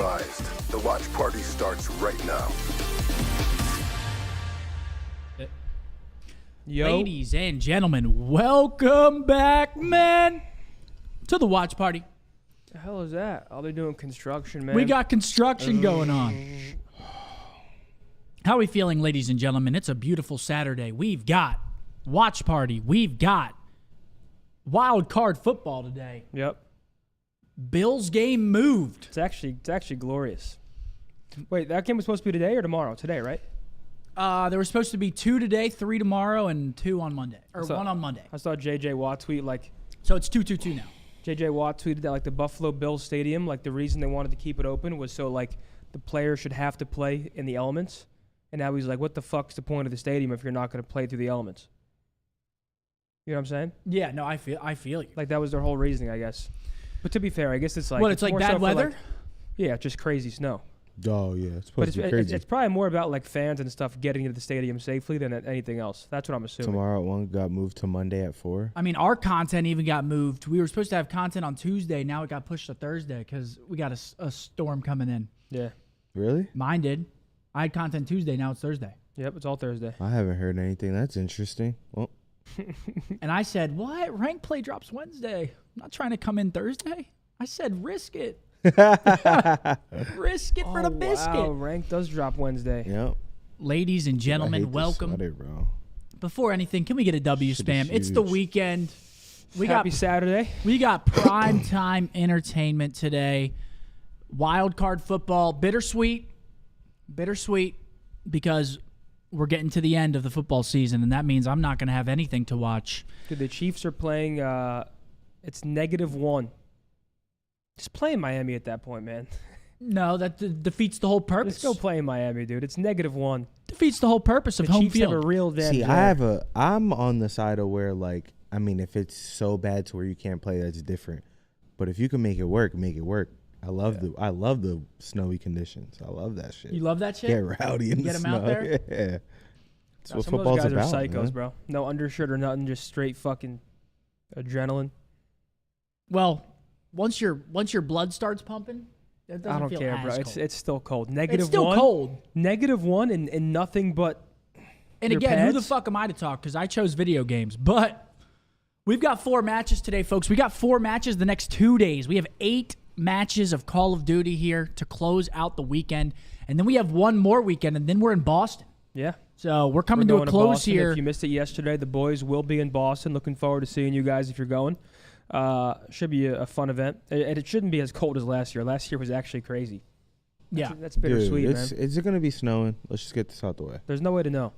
advised, the watch party starts right now. Ladies and gentlemen, welcome back, man, to the watch party. The hell is that? I'll be doing construction, man. We got construction going on. How are we feeling, ladies and gentlemen? It's a beautiful Saturday. We've got watch party. We've got wild card football today. Yep. Bills game moved. It's actually glorious. Wait, that game was supposed to be today or tomorrow? Today, right? There were supposed to be 2 today, 3 tomorrow, and 2 on Monday. Or 1 on Monday. I saw J.J. Watt tweet So it's 2-2-2 now. J.J. Watt tweeted that the Buffalo Bills stadium, the reason they wanted to keep it open was so the players should have to play in the elements. And now he's like, what the fuck's the point of the stadium if you're not going to play through the elements? You know what I'm saying? Yeah, no, I feel you. That was their whole reasoning, I guess. But to be fair, I guess it's What, it's like bad weather? Yeah, just crazy snow. Oh, yeah. It's supposed to be crazy. It's probably more about fans and stuff getting into the stadium safely than anything else. That's what I'm assuming. Tomorrow at 1 got moved to Monday at 4. I mean, our content even got moved. We were supposed to have content on Tuesday. Now it got pushed to Thursday because we got a storm coming in. Yeah. Really? Mine did. I had content Tuesday. Now it's Thursday. Yep, it's all Thursday. I haven't heard anything. That's interesting. Well, and I said, what? Rank play drops Wednesday. I'm not trying to come in Thursday. I said, risk it. Risk it for the biscuit. Wow, rank does drop Wednesday. Yep. Ladies and gentlemen, welcome. Sweater, bro. Before anything, can we get a W spam? It's the weekend. Happy Saturday. We got prime time entertainment today. Wild card football. Bittersweet because we're getting to the end of the football season, and that means I'm not going to have anything to watch. Dude, the Chiefs are playing, it's -1. Just play in Miami at that point, man. No, that defeats the whole purpose. Let's go play in Miami, dude. It's -1. Defeats the whole purpose of home Chiefs field. have a real advantage. See, I'm on the side of where, if it's so bad to where you can't play, that's different. But if you can make it work, make it work. I love the snowy conditions. I love that shit. You love that shit? Get rowdy in the snow. Get them out there? Yeah. That's what some of football's those guys about, are psychos, man. bro. No undershirt or nothing, just straight fucking adrenaline. Well, once your blood starts pumping, it doesn't I don't feel care, as bro. cold. It's still cold. It's still cold. -1 and nothing but. And again, who the fuck am I to talk? Because I chose video games. But we've got 4 matches today, folks. We got 4 matches the next 2 days. We have 8 matches of Call of Duty here to close out the weekend. And then we have 1 more weekend, and then we're in Boston. Yeah. So we're coming to a close here. If you missed it yesterday, the boys will be in Boston. Looking forward to seeing you guys if you're going. Should be a fun event. And it shouldn't be as cold as last year. Last year was actually crazy. Yeah. That's bittersweet, Dude, man. Is it going to be snowing? Let's just get this out the way. There's no way to know.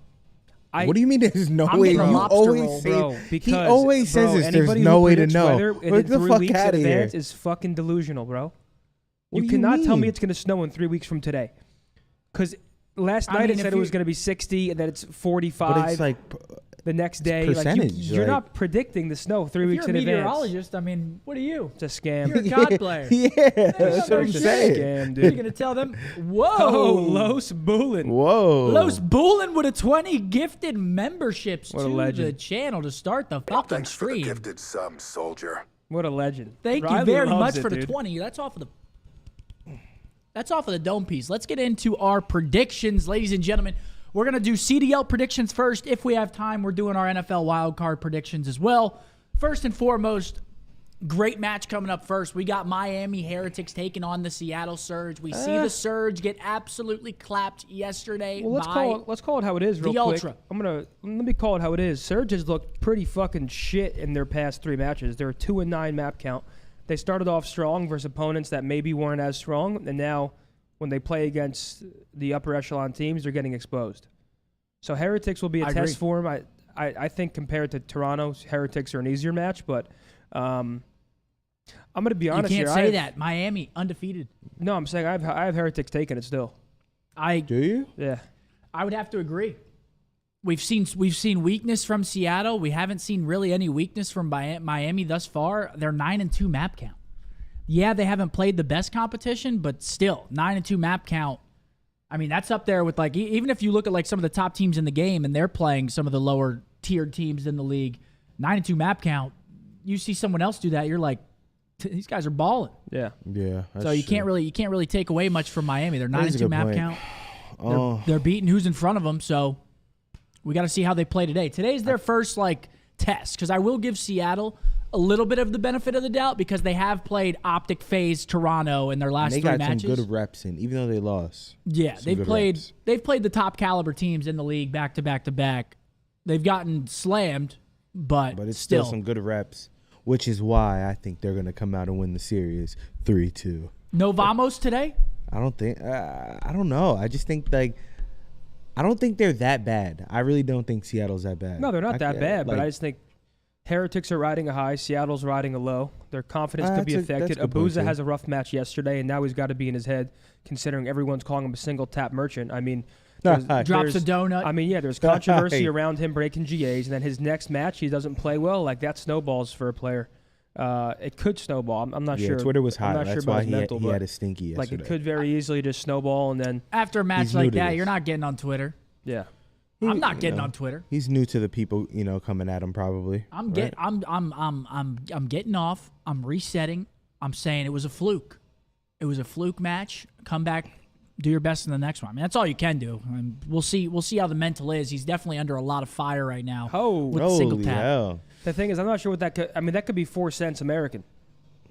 What do you mean there's no I'm way? getting a You lobster always roll, say, bro, because, he always says this. There's anybody no who way to predicts know. weather Get the 3 fuck weeks out in of here. advance is fucking delusional, bro. What You do you cannot tell me mean? it's going to snow in 3 weeks from today. Because last I night mean, it said if it was you- going to be 60 and then it's 45 But it's like the next day. percentage, You're not predicting the snow 3 If weeks you're a in advance. meteorologist, I mean, what are you? It's a scam. You're a COD player. Yeah, that's what I'm It's a saying. Scam, You're dude. going to tell them, whoa. Oh, Los Bullen. Whoa. Los Bullen with a 20 gifted memberships What a to legend. the channel to start the fucking Thanks for the stream. gifted sub, soldier. What a legend. Thank you Riley very loves much it, for the dude. 20. That's off of the dome piece. Let's get into our predictions, ladies and gentlemen. We're going to do CDL predictions first. If we have time, we're doing our NFL wildcard predictions as well. First and foremost, great match coming up first. We got Miami Heretics taking on the Seattle Surge. We see the Surge get absolutely clapped yesterday. Well, let's call it how it is real the quick. Ultra. Let me call it how it is. Surge has looked pretty fucking shit in their past 3 matches. They're a 2-9 map count. They started off strong versus opponents that maybe weren't as strong, and now when they play against the upper echelon teams, they're getting exposed. So Heretics will be a test for them. I think compared to Toronto, Heretics are an easier match, but I'm going to be honest here. You can't say that. Miami, undefeated. No, I'm saying I have Heretics taking it still. Do you? Yeah. I would have to agree. We've seen weakness from Seattle. We haven't seen really any weakness from Miami thus far. They're 9-2 map count. Yeah, they haven't played the best competition, but still 9-2 map count. I mean, that's up there with even if you look at some of the top teams in the game and they're playing some of the lower tiered teams in the league, 9-2 map count. You see someone else do that, you're like, these guys are balling. Yeah. Yeah. So you can't really take away much from Miami. They're That is a 9-2 good map point. count. They're beating who's in front of them. So we got to see how they play today. Today's their first test because I will give Seattle a little bit of the benefit of the doubt because they have played Optic, FaZe, Toronto in their last they three got matches. some good reps in, even though they lost. Yeah, Some they've good played reps. they've played the top caliber teams in the league back to back to back. They've gotten slammed, but But it's still some good reps, which is why I think they're gonna come out and win the series 3-2. No Vamos today? I don't think. I don't know. I just think I don't think they're that bad. I really don't think Seattle's that bad. No, they're not that bad, but like, I just think Heretics are riding a high. Seattle's riding a low. Their confidence could be that's a affected. good point, OpTicBoZe too. has a rough match yesterday, and now he's got to be in his head, considering everyone's calling him a single tap merchant. I mean, Drops a there's- donut. I mean, yeah, there's controversy Hey. around him breaking GAs, and then his next match he doesn't play well. Like that snowballs for a player. It could snowball. I'm not yeah, sure. Twitter was I'm hot. not sure That's about why his he mental, had but a stinky yesterday. like it could very easily just snowball, and then After a match He's new like to that, this. you're not getting on Twitter. yeah. I'm not getting know. on Twitter. He's new to the people, coming at him probably. I'm right? get I'm getting off. I'm resetting. I'm saying it was a fluke. It was a fluke match. Come back, do your best in the next one. I mean, that's all you can do. And we'll see how the mental is. He's definitely under a lot of fire right now. Oh, with the single Holy tap. hell. the thing is, I'm not sure what that could. I mean, that could be 4 cents American.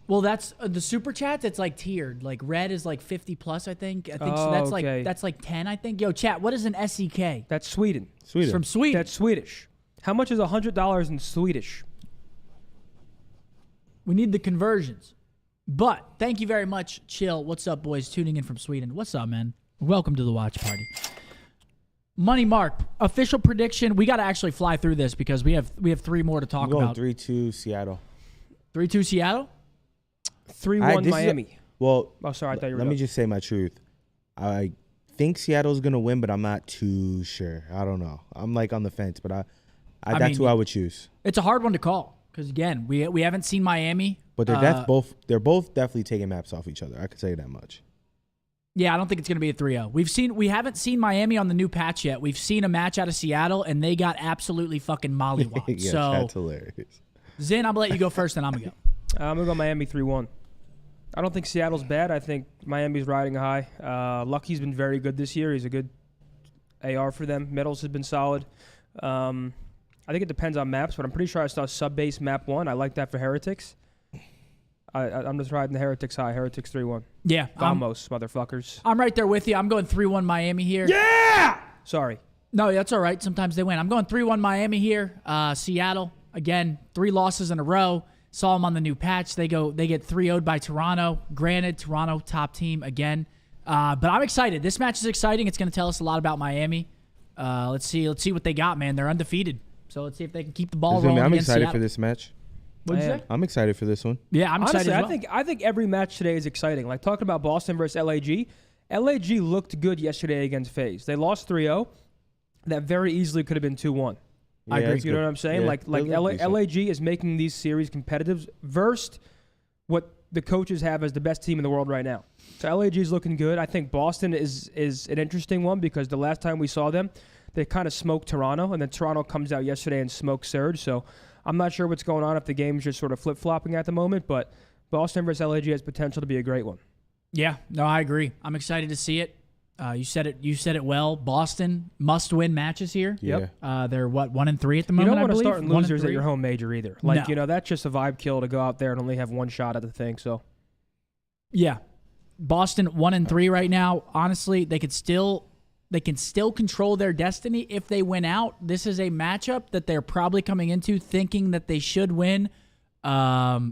Well, that's the super chats. It's like tiered. Like red is like 50 plus. I think. So Oh, that's okay. like 10. I think. Yo, chat. What is an SEK? That's Sweden. Sweden. It's from Sweden. That's Swedish. How much is $100 in Swedish? We need the conversions. But thank you very much, Chill. What's up, boys? Tuning in from Sweden. What's up, man? Welcome to the watch party. Money Mark, official prediction. We got to actually fly through this because we have 3 more to talk I'm going about. 3-2 Seattle. 3-2 Seattle. 3-1 this is a- Miami. Well, Oh, sorry, I thought you were let me done. just say my truth. I think Seattle's going to win, but I'm not too sure. I don't know. I'm like on the fence, but I that's mean, who I would choose. It's a hard one to call because again, we haven't seen Miami. But they're both definitely taking maps off each other. I could say that much. Yeah, I don't think it's going to be a 3-0. We haven't seen Miami on the new patch yet. We've seen a match out of Seattle, and they got absolutely fucking mollywopped. Yeah, so, that's hilarious. Zin, I'm going to let you go first, then I'm going to go. I'm going to go Miami 3-1. I don't think Seattle's bad. I think Miami's riding a high. Lucky's been very good this year. He's a good AR for them. Metals has been solid. I think it depends on maps, but I'm pretty sure I saw sub-base map 1. I like that for Heretics. I'm just riding the Heretics high. Heretics 3-1. Yeah, Vamos, motherfuckers. I'm right there with you. I'm going 3-1 Miami here. Yeah! Sorry. No, that's all right. Sometimes they win. I'm going 3-1 Miami here. Seattle, again, 3 losses in a row. Saw them on the new patch. They get 3-0'd by Toronto. Granted, Toronto top team again. But I'm excited. This match is exciting. It's going to tell us a lot about Miami. Let's see what they got, man. They're undefeated. So let's see if they can keep the ball rolling. I'm against excited Seattle. for this match. What'd you Man. say? I'm excited for this one. Yeah, I'm excited Honestly, as well. I think every match today is exciting. Like talking about Boston versus LAG. LAG looked good yesterday against FaZe. They lost 3-0. That very easily could have been 2-1. I agree. that's You know good. what I'm saying? Yeah, like they look decent. LAG is making these series competitive versus what the coaches have as the best team in the world right now. So LAG is looking good. I think Boston is an interesting one because the last time we saw them, they kind of smoked Toronto, and then Toronto comes out yesterday and smoked Surge. So I'm not sure what's going on if the game's just sort of flip-flopping at the moment, but Boston versus LAG has potential to be a great one. Yeah, no, I agree. I'm excited to see it. You said it well. Boston must-win matches here. Yeah. They're 1-3 at the You moment. don't I want to believe. start in 1 and losers at 3. your home major either. No. That's just a vibe kill to go out there and only have one shot at the thing. So Yeah, Boston 1-3 right now. Honestly, they can still control their destiny if they win out. This is a matchup that they're probably coming into thinking that they should win. But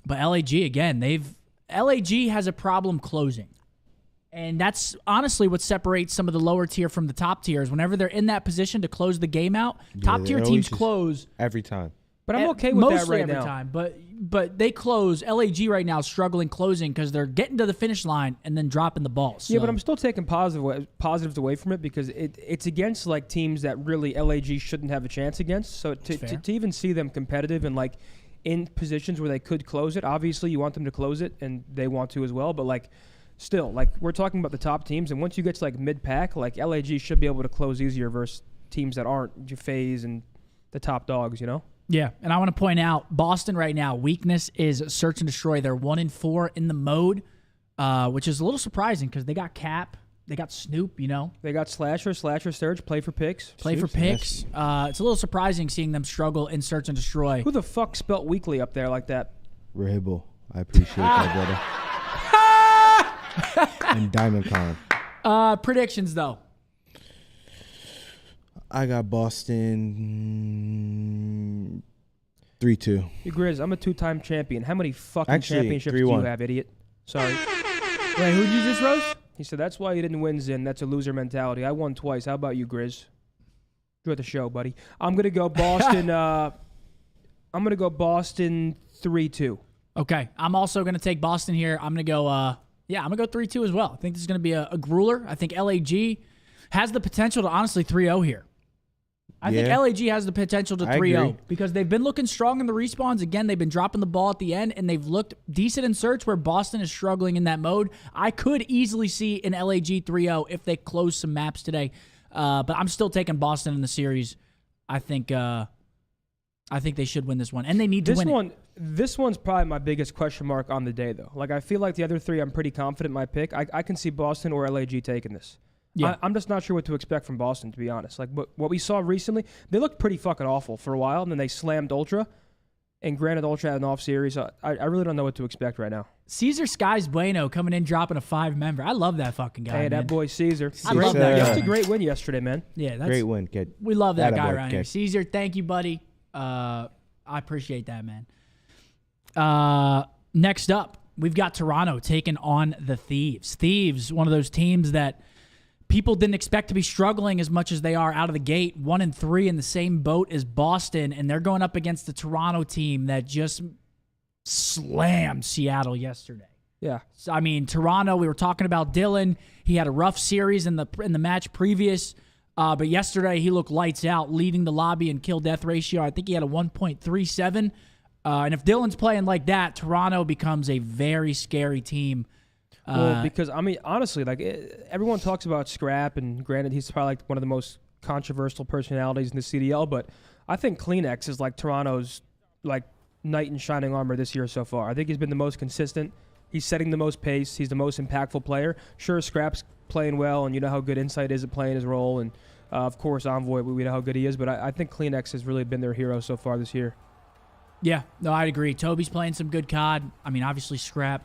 LAG again, LAG has a problem closing. And that's honestly what separates some of the lower tier from the top tiers. Whenever they're in that position to close the game out, top tier they're teams always just- close. Every time. but I'm okay with that mostly right every now. time. But they close. LAG right now is struggling closing because they're getting to the finish line and then dropping the ball. So, Yeah, but I'm still taking positives away from it because it's against like teams that really LAG shouldn't have a chance against. So to even see them competitive and like in positions where they could close it, obviously you want them to close it and they want to as well. But like still, like we're talking about the top teams, and once you get to like mid pack, like LAG should be able to close easier versus teams that aren't FaZe and the top dogs. You know. Yeah, and I want to point out Boston right now, weakness is search and destroy. They're 1-4 in the mode, which is a little surprising because they got Cap. They got Snoop, you know. They got Slasher Surge, play for picks. Play for Snoop's picks. It's a little surprising seeing them struggle in Search and Destroy. Who the fuck spelt weekly up there like that? Rabel. I appreciate that, brother. And Diamond Con. Predictions, though. I got Boston 3-2. Hey, Grizz, I'm a 2-time champion. How many fucking Actually, championships do 3-1. you have, idiot? Sorry. Wait, who'd you just roast? He said, that's why you didn't win, Zin. That's a loser mentality. I won twice. How about you, Grizz? Enjoy the show, buddy. I'm going to go Boston. I'm going to go Boston 3-2. Okay. I'm also going to take Boston here. I'm going to go, I'm going to go 3-2 as well. I think this is going to be a grueler. I think LAG has the potential to honestly 3-0 here. I think LAG has the potential to 3-0 because they've been looking strong in the respawns. Again, they've been dropping the ball at the end, and they've looked decent in search where Boston is struggling in that mode. I could easily see an LAG 3-0 if they close some maps today. But I'm still taking Boston in the series. I think they should win this one, and they need to win it. This one's probably my biggest question mark on the day, though. Like, I feel like the other three, I'm pretty confident in my pick. I can see Boston or LAG taking this. Yeah. I'm just not sure what to expect from Boston, to be honest. Like, what we saw recently, they looked pretty fucking awful for a while, and then they slammed Ultra. And granted, Ultra had an off series. I really don't know what to expect right now. Caesar Skies Bueno coming in, dropping a 5-member. I love that fucking guy. Hey, man. that boy Caesar. I love that guy. That's a great win yesterday, man. Yeah, that's Great win, kid. We love that guy Attaboy, around here. kid. Caesar, thank you, buddy. I appreciate that, man. Next up, we've got Toronto taking on the Thieves. Thieves, one of those teams that people didn't expect to be struggling as much as they are out of the gate. 1-3 in the same boat as Boston, and they're going up against the Toronto team that just slammed Seattle yesterday. Yeah. So, I mean, Toronto, we were talking about Dylan. He had a rough series in the match previous, but yesterday he looked lights out, leading the lobby in kill-death ratio. I think he had a 1.37. And if Dylan's playing like that, Toronto becomes a very scary team. Well, because, I mean, honestly, like, everyone talks about Scrap, and granted, he's probably like one of the most controversial personalities in the CDL, but I think Kleenex is like Toronto's like knight in shining armor this year so far. I think he's been the most consistent. He's setting the most pace. He's the most impactful player. Sure, Scrap's playing well, and you know how good Insight is at playing his role, and of course, Envoy, we know how good he is, but I think Kleenex has really been their hero so far this year. Yeah, no, I'd agree. Toby's playing some good COD. I mean, obviously, Scrap's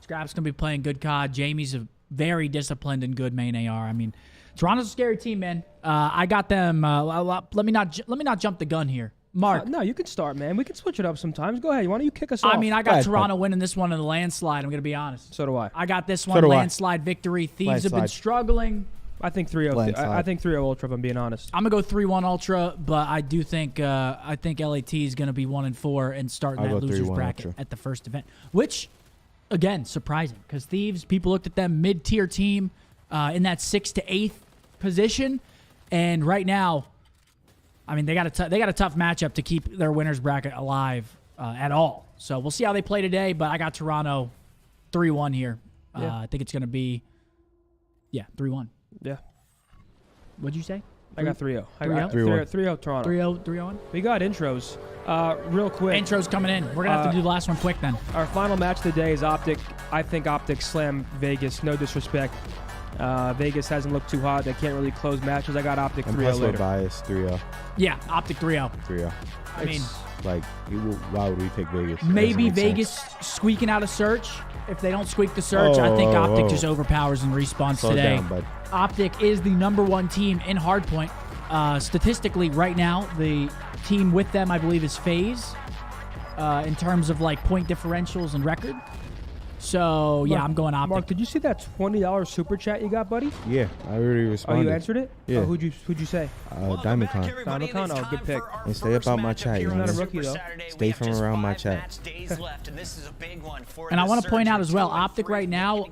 going to be playing good COD. Jamie's a very disciplined and good main AR. I mean, Toronto's a scary team, man. I got them. Let me not jump the gun here. Mark. No, you can start, man. We can switch it up sometimes. Go ahead. Why don't you kick us off? I mean, I got Toronto winning this one in a landslide. I'm going to be honest. So do I. I got this one landslide victory. Thieves have been struggling. I think 3-0. I think 3-0 Ultra, if I'm being honest. I'm going to go 3-1 Ultra, but I do think LAT is going to be 1-4 and starting that losers bracket Ultra at the first event, which, again, surprising because Thieves, people looked at them mid-tier team in that 6th to 8th position, and right now, I mean, they got a tough matchup to keep their winners bracket alive at all. So we'll see how they play today, but I got Toronto 3-1 here. Yeah. I think it's going to be 3-1. Yeah. What'd you say? I got 3-0. 3-0 Toronto. 3-0. We got intros. Real quick. Intros coming in. We're going to have to do the last one quick then. Our final match of the day is Optic. I think Optic slam Vegas. No disrespect. Vegas hasn't looked too hot. They can't really close matches. I got Optic 3-0 later. Bias 3-0. Yeah, Optic 3-0. 3-0. I mean, like, why would we pick Vegas? Maybe Vegas squeaking out a search. If they don't squeak the search, I think Optic just overpowers and respawns today. Down, bud. Optic is the #1 team in Hardpoint. Statistically, right now, the team with them, I believe, is FaZe in terms of like point differentials and record. So, yeah, I'm going Optic. Mark, did you see that $20 super chat you got, buddy? Yeah, I already responded. Oh, you answered it? Yeah. Oh, who'd you say? Diamond Con. Diamond Con? Oh, good pick. And stay about my chat. You're not a rookie, though. Stay from around my chat. And I want to point out as well, Optic right now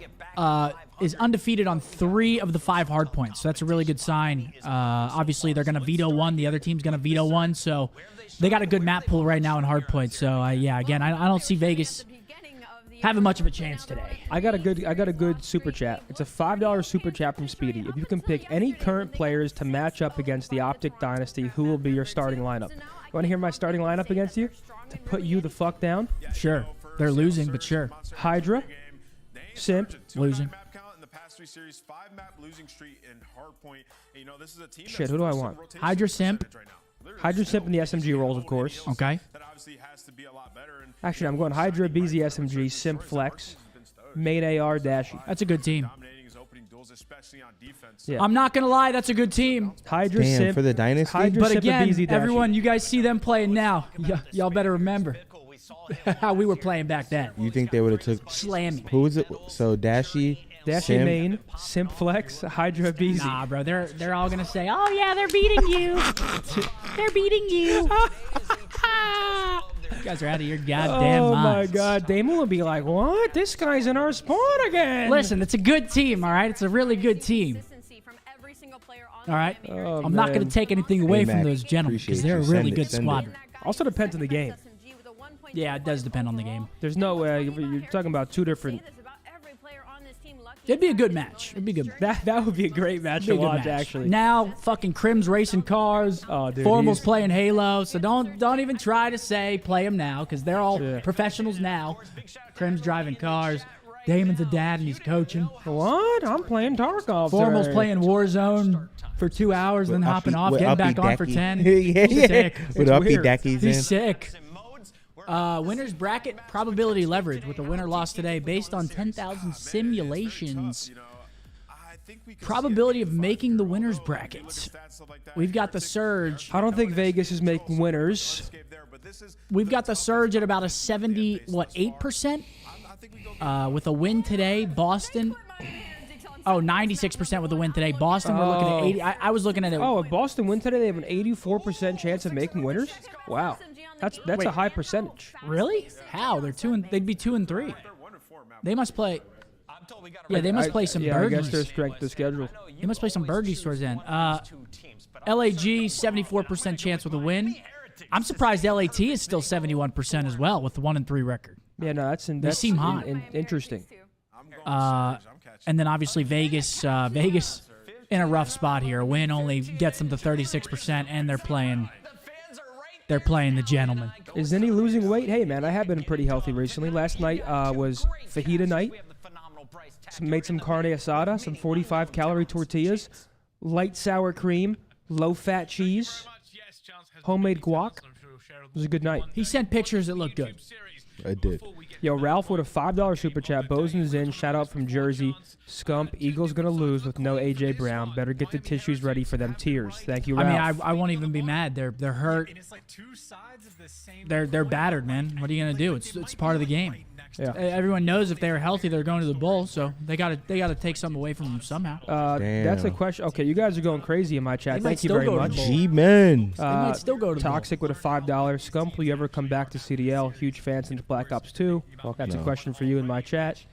is undefeated on 3 of the 5 hardpoints. So that's a really good sign. Obviously, they're going to veto 1. The other team's going to veto 1. So they got a good map pool right now in hardpoint. So, yeah, again, I don't see Vegas having much of a chance today. I got a good super chat. It's a $5 super chat from Speedy. If you can pick any current players to match up against the Optic Dynasty, who will be your starting lineup? You want to hear my starting lineup against you? To put you the fuck down? Sure. They're losing, but sure. Hydra, Simp, losing. 3 series, 5-map losing streak in Hardpoint. And, you know, this is a team Shit, who do I want? Hydra Simp. Hydra Simp in the SMG roles, of course. Okay. That obviously has to be a lot better. And Actually, I'm going Hydra, BZ, SMG, Simp, Flex, main AR, Dashy. That's a good team. dominating his opening duels, especially on defense. Yeah. I'm not going to lie. That's a good team. Hydra, Damn, Simp, for the Dynasty? Hydra, But Simp, and again, BZ, Dashy. everyone, you guys see them playing now. Y'all better remember how we were playing back then. You think they would have took... Slamming. Who was it? So, Dashy, Dashy Simp, Main, Simp Flex, Hydra, BZ. Nah, bro. They're all going to say, oh, yeah, they're beating you. They're beating you. You guys are out of your goddamn Oh my minds. God, Damon would be like, "What? This guy's in our spawn again." Listen, it's a good team, all right? It's a really good team. All right? Oh, I'm not going man. to take anything away Hey, from Mac, those gentlemen because appreciate they're a you. really Send it, good send it. squadron. Also depends on the game. Yeah, it does depend on the game. There's no way you're talking about two different. It'd be a good match. It'd be good. That would be a great match It'd to be a good watch, match. actually. Now, fucking Crim's racing cars. Oh, dude, Formal's he's- playing Halo. So don't even try to say play them now because they're all Yeah. professionals now. Crim's driving cars. Damon's a dad and he's coaching. What? I'm playing Tarkov. Formal's today. playing Warzone for 2 hours and then hopping off, with getting uppy back on for decky. 10. yeah, He's sick. With It's uppy weird. deckies He's in. sick. Winner's bracket probability leverage with the winner lost today based on 10,000 simulations. Probability of making the winner's bracket. We've got the Surge. I don't think Vegas is making winners. We've got the Surge at about a 8%? With a win today, Boston. Oh, 96% with a win today. Boston, we're looking at 80. I was looking at it. Oh, if Boston win today, they have an 84% chance of making winners. Wow, that's a high percentage. Really? How? They'd be 2 and 3. They must play. Yeah, they must play some Yeah, I guess their birdies. strength of schedule. They must play some birdies towards the end. LAG, 74% chance with a win. I'm surprised LAT is still 71% as well with the 1-3 record. Yeah, no, that's seem hot. Interesting. And then obviously Vegas in a rough spot here. A win only gets them to 36%, and they're playing the gentleman. Is any losing weight? Hey, man, I have been pretty healthy recently. Last night was fajita night. Made some carne asada, some 45-calorie tortillas, light sour cream, low-fat cheese, homemade guac. It was a good night. He sent pictures that look good. I did. Yo, Ralph with a $5 super chat. Bozen's in. Shout out from Jersey. Scump. Eagles gonna lose with no AJ Brown. Better get the tissues ready for them tears. Thank you, Ralph. I mean, I won't even be mad. They're hurt. They're battered, man. What are you gonna do? It's part of the game. Yeah. Everyone knows if they're healthy, they're going to the bowl. So they gotta take something away from them somehow. That's a Damn. question. Okay, you guys are going crazy in my chat. They might Thank you still very go to much. the bowl. G-Men. They might still go to the bowl. Toxic with a $5. Scump, will you ever come back to CDL? Huge fan since Black Ops 2. That's a no. question for you in my chat.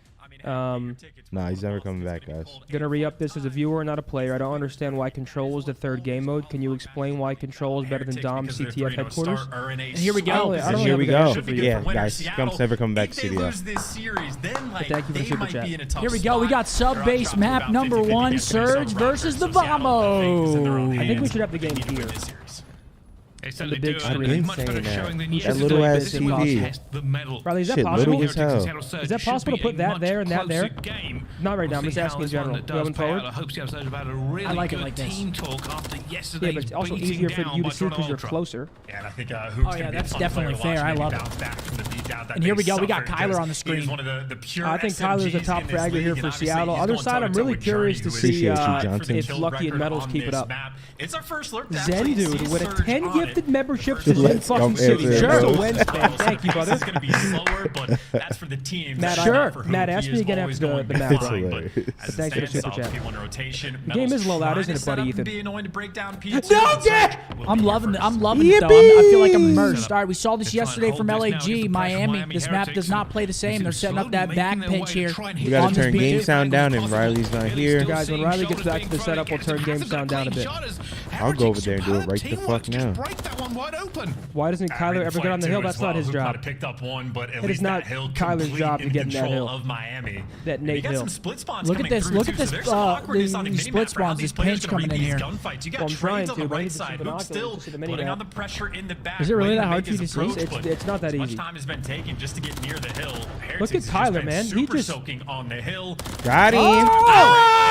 Nah, he's never coming back, guys. Gonna re-up this as a viewer, not a player. I don't understand why Control is the third game mode. Can you explain why Control is better than Dom CTF headquarters? And here we go. I don't Here have we a good go. answer for you. Yeah, guys, Scump's never coming back to CDL. Thank you for the super chat. Here we go. We got sub-base map number 1, Surge versus the Vamos. I think we should have the game here. The big big screen. screen. I've Much been better saying showing than that. you That should little do. ass This is what TV. test the medal. Riley, is that Shit, possible? little as hell. Is that possible to put that there and that there? Not right now. I'm just asking in general. Going forward? I like it like this. Yeah, but it's also easier for you to see because you're closer. Yeah, and I think Oh, yeah, that's definitely fair. I love it. And here we go. We got Kyler on the screen. I think Tyler's the top fragger here for Seattle. Other side, I'm really curious to see Appreciate you, Johnson. if Lucky and Metals keep it up. It's our first look. Zen dude with a 10 gifted memberships to Zen Let's fucking go, city. answer, Sure. bro. Wednesday. Thank you, brother. It's going to be slower, but that's for the team. Matt, Matt, ask me again after the map. It's hilarious. Thanks for the super chat. The game is low loud, isn't it, buddy, Ethan? No, Dick! I'm loving it. I'm loving it, though. I feel like I'm immersed. All right, we saw this yesterday from LAG, Miami. This map does not play the same. They're setting up that back pinch here. We gotta on this turn beach. game sound down, and Riley's not here. Guys, when Riley gets back to the setup, we'll turn game sound down a bit. I'll go over there and do it right the fuck now. Why doesn't Kyler ever get on the hill? That's not his job. Picked up one, but at It least is not that hill Kyler's job to get in that control hill. of Miami. That Nate You got Hill. some split spawns Look at coming this. through, Look at too, this, so there's some awkwardness on the these minimap split for how spawns, these this players pinch gonna coming in read these here. gunfights. You got Well, I'm trying trades on to, the but I need right to see side. Luke binoculars still to see the putting minimap. on the pressure in the back. Is it really waiting that to hard make for you his to see? approach, but It's not that much easy. time has been taken just to get near the hill. Look at Heretics has Kyler, been man. He super just- soaking on the hill. Got him. Oh!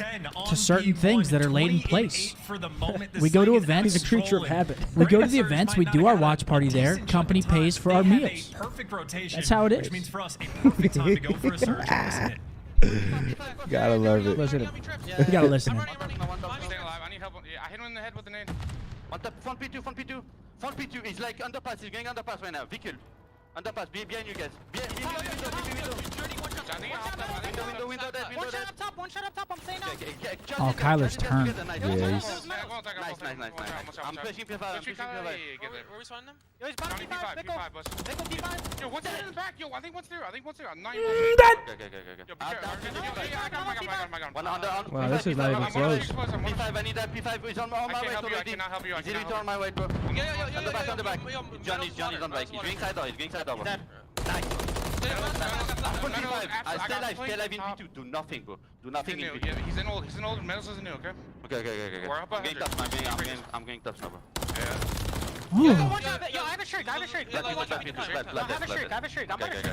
again on to certain P1, things that are laid in 20 and place. 8 for the moment. The We go to slate is events. It's a creature of rolling. habit. We go to the Surge events, might we not do have our had watch a party there. decent Company chunk of pays time. for our They have meals. a perfect rotation. That's how it Which is. means for us, a perfect time to go for a Surge. Listen it. Gotta love it. Listen, You gotta listen. Staying alive. I need help. Yeah, I hit him in the head with the nade. On top, front P2, front P2. Front P2, he's like underpass, he's going underpass right now. Vehicle. Underpass, behind you guys. Behind window. Window dead. One shot up top, one shot up top. I'm saying no. Oh, Kyler's turn. Yeah, Nice. I'm pushing P5. I'm pushing P5. Where we spawning them? Yo, he's bottom P5. Pickle. Pickle P5. Yo, one's in the back. Yo, I think one's there. Okay. Yo, be careful. One under. Wow, this is not even close. P5, I need that. P5 is on my way. I cannot help you. He's literally on my way, bro. On the back. Johnny's on bike. He's going side door. Nice. Full P5. Stay alive in P2. Do nothing, bro. Do nothing in P2. He's in old. Metals is new, okay? Okay. We're up I'm getting tough. I'm getting tough now, bro. Ooh. Yo, I have a streak. I have a streak. I'm gonna streak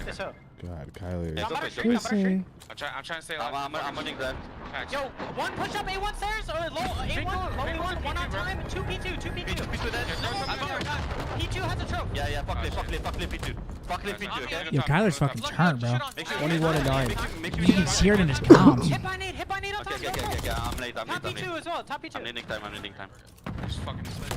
this up. God, Kyler. I'm gonna We'll streak. see. I'm trying to stay alive. I'm running that. Yo, one push up A1 stairs or low A1, one on time, 2 P2. P2 dead. P2 has a trophy. Yeah. Fuck lip P2. Fuck lip P2, okay? Yo, Kyler's fucking turn, bro. 21-9. You can hear it in his comms. Hit by nade on top. Okay. I'm late. Top P2 as well. Top P2. I'm needing time. Just fucking slid.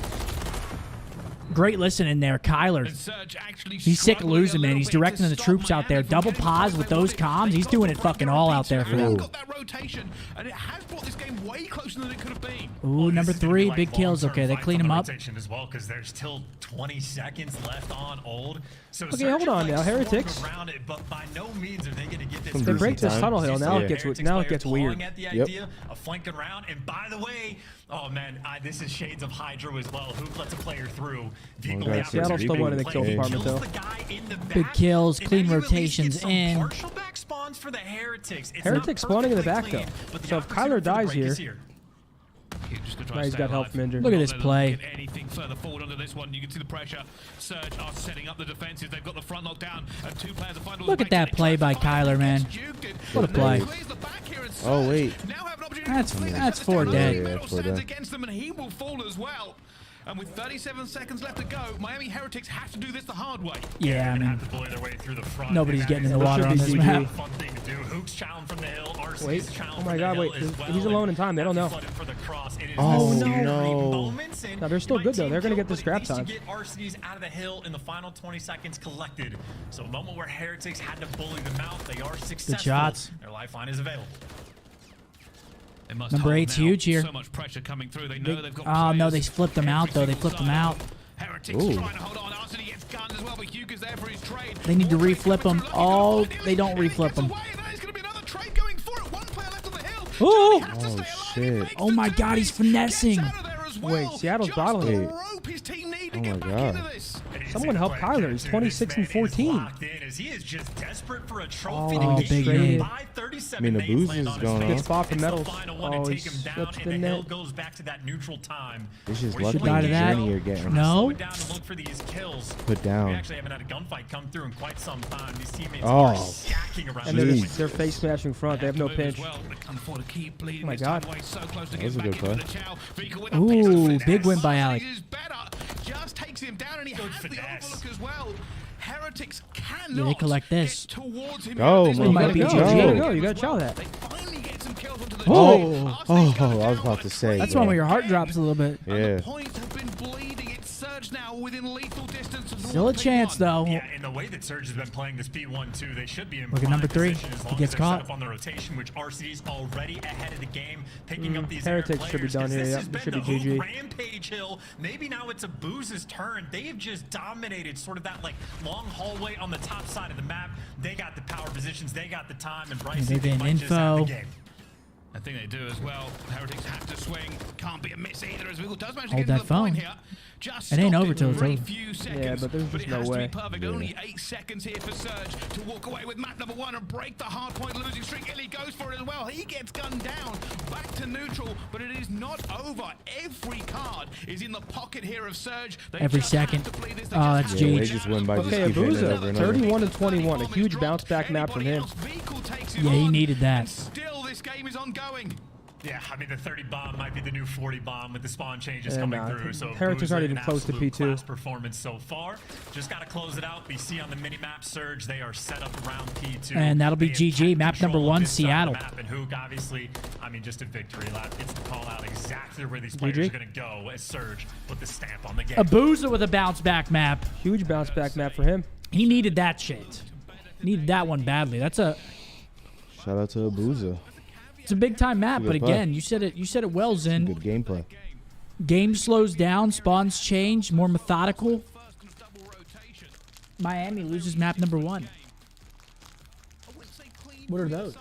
Great listening there, Kyler. And Surge actually He's sick of struggling a losing, man. little He's bit to directing the stop troops out there. Miami from Double getting pause with those comms. He's doing it fucking all out there for them. Got that rotation, and it has brought this game way closer than it could have been. Ooh, number 3, big kills. Okay, they clean him up. As well, because there's still 20 seconds left on old. So Okay, hold on now, Heretics. around it, but by no means are they going to get this. They break this tunnel hill. Now Yeah. it gets weird. At the Yep. idea of flanking around, and by the way, oh man, this is shades of Hydro as well. Who lets a player through? Vehicle God, Seattle's still winning the kill Hey. department though. Big kills, clean rotations in. Partial back spawns for the Heretics. It's Heretics not spawning in the back perfectly though. clean, but the So if opportunity Kyler for the dies break is here, Now he's got help from injury. Look at this play. Anything further forward under this one, you can see the pressure. Surge are setting up the defenses. They've got the front locked down, and 2 players are final. Look at that play by Kyler, man. What a play. Oh, wait. That's 4 dead. Yeah, that's 4 dead. Against them, and he will fall as well. And with 37 seconds left to go, Miami Heretics have to do this the hard way. Yeah, I mean, have to bully their way through the front. nobody's and getting in that the is water on should this be map. GG. fun thing to do. Hooks challenge from the hill. RC's Wait. challenge Oh my from God, the wait. hill as well, He's alone in and time. They don't know. flooded for the cross. It is Oh, so many no. moments, and No, they're still you good, though. might They're gonna team get the kill, scrap but at time. least you get RC's out of the hill in the final 20 seconds collected. So a moment where Heretics had to bully them out. They are successful. shots. Their lifeline is available. They must Number hold 8's now. huge here. So much pressure coming through. They know they've got Oh, no, players they flipped them out, though. They every flipped them single out. side. Heretics Ooh. trying to hold on. Arseny gets gunned as well, but Hugo's there for his trade. They need to More trade reflip coming them. through. Oh, Lucky they don't Lucky reflip gets them. away, and there's going to be another trade going for it. One player left on the hill. Ooh. Johnny has to Oh, stay alive. He shit. makes Oh the my God, he's trade. finessing. Gets out of there as well. Wait, Seattle's Just bottling the it. rope his team need to Oh get my back God. into this. Someone help Kyler. He's 26 and 14. He is just desperate for a trophy Oh, to big get nade. by 37 I mean, the nades booze land is on his going face. on. Good spot for It's the Metals. final one Oh, to he take him down, slips and the the net. hill goes back to that neutral time. This is Where lucky should die to we that. go? Journey you're getting. Trying to No. slow it down and look for these kills. Put down. We actually haven't had a gunfight come through in quite some time. These teammates Oh. are stacking around And the they're, point. they're face smashing front. They have no Move as pinch. well. They can't afford to keep bleeding Oh my this time God. away. So close to That was getting a good back into play. the chow. Vehicle with a Ooh, pistol big win by finesse. Alec. Is better. Just takes him down, and he Good has the finesse. overlook as well. Heretics cannot Yeah, they collect this. get towards him. Go, This man. is might what be they GG. do. You gotta go. As You gotta chow well. that. They finally get some kills onto the Oh. team. Oh, Arsene's I going was down about to say. That's bro. one where your heart drops a little bit. And Yeah. the points have been bleeding. It's Surge now within lethal distance. of Still a Pick chance, one. though. Yeah, in the way that Surge has been playing this P1-2, they should be in Look at number prime 3. position as He long gets as they're caught. set up on the rotation, which RC's already ahead of the game, picking up these Heretics air should be players, done 'cause here, this yeah. has It been should the be GG. Hook Rampage Hill. Maybe now it's a BOZE's turn. They have just dominated sort of that like long hallway on the top side of the map. They got the power positions, they got the time, and Bryce they've been might just have the info. game. I think they do as well. Heretics have to swing. Can't be a miss either as Wiggle does manage to Hold get to that the phone. point here. Just It ain't stopped over till it's for a over. few seconds, Yeah, but there's it just no has way. to be perfect. Only 8 seconds here for Surge to walk away with map number 1 and break the hard point losing streak. Illy goes for it as well. He gets gunned down. Back to neutral, but it is not over. Every card is in the pocket here of Surge. They Every just have second. to play this. They Oh, just that's have GG. to They just win by just Okay, keeping it Abuza, over and over. 31 and 21. A huge bounce back map from him. Yeah, he needed that. And still, this game is ongoing. Yeah, I mean the 30 bomb might be the new 40 bomb with the spawn changes Yeah, coming nah, through. So Heretics BOZE, aren't an even close to absolute P2. class performance so far. Just got to close it out. We see on the mini map Surge, they are set up around P2. And that'll be They have GG. kept Map control number of 1, this side of the Seattle. Map, and Hook, obviously, I mean, just a victory lap. It's to call out exactly where these players GG. are going to go as Surge put the stamp on the game. Abuza with a bounce back map. Huge bounce back map for him. He needed that shit. Needed that one badly. That's a Shout out to OpTicBoZe. It's a big time map, Good but play. again, you said it well, Zen. Good gameplay. Game slows down, spawns change, more methodical. Miami loses map number 1. What are those?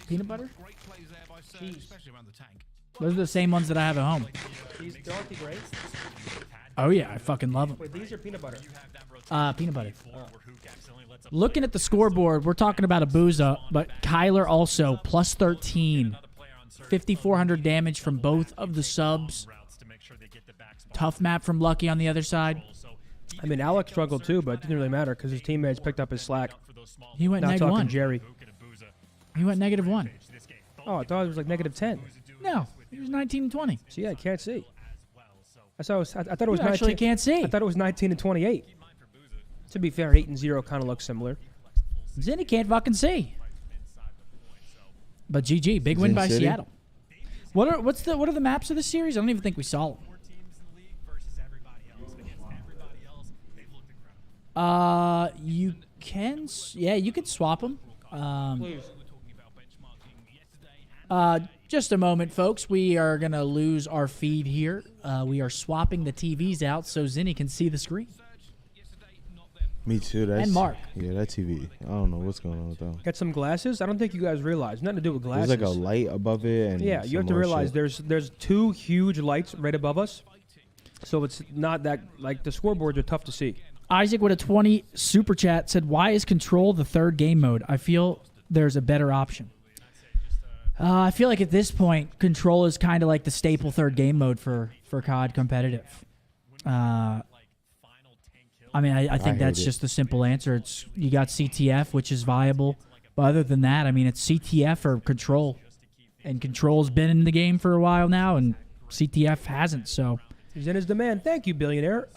Peanut butter? Cheese. Those are the same ones that I have at home. These aren't great. Oh yeah, I fucking love them. Wait, these are peanut butter. Peanut butter. Looking at the scoreboard, we're talking about OpTicBoZe, but Kyler also plus 13. 5,400 damage from both of the subs. Tough map from Lucky on the other side. I mean, Alex struggled too, but it didn't really matter because his teammates picked up his slack. He went Not -1. talking Jerry. He went -1. Oh, I thought it was like -10. No, he was 19 and 20. See, I can't see. I thought it was You actually 19. can't see. I thought it was 19 and 28. To be fair, 8 and 0 kind of looks similar. Zinni can't fucking see. But GG, big win Zin by City? Seattle. What are the maps of the series? I don't even think we saw them. You can, you could swap them. Just a moment, folks. We are gonna lose our feed here. We are swapping the TVs out so Zinni can see the screen. Me too. That's, And Mark. Yeah, that TV. I don't know what's going on with that. Get some glasses. I don't think you guys realize. Nothing to do with glasses. There's like a light above it, and Yeah, you some have to more realize shit. there's 2 huge lights right above us, so it's not that like the scoreboards are tough to see. Isaac with a 20 super chat said, "Why is Control the third game mode? I feel there's a better option." I feel like at this point, Control is kind of like the staple third game mode for COD competitive. I mean, I think that's just the simple answer. It's you got CTF, which is viable, but other than that, I mean, it's CTF or Control, and Control's been in the game for a while now, and CTF hasn't. So He's in his demand. Thank you, billionaire.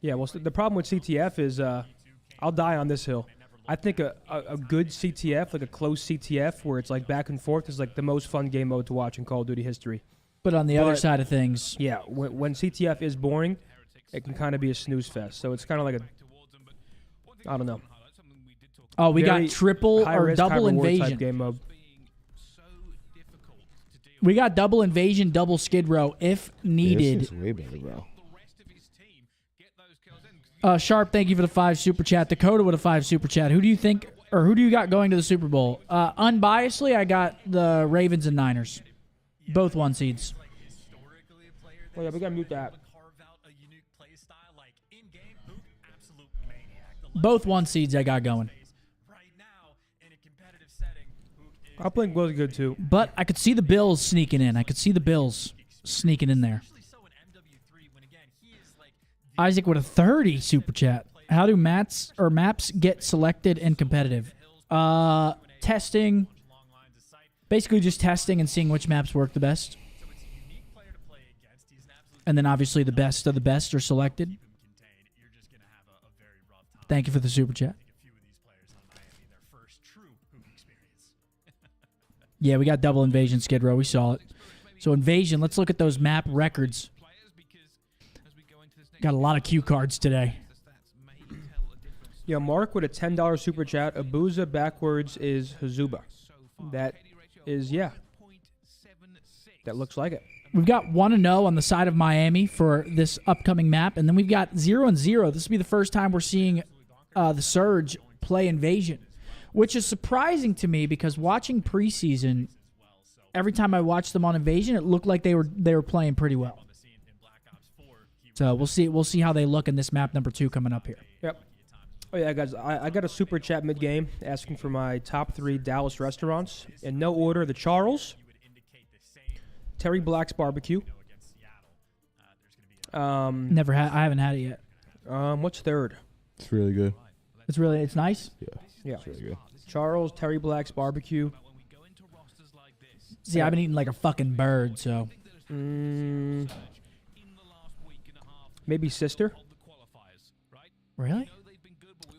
Yeah, well, the problem with CTF is I'll die on this hill. I think a good CTF, like a close CTF, where it's like back and forth, is like the most fun game mode to watch in Call of Duty history. but on the other side of things, Yeah, when CTF is boring, it can kind of be a snooze fest. So it's kind of like I don't know. oh, we Very got triple high or risk, high double reward type invasion. game mode. We got double invasion, double skid row if Yeah, needed. this is way better, bro. Sharp, thank you for the 5 super chat. Dakota with a 5 super chat. Who do you think, or who do you got going to the Super Bowl? Unbiasedly, I got the Ravens and Niners, both 1 seeds. Oh yeah, we gotta mute that. Both 1 seeds I got going. I'll play was good too. But I could see the Bills sneaking in. I could see the Bills sneaking in there. Isaac with a 30 super chat. How do maps get selected in competitive? Testing. Basically just testing and seeing which maps work the best. And then obviously the best of the best are selected. Thank you for the super chat. Yeah, we got double invasion, Skid Row. We saw it. So invasion, let's look at those map records. Got a lot of cue cards today. Yeah, Mark with a $10 super chat. OpTicBoZe backwards is Hazuba. That is, yeah. That looks like it. We've got 1-0 on the side of Miami for this upcoming map, and then we've got 0-0. This will be the first time we're seeing the Surge play invasion, which is surprising to me because watching preseason, every time I watched them on invasion, it looked like they were playing pretty well. So we'll see how they look in this map number 2 coming up here. Yep. Oh yeah, guys, I got a super chat mid-game asking for my top 3 Dallas restaurants. In no order, the Charles, Terry Black's Barbecue. I haven't had it yet. What's third? It's really good. It's nice. Yeah. It's really good. Charles, Terry Black's Barbecue. See, I've been eating like a fucking bird, so. Maybe Sister. Really?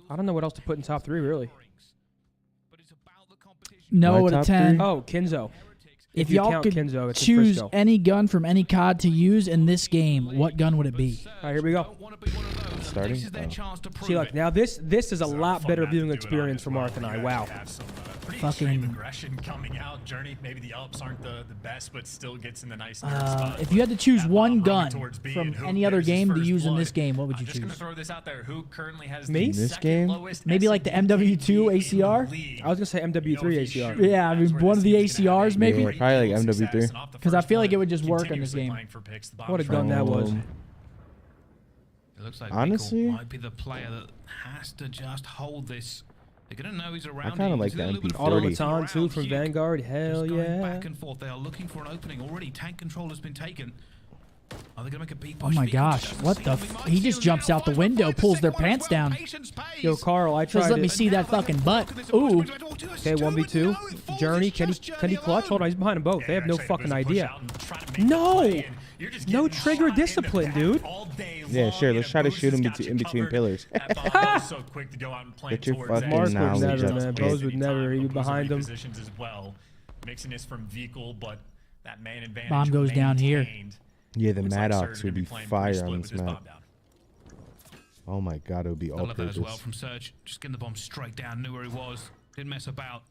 I don't know what else to put in top 3, really. No My at a top 10. 3? Oh, Kinzo. If you y'all count could Kinzo, it's in choose Frisco. any gun from any COD to use in this game, what gun would it be? All right, here we go. starting? This is their Oh. chance to prove See, look, it. now this is a lot better viewing experience for Mark and I. Wow. Pretty Fucking- extreme aggression coming out. Journey, maybe the ups aren't the best, but still gets in the nice nerd spot. If you had to choose That one bomb gun running towards B, from and Hook, any other there's his game to first use in blood. this game, what would you I'm just gonna choose? throw this out there. Who currently has Me? the In this second game? lowest Maybe like the MW2 ACR? I was gonna say MW3 ACR. Yeah, I mean, one of the ACRs maybe? Yeah, probably like MW3. Because I feel like it would just work in this game. What a gun that was. It looks like Honestly, Vickle might be the player that has to just hold this. They're gonna know he's around. kinda You like can see the a little bit of Auto MP40. Baton too from Huge. Vanguard. Hell Just going yeah. back and forth. They are looking for an opening already. Tank control has been taken. Are they gonna make a big Oh push? my Vickle gosh, just what see the them. We f- might he see just them jumps now. out the 5-5 window, the pulls their second one as pants well. down. Patience pays. Yo, Carl, I Just tried let me it. see that fucking butt. Ooh. Okay, 1v2. Journey, can he clutch? Hold on, he's behind them both. They have no fucking idea. No! No trigger discipline, dude. Yeah, sure, let's try to shoot him in between pillars. Get your fucking Mark would knowledge never, up, man. bitch. Boz would never. He'd be behind him. Positions as well. Mixing this from Vickle, but that man advantage Bomb goes down here. maintained. Yeah, the Looks like Maddox Surge would gonna be playing pretty fire split on with this his map. bomb down. Oh my god, it would be I all love that as well purpose. from Surge. Just getting the bomb straight down. Knew where he was. Didn't mess about.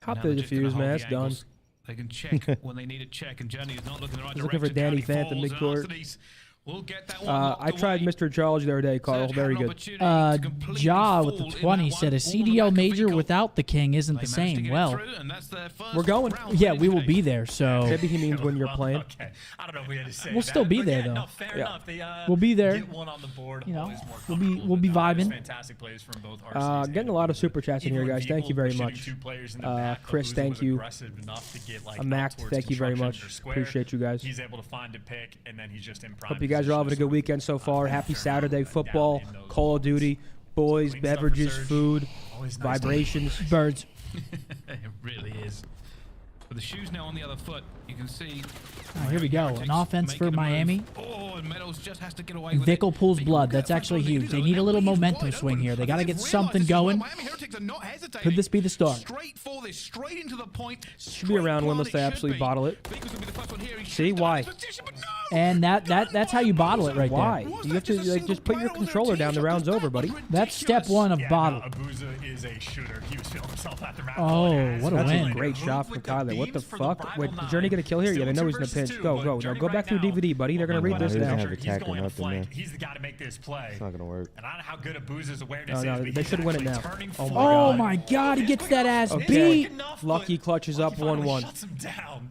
Hop Now the they're just gonna defuse, hold man. the It's done. angles. They can check when they need it check, and Journey is not looking in the right He's direction. looking for Danny Journey Phantom, falls, big and court. after these, we'll get that one I tried away. Mr. Charles the other day, Carl. Surge Very had an good. opportunity to completely Ja with the fall in 20 that said a one, all on the CDL back of major Vickle. without the king isn't They the managed to same. get it Well, through, and that's their first We're going. round yeah, win we will today. be there, so Maybe he means when you're playing. Okay. I don't know if we had to say We'll that, still be but there, yeah, though. No, fair Yeah. enough. They, We'll be there. Get one on the board. You know, Always more we'll be comfortable vibing. there's fantastic plays from both RCs Getting a lot of super chats in here, guys. Thank you very much. Chris, thank you. Mac, thank you very much. Appreciate you guys. He's able to find a pick, and then he's just in prime Hope you guys are all having a good weekend so far. Happy Saturday football, Call of Duty, boys, beverages, food, vibrations. birds. It really is. With the shoes now on the other foot, you can see. Here we go. An offense for Miami. Oh, and Meadows just has to get away with Vickle it. pulls Vickle blood. get That's that actually front huge. door. They need a little Now he's momentum wide swing open. here. They I got to think get they've something realised this as well. going. Miami Heretics are not hesitating. Could this be the start? Straight for this, straight into the point. Should be around one unless they absolutely bottle it. See, why? And that's how you bottle it right Why? there. You have to like just put your controller down. The round's over, buddy. That's step one of bottle. Abuza is a shooter. He was feeling himself at the round. Oh, what a That's win. a great shot from Kyler. What the fuck? Wait, is Journey gonna kill here? Yeah, they know he's in a pinch. Go, go. Now go back through DVD, buddy. They're gonna read this he doesn't now. have attack or nothing, man. He's the guy to make this play. It's not gonna work. And I don't know how good Abuza's awareness No, is. no, but they he's should win it actually now. turning Oh my forward. Oh my God, he gets that ass Okay. beat. Lucky clutches up Finally 1-1. Shuts him down.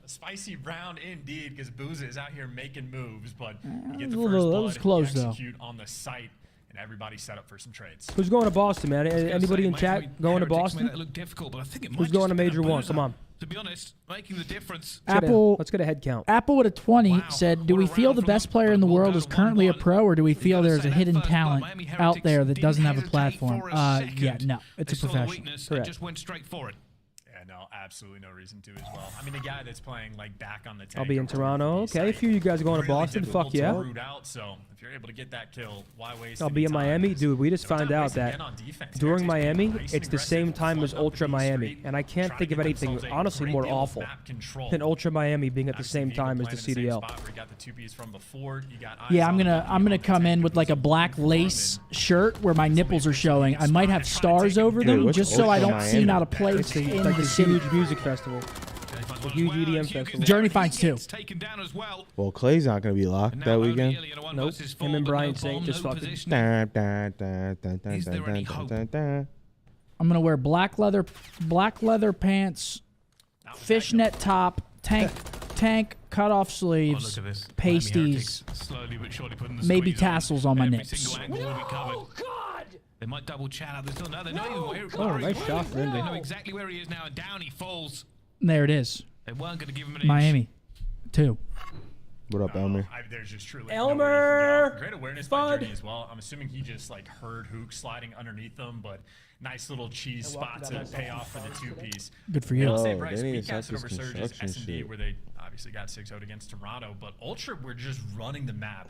A spicy round indeed, because Booza is out here making moves, but you get the That first was blood, close, you though. execute on the site, and everybody's set up for some trades. Who's going to Boston, man? Anybody in chat going to Boston? Look difficult, but I think it Who's might going just to be Major a One? Abuza. Come on. To be honest, making the difference. Let's get a head count. Apple with a 20 Wow. said, do What we a feel round the from best him, player but in the we'll world go is to currently a 1-1. pro, or do we You feel gotta there's say a that hidden first blood, talent Miami out Heretics there that didn't doesn't have a hesitate platform? for a Yeah, second. no, it's They a saw the professional. weakness and Correct. just went straight for it. Yeah, no, absolutely no reason to as well. I mean, the guy that's playing like back on the tank. I'll be in or Toronto. the Okay, a few of you guys are going to really Boston. difficult Fuck to yeah. root out, so if you're able to get that kill, why waste I'll any be in time? Miami. 'Cause Dude, we just no time found out wasting that again on defense. during Heretics Miami, been nice it's and the same aggressive, time as flooding up Ultra the B Miami. Street, And I can't trying to think of get anything themselves a honestly great more deal of awful map control. than Ultra Miami being at the Obviously, same Vigo time as playing the in same CDL. spot where he got the 2Ps from before. You got Yeah, eyes I'm on gonna the I'm gonna tank come in with like a black lace shirt where my nipples are showing. I might have stars over them what's just so I Ultra don't seem Miami? out of place It's in like the a city. huge music festival. A huge EDM festival. Journey finds two. Taken down as well. Well, Clay's not gonna be locked And now that only weekend. Ilya in a 1 Nope. versus Him 4, and but Brian no Sink bomb, just no fucking- positioning. Dun, dun, dun, dun, dun, Is there dun, any dun, hope? dun, dun. I'm gonna wear black leather pants, fishnet top, tank cutoff Oh, sleeves, look at this. pasties. Miami Heretics slowly but surely putting the maybe squeeze on. tassels on my Every nips. single angle will be covered. They might double chat out. They still know. They know even where, Oh, where nice he shot is. from Indy. They know exactly where he is now, and down he falls. There it is. They weren't going to give him an inch. Miami, 2. What up, Elmer? There's just truly Elmer! nowhere he can go. Great awareness by Spud! Journey as well. I'm assuming he just like heard Hook sliding underneath them, but nice little cheese spot to pay off for the 2-piece. Good for And you. I'll say Oh, Bryce, they need we to stop casted this over Surge's construction S&D shit. where they obviously got 6-0 against Toronto, but Ultra were just running the map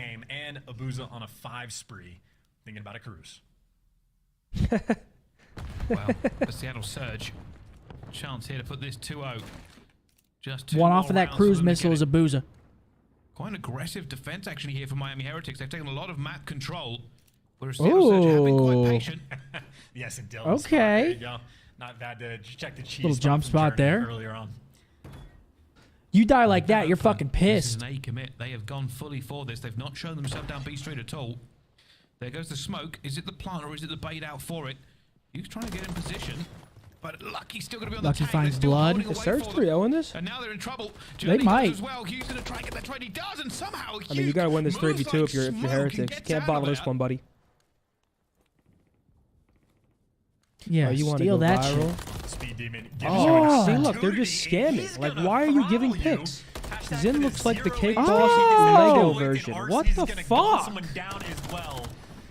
game, and OpTicBoZe on a 5 spree. Thinking about a cruise. Well, the Seattle Surge. Chance here to put this 2-0. Just 2 One more off of that rounds cruise for them to missile get is it. OpTicBoZe. Quite an aggressive defense actually here for Miami Heretics. They've taken a lot of map control. Whereas Seattle Surge have been quite Ooh. patient. Yes, and Dylan. Okay. There you go. Not bad to check the cheese. Little jump from spot Journey there. Earlier on. You die like that, you're fucking This pissed. is an A commit. They have gone fully for this. They've not shown themselves down B Street at all. There goes the smoke. Is it the plant or is it the bait out for it? He's trying to get in position. But Lucky's still going to be on Lucky the tank. finds blood. Is Surge 3-0 in this? And now they're in trouble. They might. As well. Hughes going to try and get that trade. He does, and somehow I mean, you got to win this 3v2 if you're Heretics. You can't bottle this one, buddy. Yeah, Oh, you want to steal go that viral? shit. Speed Demon. Oh, see, look, they're just scamming. Like, why are you giving picks? Zin looks like the cake boss Lego version. What the fuck?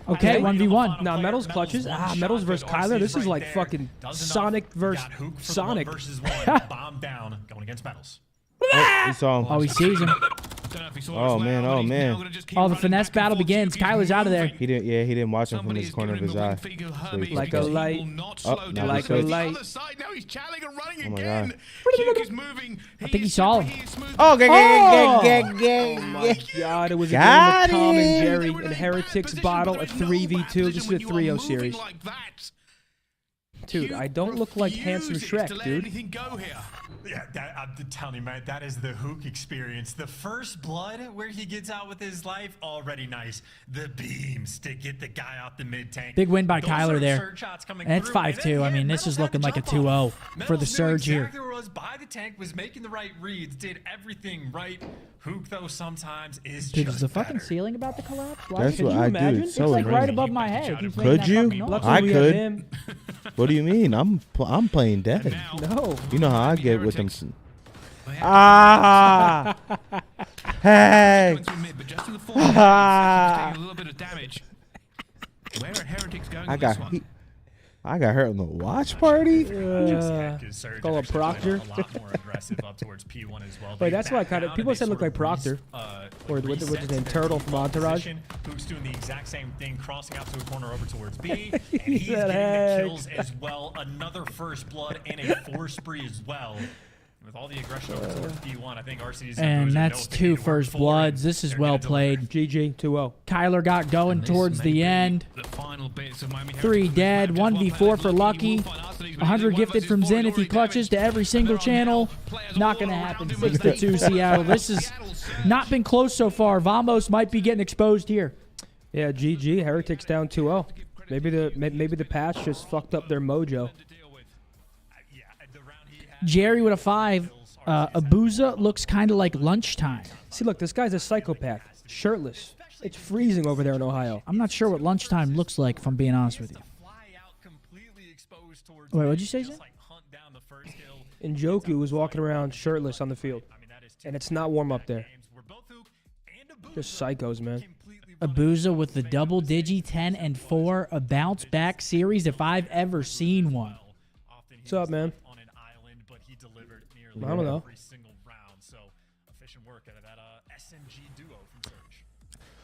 Okay, 1v1. Now, Metals clutches. Metals versus Kyler. This is like fucking Sonic versus Sonic. Bomb down, going against Metals. Oh, he saw him. Oh, he sees him. Oh, man, oh, man. Oh, the finesse battle begins. Kyler's out of there. He didn't watch him from his corner of his eye. So he Like a light. Oh, now Like he a switched. light. Oh, my God. I think he saw him. Oh, God, it was a Got game of Tom and it. Jerry and Heretics bottle, a 3v2. This is a 3-0 series. Dude, I don't look like handsome Shrek, dude. Yeah, I'm telling you, man, that is the Hook experience. The first blood where he gets out with his life, already nice. The beams to get the guy out the mid tank. Big win by Those Kyler are there. surge shots coming And it's through. 5-2. then, I mean, yeah, this is Metals had looking the like a jump 2-0 off. for the Metals knew surge here. exactly where it was by the tank, was making the right reads, did everything right. Hook, though, sometimes is Dude, just is the fucking better. ceiling about to collapse? Why That's could what you I do. imagine? It's so It's like right annoying. above my head. It keeps Could making that you? fucking noise. Luckily I we have could. him. What do you mean? I'm playing dead. No. You know how I get with them. Ah! Hey! Ah! I got hurt on the watch party. Call a Proctor. Wait, that's why kind of people said look like Proctor, or what's his name, Turtle from Entourage. Hook's doing the exact same thing, crossing out to a corner over towards B, and He's he's that getting the hex. kills as well. Another first blood and a 4 spree as well. With all the aggression over towards B1, I think RC's And that's 2 first bloods. This is well played. GG 2-0. Kyler got going towards the end. 3 dead, 1v4 for Lucky. 100 gifted from Zen if he clutches to every single channel. Not going to happen. 6-2 Seattle. This has not been close so far. Vamos might be getting exposed here. Yeah, GG. Heretics down 2-0. Maybe the patch just fucked up their mojo. Jerry with a 5. OpTicBoZe looks kind of like lunchtime. See, look, this guy's a psychopath. Shirtless. It's freezing over there in Ohio. I'm not sure what lunchtime looks like, if I'm being honest with you. Wait, what'd you say, Zin? Njoku was walking around shirtless on the field. And it's not warm up there. Just psychos, man. OpTicBoZe with the double digi 10 and 4, a bounce back series if I've ever seen one. What's up, man? I don't know.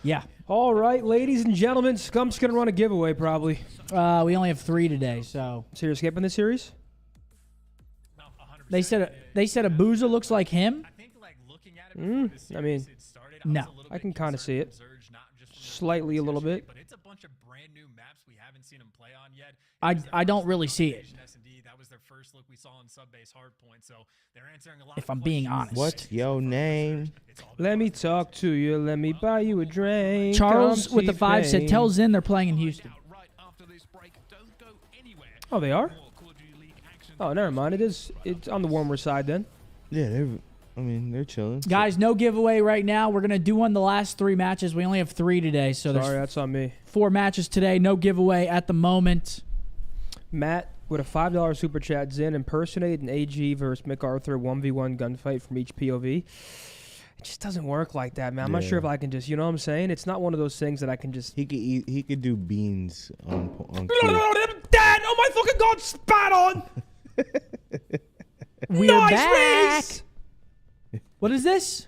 Yeah. All right, ladies and gentlemen, Scump's going to run a giveaway probably. We only have 3 today, so. So you're skipping the series? They said OpTicBoZe looks like him. I mean, No. I can kind of see it. Slightly a little bit. I don't really see it. If I'm being honest. What's your name? Let me talk to you. Let me buy you a drink. Charles Come with the see 5 said, Fame. tell Zen they're playing in Houston. Oh, they are? Oh, never mind. It's on the warmer side then. Yeah, they're chilling. Guys, no giveaway right now. We're going to do one the last 3 matches. We only have 3 today, so Sorry, there's that's on me. 4 matches today. No giveaway at the moment. Matt with a $5 super chat. Zen impersonate an AG versus MacArthur 1v1 gunfight from each POV. It just doesn't work like that, man. I'm not sure if I can just, you know what I'm saying? It's not one of those things that I can just. He could do beans on Dad! Oh my fucking god! Spat on! We're Nice back. race! What is this?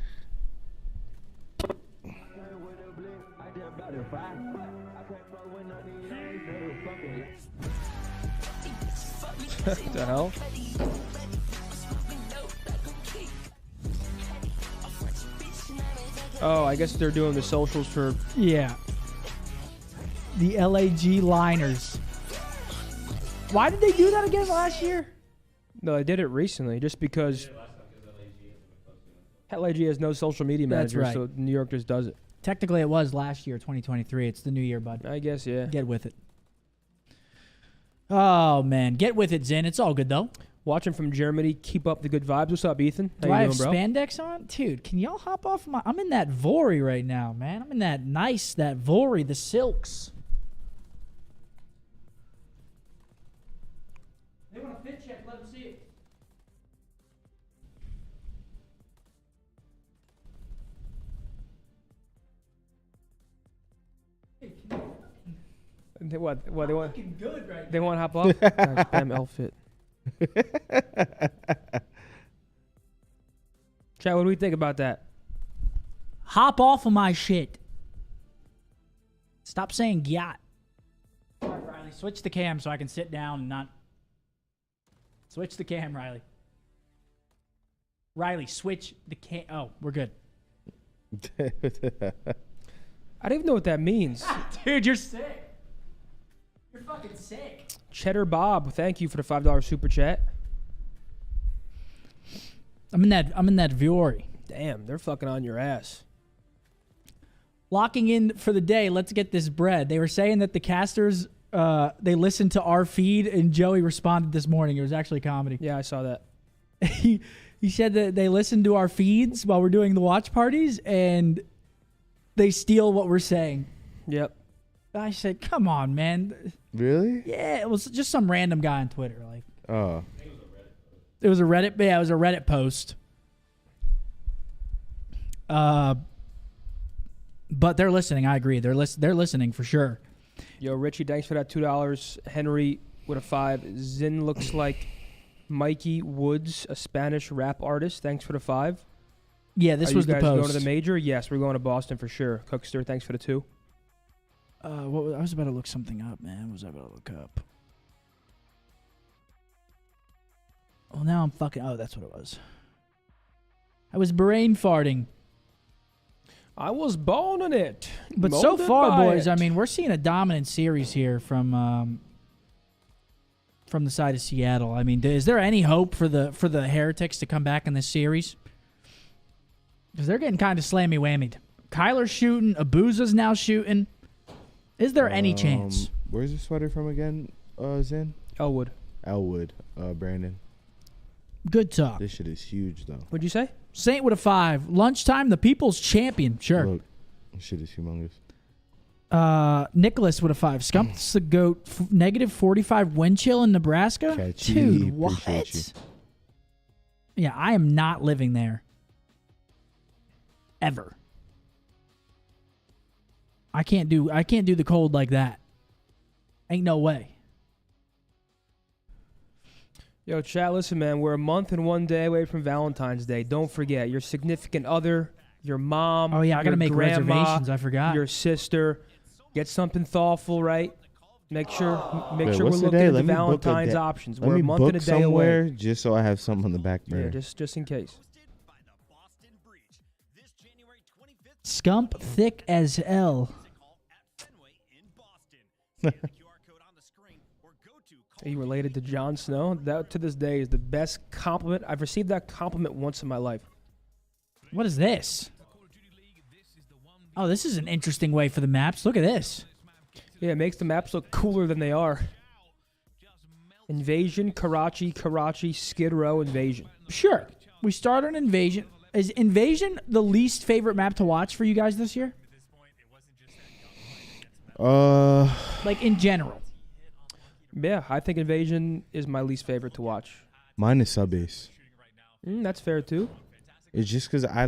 What the hell? Oh, I guess they're doing the socials for. Yeah. The LAG Liners. Why did they do that again last year? No, they did it recently just because LAG has no social media That's manager, right. so New York just does it. Technically, it was last year, 2023. It's the new year, bud. I guess, yeah. Get with it. Oh, man. Get with it, Zen. It's all good, though. Watching from Germany, keep up the good vibes. What's up, Ethan? How Do I you have doing, bro? spandex on? Dude, can y'all hop off my... I'm in that Vori right now, man. I'm in that Vori, the silks. They want a fit check. Let them see it. They, what they want? Looking good right They want to hop off? Gosh, damn outfit. Chat, what do we think about that? Hop off of my shit. Stop saying gyat. All right, Riley, switch the cam so I can sit down and not... Switch the cam, Riley. Riley, switch the cam... Oh, we're good. I don't even know what that means. Dude, you're sick. You're fucking sick. Cheddar Bob, thank you for the $5 super chat. I'm in that Viore. Damn, they're fucking on your ass. Locking in for the day. Let's get this bread. They were saying that the casters they listened to our feed, and Joey responded this morning. It was actually comedy. Yeah, I saw that. he said that they listen to our feeds while we're doing the watch parties, and they steal what we're saying. Yep. I said, "Come on, man." Really? Yeah, it was just some random guy on Twitter. Like, Oh. it was a Reddit. Yeah, it was a Reddit post. But they're listening. I agree. They're listening for sure. Yo, Richie, thanks for that $2. Henry with a 5. Zin looks like Mikey Woods, a Spanish rap artist. Thanks for the 5. Yeah, this was you the guys post. going to the major? Yes, we're going to Boston for sure. Cookster, thanks for the 2. I was about to look something up, man. What was I about to look up? Well, now I'm fucking... Oh, that's what it was. I was brain farting. I was born in it. But so Molded far, by boys, it. I mean, we're seeing a dominant series here from the side of Seattle. I mean, is there any hope for the Heretics to come back in this series? Because they're getting kind of slammy-whammied. Kyler's shooting. Abuza's now shooting. Is there any chance? Where's the sweater from again, Zen? Elwood. Elwood, Brandon. Good talk. This shit is huge, though. What'd you say? Saint with a 5. Lunchtime, the people's champion. Sure. Look, this shit is humongous. Nicholas with a 5. Scump's the GOAT. Negative 45 wind chill in Nebraska? Catchy. Dude, what? Appreciate you. Yeah, I am not living there. Ever. I can't do the cold like that. Ain't no way. Yo, chat, listen, man. We're a month and 1 day away from Valentine's Day. Don't forget, your significant other, your mom, Oh, yeah, I got to your make grandma, reservations. I forgot. your sister. Get something thoughtful, right? Make sure Wait, we're what's the looking day? at the Let me book a Valentine's day. options. Let We're me a month book and a day somewhere away. just so I have something on the back burner. Yeah, just in case. Scump thick as L. Are you related to Jon Snow? That to this day is the best compliment. I've received that compliment once in my life. What is this? Oh, this is an interesting way for the maps. Look at this. Yeah, it makes the maps look cooler than they are. Invasion, Karachi, Skid Row, Invasion. Sure. We start on Invasion. Is Invasion the least favorite map to watch for you guys this year? Like in general. Yeah, I think Invasion is my least favorite to watch. Mine is Subbase. That's fair too. It's just because I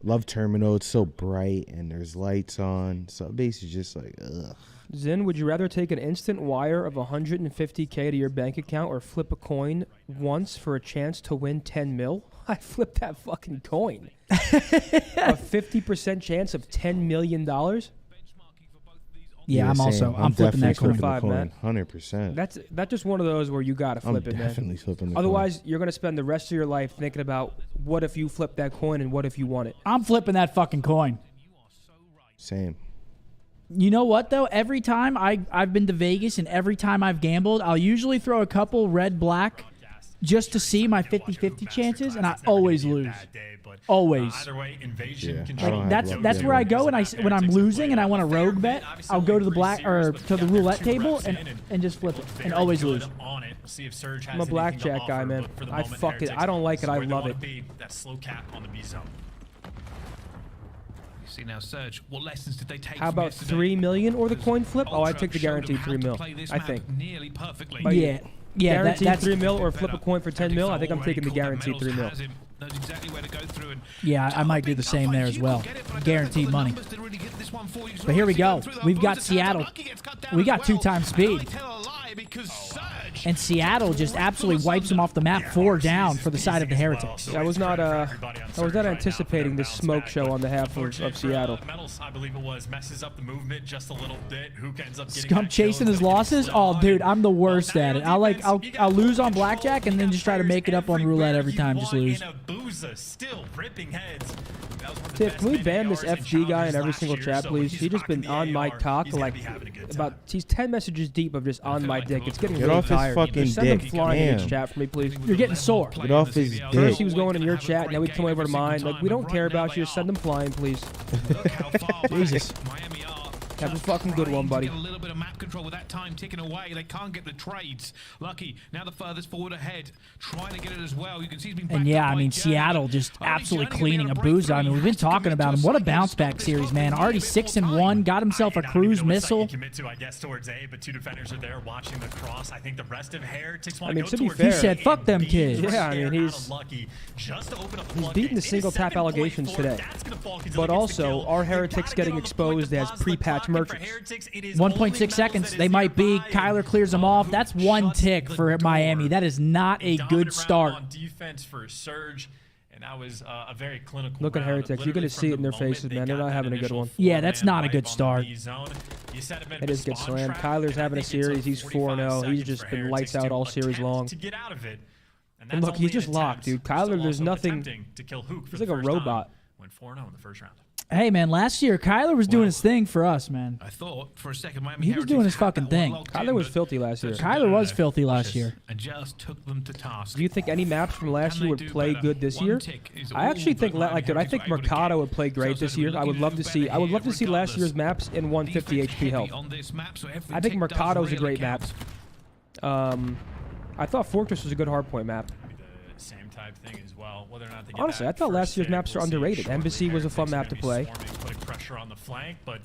love Terminal. It's so bright and there's lights on. Subbase is just like, ugh. Zin, would you rather take an instant wire of 150K to your bank account or flip a coin once for a chance to win 10 mil? I flipped that fucking coin. A 50% chance of $10 million? Yeah, I'm flipping that coin. 100%. That's just one of those where you gotta flip it, man. Definitely flipping the Otherwise, coin. you're gonna spend the rest of your life thinking about what if you flip that coin and what if you won it. I'm flipping that fucking coin. Same. You know what though? Every time I've been to Vegas and every time I've gambled, I'll usually throw a couple red black just to see my 50-50 chances, and I always lose. Always. Like that's where I go, and when I'm losing and I want a rogue bet, I'll go to the black or to the roulette table and just flip it and always lose. I'm a blackjack guy, man. I fuck it. I don't like it. I love it. That slow cap on the B zone. See now, Surge. What lessons did they take? How about 3 million or the coin flip? Oh, I took the guaranteed 3 mil. I think. Nearly perfectly. Yeah. Yeah, guaranteed 3 mil or flip a coin for 10 mil. I think I'm taking the guaranteed 3 mil. Yeah, I might do the same there as well. Guaranteed money. But here we go. We've got Seattle. We got 2 times speed. And Seattle just absolutely wipes them off the map. 4 down for the side of the Heretics. I was not anticipating this smoke show on behalf of Seattle. I believe it was, messes up the movement just a little bit. Hook ends up getting Scump chasing his losses? Oh, dude, I'm the worst at it. I'll lose on blackjack and then just try to make it up on roulette every time. Just lose. Still ripping heads. Tiff, can we ban this FG guy in every single chat, please? He's just been on my cock like he's 10 messages deep of just on my dick. It's getting really tired. Fucking send him dick. flying in his chat for me, please. You're getting sore. Get off his dick. First he was going in your chat, now he'd come over to mine. Like, we don't care about you. Just send him flying, please. Jesus. Have a fucking good one, buddy. A little bit of map control with that time ticking away. They can't get the trades. Lucky now the furthest forward ahead, trying to get it as well. You can see he's been. And yeah, I mean Seattle just absolutely cleaning a BoZe. I mean we've been talking about him. What a bounce back series, man! Already 6-1, got himself a cruise missile. I guess towards A, but 2 defenders are there watching the cross. I think the rest of Heretics want I mean, to to go be towards fair, he said, "Fuck them kids." Yeah, I mean he's beaten the single tap allegations today. But also, are Heretics getting exposed as pre-patch merchants? 1.6 seconds. They might be. Kyler clears them off. That's 1 tick for Miami. That is not a good start. On defense for Surge, and that was a very clinical. Look at Heretics. You're going to see it in their faces, man. They're not having a good one. Yeah, that's not a good start. It is good slam. Kyler's having a series. He's 4-0. He's just been lights out all series long. And look, he's just locked, dude. Kyler, there's nothing. He's like a robot. Went 4-0 in the first round. Hey, man, last year, Kyler was doing his thing for us, man. I thought for a second Miami He was doing his fucking thing. Kyler was filthy last year. Kyler was filthy last year. And just took them to task. Do you think any maps from last year would play good this year? I actually think, dude, I think Mercado would play great this year. I would love to see last year's maps in 150 HP health. I think Mercado's a great map. I thought Fortress was a good hardpoint map. Same type thing as well. Whether or not they honestly, I thought last year's maps are underrated. Embassy was a fun map to play.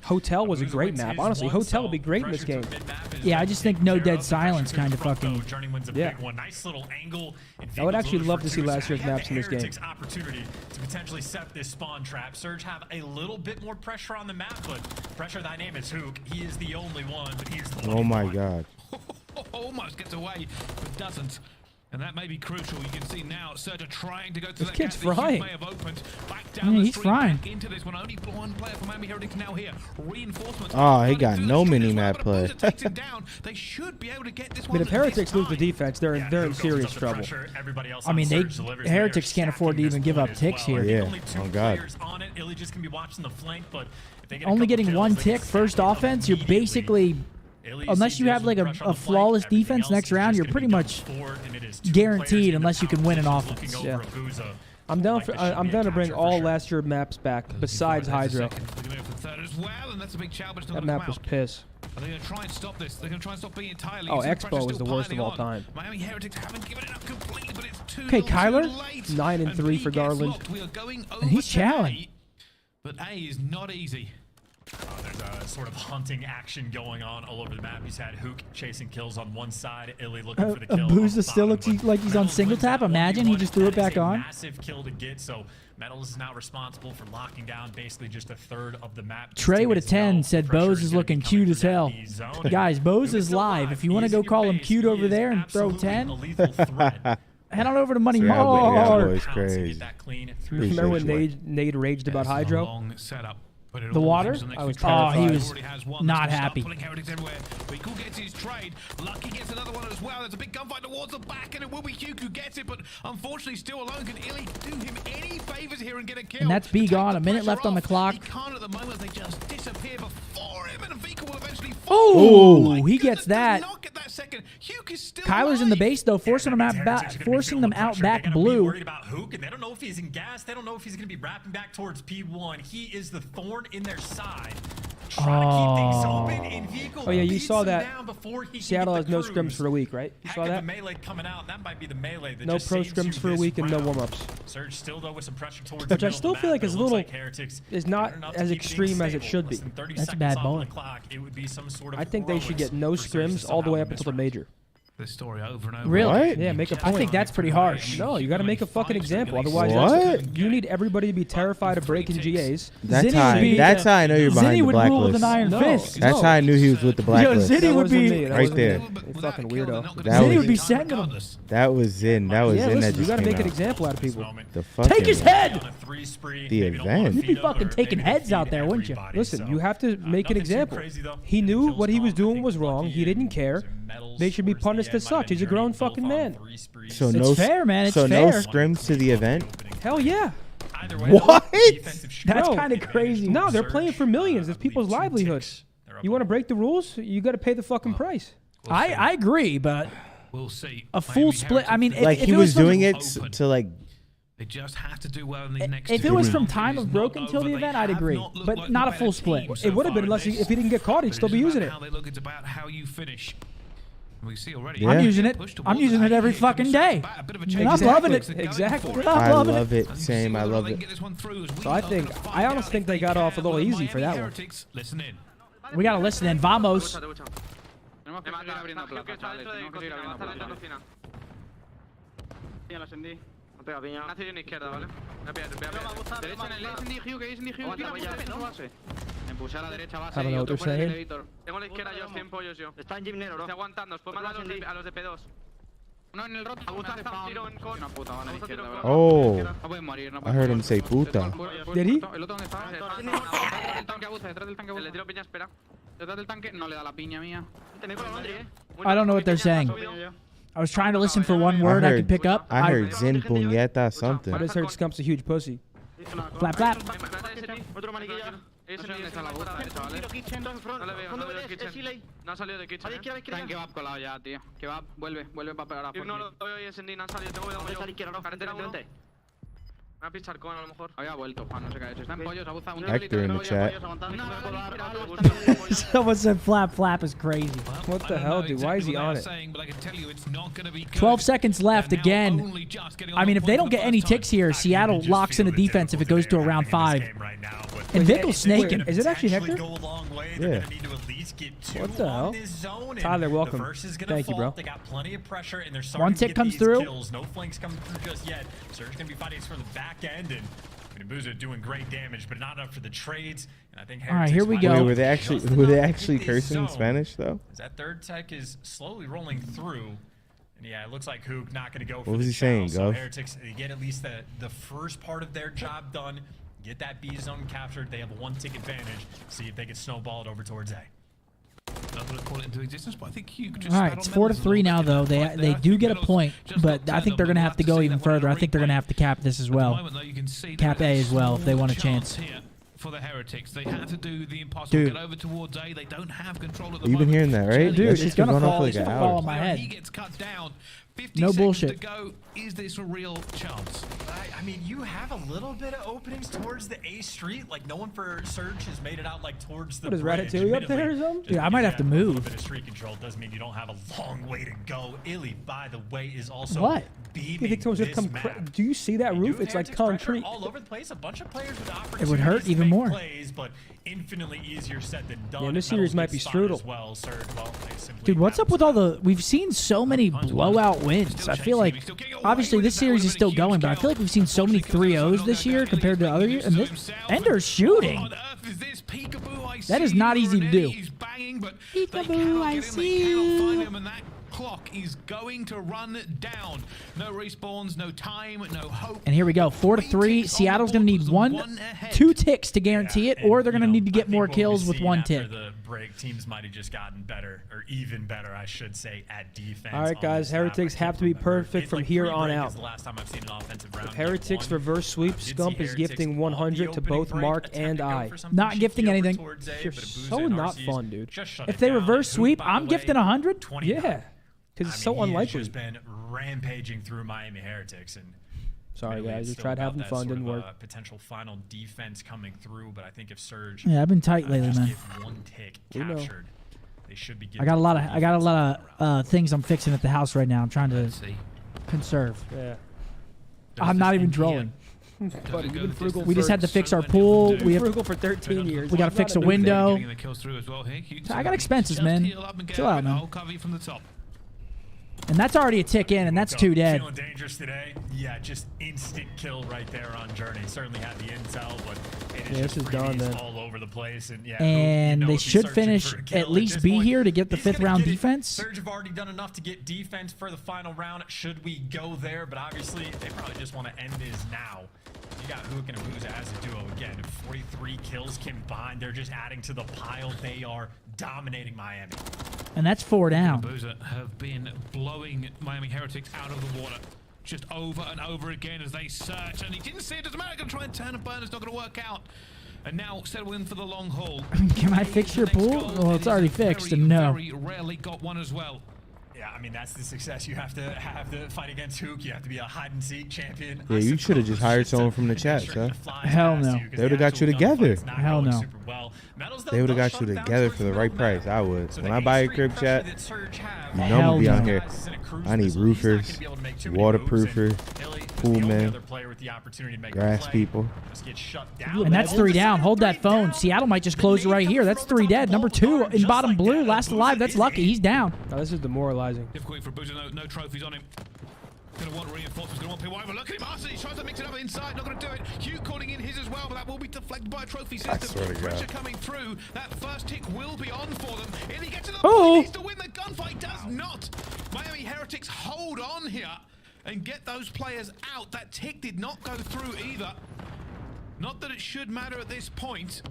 Hotel was a great map. Honestly, Hotel would be great in this game. Yeah, I just think No Dead Silence kind of fucking. Yeah. I would actually love to see last year's maps in this game. Opportunity to potentially set this spawn trap. Surge have a little bit more pressure on the map, but pressure thy name is Hook. He is the only one, but he's the one. Oh my god. Almost gets away, but doesn't. And that may be crucial. You can see now Surge trying to go to this that kid's gap frying. May have opened. Back down the he's street, frying. back into this one. Only one player from Miami Heretics now here. Reinforcements. Oh, he got no mini-map play. They should be able to get this I mean, if Heretics lose the defense, they're in serious trouble. I mean, Heretics can't afford to even give up ticks here. Yeah, oh god. Only getting 1 tick first offense, you're basically, unless you have like a flawless defense next round, you're pretty much guaranteed unless you can win an offense. Yeah. I'm down to bring all last year maps back besides Hydro. That map was piss. Are they going to try and stop this? They're going to try and stop being entirely. Oh, Expo is the worst of all time. Miami Heretics haven't given it up completely, but it's too okay, Kyler, 9-3 for Garland. And he's challenging. But A is not easy. There's a sort of hunting action going on all over the map. He's had Hook chasing kills on one side, Illy looking for the kill. BoZe still looks like he's on single tap. Imagine he just threw it back on. Massive kill to get. So Metals is now responsible for locking down basically just 1/3 of the map. Trey with a 10 said BoZe is looking cute as hell. Guys, BoZe is live. If you want to go call him cute over there and throw 10, head on over to Money Mart. That boy's crazy. Remember when Nate raged about Hydro? The water? I was he was not happy. Riku gets his trade. Lucky gets another one as well. There's a big gunfight towards the back, and it will be Huke who gets it, but unfortunately still alone. Can Illy do him any favors here and get a kill? And that's B gone. A minute left on the clock. He can't at the moment. They just disappear before him, and Oh, he gets that. Not get that second. Hugh is still Kyler's in the base though, forcing them out back blue. Worried about Hook, and they don't know if he's in gas. They don't know if he's going to be wrapping back towards P1. He is the thorn in their side. Trying to keep things open, and Vehicle Oh yeah, you saw that. he Seattle has no scrims for a week, right? You saw that? Melee coming out. That might be the melee that No just pro saves scrims you for a this week and no round. warm-ups. Surge still though with some pressure towards Which the I middle still of the feel map, like but is it a looks little- like Heretics is not are enough as to keep extreme things as it stable. should Less be. than 30 That's a seconds bad off bowling. the clock. It would be some sort of I think they should get no heroics for Surge to scrims all the somehow way win up this until the round. major. This story over and over. Really? What? Yeah, make a I point. think that's pretty harsh. No, you got to make a fucking example. Otherwise, What? you need everybody to be terrified of breaking GAs. That's Zinni how. would be- That's how I know you're behind Zinni the would rule with an blacklist. iron No. fist. That's how I knew he was with the blacklist. Zinni That would wasn't be- me. That right wasn't there. me. You fucking weirdo. That Zinni was- would be sending him. That was Zin. That was Yeah, Zin that listen, just you got to came make an out. example out of people. The fucking Take his head. On a three spree, The maybe don't wanna event. You'd be feed him, fucking or taking maybe heads feed out there, wouldn't you? everybody. Listen, So, you have to make an nothing too example. crazy, though. He knew Kills what he was calm. I doing think was wrong. Lucky He didn't and care. some medals They should be towards the punished end. as Might have such. He's a been grown journey fucking both on man. three sprees. So It's no. fair, man. It's so fair. no scrims to the event. Hell yeah. Either way, What? defensive That's Bro, kind of crazy. No, they're playing for millions. It's I believe people's 2 livelihood. ticks. They're up You want to on break the rules? You got to pay the fucking price. I agree, but We'll see. a full split. I mean, Like if he it was from- doing it open. to like. They just have to do well in these next If two it was rounds. from time It of is broken not till the over. event, They I'd have agree, not looked but like not the a full better split. team It so would have been far unless in if he didn't get caught, he'd But still it be is using about it. how they look. It's about how you finish. We see already. Yeah. I'm using it. Push I'm towards using it every It fucking comes day. back, a bit of a And change. I'm loving it. They're going Exactly. for it. I'm I loving love it. And you Same. see I whether love they can it. get this one through as we So I are think- gonna I find honestly out think if they got off a little can. easy for that one. Heretics, listen in. We gotta listen in. Vamos. Tenemos que seguir abriendo plaza, chavales. Tenemos que seguir abriendo plaza. No pega piña. Nacido en izquierda, ¿vale? Voy a pillar. Derecha en el SND, Hugh, que SND, Hugh. Tira, base. Empujé a la derecha base I don't y know otro what por they're el saying. elevator. Tengo la izquierda yo, 100 pollos yo. Está en gym negro, bro. Estoy aguantando, os puedo mandar a los de P2. Uno en el roto. Me gusta hasta un tirón con... Una puta bala a la izquierda, bro. Oh. No pueden morir, no I pueden heard him morir. say puta. Did he? El otro dónde está? Detrás del tanque abusa, detrás del tanque Le abusa. tiro piña, espera. Detrás del tanque no le da la piña mía. Tenéis con la Landry, I don't know what they're saying. I was trying to listen for one word I could pick up. I heard Zin puñeta something. I just heard Scump's a huge pussy. Flap, flap. Otro maniquilla. No sé dónde está la busta esa, ¿vale? No le veo, no le veo Kitchen. No ha salido de Kitchen. Está en kebab colado ya, tío. Kebab, vuelve para pegar Yo no lo veo y SND, no han salido. Tengo cuidado yo. Carretera 1. Me va a pichar con a lo mejor. Había vuelto, Juan, no sé qué ha hecho. Está en pollos, abuza un Hector in the chat. Someone said flap, flap is crazy. What the hell, dude? Why is he on it? 12 seconds left again. I mean, if they don't get any ticks here, Seattle locks in a defense if it goes to a round 5. And Vickle's snaking. Is it actually Hector? Yeah. What the hell? Tyler, welcome. Thank you, bro. They got plenty of pressure, and they're One starting to tick get comes these through. kills. No flanks coming through just yet. Surge gonna be fighting from the back end, and OpTicBoZe doing great damage, but not enough for the trades. And I think All right, here we Heretics go. might Wait, be were they just actually enough to get this cursing in zone. Spanish though? As that third tech is slowly rolling through. And yeah, it looks like Hook not going to go for What was the he saying, channel, so Gov? Heretics, they get at least the first part of their job done, get that B zone captured. They have a 1 tick advantage. See if they can snowball it over towards A. Not gonna call it into existence, but I think Hugh could just All right, battle it's medals 4-3 now, though. They do get a point, Just but got I think to they're them. going to We'll have to go see even that one in further. a I think they're going to have to cap this as At the well. moment, though, you can see that Cap there A is as well if they no want a chance. here for the Heretics. They have to do the impossible. Dude. Get over towards A. They don't have control at the You've been moment. hearing that, right? Dude, That it's shit's been gonna going on fall. for like It's an gonna fall hour. on my head. He gets cut down. 50 No seconds bullshit. to go. Is this a real chance? I mean, you have a little bit of openings towards the A street. Like, no one for Surge has made it out, like, towards the What is bridge. Ratatouille up there or Admittedly, something? just Dude, I might because have to you a little move. bit of street control doesn't mean you don't have a long way to go. Illy, by the way, is also What? beaming You think someone's just this come? map. Do you see that They do roof? have It's like Heretics pressure concrete. all over the place. A bunch of players with It opportunities would hurt to even make more. plays, but infinitely easier said than done. Yeah, this And series medals might get be spotted strudel. as well. Surge, well, they simply Dude, what's up with all the... We've seen so many blowout wins. I feel like... Obviously, this series is still going, but I feel like we've seen so many 3-0s this year compared to other years. And this... Ender's shooting. That is not easy to do. Peekaboo, I see you. And that clock is going to run down. No respawns, no time, no hope. And here we go. 4-3. Seattle's going to need 2 ticks to guarantee it, or they're going to need to get more kills with 1 tick. break, teams might have just gotten better, or even better, I should say, at defense. All right, guys, Heretics have to be perfect from here on out. The last time I've seen an offensive round. If Heretics reverse sweep, Scump is gifting 100 to both Mark and I. Not gifting anything. You're so not fun, dude. If they reverse sweep, I'm gifting 100. Yeah, because it's so unlikely. He's just been rampaging through Miami Heretics, and sorry guys, we tried having fun, didn't work. Potential final defense coming through, but I think if Surge, yeah, I've been tight lately, man. One tick captured, they should be. I got a lot of things I'm fixing at the house right now. I'm trying to conserve. Yeah, I'm not even trolling. Buddy, we've been frugal. We just had to fix our pool. We have frugal for 13 years. We got to fix a window. I got expenses, man. Chill out, man. And that's already a tick in, and that's 2 dead. Feeling dangerous today? Yeah, just instant kill right there on Journey. Certainly had the intel, but it is just done, man. all over the place. And yeah, and they should finish at least be here to get the 5th round defense. Surge have already done enough to get defense for the final round. Should we go there? But obviously, they probably just want to end this now. You got Hook and OpTicBoZe as a duo again. 43 kills combined. They're just adding to the pile. They are dominating Miami. And that's 4 down. OpTicBoZe have been blowing Miami Heretics out of the water just over and over again as they search. And he didn't see it. Doesn't matter. Going to try and turn and burn. It's not going to work out. And now settle in for the long haul. Can I fix your pool? Well, it's already fixed, and no. Very rarely got one as well. Yeah, I mean, that's the success you have to fight against Hook. You have to be a hide-and-seek champion. Yeah, you should have just hired someone from the chat, sir. Hell no. They would have got you together. Hell no. They would have got you together for the right price. I would. When I buy a crib, chat, you know I'm going to be out here. I need roofers, waterproofers, pool men, grass people. And that's 3 down. Hold that phone. Seattle might just close it right here. That's 3 dead. Number 2 in bottom blue, last alive. That's lucky. He's down. Now, this is demoralizing. Difficult for OpTicBoZe. No trophies on him. Going to want reinforcements. Going to want people over. Look at him. Arsenal. He tries to mix it up inside. Not going to do it. Hugh calling in his as well, but that will be deflected by a trophy system. Pressure coming through. That first tick will be on for them. And he gets to the point. He needs to win the gunfight. Does not. Miami Heretics hold on here and get those players out. That tick did not go through either. Not that it should matter at this point,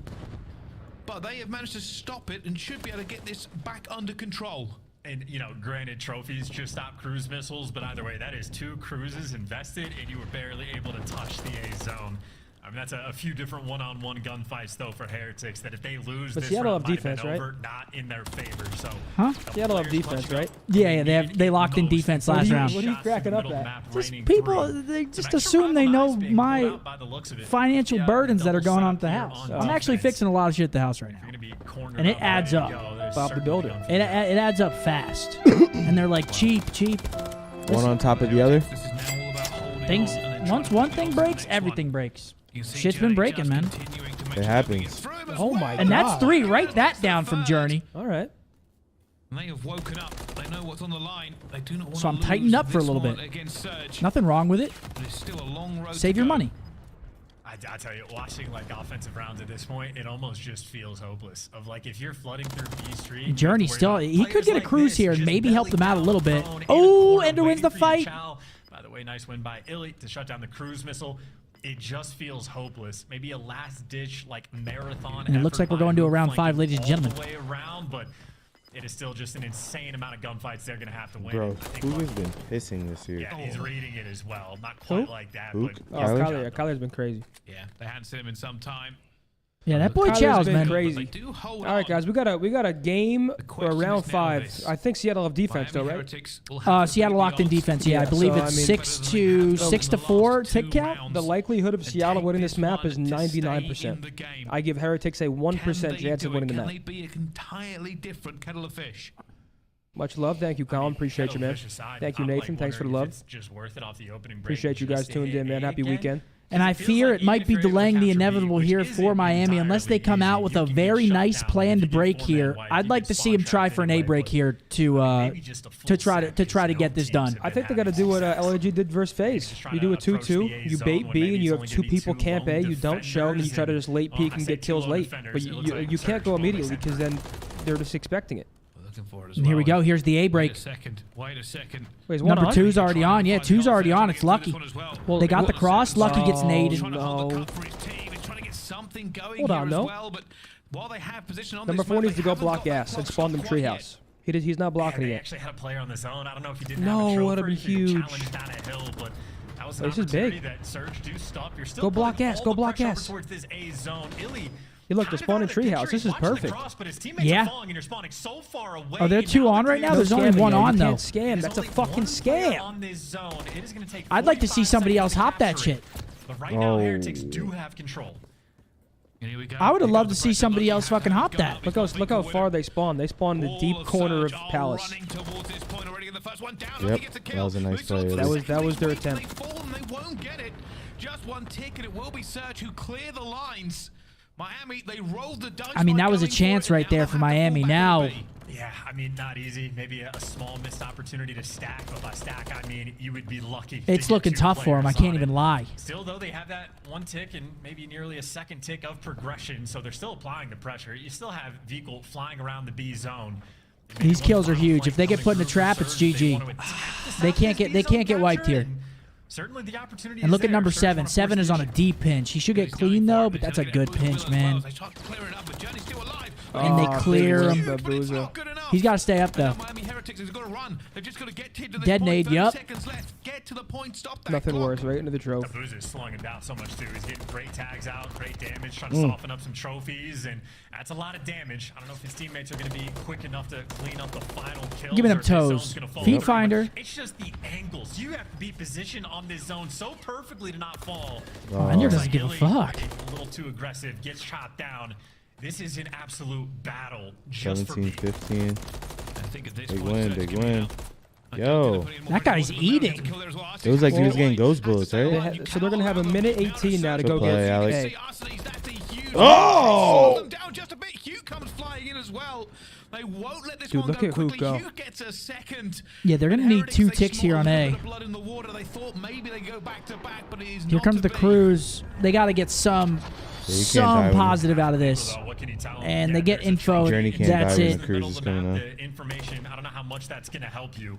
but they have managed to stop it and should be able to get this back under control. And, you know, granted, trophies just stop cruise missiles, but either way, that is 2 cruises invested, and you were barely able to touch the A zone. I mean, that's a few different one-on-one gunfights, though, for Heretics, that if they lose, but this Seattle round have defense, right? over, not in their favor. So, Seattle have defense, right? Yeah, they locked in defense last round. What are you cracking up at? Just people, they just assume they know my financial burdens that are going on at the house. I'm actually fixing a lot of shit at the house right now. And it adds up. Bob the Builder. It adds up fast. And they're like, cheap. One on top of the other. Things, once one thing breaks, everything breaks. Shit's been breaking, man. It happens. Oh my god. And that's 3. Write that down from Journey. All right. They have woken up. They know what's on the line. They do not want So I'm tightened up for a little bit. Nothing wrong with it. It's still a long road. Save your money. I tell you, watching like offensive rounds at this point, it almost just feels hopeless. Of like, if you're flooding through B Street, Journey still, he could get a cruise here and maybe help them out a little bit. Oh, Ender wins the fight. By the way, nice win by Illy to shut down the cruise missile. It just feels hopeless. Maybe a last-ditch like marathon. And it looks like we're going to a round 5, ladies and gentlemen. All the way around, but it is still just an insane amount of gunfights they're going to have to win. Bro, who has been pissing this year? Yeah, he's reading it as well. Not quite like that, Hook? but Kyler's been crazy. Yeah, they hadn't seen him in some time. Yeah, that boy Chow's been man. Crazy. All right, guys, we got a game for round 5. I think Seattle have defense though, right? Seattle locked in defense. Yeah, I believe it's 6 to 4 tick count. The likelihood of Seattle winning this map is 99%. I give Heretics a 1% chance of winning the map. Can they be an entirely different kettle of fish? Much love. Thank you, Colin. Appreciate you, man. Thank you, Nathan. Thanks for the love. Appreciate you guys tuned in, man. Happy weekend. And I fear it might be delaying the inevitable here for Miami unless they come out with a very nice planned break here. I'd like to see him try for an A break here to try to get this done. I think they got to do what LAG did versus FaZe. You do a 2-2, you bait B, and you have 2 people camp A. You don't show, and you try to just late peek and get kills late. But you can't go immediately because then they're just expecting it. And here we go. Here's the A break. Wait a second. Wait, Number on? 2's already on. Yeah, 2's already on. It's Lucky. Well, they got the cross. Lucky gets naded. No. Hold on, no. well, but While they have position on Number this 4 map, needs they to go haven't block got that gas and clock spawn them stop quite yet. treehouse. He's not blocking They it yet. actually had a player on the zone. I don't know if he didn't No, have a trophy, that'd be if he huge. challenged down a hill, but that was an This is opportunity big. that Surge do stop. You're still Go block putting gas, all go the block pressure gas. over towards this A zone. Illy, Hey, look, kind they're of spawning out of the treehouse. picture. This He's is watching the perfect. cross, but his teammates Yeah. are falling, and you're spawning so far away. Are there And 2 now on the right now? team- There's only scamming, 1 yo. on You though. can't scam. That's a There's only fucking one player scam. on this zone. It is going to take I'd like to see 45 somebody seconds else to hop that capture it. shit. But right now, Oh. Heretics do have control. And here we go. I would have Here loved to goes the see pressure. somebody Look else how fucking they've hop got that. it. Look how far they spawn. They spawn in the deep All corner of Surge are Palace. running towards this point already in the first one down. Yep, He gets a that kill. was a nice Moves on play. for That the was- that was their second. attempt. They fall and they won't get it. Just one tick, and it will be Surge who clear the lines. Miami, they rolled the dice. I mean, by that was a going for chance it, and right now there they for have to fall Miami. back Now- on the B. Yeah, I mean, not easy. Maybe a small missed opportunity to stack, but by stack, I mean, you would be lucky. to It's get looking 2 tough for him. I players can't on even it. lie. Still, though, they have that 1 tick and maybe nearly a 2nd tick of progression, so they're still applying the pressure. You still have Vehicle flying around the B zone. Maybe These one kills are final huge. flank If they get coming put in a through for trap, it's Surge, they GG. want to attack the They side can't of get- this they B zone can't get wiped capture, here. and certainly the opportunity And is look at there. number Surge 7. wanna 7 force is the on a issue. deep pinch. He should get clean though, but that's a good pinch, man. And they clear him. He's got to stay up though. Dead nade, yup. Nothing worse, right into the trophy. OpTicBoZe is slowing him down so much too. He's getting great tags out, great damage, trying to Mm. soften up some trophies, and that's a lot of damage. I don't know if his teammates are going to be quick enough to clean up the final kills. Give me them or if this zone's toes. gonna fall Feet through, but finder. It's just the angles. You have to be positioned on this zone so perfectly to not fall. Oh, Ender Looks doesn't give a Illy, fuck. A little too aggressive, gets shot down. This is an absolute battle just for 17, me. 15. Big Big win, big win. Yo. That guy's eating. It was like he was getting ghost bullets, They right? ha- so they're going to have a minute 18 now to Good go play, get Alex. A. Oh! Down just a bit. Hugh comes flying in as well. They won't let this Dude, one look go at Hugh quickly. go. Hugh gets a second. Yeah, they're gonna And need Heretics, 2 they ticks here small on a A. bit of blood in the water. They thought maybe they go back to back, but it is Here not comes to the be. cruise. They got to get some you can't die when- positive out of this. What can you tell him? And Yeah, they get there's a info. trophy. Journey can't That's die when it. the cruise is coming up. The information, I don't know how much that's going to help you.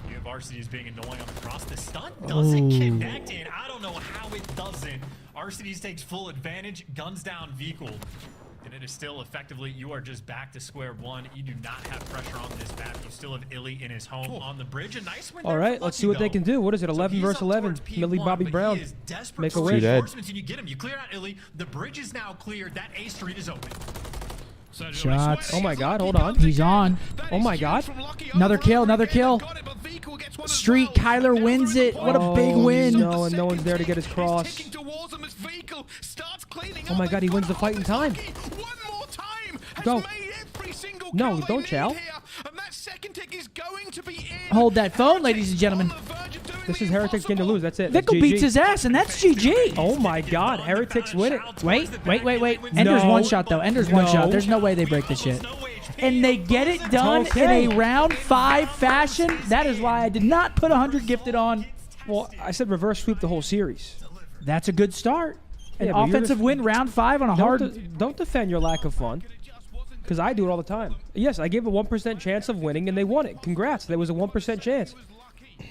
You have Arcitys being annoying on the cross. The stun doesn't connect, and I don't know how it doesn't. Arcitys takes full advantage, guns down Vehicle. And it is still effectively, you are just back to square one. You do not have pressure on this map. You still have Illy in his home on the bridge. A nice win All there right, for let's Lucky, see what they though. can do. What is it, So 11 he's versus up 11? towards Millie P1, Bobby but he Brown. is desperate Make a for win. reinforcements, and you get him. You clear out Illy. The bridge is now cleared. That A street is open. Shots. Oh my God, hold on. He's on. Oh my God. Another kill, another kill. Street, Kyler wins it. What a big win. No, and no one's there to get his cross. Oh my God, he wins the fight in time. Go. No, don't chow. Hold that phone, ladies and gentlemen. This is Heretics getting to lose. That's it. That's Vickle GG. beats his ass, and that's GG. Oh my God, Heretics win it. Wait. Ender's No. one shot, though. Ender's one No. shot. There's no way they break this shit. And they get it done Okay. in a round 5 fashion. That is why I did not put 100 gifted on. Well, I said reverse sweep the whole series. That's a good start. An Yeah, but you're offensive just- win, round 5 on a hard. Don't defend your lack of fun. Because I do it all the time. Yes, I gave a 1% chance of winning, and they won it. Congrats. There was a 1% chance.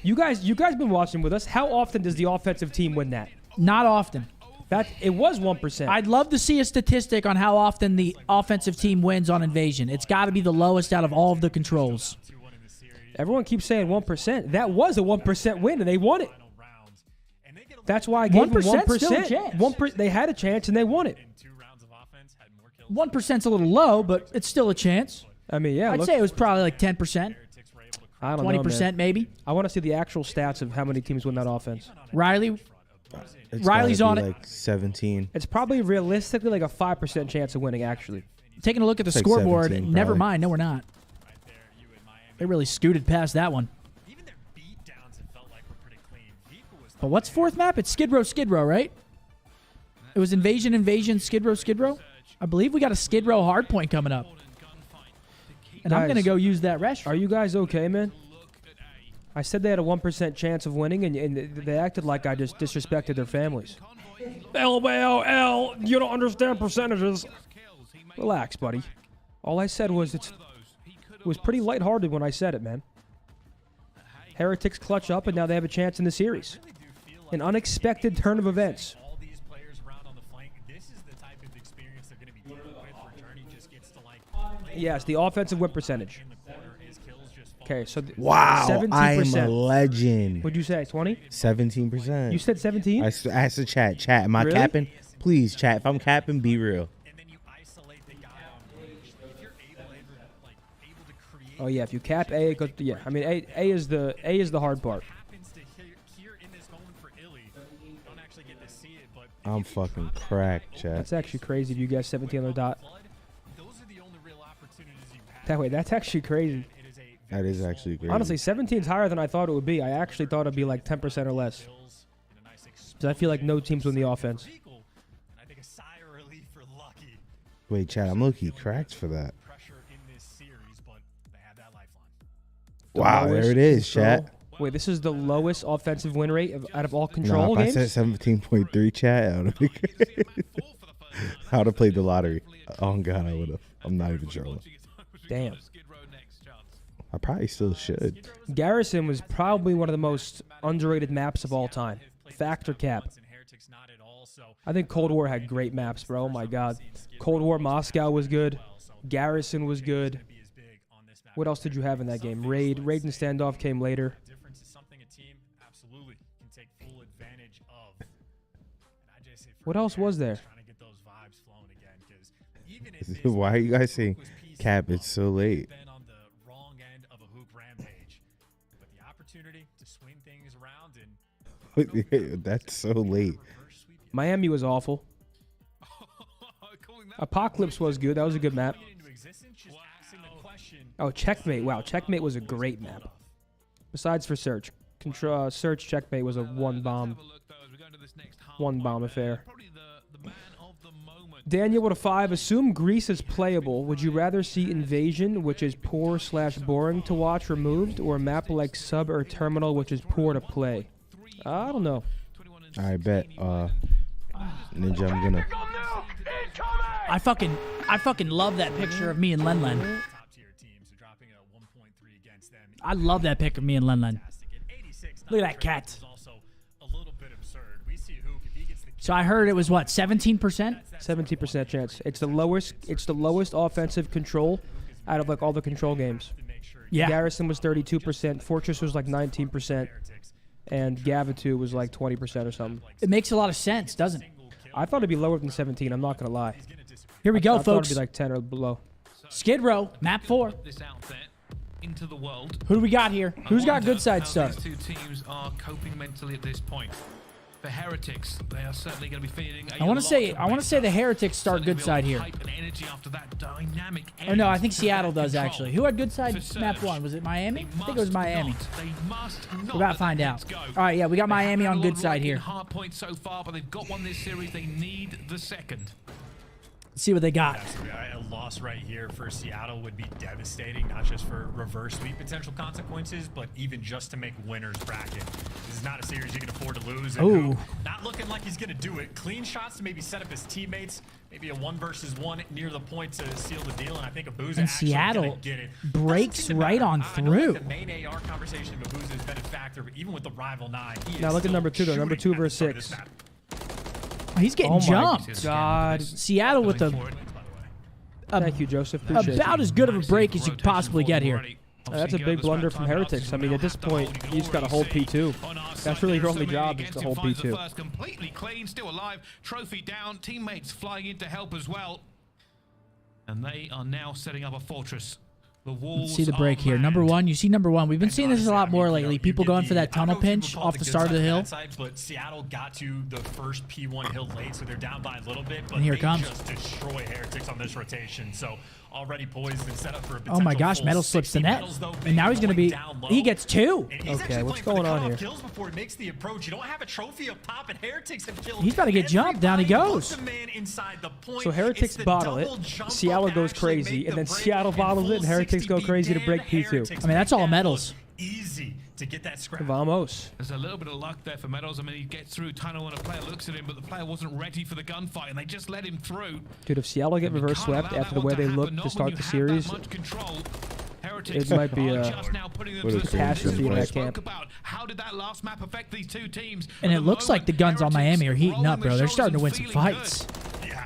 You guys been watching with us. How often does the offensive team win that? Not often. It was 1%. I'd love to see a statistic on how often the offensive team wins on invasion. It's got to be the lowest out of all of the controls. Everyone keeps saying 1%. That was a 1% win, and they won it. That's why I gave them 1%'s 1%. still a chance. They had a chance, and they won it. 1%'s a little low, but it's still a chance. I mean, yeah. I'd say it was probably like 10%, I don't 20% know, man. maybe. I want to see the actual stats of how many teams win that offense. Riley, It's Riley's gotta on be it. like 17. It's probably realistically like a 5% chance of winning, actually. taking a look at the It's like scoreboard. 17 Never probably. mind. No, we're not. They really scooted past that one. But what's fourth map? It's Skid Row, right? It was Invasion, Skid Row. I believe we got a Skid Row hardpoint coming up. And I'm Guys, going to go use that restroom. Are you guys okay, man? I said they had a 1% chance of winning, and they acted like I just disrespected their families. LOL, you don't understand percentages. Relax, buddy. All I said was it was pretty lighthearted when I said it, man. Heretics clutch up, and now they have a chance in the series. An unexpected turn of events. Yes, the offensive win percentage. Okay, so Wow, 17%. I am a legend. What'd you say? 20? 17%. You said 17? I asked the chat. Chat, am I Really? capping? Please, chat. If I'm capping, be real. Oh yeah, if you cap A, it goes. Yeah, I mean A is the hard part. I'm fucking cracked, chat. That's actually crazy if you guess 17 on the dot. That way, that's actually crazy. That is actually crazy. Honestly, 17 is higher than I thought it would be. I actually thought it'd be like 10% or less. Because I feel like no teams win the offense. Wait, chat, I'm low-key cracked for that. Wow, there it is, chat. Wait, this is the lowest offensive win rate out of all control Nah, if games? I said 17.3, chat, I would have I would have played the lottery. Oh, God, I would have. I'm not even trolling. Damn. I probably still should. Garrison was probably one of the most underrated maps of all time. Factor cap. I think Cold War had great maps, bro. Oh my God. Cold War Moscow was good. Garrison was good. What else did you have in that game? Raid and Standoff came later. What else was there? Why are you guys saying cap? It's so late. That's so late. Miami was awful. Apocalypse was good. That was a good map. Oh, Checkmate. Wow, Checkmate was a great map. Besides for Search. Search Checkmate was a one-bomb affair. Daniel with a 5. Assume Greece is playable. Would you rather see Invasion, which is poor/boring to watch, removed, or a map like Sub or Terminal, which is poor to play? I don't know. I bet. Ninja, I'm gonna. I fucking love that picture of me and Lenlen. I love that pic of me and Lenlen. Look at that cat. So I heard it was what, 17%? 17% chance. It's the lowest. It's the lowest offensive control out of like all the control games. Yeah. Garrison was 32%. Fortress was like 19%, and Gavitu was like 20% or something. It makes a lot of sense, doesn't it? I thought it'd be lower than 17. I'm not gonna lie. Here we go, I thought folks. it'd be like 10 or below. Skid Row, map 4. Into the world. Who do we got here? Who's got good side stuff? These two teams are coping mentally at this point. For Heretics, they are certainly going to be feeling. I want to say the Heretics start good side here. Oh no, I think Seattle does actually. Who had good side map 1? Was it Miami? I think it was Miami. We're about to find out. All right, yeah, we got Miami on good side here. Hard point so far, but they've got one this series. They need the second. Let's see what they got. A loss right here for Seattle would be devastating, not just for reverse sweep potential consequences, but even just to make winners bracket. This is not a series you can afford to lose. And not looking like he's going to do it. Clean shots to maybe set up his teammates. Maybe a 1-versus-1 near the point to seal the deal, and I think OpTicBoZe and actually Seattle get it. breaks right on through. The main AR conversation of OpTicBoZe has been a factor, but even with the rival 9, Now look at number 2 though. Number 2 versus 6. He's getting jumped. My God. Seattle with Thank you, Joseph. Appreciate about as good of a break as you could possibly get here. That's a big blunder from Heretics. I mean, at this point, you just got to hold P2. That's really your only job, is to hold P2. Completely clean, still alive. Trophy down. Teammates flying in to help as well. And they are now setting up a fortress. The walls. Let's see the break here. Number 1. You see number 1. We've been seeing this a lot more lately. People going for that tunnel pinch off the start of the hill. But Seattle got to the first P1 hill late, so they're down by a little bit. But and here it comes. Just destroy Heretics on this rotation. So already poised and set up for a oh my gosh, Metal slips the net. And now he's going to be, he gets 2. Okay, what's going on here? Kills before he makes the approach. You don't have a trophy up top, and Heretics have killed. He's about to get jumped. Down he goes. So Heretics bottle it, Seattle goes crazy, and then Seattle bottles it, and Heretics go crazy to break P2. I mean, that's all Metals. Easy to get that scrap. Vamos. There's a little bit of luck there for Metals. I mean, he gets through tunnel and a player looks at him, but the player wasn't ready for the gunfight, and they just let him through. Dude, if Seattle get reverse swept after the way they looked to start the series, it might be a catastrophe in that camp. How did that last map affect these two teams? And it looks like the guns on Miami are heating up, bro. They're starting to win some fights. Yeah,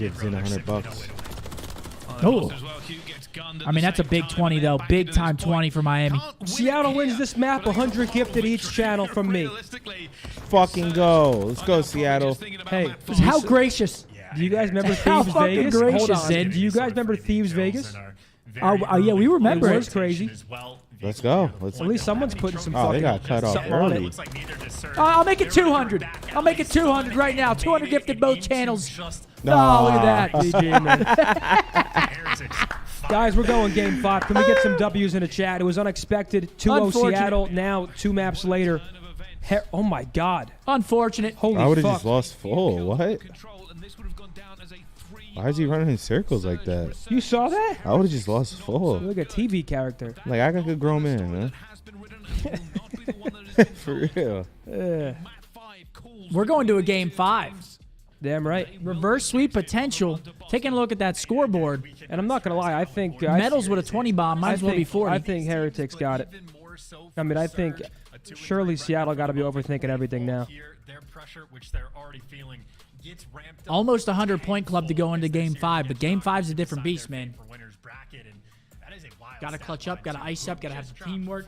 give Zin $100. Oh. I mean, that's a big 20, though. Big time 20 for Miami. Seattle wins this map. 100 gifted each channel from me. Fucking go. Let's go, Seattle. Hey, How gracious. do you guys remember How Thieves fucking Vegas? gracious, Hold on. Zed. Do you guys remember Thieves Vegas? Oh, yeah, we remember It it. was crazy. Let's go. Let's. At least someone's putting some Oh, they fucking got cut off something on early. it. I'll make it 200. I'll make it 200 right now. 200 gifted both channels. No. Oh, look at that. GG, man. Guys, we're going game 5. Can we get some W's in the chat? It was unexpected. 2-0 Unfortunate. Seattle. Now 2 maps later. Oh my God. Unfortunate. Holy I would have fuck. just lost full. What? Why is he running in circles like that? You saw that? I would have just lost full. Look at TV character. Like, I got a grown man, man. For real. We're going to a game 5. Damn right. Reverse sweep potential. Taking a look at that scoreboard. And I'm not going to lie. I think... Medals with a 20 bomb. Might as well be 40. I think Heretics got it. I mean, I think surely Seattle got to be overthinking everything now. Almost 100-point club to go into game 5, but game 5's a different beast, man. Got to clutch up, got to ice up, got to have some teamwork.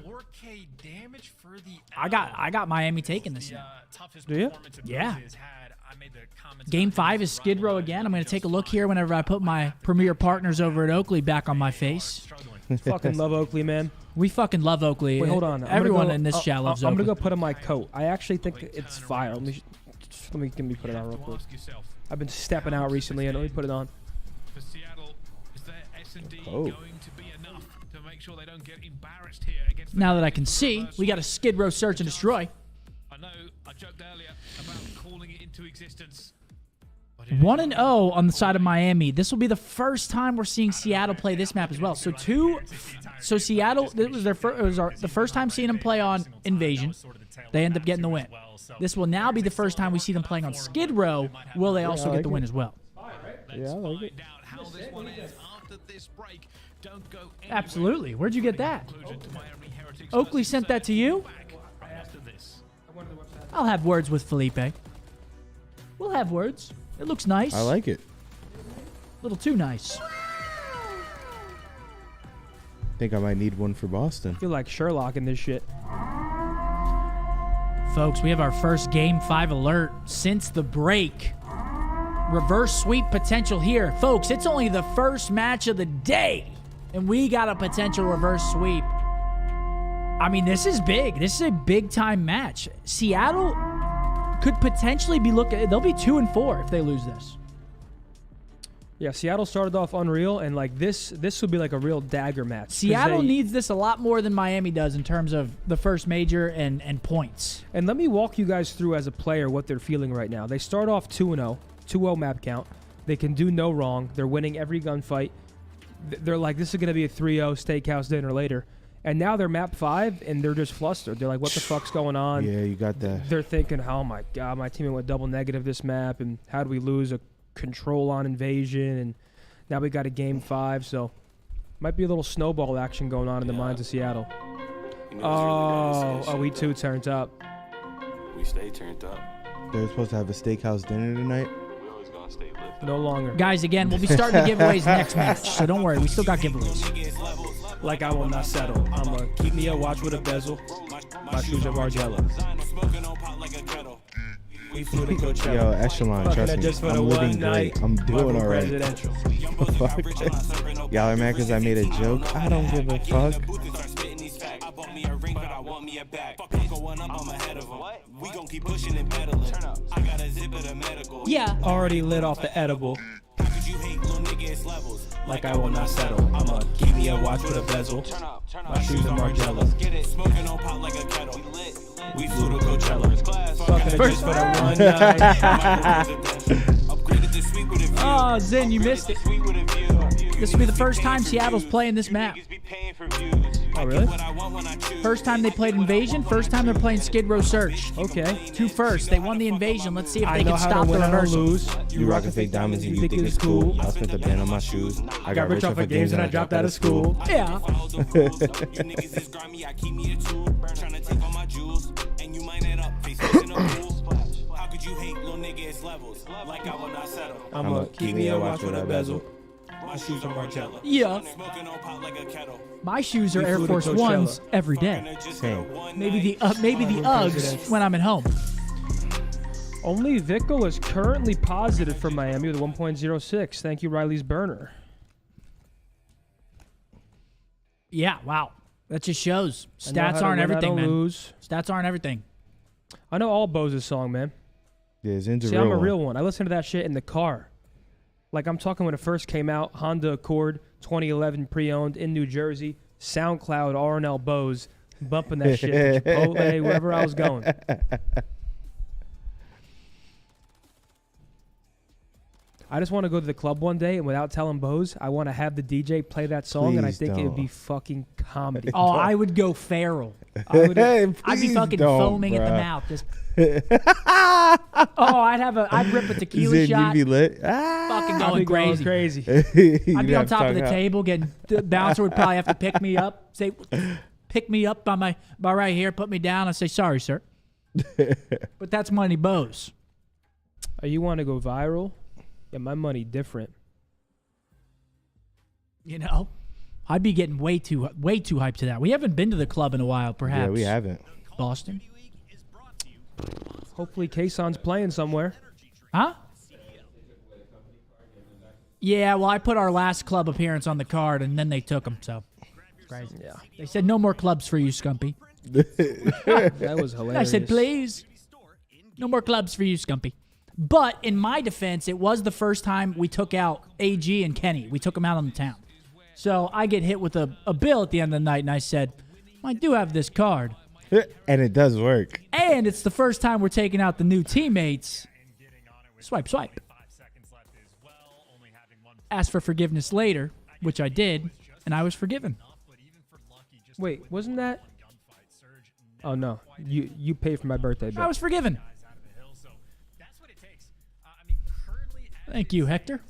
I got Miami taking this now. Do you? Yeah. Game 5 is Skid Row again. I'm going to take a look here whenever I put my premier partners over at Oakley back on my face. Fucking love Oakley, man. We fucking love Oakley. Wait, hold on. Everyone in this chat loves I'm Oakley. going to go put on my coat. I actually think it's fire. Let me put it on real quick. I've been stepping out recently, and let me put it on. Oh. Now that I can see, we got a Skid Row search and destroy. I know I joked earlier about calling it into existence. 1-0 on the side of Miami. This will be the first time we're seeing Seattle play this map as well. So Seattle, this was the first time seeing them play on Invasion. They end up getting the win. This will now be the first time we see them playing on Skid Row. Will they also get the win as well? Yeah, I like it. Absolutely. Where'd you get that? Oakley sent that to you? I'll have words with Felipe. We'll have words. It looks nice. I like it. A little too nice. Think I might need one for Boston. I feel like Sherlock in this shit. Folks, we have our first Game 5 alert since the break. Reverse sweep potential here. Folks, it's only the first match of the day, and we got a potential reverse sweep. I mean, this is big. This is a big-time match. Seattle could potentially be looking... They'll be 2-4 if they lose this. Yeah, Seattle started off unreal, and like this would be like a real dagger match. Seattle needs this a lot more than Miami does in terms of the first major and points. And let me walk you guys through as a player what they're feeling right now. They start off 2-0, 2-0 map count. They can do no wrong. They're winning every gunfight. They're like, this is going to be a 3-0 steakhouse dinner later. And now they're map 5, and they're just flustered. They're like, what the fuck's going on? Yeah, you got that. They're thinking, oh my God, my team went double negative this map, and how do we lose a control on invasion? And now we got a game 5, so might be a little snowball action going on in the minds of Seattle. We too turned up. We stay turned up. They're supposed to have a steakhouse dinner tonight. We always gonna stay lit. No longer. Guys, again, we'll be starting the giveaways next match, so don't worry. We still got giveaways. Like I will not settle. I'ma keep me a watch with a bezel. My shoes are Margiela. We flew to Coachella. Yo, Echelon, trust me. Just for I'm the living one night. great. I'm doing all right. Presidential. Y'all are mad because I made a joke? I don't give a fuck. Yeah. Already lit off the edible. Like I will not settle. I'ma keep me a watch with a bezel. My shoes are Margiela. We flew to Coachella. Fucking just for the one night. Oh, Zen, you missed it. This will be the first time Seattle's playing this map. Oh, really? First time they played Invasion, first time they're playing Skid Row Search. Okay. 2 first. They won the Invasion. Let's see if I they know can how stop to the win or reversal. lose. You rockin' fake diamonds and you think it's cool. I spent the band on my shoes. I got rich off of games and I dropped out of school. Yeah. I'ma keep me a watch with a bezel. My shoes are Margiela. Yeah. Smoking on pot like a kettle. My shoes are We Air flew to Force Coachella. Ones every day. Same. Maybe the Uggs when I'm at home. Only Vickle is currently positive for Miami with 1.06. Thank you, Riley's burner. Yeah, wow. That just shows. I know how Stats to aren't win, I everything, don't man. lose. Stats aren't everything. I know all BoZe's song, man. Yeah, Zin's a See, real I'm a one. real one. I listened to that shit in the car. Like, I'm talking when it first came out, Honda Accord, 2011 pre-owned in New Jersey, SoundCloud, R&L BoZe, bumping that shit to Chipotle, wherever I was going. I just want to go to the club one day, and without telling BoZe, I want to have the DJ play that song, and I Please think it would be don't. fucking comedy. Oh, I would go feral. I'd I'd be Please fucking don't, foaming at the bruh. mouth. Just I'd rip a tequila Zin, shot, you'd be lit. fucking I'd be going going crazy. crazy. I'd be on top of the table, getting the bouncer would probably have to pick me up, say, pick me up by right here, put me down, and say, sorry, sir. But that's Money BoZe. You want to go viral? Yeah, my money different. You know, I'd be getting way too hyped to that. We haven't been to the club in a while, perhaps. Yeah, we haven't. Boston. Hopefully, Kayson's playing somewhere. Huh? Yeah, well, I put our last club appearance on the card, and then they took them, so. Crazy. Yeah, They said, no more clubs for you, Scumpy. that was hilarious. I said, please. No more clubs for you, Scumpy. But in my defense, it was the first time we took out AG and Kenny. We took them out on the town. So I get hit with a bill at the end of the night, and I said, I do have this card. And it does work. And it's the first time we're taking out the new teammates. Swipe, swipe. Ask for forgiveness later, which I did, and I was forgiven. Wait, wasn't that? Oh no, you paid for my birthday bill. I was forgiven. Thank you, Hector.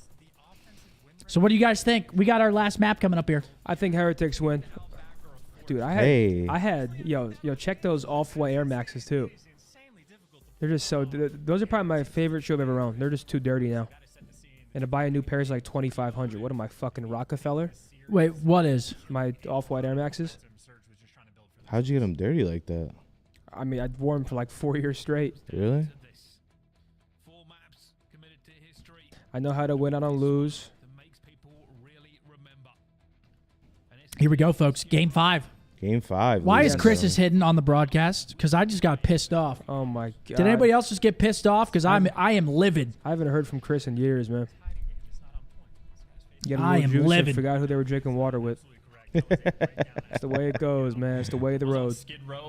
So what do you guys think? We got our last map coming up here. I think Heretics win. Dude, I had yo check those Off-White Air Maxes too. They're just so those are probably my favorite shoe I've ever owned. They're just too dirty now. And to buy a new pair is like $2,500. What am I, fucking Rockefeller? Wait, what is? My Off-White Air Maxes. How'd you get them dirty like that? I mean, I'd wore them for like 4 years straight. Really? I know how to win, I don't lose. Here we go, folks. Game 5. Game 5. Why is Yes. Chris is hidden on the broadcast? Because I just got pissed off. Oh my god. Did anybody else just get pissed off? Because I am livid. I haven't heard from Chris in years, man. Get a I little am juice and livid. Forgot who they were drinking water with. It's the way it goes, man. It's the way of the road.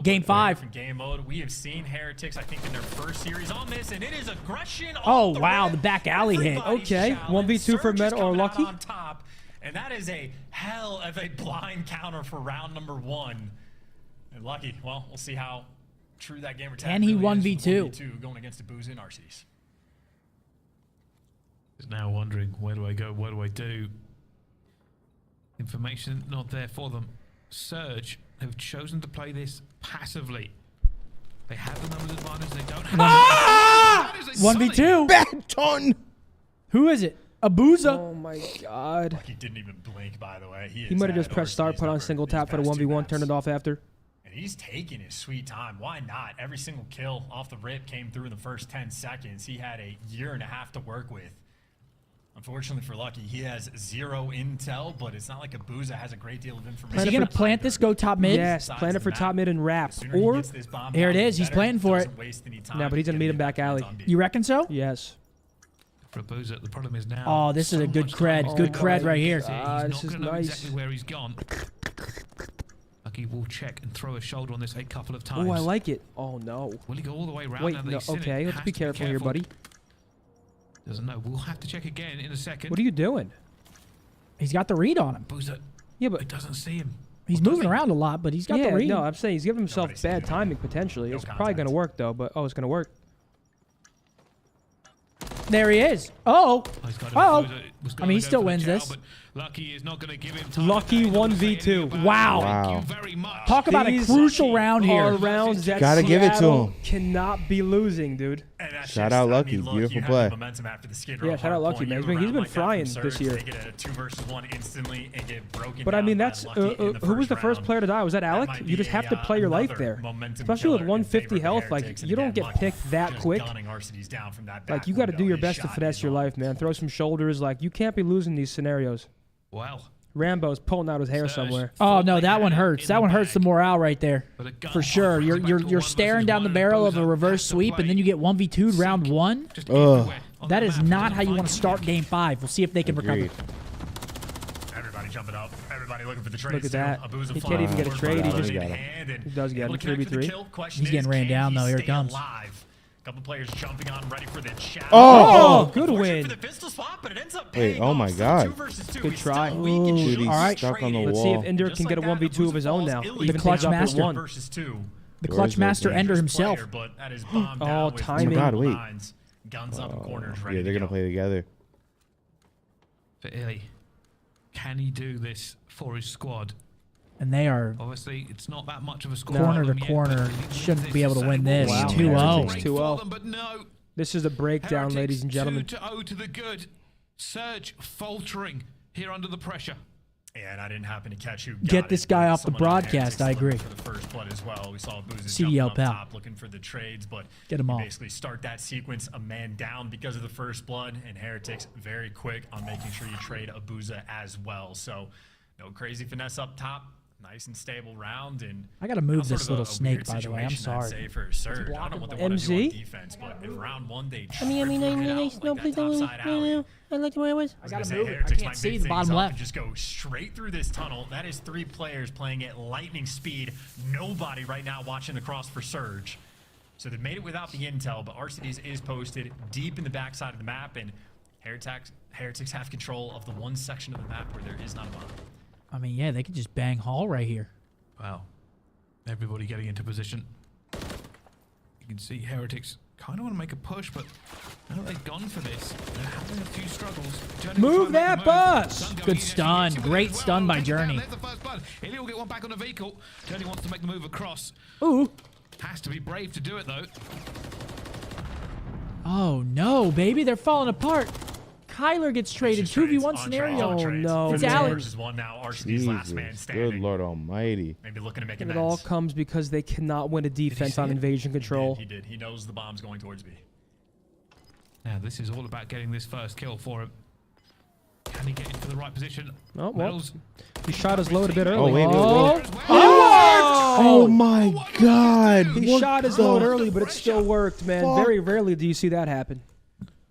Game 5. From game mode, we have seen Heretics, I think, in their first series on this, and it is aggression. Oh, off the wow, rip. the back alley hit. Everybody's Okay, challenged. 1v2 for Surge is Metal or coming out Lucky? on top, and that is a hell of a blind counter for round number 1. And Lucky, well, we'll see how true that gamer tag Can he really is. 1v2? 1v2 going against the BoZe and RCs. Is now wondering, where do I go? What do I do? Information not there for them. Surge have chosen to play this passively. They have the numbers advantage. They don't have. Ah! That is a 1v2. Baton! Who is it? Abuza. Oh my god. He didn't even blink, by the way. He might have just pressed start, put on single tap for the 1v1, turned it off after. And he's taking his sweet time. Why not? Every single kill off the rip came through in the first 10 seconds. He had a year and a half to work with. Unfortunately for Lucky, he has 0 intel, but it's not like Abuza has a great deal of information. Is he going to plant this, go top mid? Yes, plan it for top mid and wrap. Sooner he Or, gets this bomb Here it down, is. He's better. playing for it. Doesn't waste any time. no, but he's going to meet him back alley. You reckon so? Yes. For Boza, the problem is now. Oh, this is a good cred. Oh Good my cred right here. God. He's this is not going to know nice. exactly where he's gone. Lucky will check and throw a shoulder on this a couple of times. Oh, I like it. Oh no. Will he go all the way around? Wait, now that no. he's seen it? Okay, let's Has be to careful here, buddy. Doesn't know. We'll have to check again in a second. What are you doing? He's got the read on him. Boza, Yeah, he but doesn't see him. He's Or does moving he? around a lot, but he's got the yeah, read. no, I'm saying he's giving himself Nobody sees bad him. timing potentially. No It's probably contact. going to work though, but it's going to work. There he is. Oh. Oh, he's got Oh. Boza was I gonna mean, he go still for the wins chow, this. but Lucky is not going to give him time. Lucky 1v2. Wow. Thank you very much. Talk about a crucial round here. Are rounds that Gotta give it to Seattle him. cannot be losing, dude. Shout out Lucky. Beautiful play. Yeah, shout out Lucky, man. He's been frying this year. But I mean, that's who was the first player to die? Was that Alec? You just have to play your life there, especially with 150 health. Like, you don't get picked that quick. Like, you got to do your best to finesse your life, man. Throw some shoulders. Like, you can't be losing these scenarios. Well, Rambo's pulling out his hair somewhere. Oh no, that one hurts. That one hurts the morale right there, for sure. You're staring down the barrel of a reverse sweep, and then you get 1v2'd round 1. That is not how you want to start game 5. We'll see if they can recover. Everybody jumping up. Everybody looking for the trade. Look at that. He can't even get a trade. He does get him. 3v3. He's getting ran down though. Here it comes. Couple players jumping on, ready for the chat. Oh, good win. Wait, oh my God. Good try. Dude, he's All right. stuck on the Let's see wall. if Ender can get a 1v2 of his own now. The clutch master. The clutch master Ender himself. Oh, timing. Oh, God, wait. Guns up, corners Yeah, ready they're going to play together. for Illy, can he do this for his squad? And they are obviously it's not that much of a score. corner to corner. Shouldn't be able to win this. Wow. 2-0. 2-0. But no. This is a breakdown, ladies and gentlemen. 2-0 to the good. Surge faltering here under the pressure. Yeah, and I didn't happen to catch who Get this guy off the broadcast. I agree. For the first blood as well. We saw Boozes CDL jumping up pal. top looking for the trades, but Get him you off. basically start that sequence a man down because of the first blood, and Heretics very quick on making sure you trade Abuza as well. So no crazy finesse up top. Nice and stable round, and I gotta move this little snake, by the way. I'm sorry. Say for Surge. I don't know what they want to do on defense, but in round 1 they no, please don't leave. I like the way it was. I gotta move it. I can't see the bottom left. Just go straight through this tunnel. That is 3 players playing at lightning speed. Nobody right now watching across for Surge. So they made it without the intel, but RCDs is posted deep in the backside of the map, and Heretics have control of the one section of the map where there is not a bomb. I mean, yeah, they could just bang Hall right here. Wow. Everybody getting into position. You can see Heretics kind of want to make a push, but I know they've gone for this. They're having a few struggles. Move that bus! Good stun. Great stun by Journey. Illy will get one back on the vehicle. Journey wants to make the move across. Ooh. Has to be brave to do it, though. Oh, no, baby. They're falling apart. Kyler gets traded. 2v1 scenario. Oh, no. It's man. Alex. Versus 1 now. RCD's last man standing. Good Lord Almighty. Maybe looking to make And it amends. all comes because they cannot win a defense on invasion control. He did. He knows the bomb's going towards B. Now, this is all about getting this first kill for him. Can he get into the right position? Oh, well. Medals. He shot his load a bit early. Oh, wait. Oh, my God. He shot his load early, but it still worked, man. Very rarely do you see that happen.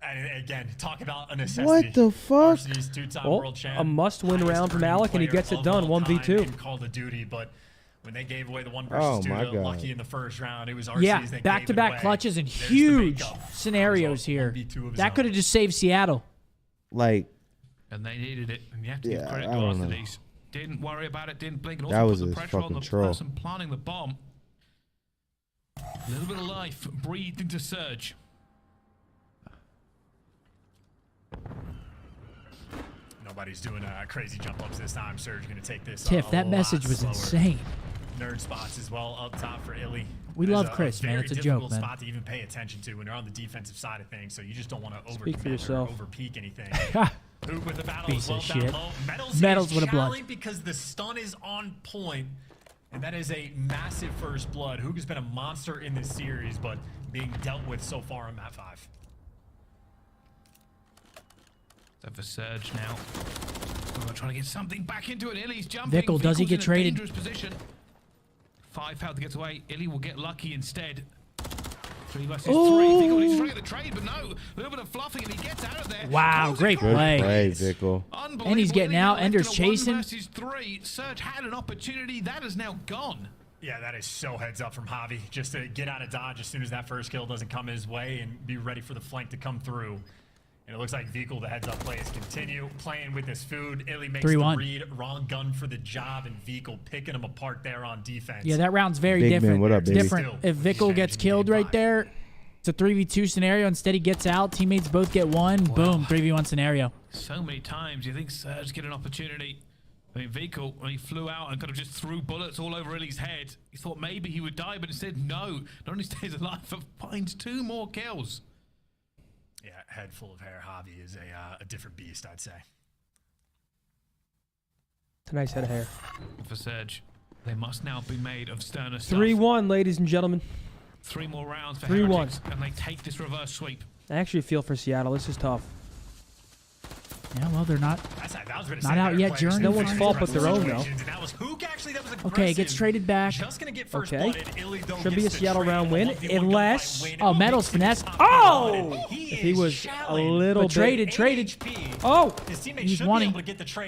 And again, talk about a necessity. What the fuck? RCD's two-time Oh, world champ, a must-win round from highest Alec, and he player gets it of done, all time 1v2. in Call of Duty, but when they gave away the 1 Oh, versus 2 my to God. Lucky in the first round, it was RCD's Yeah, that gave it back-to-back away. clutches and There's the huge makeup. scenarios here. 1v2 of his That own. could have just saved Seattle. Like, And they needed it. And you have to Yeah, give credit I to don't know. RCDs. Didn't worry about it, didn't blink. And That also was put the his pressure on the fucking troll. person planting the bomb. A little bit of life breathed into Surge. Nobody's doing crazy jump ups this time. Surge going to take this. Tiff, that lot message was slower. insane. Nerd spots as well up top for Illy. We There's love Chris, man. very It's a joke, difficult man. spot to even pay attention to when you're on the defensive side of things. So you just don't want to Speak for overcommit or yourself. over peak anything. Hoop with the battle Piece as well of down shit. low. Medals is with a blood. shallow because the stun is on point, and that is a massive first blood. Hook has been a monster in this series, but being dealt with so far on map 5. So for Surge now. We're trying to get something back into it. Illy's jumping. Vickle, does he Vickle's get in a traded? dangerous position. 5 health gets away. Illy will get lucky instead. 3 versus 3. Vickle needs to try to get the trade, but no. A little bit of fluffing and he gets out of there. Wow, great good play. play, Vickle. And he's getting out. Ender's chasing. 1 versus 3. Surge had an opportunity. That is now gone. Yeah, that is so heads up from Javi. Just to get out of dodge as soon as that first kill doesn't come his way and be ready for the flank to come through. And it looks like Vickle, the heads up plays continue playing with his food. Illy makes 3-1. the read. Wrong gun for the job, and Vickle picking him apart there on defense. Yeah, that round's very Big different. man, what up, It's baby? different. If Vickle gets killed right there, It's a 3v2 scenario. Instead, he gets out. Teammates both get one. Boom, 3v1 scenario. So many times you think Surge get an opportunity. I mean, Vico, when he flew out and kind of just threw bullets all over Illy's head, he thought maybe he would die, but instead, no. Not only stays alive, but finds 2 more kills. Yeah, head full of hair. Javi is a different beast, I'd say. It's a nice head of hair. For Surge, they must now be made of sterner stuff. 3-1, ladies and gentlemen. 3 more rounds for 3-1. Heretics, and they take this reverse sweep. I actually feel for Seattle. This is tough. Yeah, well, they're not Not out yet. Journey. No one's fault but their own, though. Okay, it gets traded back. Okay. Should be a Seattle round win, unless... Oh, Metal's finesse. Oh! If he was a little bit... Traded. Oh! He's wanting.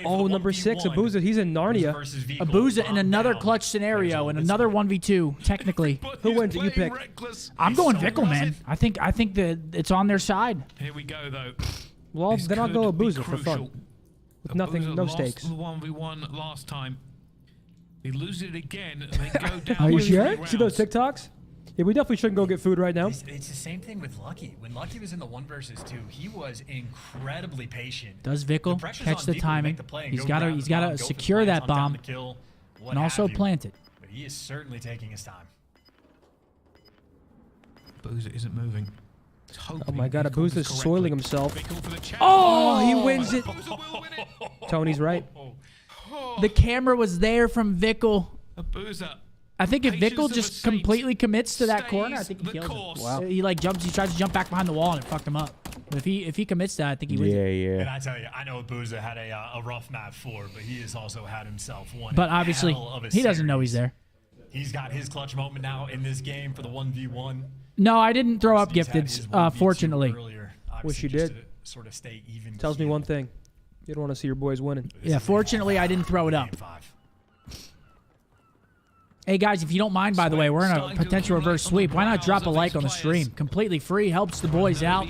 Oh, number 6, OpTicBoZe. He's in Narnia. OpTicBoZe in another clutch scenario, in another 1v2, technically. Who wins it? You pick. I'm going Vickle, man. I think that it's on their side. Here we go, though. Well, This then I'll go could be OpTicBoZe for fun. crucial. With nothing, OpTicBoZe no lost stakes. the 1v1 last time. He loses it again, and they go down. Are you with sure? 3 See those rounds. TikToks? Yeah, we definitely shouldn't go get food right now. It's the same thing with Lucky. When Lucky was in the 1 versus 2, he was incredibly patient. Does Vickle catch the timing? He's got to secure that bomb and also plant it. But he is certainly taking his time. OpTicBoZe isn't moving. Oh my god, OpTicBoZe is soiling himself. Oh, he wins it. Tony's right. The camera was there from Vickle. OpTicBoZe. I think if Patience Vickle of a just saint completely commits to that corner, I think he the kills course. him. Wow. He like jumps, he tries to jump back behind the wall and it fucked him up. But if he commits to that, I think he wins. And Yeah. I tell you, I know OpTicBoZe had a rough map 4, but he has also had himself one. But obviously, hell of a he doesn't know series. he's there. He's got his clutch moment now in this game for the 1v1. No, I didn't throw up He's had gifted, his 1v2 fortunately. earlier, Wish you obviously, just did. to sort of stay even. Tells me one thing. You don't want to see your boys winning. Yeah, fortunately, I didn't throw it up. Game 5. Hey, guys, if you don't mind, by the way, we're in a potential reverse sweep. Why not drop a like on the stream? Completely free, helps the boys out.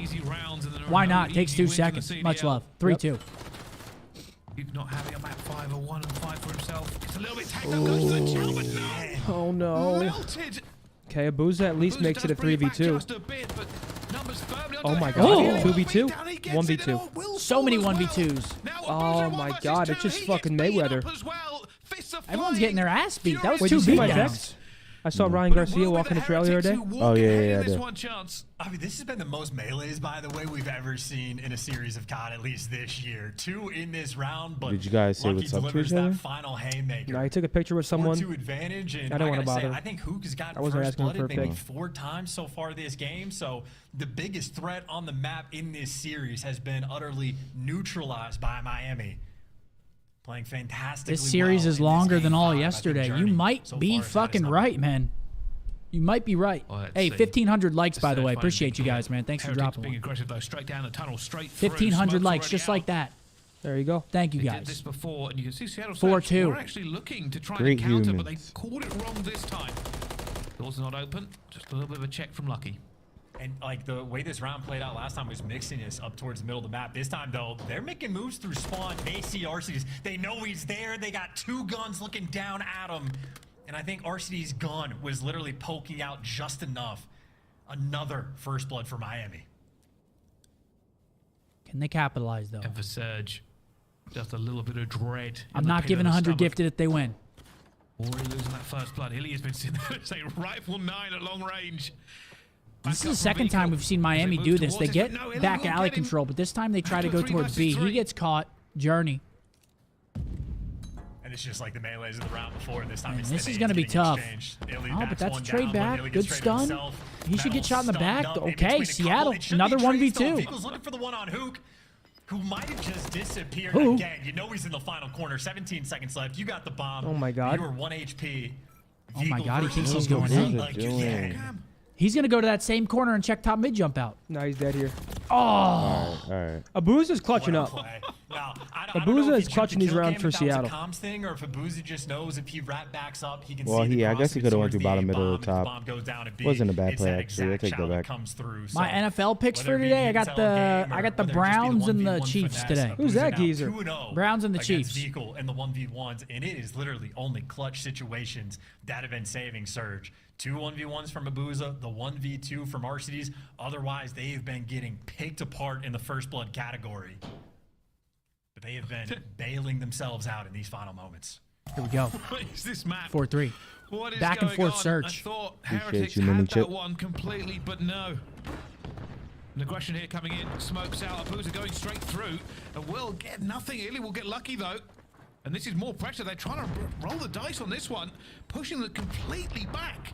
Why not? Takes 2 seconds. Much love. 3-2. He's not having a map 5 or 1 and 5 for himself. It's a little bit tight. Goes to the channel, but no. Oh no. Melted. Okay, OpTicBoZe at least makes it a 3v2. Oh my god. Oh. 2v2? 1v2. So many 1v2s. Oh my god, it's just fucking Mayweather. Everyone's getting their ass beat. That was Wait, 2 you see my beatdowns. text? I saw Ryan Garcia walking the trail the other day. Oh, yeah, I did. I mean, this has been the most melees, by the way, we've ever seen in a series of COD, at least this year. 2 in this round, but Did you guys say Lucky what's up to delivers each other? that final haymaker. No, I took a picture with someone. 4-2 advantage, and I don't I want to gotta say, bother. I think Hook has gotten I wasn't first asking for a blooded maybe pic. 4 times so far this game. So the biggest threat on the map in this series has been utterly neutralized by Miami. Playing fantastically. This series well is in this longer game than all 5. I think yesterday. You Journey might so be far has had his fucking number. right, man. You might be right. Well, let's Hey, see. 1,500 likes, by the way. Finding Appreciate you big guys, man. Thanks for Heretics dropping being one. aggressive though, straight down the tunnel, straight through. 1,500 Smoke's likes, already just out. like that. There you go. Thank you, They guys. did this before, and you can see Seattle 4-2. were actually looking to try Great and counter, but humans. they called it wrong this time. Doors not open. Just a little bit of a check from Lucky. And like the way this round played out last time was mixing us up towards the middle of the map. This time though, they're making moves through spawn. They see RCDs. They know he's there. They got 2 guns looking down at him. And I think RCD's gun was literally poking out just enough. Another first blood for Miami. Can they capitalize, though? And for Surge, just a little bit of dread. in I'm the not pit giving of the 100 stomach. gifted if they win. Already losing that first blood. Hilly has been sitting there saying rifle 9 at long range. This is the second time we've seen Miami do this. They get back alley control, but this time they try to go towards B. He gets caught. Journey. And it's just like the melees of the round before. This time it's This the is nades going to be getting tough. exchanged. Illy Oh, but backs that's one a trade down, back. Illy Good gets traded stun. himself. He should get Metal shot in the stunned back. up in Okay, between a couple. Seattle. It should be Another trades, though. 1v2. Vico's looking for the one on Hook, who might have just disappeared Who? again. You know he's in the final corner. 17 seconds left. You got the bomb. Oh my god. You were 1 HP. Oh my Vico god, he thinks he's versus going Hook in. again. He's going to go to that same corner and check top mid jump out. Now he's dead here. Oh. All right. OpTicBoZe clutching up. Now, I don't know OpTicBoZe if is he clutching jumped these the kill rounds game, for if that was a Seattle. comms thing, or if OpTicBoZe just knows if he rat backs up, he can Well, see the I cross guess he and could have went towards through bottom, the middle, bomb, if the top. bomb goes down at B, Wasn't a bad it's play, that actually. I'll exact take that shot back. comes through. My So, NFL picks for whether it be today, I the got intel the game or I got the whether it just be Browns and the 1v1 Chiefs finesse, today. Who's that now geezer? 2-0 Browns and the against Chiefs. Vehicle in the 1v1s, and it is literally only clutch situations that have been saving Surge. 2 1v1s from OpTicBoZe, the 1v2 from RCDs. Otherwise, they have been getting picked apart in the first blood category. But they have been bailing themselves out in these final moments. Here we go. What is this map? 4-3. What is Back and going forth on? Surge. I thought Appreciate Heretics you, had Mini that Chip. one completely, but no. An aggression here coming in. Smokes out. OpTicBoZe going straight through. And will get nothing. Illy will get lucky, though. And this is more pressure. They're trying to roll the dice on this one. Pushing them completely back.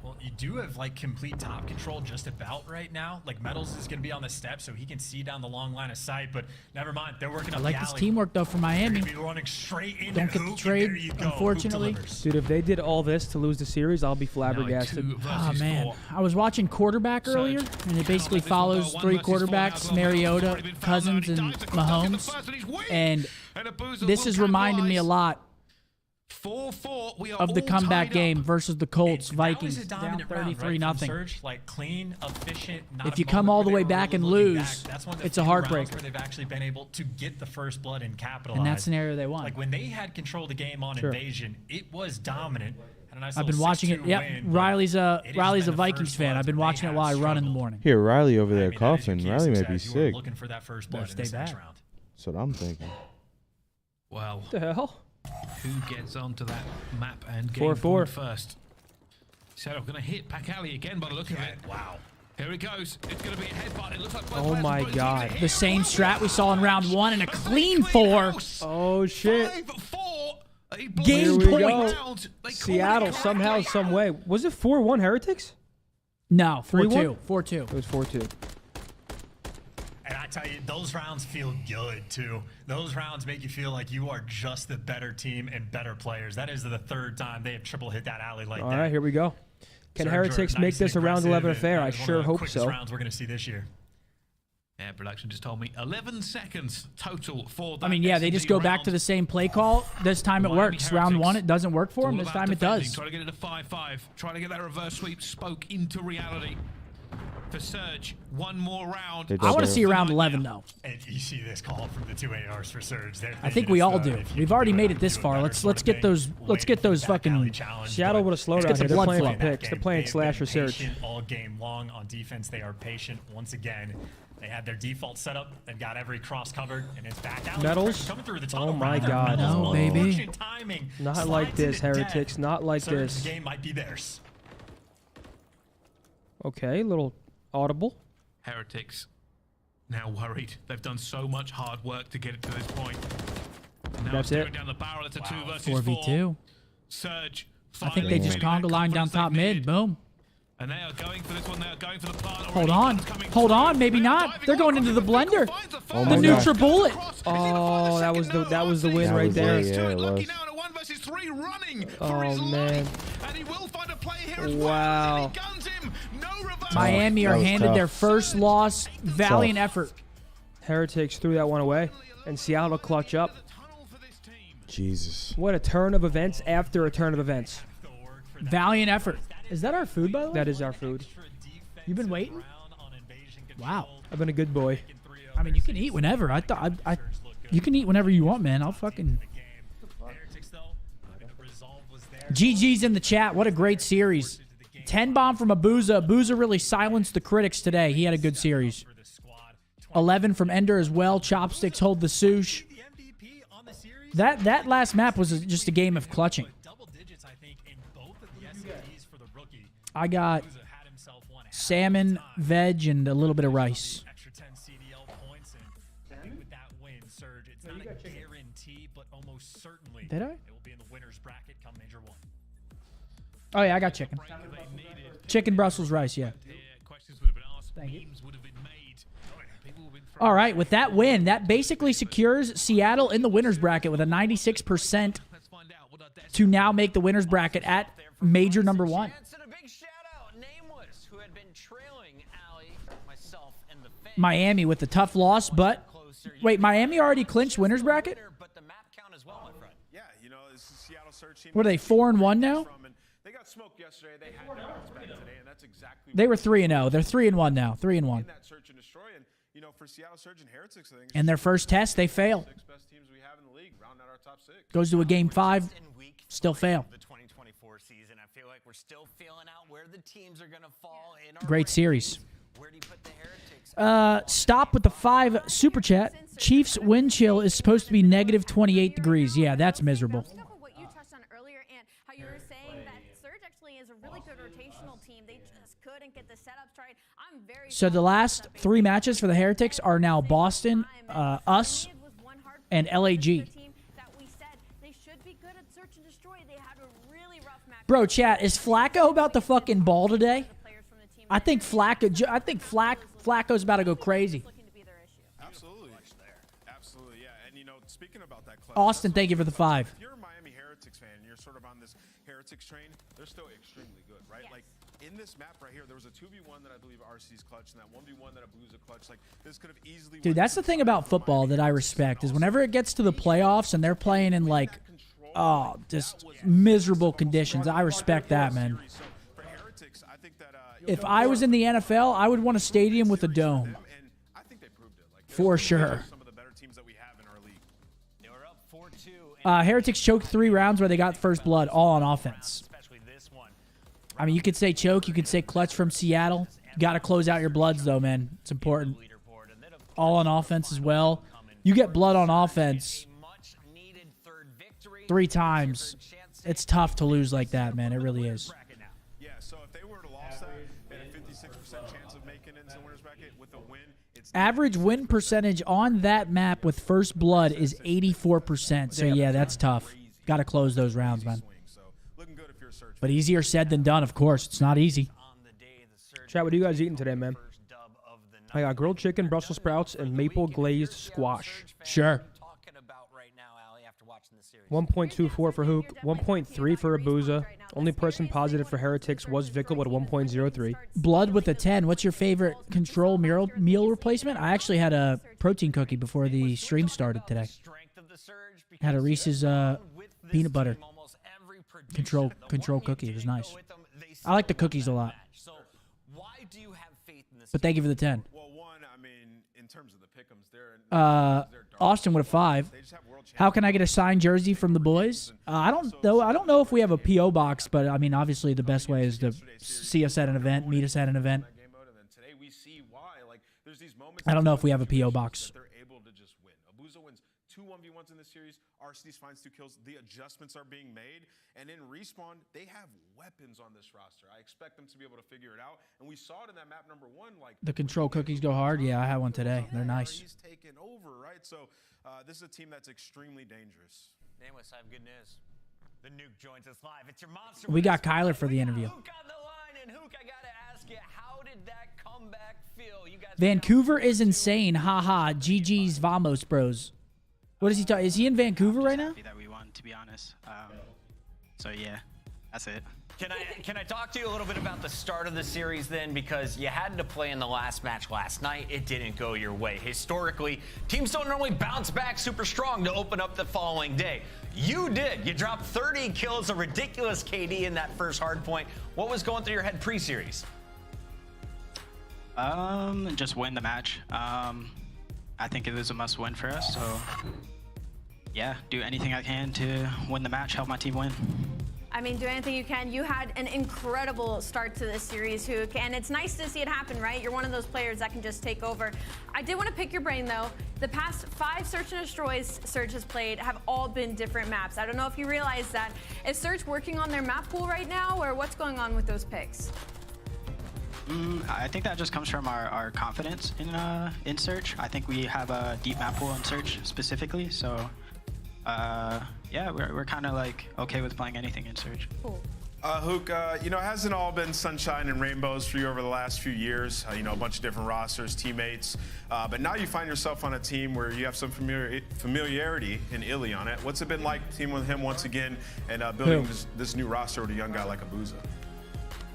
Well, you do have like complete top control just about right now. Like Metals is going to be on the step so he can see down the long line of sight, but never mind. They're working up I like the this alley. teamwork though for Miami. They're gonna be running straight into Don't get the Hoop, and trade, there you go. Hoop unfortunately. delivers. Dude, if they did all this to lose the series, I'll be Now flabbergasted. 2 Oh versus man, 4. I was watching quarterback earlier, and it basically follows 3 quarterbacks: Mariota, Cousins, and Mahomes. And this is reminding me a lot 4-4. We are of the all comeback tied game up. versus the Colts. That Vikings was a down dominant round, right, 33 from nothing. Surge, like clean, efficient. Not If a you come moment all the where way they were back and really looking lose, back. That's one of the it's a few rounds heartbreaker. where they've actually been able to get the first blood and capitalize. In that scenario, they won. Like when they had control of the game on Sure. Invasion, it was dominant. Had a nice I've been little watching it. 6-2 Yep, win, but Riley's a it has Riley's been a the Vikings first fan. bloods I've been where they watching it have while I run in the struggled. morning. Here, Riley over I there mean, that is your coughing. key Riley might be success. You are sick. looking for that first blood Better in this stay next back. round. That's what I'm thinking. Well, What the hell? who gets onto that map and game 4-4. point first? Seattle going to hit Pack Alley again by the look of it. Wow. Here it goes. It's going to be a headbutt. It looks like both Oh players my are both God. gonna hit. The same strat we saw in round 1 and a clean 4. Oh shit. 5-4. Game Here we point. go. Seattle somehow, some way. Was it 4-1 Heretics? No, 3-1? 4-2. 4-2. It was 4-2. And I tell you, those rounds feel good too. Those rounds make you feel like you are just the better team and better players. That is the 3rd time they have triple hit that alley like All that. right, here we go. Can Surge are Heretics nice make and this a round aggressive, 11 and affair? that I is one of sure the hope quickest so. rounds we're going to see this year. Yeah, production just told me 11 seconds total for that. I mean, yeah, they just go back to the same play call. This time it Miami works. Round 1, Heretics. it doesn't work for them. All This about time it defending, does. Trying to get it to 5-5. Trying to get that reverse sweep spoke into reality. For Surge, one more round. I want to see around 11, though. And you see this call from the 2 ARs for Surge. I think we all do. We've already made it this far. Let's get those fucking Seattle would have slowed let's down get the here. They're blood playing flow. for picks. They're playing Slasher Surge. All game long on defense. They are patient once again. They had their default setup and got every cross covered, and it's back out. Metals? Coming through the tunnel. Oh my Metals, God. No, baby. unfortunate timing. Not like Slides this, into death. Heretics. Not like Surge, this. The game might be theirs. Okay, little audible. Heretics now worried. They've done so much hard work to get it to this point. Now That's staring it. down the barrel. It's a 2 versus 4v2. Surge. I think they just conga line down top mid. Boom. And they are going for this one. They are going for the plant. Hold on. Hold on. Maybe not. They're going into the blender. Oh The my neutral God. bullet. Oh, that was the win That right was there. it, yeah, it was. Now in a 1 versus 3 running for Oh his man. life. And he will find a play here as Wow. well. He guns him. No reverse. Miami That are was handed tough. their first loss. Valiant effort. Heretics threw that one away, and Seattle clutch up. Jesus. What a turn of events after a turn of events. Valiant effort. Is that our food, by the way? That is our food. You've been waiting? Wow. I've been a good boy. I mean, you can eat whenever. I thought you can eat whenever you want, man. I'll fucking. GG's in the chat. What a great series. 10 bomb from OpTicBoZe. OpTicBoZe really silenced the critics today. He had a good series. 11 from Ender as well. Chopsticks hold the sush. That last map was just a game of clutching. I got salmon, veg, and a little bit of rice. Did I? Oh yeah, I got chicken. Chicken Brussels rice, yeah. Thank you. All right, with that win, that basically secures Seattle in the winner's bracket with a 96% to now make the winner's bracket at major number 1. And a big shout out, Nameless, who had been trailing Allie, myself, and the fam Miami with the tough loss, but wait, Miami already clinched winners bracket? Yeah, you know, this is Seattle Surge team. What are they, 4-1 now? They got smoked yesterday. They had to bounce back today, and that's exactly. They were 3-0. They're 3-1 now. 3-1. In that search and destroy, and you know, for Seattle Surge and Heretics, I think. And their first test, they fail. 6 best teams we have in the league, round out our top 6. Goes to a game 5, still fail. The 2024 season, I feel like we're still feeling out where the teams are gonna fall in. Great series. Stop with the 5 super chat. Chiefs wind chill is supposed to be negative 28 degrees. Yeah, that's miserable. What you touched on earlier and how you were saying that Surge actually is a really good rotational team. They just couldn't get the setups right. I'm very So the last 3 matches for the Heretics are now Boston, us, and LAG. Bro, chat, is Flacco about to fucking ball today? I think Flacco's about to go crazy. Absolutely, absolutely, yeah. And you know, speaking about that, clutch, Austin, thank you for the 5. If you're a Miami Heretics fan and you're sort of on this Heretics train, they're still extremely good, right? Like in this map right here, there was a 2v1 that I believe RC's clutch, and that 1v1 that ABUZA clutch. Like this could have easily. Dude, that's the thing about football that I respect is whenever it gets to the playoffs and they're playing in like, just miserable conditions. I respect that, man. If I was in the NFL, I would want a stadium with a dome. For sure. Heretics choked 3 rounds where they got first blood, all on offense. I mean, you could say choke, you could say clutch from Seattle. You got to close out your bloods, though, man. It's important. All on offense as well. You get blood on offense 3 times. It's tough to lose like that, man. It really is. Yeah, so if they were to lose that, they had a 56% chance of making it into the winners bracket with a win. Average win percentage on that map with first blood is 84%. So, yeah, that's tough. Got to close those rounds, man. But easier said than done, of course. It's not easy. Chat, what are you guys eating today, man? I got grilled chicken, Brussels sprouts, and maple glazed squash. Sure. 1.24 for Hook, 1.3 for ABUZA. Only person positive for Heretics was Vickle at 1.03. Blood with a 10. What's your favorite control meal replacement? I actually had a protein cookie before the stream started today. Had a Reese's peanut butter control cookie. It was nice. I like the cookies a lot. But thank you for the 10. Well, one, I mean, in terms of the pick'ems, they're Austin with a 5. How can I get a signed jersey from the boys? I don't know. I don't know if we have a PO box, but I mean, obviously, the best way is to see us at an event, meet us at an event. I don't know if we have a PO box. They're able to just win. ABUZA wins 2 1v1s in the series. RC's finds 2 kills. The adjustments are being made, and in respawn, they have weapons on this roster. I expect them to be able to figure it out, and we saw it in that map number 1. Like the control cookies go hard. Yeah, I had one today. They're nice. He's taken over, right? So this is a team that's extremely dangerous. Nameless, I have good news. The Nuke joins us live. It's your monster. We got Kyler for the interview. Hook on the line, and Hook, I gotta ask you, how did that comeback feel? You guys Vancouver is insane. Haha. GG's Vamos, bros. What is he talking? Is he in Vancouver right now? That we won, to be honest. So yeah, that's it. Can I talk to you a little bit about the start of the series then? Because you had to play in the last match last night. It didn't go your way. Historically, teams don't normally bounce back super strong to open up the following day. You did. You dropped 30 kills, a ridiculous KD in that first hard point. What was going through your head pre-series? Just win the match. I think it was a must-win for us. So yeah, do anything I can to win the match, help my team win. I mean, do anything you can. You had an incredible start to this series, Hook, and it's nice to see it happen, right? You're one of those players that can just take over. I did want to pick your brain, though. The past 5 Search and Destroys Surge has played have all been different maps. I don't know if you realize that. Is Surge working on their map pool right now, or what's going on with those picks? I think that just comes from our confidence in Search. I think we have a deep map pool in Search specifically, so yeah, we're kind of like okay with playing anything in Search. Cool. Hook, you know, it hasn't all been sunshine and rainbows for you over the last few years. You know, a bunch of different rosters, teammates, but now you find yourself on a team where you have some familiarity in Illy on it. What's it been like teaming with him once again and building this new roster with a young guy like ABUZA?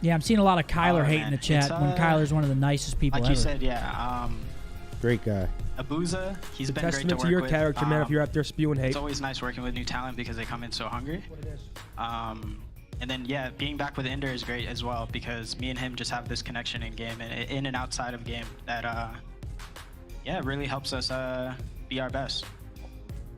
Yeah, I'm seeing a lot of Kyler hate in the chat when Kyler's one of the nicest people like ever. You said, yeah. Great guy. OpTicBoZe, he's been great to Testament work to your with. character, man, if you're out there spewing hate. It's always nice working with new talent because they come in so hungry. And then, yeah, being back with Ender is great as well because me and him just have this connection in game and in and outside of game that, yeah, really helps us be our best.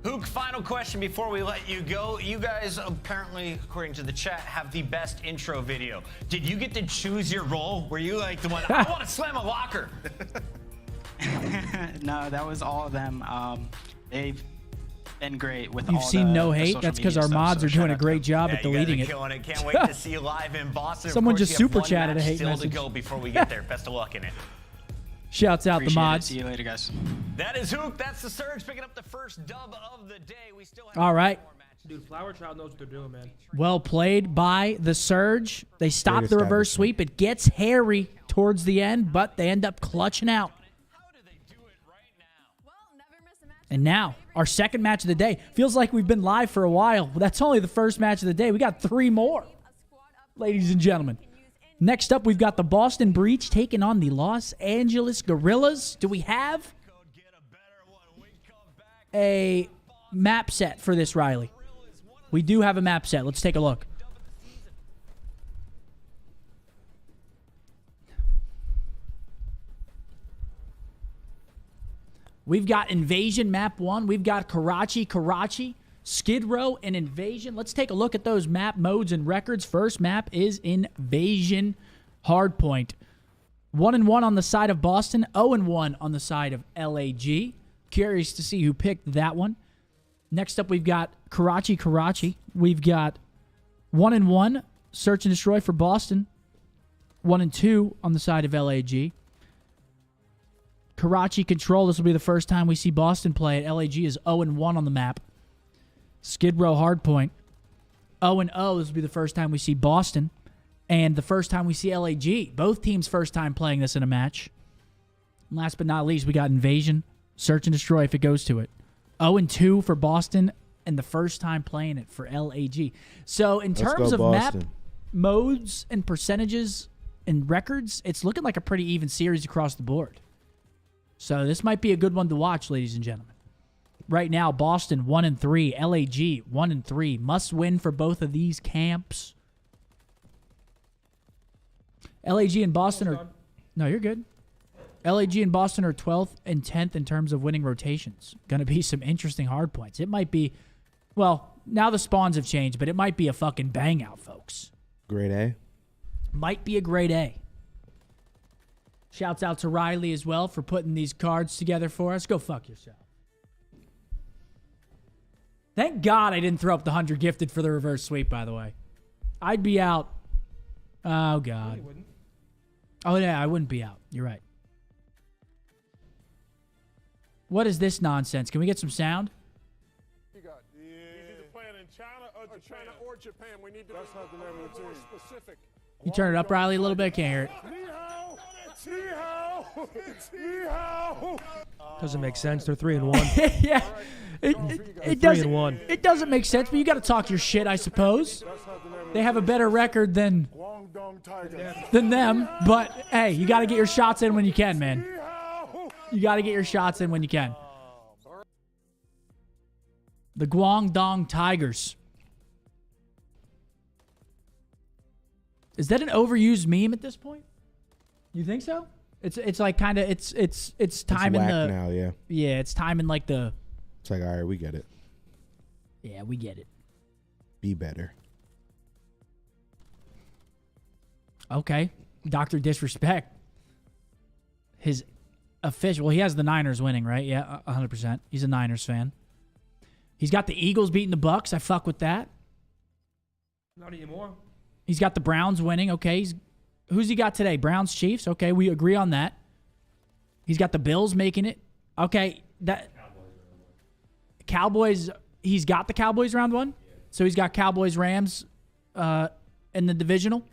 Hook, final question before we let you go. You guys, apparently, according to the chat, have the best intro video. Did you get to choose your role? Were you like the one, I want to slam a locker? No, that was all of them. They've been great with You've all seen the, no the hate? social That's because media our stuff, mods so are doing shout a out great to job Yeah, at you guys deleting are it. killing it. Can't wait to see you live in Boston. Of Someone course, just you have super one chatted a match hate still message. to go before we get there. Best of luck in it. Shouts out Appreciate the it. mods. See you later, guys. That is Hook. That's the Surge picking up the first dub of the day. We still have All right. Dude, Flower Child knows what they're doing, man. Well played by the Surge. They stop Great the reverse establishment. sweep. It gets hairy towards the end, but they end up clutching out. And now, our second match of the day. Feels like we've been live for a while. Well, that's only the first match of the day. We got 3 more, ladies and gentlemen. Next up, we've got the Boston Breach taking on the Los Angeles Gorillas. Do we have a map set for this, Riley? We do have a map set. Let's take a look. We've got Invasion Map 1. We've got Karachi, Skid Row, and Invasion. Let's take a look at those map modes and records. First map is Invasion Hardpoint. 1-1 on the side of Boston, 0-1 on the side of LAG. Curious to see who picked that one. Next up, we've got Karachi. We've got 1-1, Search and Destroy for Boston. 1-2 on the side of LAG. Karachi Control, this will be the first time we see Boston play it. LAG is 0-1 on the map. Skid Row Hardpoint, 0-0. This will be the first time we see Boston. And the first time we see LAG. Both teams' first time playing this in a match. And last but not least, we got Invasion, Search and Destroy if it goes to it. 0-2 for Boston, and the first time playing it for LAG. So in terms of map modes and percentages and records, it's looking like a pretty even series across the board. So this might be a good one to watch, ladies and gentlemen. Right now, Boston 1-3, LAG 1-3. Must win for both of these camps. LAG and Boston are... No, you're good. LAG and Boston are 12th and 10th in terms of winning rotations. Going to be some interesting hard points. It might be... Well, now the spawns have changed, but it might be a fucking bang out, folks. Grade A. Might be a grade A. Shouts out to Riley as well for putting these cards together for us. Go fuck yourself. Thank God I didn't throw up the 100 gifted for the reverse sweep, by the way. I'd be out. Oh, God. Oh, yeah, I wouldn't be out. You're right. What is this nonsense? Can we get some sound? You got, Is it playing in China or Japan? We need to be more specific. You turn it up, Riley, a little bit. I can't hear it. Doesn't make sense. They're 3-1. Yeah. It doesn't. 3-1. It doesn't make sense, but you got to talk your shit, I suppose. They have a better record than them, but hey, you got to get your shots in when you can, man. You got to get your shots in when you can. The Guangdong Tigers. Is that an overused meme at this point? You think so? It's like kind of it's time It's in whack the now, yeah. Yeah, it's time in like the It's like, all right, we get it. Yeah, we get it. Be better. Okay. Dr. Disrespect. His official, well, he has the Niners winning, right? Yeah, 100%. He's a Niners fan. He's got the Eagles beating the Bucks. I fuck with that. Not anymore. He's got the Browns winning. Okay. Who's he got today? Browns, Chiefs. Okay, we agree on that. He's got the Bills making it. Okay, that Cowboys. He's got the Cowboys round one. So he's got Cowboys, Rams in the divisional.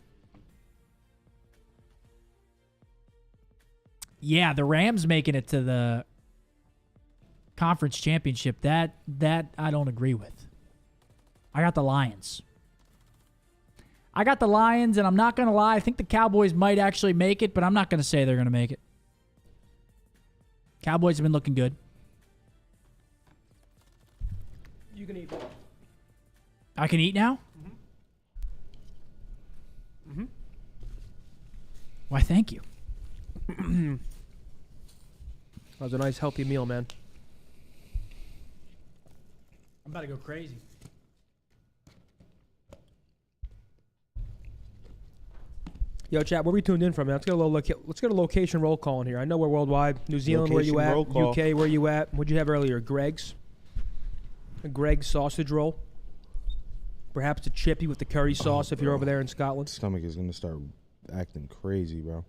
Yeah, the Rams making it to the conference championship. That I don't agree with. I got the Lions. And I'm not going to lie. I think the Cowboys might actually make it, but I'm not going to say they're going to make it. Cowboys have been looking good. You can eat. I can eat now? Mm-hmm. Why, thank you. That was a nice, healthy meal, man. I'm about to go crazy. Yo, chat, where we tuned in from, man? Let's get a location roll call in here. I know we're worldwide. New Zealand, Location where you roll at? call. UK, where you at? What'd you have earlier? Greg's? A Greg's sausage roll? Perhaps a chippy with the curry sauce if you're over there in Scotland. Stomach is gonna start acting crazy, bro.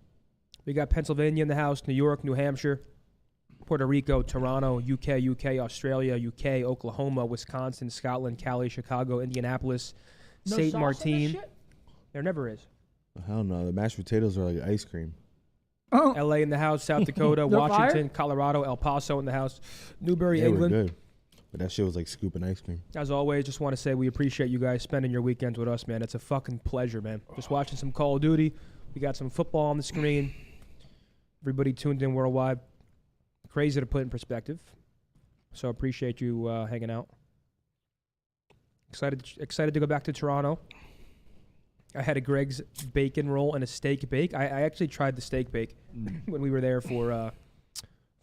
We got Pennsylvania in the house, New York, New Hampshire, Puerto Rico, Toronto, UK, Australia, UK, Oklahoma, Wisconsin, Scotland, Cali, Chicago, Indianapolis, No St. sauce on this Martin. shit? There never is. Hell no, the mashed potatoes are like ice cream. Oh. LA in the house, South Dakota, They're Washington, fire? Colorado, El Paso in the house, Newbury, They were England. good, but that shit was like scooping ice cream. As always, just want to say we appreciate you guys spending your weekends with us, man. It's a fucking pleasure, man. Just watching some Call of Duty. We got some football on the screen. Everybody tuned in worldwide. Crazy to put in perspective. So appreciate you hanging out. Excited to go back to Toronto. I had a Greg's bacon roll and a steak bake. I actually tried the steak bake when we were there for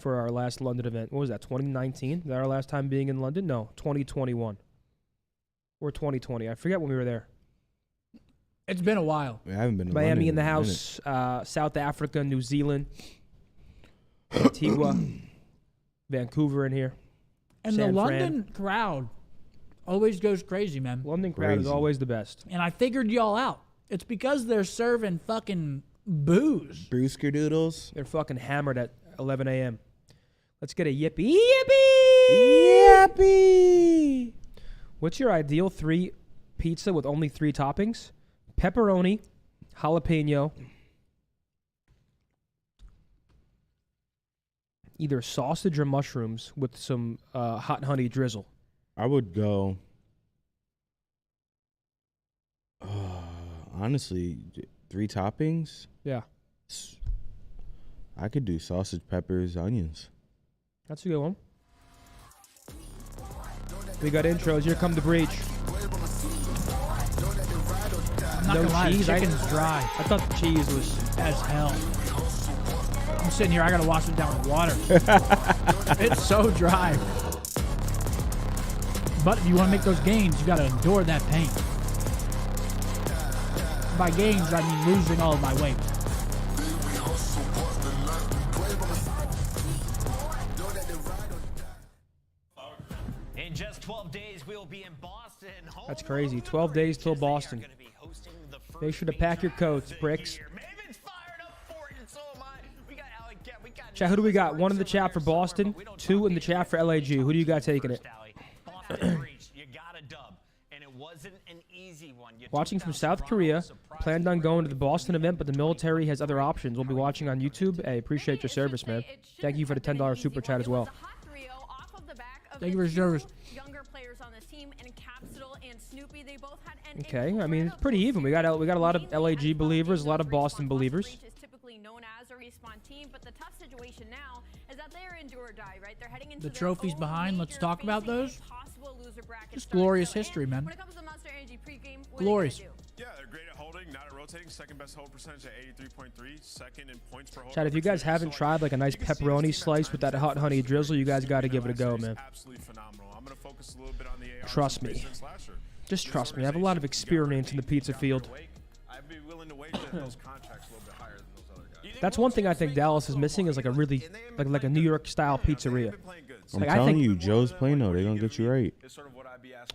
our last London event. What was that, 2019? Is that our last time being in London? No, 2021. Or 2020. I forget when we were there. It's been a while. I haven't been to Miami London in the a house, South Africa, New Zealand, Antigua, Vancouver in here. And San the Fran. London crowd always goes crazy, man. London crowd is always the best. And I figured y'all out. It's because they're serving fucking booze. Brewsker doodles. They're fucking hammered at 11 a.m. Let's get a yippee. Yippee! What's your ideal 3 pizza with only 3 toppings? Pepperoni, jalapeno, either sausage or mushrooms with some hot honey drizzle. I would go. Honestly, 3 toppings. Yeah. I could do sausage, peppers, onions. That's a good one. We got intros. Here come the breach. I'm not gonna lie, the chicken's dry. I thought the cheese was as hell. I'm sitting here, I gotta wash it down with water. It's so dry. But if you want to make those gains, you gotta endure that pain. By gains, I mean losing all of my weight. In just 12 days, we'll be in Boston. That's crazy. 12 days till Boston. Make sure to pack your coats, bricks. Chat, who do we got? 1 in the chat for Boston, 2 in the chat for LAG. Who do you got taking it? Watching from South Korea. Planned on going to the Boston event, but the military has other options. We'll be watching on YouTube. Hey, appreciate your service, man. Thank you for the $10 super chat as well. Thank you for your service. Okay, I mean, it's pretty even. We got a lot of LAG believers, a lot of Boston believers. The trophies behind, let's talk about those. Just glorious history, man. Glorious. Yeah, they're great at holding, not at rotating. Second best hold percentage at 83.3. Second in points per hold. Chad, if you guys haven't tried like a nice pepperoni slice with that hot honey drizzle, you guys got to give it a go, man. Absolutely phenomenal. I'm going to focus a little bit on the Trust me. Just trust me. I have a lot of experience in the pizza field. I'd be willing to wager that those contracts a little bit higher than those other guys. That's one thing I think Dallas is missing is like a really like a New York style pizzeria. I'm Like, telling you, Joe's Plano, they're gonna get you right.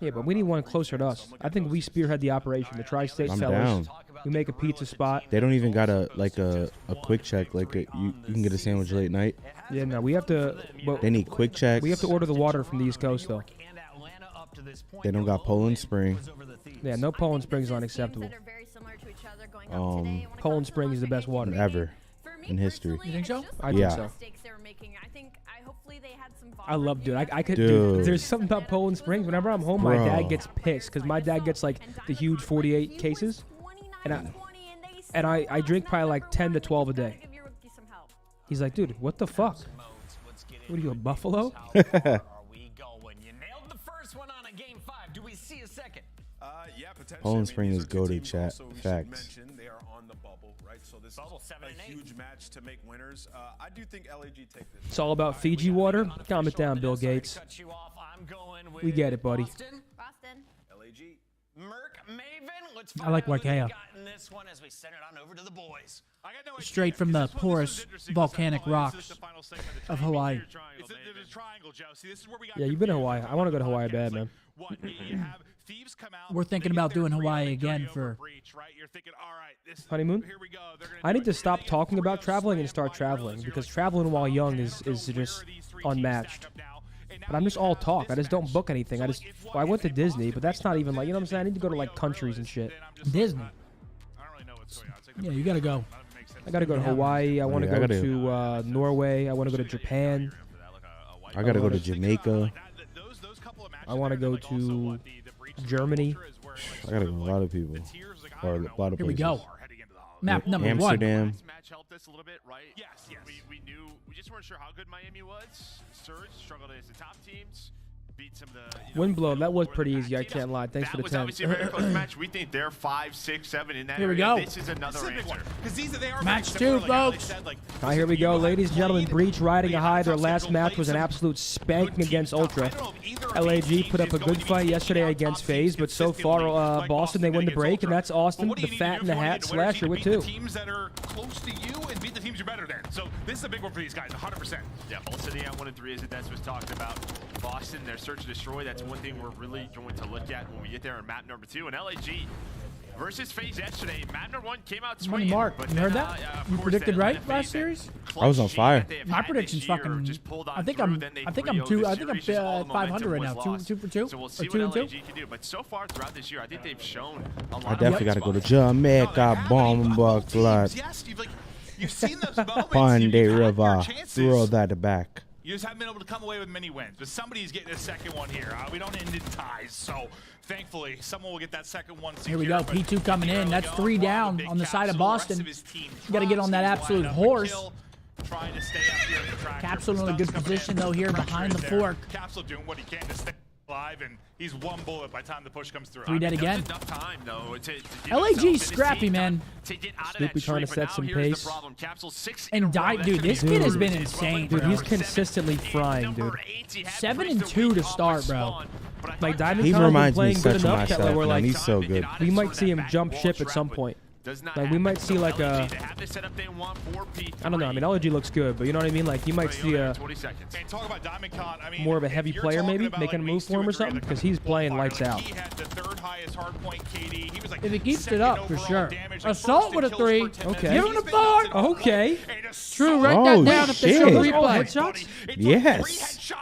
Yeah, but we need one closer to us. I think we spearhead the operation. The tri-state I'm sellers. down. We make a pizza spot. They don't even got a quick check. Like you can get a sandwich late night. Yeah, no, we have to. Well, They need quick checks. we have to order the water from the East Coast though. They don't got Poland Spring. Yeah, no Poland Spring is unacceptable. Poland Spring is the best water ever in history. You think so? I Yeah. think so. I love, dude. I could. Dude, there's something about Poland Springs. Whenever I'm home, my Bro. dad gets pissed because my dad gets like the huge 48 cases, and I drink probably like 10 to 12 a day. He's like, dude, what the fuck? What are you, a buffalo? Are we going? You nailed the first one on a game 5. Do we see a second? Yeah, potentially. Poland Spring is goated, chat. Facts. They are on the bubble, right? So this is a huge match to make winners. I do think LAG take this. It's all about Fiji water. Calm it down, Bill Gates. We get it, buddy. Boston. LAG. Merc Maven. Let's I like Wakea. this one as we send it on over to the boys. Straight from the porous volcanic rocks of Hawaii. Yeah, you've been to Hawaii. I want to go to Hawaii bad, man. We're thinking about doing Hawaii again for honeymoon. I need to stop talking about traveling and start traveling because traveling while young is just unmatched. But I'm just all talk. I just don't book anything. I went to Disney, but that's not even like, you know what I'm saying? I need to go to like countries and shit. Disney. Yeah, you gotta go. I gotta go to Hawaii. I want to go to Norway. I want to go to Japan. I gotta go to Jamaica. I want to go to Germany. I gotta go to a lot of people. Or a lot of places. Here we go. Map number Amsterdam. one. Match helped us a little bit, right? Yes. We knew, we just weren't sure how good Miami was. Surge struggled against the top teams. Beat some of the Windblown, that was pretty easy. I can't lie. Thanks for the 10. That was obviously a very close match. We think they're 5, 6, 7 in that Here we area. go. This is another answer. Match 2, folks. All right, here we go. Ladies and gentlemen, Breach riding a high. Their last match was an absolute spanking against Ultra. LAG put up a good fight yesterday against FaZe, but so far, Boston, they win the break, and that's Austin, the fat in the hat, Slasher with 2. Teams that are close to you and beat the teams you're better than. So this is a big one for these guys, 100%. Yeah, both sitting at 1 and 3 as Des was talking about. Boston, their search and destroy. That's one thing we're really going to look at when we get there on map number 2. And LAG versus FaZe yesterday. Map number 1 came out swinging. Mark, you heard that? You predicted right last series? I was on fire. My prediction's fucking. I think I'm 500 right now. 2 for 2, so we'll or see 2 and what 2. LAG can do. But so far throughout this year, I think they've shown a lot. I definitely gotta go to Jamaica, Bomba Clot. Yes, you've seen those moments. Ponde River, chances. throw that back. You just haven't been able to come away with many wins, but somebody's getting a second one here. We don't end in ties, so thankfully someone will get that second one. Here we go. P2 coming in. That's 3 down on the side of Boston. You got to get on that absolute horse. Trying to stay up here in the track. Capsule in a good position though here behind the fork. Capsule doing what he can to stay alive, and he's 1 bullet by the time the push comes through. 3 dead again. Enough time, though, LAG scrappy, man. Snoopy trying to set some pace. And dude, this kid has been insane. Dude, he's consistently frying, dude. 7 and 2 to start, bro. Like Diamond He Con reminds been me playing such good of enough that myself, we're man. like, He's so good. we might see him jump ship at some point. Like we might see like a, I don't know. I mean, LG looks good, but you know what I mean. Like you might see a more of a heavy player maybe making a move for him or something because he's playing lights out. If he keeps it up, for sure. Assault with a 3. Okay. Give him the 4. Okay. True. Write that down if they show shit. replay. Yes.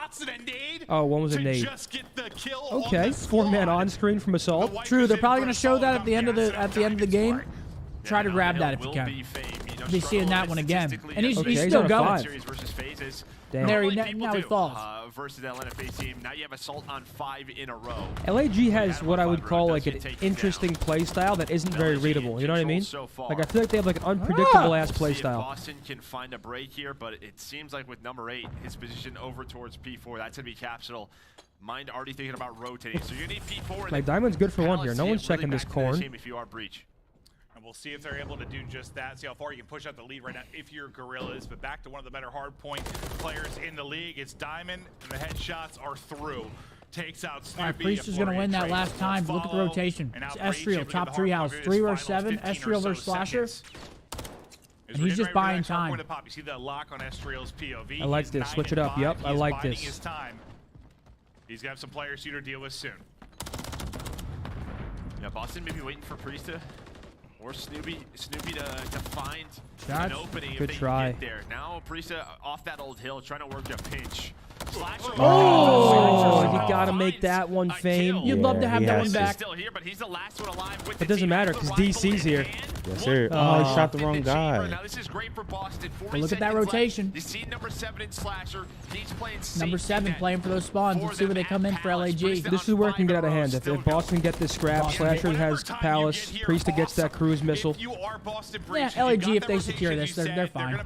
Oh, one was a nade. Okay. 4-man on screen from Assault. True. They're probably gonna show that at the end of the game. Try to grab that if you can. Be seeing that one again, and he's still going. Damn. There now he falls. Versus Atlanta FaZe team. Now you have Assault on 5 in a row. LAG has what I would call like an interesting play style that isn't very readable. You know what I mean? Like I feel like they have like an unpredictable ass play style. Boston can find a break here, but it seems like with number 8, his position over towards P4. That's gonna be Capsule. Mind already thinking about rotating. So you need P4. Like Diamond's good for 1 here. No one's checking this corn. If you are Breach. We'll see if they're able to do just that, see how far you can push out the lead right now if you're Gorillas. But back to one of the better hardpoint players in the league. It's Diamond, and the headshots are through. Takes out Snoopy. All right, Priest is going to win that last time. Look at the rotation. It's Estriel, top 3 house. 3 versus 7. Estriel versus Slasher. And he's just buying time. You see that lock on Estriel's POV. I like this. Switch it up. Yep, I like this. He's going to have some players here to deal with soon. Yeah, Boston maybe waiting for Priest to... Or Snoopy to find an opening Good if they try. get there. Now Prisa off that old hill trying to work a pinch. Oh, you gotta make that one fame. You'd love to have that one back. Still here, but he's the last one alive with it doesn't matter because DC's here. Yes, sir. Oh, he shot the wrong guy. Now this is great for Boston. But look at that rotation. You see number 7 in Slasher. He's playing number 7 playing for those spawns. Let's see where they come in for LAG. This is where it can get out of hand. If Boston get this scrap, Slasher has Palace. Priesta gets that cruise missile. Yeah, LAG if they secure this, they're fine.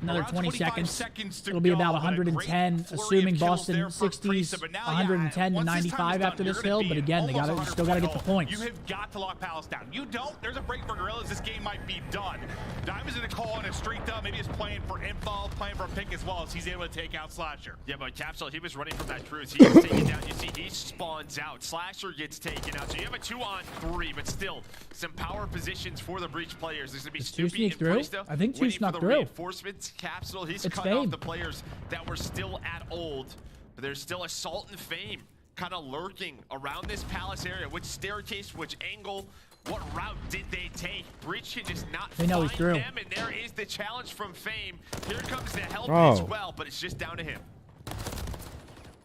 Another Around 20 25 seconds. to It'll be go, about but a 110, great flurry assuming of kills Boston there for 60s, Priest, but now, 110 to once this time is 95 done, after you're this gonna hill. be But again, they almost still got to get the 100% points. You have got to lock Palace down. You don't. There's a break for Gorillas. This game might be done. Diamond's in a call on a streak though. Maybe he's playing for info, playing for a pick as well as he's able to take out Slasher. Yeah, but Capsule, he was running from that cruise. He gets taken down. You see, he spawns out. Slasher gets taken out. So you have a 2-on-3, but still some power positions for the Breach players. There's going to be Does two Snoopy sneak and through? Priesta I think two waiting snuck for the through. reinforcements. Capsule, he's It's cutting off Fame. the players that were still at Old. But there's still Assault and Fame kind of lurking around this Palace area. Which staircase, which angle, what route did they take? Breach can just not They know he's find through. them, and there is the challenge from Fame. Here comes the help Oh. as well, but it's just down to him.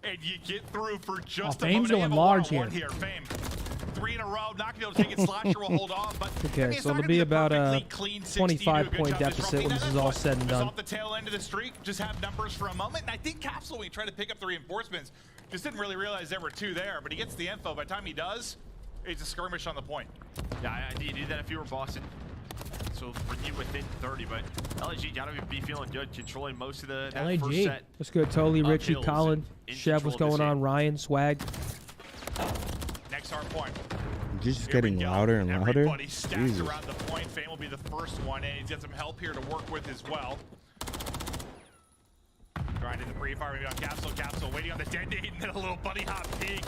And you get through for just a Fame's moment. They going have a large one-on-one here. Fame. 3 in a row, not gonna be able to take it. Slasher will hold on, but I Okay, mean, it's so not it'll gonna be a about a perfectly clean 60. You do a 25-point good job deficit disrupting when that. this is That's all what- said and just done. off the tail end of the streak, just have numbers for a moment. And I think Capsule, when he tried to pick up the reinforcements, just didn't really realize there were 2 there. But he gets the info. By the time he does, it's a skirmish on the point. Yeah, you do that if you were Boston. So bring you within 30, but LAG gotta be feeling good, controlling most of that first LAG. set. What's good, Totally, of Richie, hills Colin, and in Chev, what's control of going this on, Ryan, Swag. Next hard point. Just getting louder and louder. Everybody stacked Jesus. around the point. Fame will be the first one in. He's got some help here to work with as well. Grinding the pre-fire, maybe on Capsule. Capsule waiting on the detonate, and then a little buddy hop peek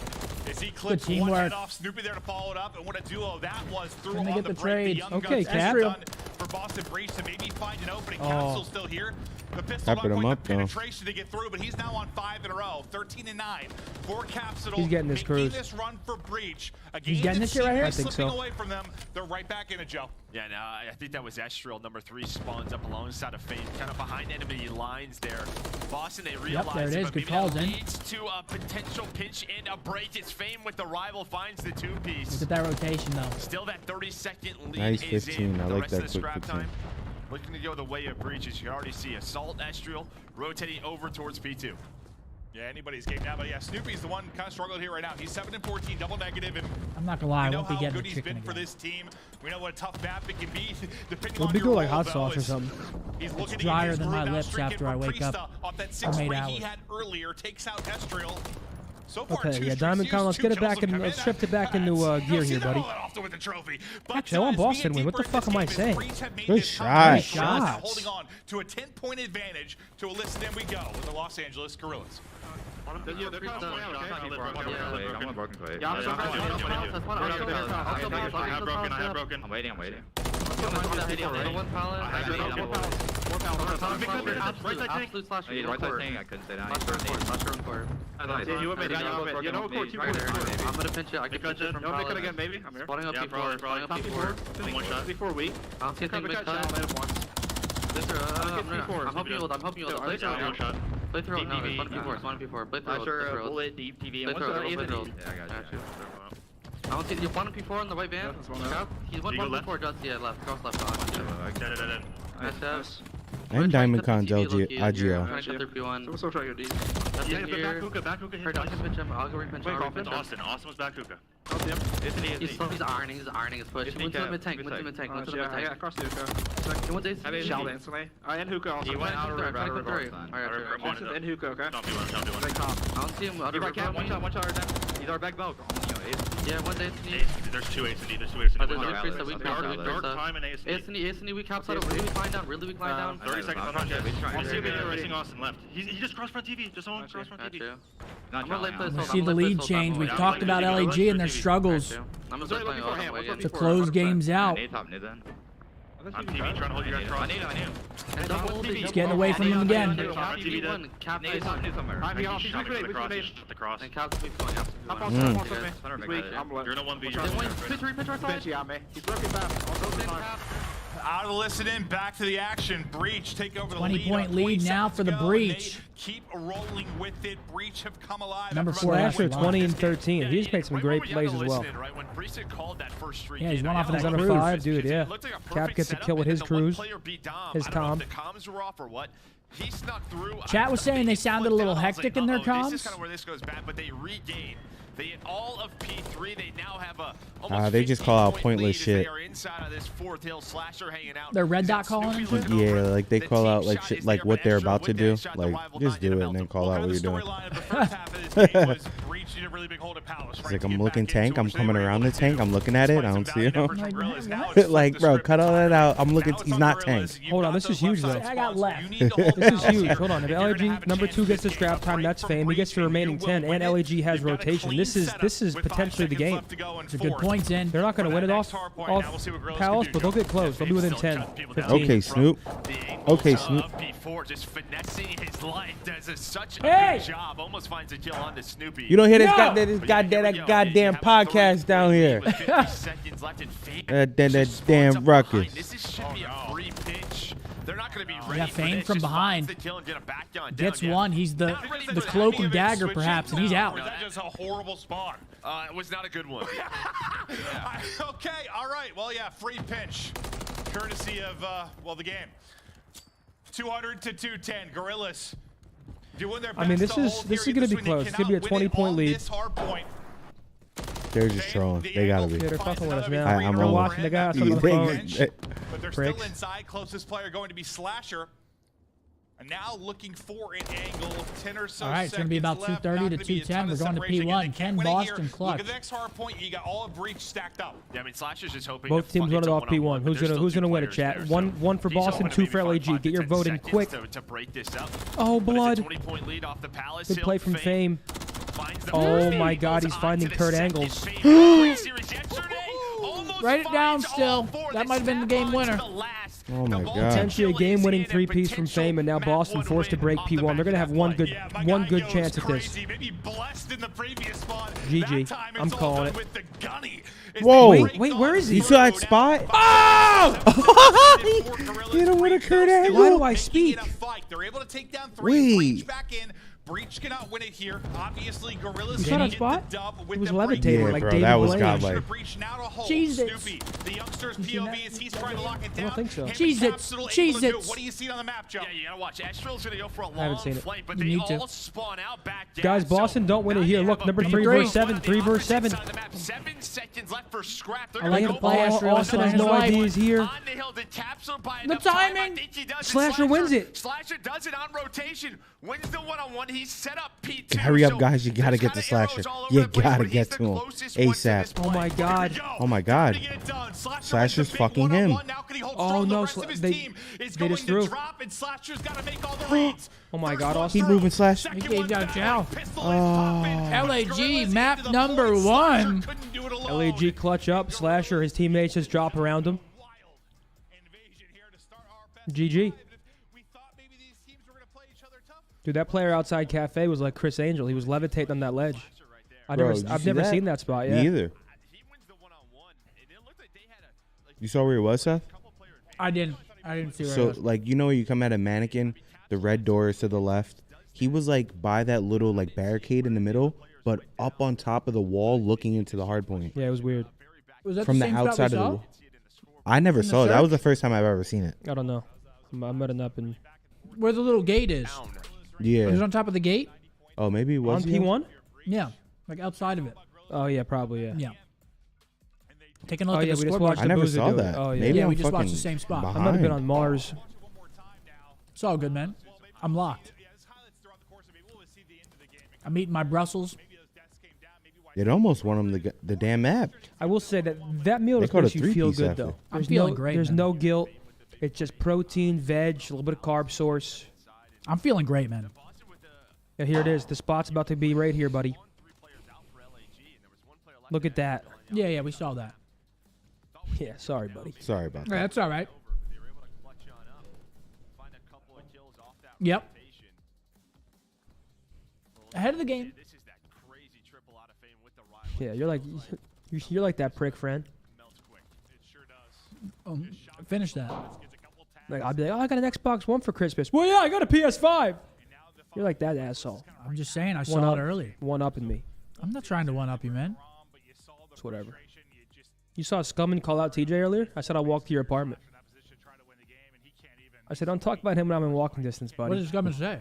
as he clips one teamwork. head off. Snoopy there to follow it up, and what a duo that was through Can they on get the the break. trade? The Young Okay, Guns Cap. done for Boston Breach to maybe find an opening. Oh. Capsule still here. The pistol Tapping not him quite up, the though. penetration to get through, but he's now on 5 in a row. 13 and 9 for Capsule. He's getting this making cruise. this run for Breach. A He's game getting that this shit right here? seemed to be I think slipping so. away from them. They're right back in it, Joe. Yeah, no, I think that was Estrel, number 3, spawns up alongside of Fame, kind of behind enemy lines there. Boston, they realize there it is. but Good maybe calls, that in. leads to a potential pinch and a break. It's Fame with the rival, finds the 2-piece. Look at that rotation, though. Still that 30-second lead Nice is 15. in. I The like rest that of the quick scrap 15. time looking to go the way of Breaches. You can already see Assault, Estrel rotating over towards P2. Yeah, anybody's game now, but yeah, Snoopy's the one kind of struggling here right now. He's 7 and 14, double negative, and I'm not gonna lie, I we know won't be how getting good the he's chicken been for again. this team. We know what a tough map it can be, depending It'll on be your good like role, hot though, sauce or as something. He's looking to drier get his than my groove lips outstreaking after I from wake up Priesta off that from 8 6-3 he hours. had earlier, takes out Estrel. So far, Okay, 2 yeah, streaks Diamond used, Con, let's 2 get it kills back have in, come let's shift it back into gear here, buddy. With the trophy. But, Actually, I want as we Boston get win. What the deeper fuck into am I this saying? game, Breach have made Good this shot. comeback, Shots. holding on to a 10-point advantage to a list, and we go with the Los Angeles Gorillas. I'm waiting. I couldn't say that. I'm gonna pinch it. I can pinch it from Palace. Again, maybe. I'm here. Spawning up P4. Spawning up P4. One shot. Before weak. I'm taking mid cut. I'm helping you with. I'm helping you with. Play through. Play through. No, it's one P4. It's one P4. Play through. Bullet, deep TV. Play through. Yeah, I got you. I don't see you one P4 on the white van. He's one P4 just left. Cross left. Nice. And Diamond Con's I'm IGL. trying to get through P1. So try your D. Back hookah. Heard I can pinch him. I'll go repinch him. Austin was back hookah. He's ironing his push. He went to the mid-tank. Yeah, across the hookah. He went to Shell instantly. And hookah also. He went out of red. Austin and hookah, okay? I don't see him. One shot. He's our back belt. Yeah, one's Ace. There's 2 Ace and D. Dark time and Ace and D. Ace and D, we caps out. Really weak line down. 30 seconds on Jet. We'll see if they're missing Austin left. He just crossed front TV. Just on cross front TV. We see the lead change. We've talked about LAG and their struggles to close games out. On TV, trying to hold you guys cross. He's getting away from him again. Out of the listen in, back to the action. Breach take over the 20-point lead now for the Breach. Keep rolling with it. Breach have come alive. Number 4 Slasher 20 and 13. He just made some great plays as well. Yeah, he's one off of He's that under cruise. 5, dude. Yeah. Cap gets a kill with his cruise. His Tom. He snuck through. Chat was saying they sounded a little hectic in their This is comms. kind of where this goes back, but they regain All of P3, they now have a They just call out pointless shit. They are inside of this Fourth Hill Slasher hanging out. They're red dot calling him shit? Yeah, like they call out like shit, like what they're about to do. Like just do it and then call out what you're doing. It's like I'm looking tank. I'm coming around the tank. I'm looking at it. I don't see him. Like, bro, cut all that out. I'm looking. He's not tank. Hold on, this is huge though. I got left. This is huge. Hold on. If LAG number 2 gets the scrap time, that's Fame. He gets the remaining 10, and LAG has rotation. This is potentially the game. It's a good point, in. They're not going to win it off Palace, but they'll get close. They'll be within 10, 15. Okay, Snoop. Okay, Snoop. Just finessing his life does such a good job. Almost finds a kill on the Snoopy. You don't hear this goddamn podcast down here. That damn ruckus. This should be a free pitch. They're not going to be ready. Yeah, Fame from behind. Gets one. He's the cloak and dagger, perhaps, and he's out. Was that just a horrible spawn? It was not a good one. Okay, all right. Well, yeah, free pinch. Courtesy of, the game. 200 to 210. Gorillas doing their best. I mean, this is going to be close. It's going to be a 20-point lead. They're just trolling. They gotta be. Yeah, they're fucking with us now. I'm watching the guys on the phone. But they're still inside. Closest player going to be Slasher. And now looking for an angle. 10 or so. All right, it's going to be about 230 to 210. We're going to P1. Ken Boston clutch. Look at the next hard point. You got all of Breach stacked up. Yeah, I mean, Slasher's just hoping. Both teams running off P1. Who's gonna win it, chat? One for Boston, 2 for LAG. Get your vote in quick. To break this up. Oh, blood. 20-point lead off the Palace. Good play from Fame. Oh my God, he's finding Kurt angles. Write it down still. That might have been the game winner. Oh my God. Potentially a game-winning 3-piece from Fame, and now Boston forced to break P1. They're gonna have one good chance at this. GG. I'm calling it. Whoa! Wait, where is he? You saw that spot? Oh! You don't want to Kurt angle. Why do I speak? They're able to take down 3. Breach back in. Breach cannot win it here. Obviously, Gorillas You saw that spot? It was levitating Yeah, like bro, David that was Blaine. godlike. Cheese it. The youngster's POV as he's trying to lock it down. I don't think so. Cheese it. Cheese it. What do you see on the map, Joe? Yeah, you gotta watch. Astral's gonna go for a I haven't long seen it. flight, but You they need to. all spawn out back down. Guys, Boston don't win it here. Look, number 3 verse 7. 3 verse 7. 7 seconds left for scrap. I like the play. Austin has no idea he's here. On the hill, did Capsule by The enough time? timing. I think he does it. Slasher wins it. Slasher does it on rotation. Wins the one-on-one. He's set up P2. Hurry up, guys. You gotta get the Slasher. You gotta get to him ASAP. Oh my God. Oh my God. Slasher's fucking him. Oh no, they just threw. Oh my God, Austin. Keep moving, Slash. He gave out Chow. Oh. LAG map number 1. LAG clutch up. Slasher, his teammates just drop around him. GG. Dude, that player outside Cafe was like Chris Angel. He was levitating on that ledge. I've never seen that spot. Yeah. Me either. You saw where he was, Seth? I didn't see where it So, was. like, you know where you come at a mannequin, the red door is to the left. He was, like, by that little, like, barricade in the middle, but up on top of the wall looking into the hard point. Yeah, it was weird. Was that From the the same spot outside we of the saw? wall. I never saw it. That was the first time I've ever seen it. I don't know. I met him up in Where the little gate is. Yeah. It was on top of the gate? Oh, maybe it was on P1. Yeah, like outside of it. Oh yeah, probably yeah. Yeah. Taking a look Oh at yeah, the we just scoreboard. watched I never OpTicBoZe saw do it. that. Oh yeah. Maybe Yeah, I'm we just watched fucking the same spot. I might have been behind. on Mars. It's all good, man. I'm locked. I'm eating my Brussels. It almost won him the damn map. I will say that meal They just called makes it you feel 3-piece good after. though. I'm feeling great, There's man. no guilt. It's just protein, veg, a little bit of carb source. I'm feeling great, man. Yeah, here it is. The spot's about to be right here, buddy. Look at that. Yeah, we saw that. Yeah, sorry, buddy. Sorry about Yeah, that. that's all right. Yep. Ahead of the game. Yeah, you're like that prick, friend. Finish that. Like I'll be like, oh, I got an Xbox One for Christmas. Well, yeah, I got a PS5. You're like that asshole. I'm just saying, I saw it early. One up in me. I'm not trying to one up you, man. It's whatever. You saw Scump call out TJ earlier? I said I'll walk to your apartment. I said, don't talk about him when I'm in walking distance, buddy. What did Scump say?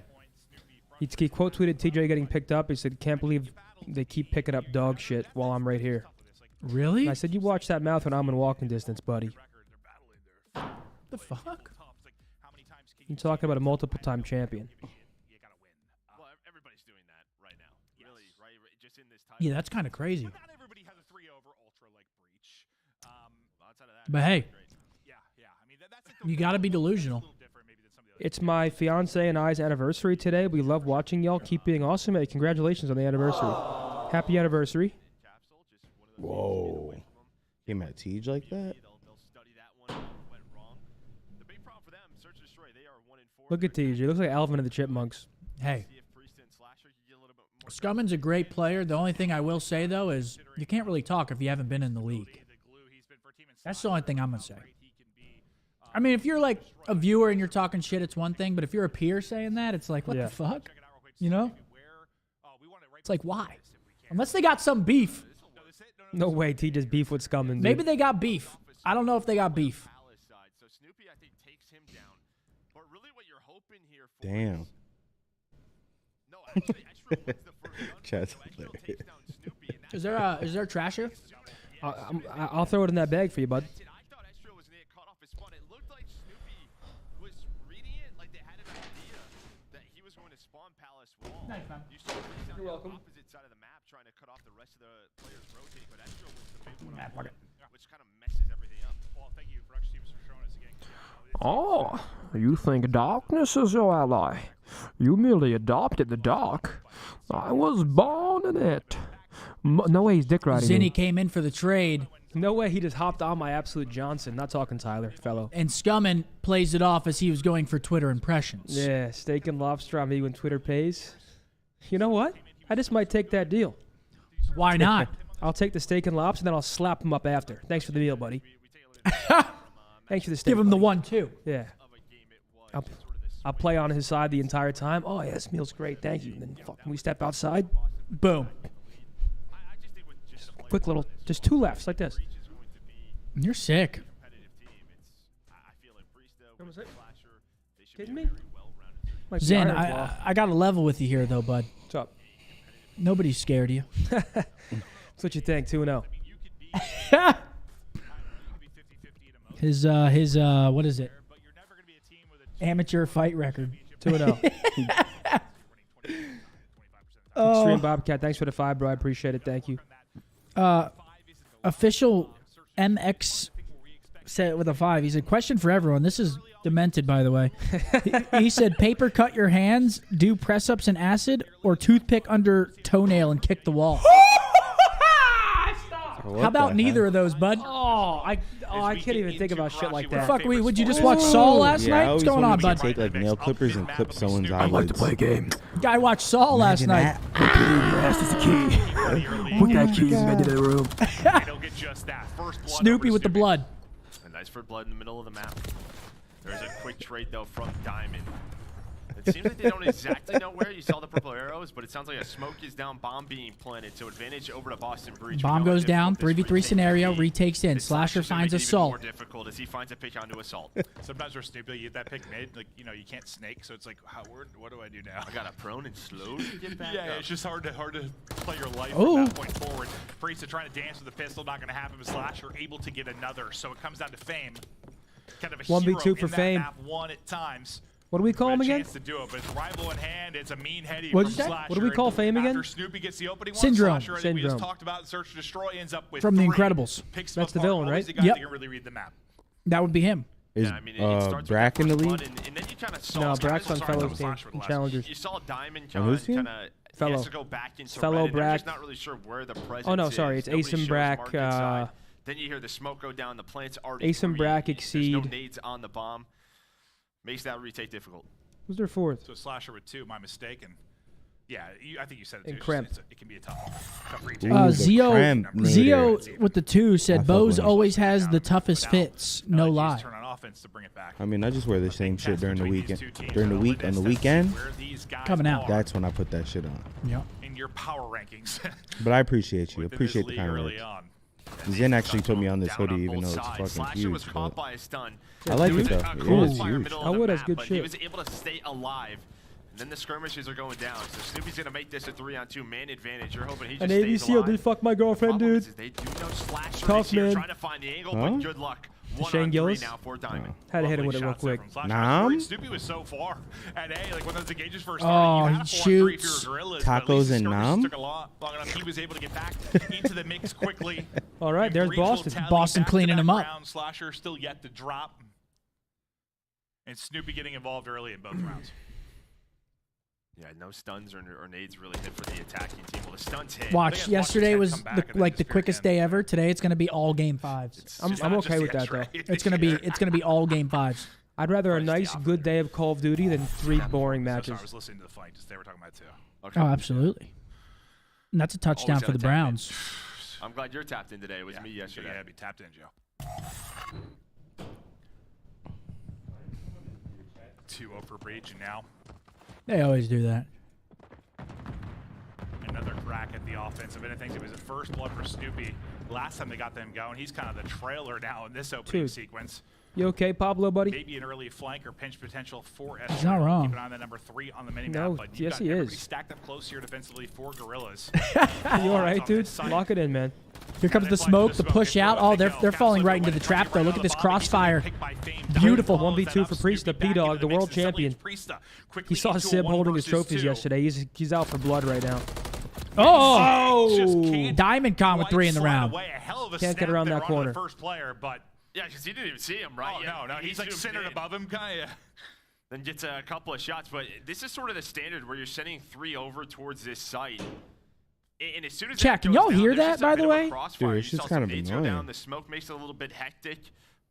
He quote tweeted TJ getting picked up. He said, can't believe they keep picking up dog shit while I'm right here. Really? And I said, you watch that mouth when I'm in walking distance, buddy. The fuck? You're talking about a multiple-time champion. Yeah, that's kind of crazy. But hey, you got to be delusional. It's my fiance and I's anniversary today. We love watching y'all. Keep being awesome. Hey, congratulations on the anniversary. Happy anniversary. Whoa. Came at Tej like that? Look at TJ. He looks like Alvin and the Chipmunks. Hey. Scumman's a great player. The only thing I will say, though, is you can't really talk if you haven't been in the league. That's the only thing I'm going to say. I mean, if you're like a viewer and you're talking shit, it's one thing. But if you're a peer saying that, it's like, what the fuck? You know? It's like, why? Unless they got some beef. No way TJ's beef with Scumman, dude. Maybe they got beef. I don't know if they got beef. Damn. Is there trash here? I'll throw it in that bag for you, bud. Nice, man. You're welcome. Opposite side of the map, trying to cut off the rest of the players rotating, but Estro was the big one, which kind of messes everything up. Well, thank you for Thieves for showing us again. Oh, you think darkness is your ally? You merely adopted the dark. I was born in it. No way he's dick riding Zinni came in for the trade. No way he just hopped on my absolute Johnson. Not talking Tyler, fellow. And Scumman plays it off as he was going for Twitter impressions. Yeah, steak and lobster on me when Twitter pays. You know what? I just might take that deal. Why not? I'll take the steak and lobster, then I'll slap him up after. Thanks for the meal, buddy. Thanks for the steak. Give him buddy. the 1-2. Yeah. I'll play on his side the entire time. Oh, yeah, this meal's great. Thank you. And then fucking we step outside. Boom. Just quick little, just 2 laughs like this. You're sick. Kidding me? Zin, I got a level with you here, though, bud. What's up? Nobody's scared of you. That's what you think, 2-0. His what is it? Amateur fight record. 2-0. Extreme Bobcat, thanks for the 5, bro. I appreciate it. Thank you. Official MX said it with a 5. He said, question for everyone. This is demented, by the way. He said, paper cut your hands, do press-ups in acid, or toothpick under toenail and kick the wall. How about neither of those, bud? I can't even think about shit like that. Fuck, would you just watch Saul last night? What's going on, bud? Take like nail clippers and clip someone's eyelids. I like to play a game. Guy watched Saul last night. That's the key. Put that key into the room. Snoopy with the blood. A nice for blood in the middle of the map. There's a quick trade though from Diamond. It seems like they don't exactly know where. You saw the purple arrows, but it sounds like a smoke is down, bomb being planted. So advantage over to Boston Breach. Bomb goes down, 3v3 scenario, retakes in. Slasher finds Assault. More difficult as he finds a pick onto Assault. Sometimes we're Snoopy, you get that pick mid, like, you know, you can't snake, so it's like, what do I do now? I got a prone and slow to get back Yeah, up. it's just hard to play your life from that point forward. Priest trying to dance with the pistol, not going to happen, but Slasher able to get another, so it comes down to Fame. Kind of a 1v2 hero for in that Fame. map, one at times. What do we call him again? Chance to do it, but it's rival in hand. It's a mean heady What'd from you say? Slasher. What do we call Fame again? After Snoopy gets the opening Syndrome. one, Slasher, I think we just Syndrome. talked about Search and Destroy, ends up with From The 3. Incredibles. Picks That's them the apart. villain, Always right? the guy Yep. that can really read the map. That would be him. Is Yeah, I mean, it starts Brack in the with lead? blood, and then you kind of saw No, it's kinda Brack's on starting Fellows with team Slasher and last. Challengers. You saw Diamond On whose kind team? of Fellow. has to go back into Fellow red, and they're Brack. just not really sure where the presence Oh, no, sorry, is. it's Ace Nobody and shows Brack, market side. Then you hear the smoke go down, the plant's already Ace and free. Brack There's no exceed. nades on the bomb. Makes that retake difficult. Who's their 4th? So Slasher with 2, my mistake. And yeah, I think you said it too. And It's Cramp. just- it can be a tough retake. Ooh, the Zio Zio with the 2 said, fuck Boze with him. always has the toughest fits. No lie. Turn on offense to bring it back. I mean, I just wear the same shit during the weekend. During the week, on the weekend, Where these guys Coming out. that's when I put that shit on. Yep. in your power rankings. But I appreciate you. within Appreciate this the league kind early words. on. Zen actually put me on this Down hoodie, on even though both it's sides. fucking Slasher was huge. caught But by a stun. I like He it was though. a It crossfire is huge. middle I of the would, that's map, good but shit. He was able to stay alive. And then the skirmishes are going down. So Snoopy's gonna make this a 3-on-2 man advantage. You're hoping he just An stays AVCO alive. did fuck my girlfriend, dude. They do know Slasher Tough, is here man. trying to find the angle, but good luck. Shane 1-on-3 Gillis? now for Diamond. Had to hit him with it real quick. Snoopy was so far at A. Like when those engages first Oh, started, you had a 4-on-3 he if you were shoots. Gorillas, but at least Tacos the and skirmishes Nam? took a long enough. He was able to get back into the mix quickly. All right, there's Breach will Boston. tally Boston back-to-back cleaning him up. rounds. Slasher still yet to drop. And Snoopy getting involved early in both rounds. Yeah, no stuns or nades really hit for the attacking team. Well, the stuns hit. Watch, yesterday was the quickest day ever. Today it's going to be all game 5s. I'm okay with that, though. It's going to be all game 5s. I'd rather a nice, good day of Call of Duty than 3 boring matches. I was listening to the fight. Just they were talking about it too. Okay. Oh, absolutely. And that's a touchdown for the Browns. I'm glad you're tapped in today. It was me yesterday. Yeah, be tapped in, Joe. 2-0 for Breach, and now They always do that. another crack at the offensive end of things. It was the first blood for Snoopy. Last time they got them going, he's kind of the trailer now in this opening Dude. sequence. You okay, Pablo, buddy? Maybe an early flank or pinch potential for S. He's not wrong. Keep an eye on that number 3 on the mini No, map. But you yes, got he everybody is. stacked up close here defensively for Gorillas. You all right, dude? Lock it in, man. Here comes the smoke, the push out. Oh, they're falling right into the trap, though. Look at this crossfire. Beautiful. 1v2 for Priesta, P-Dog, the world champion. He saw Sib holding his trophies yesterday. He's out for blood right now. Oh! Diamond Con with 3 in the round. Can't get around that corner. First player, but Yeah, because he didn't even see him, right? oh, no, he's like centered zoomed in. above him, kind of. Then gets a couple of shots, but this is sort of the standard where you're sending 3 over towards this site. And as soon as Chat, can y'all hear that, by the way? Dude, it's just kind of annoying. Down, the smoke makes it a little bit hectic.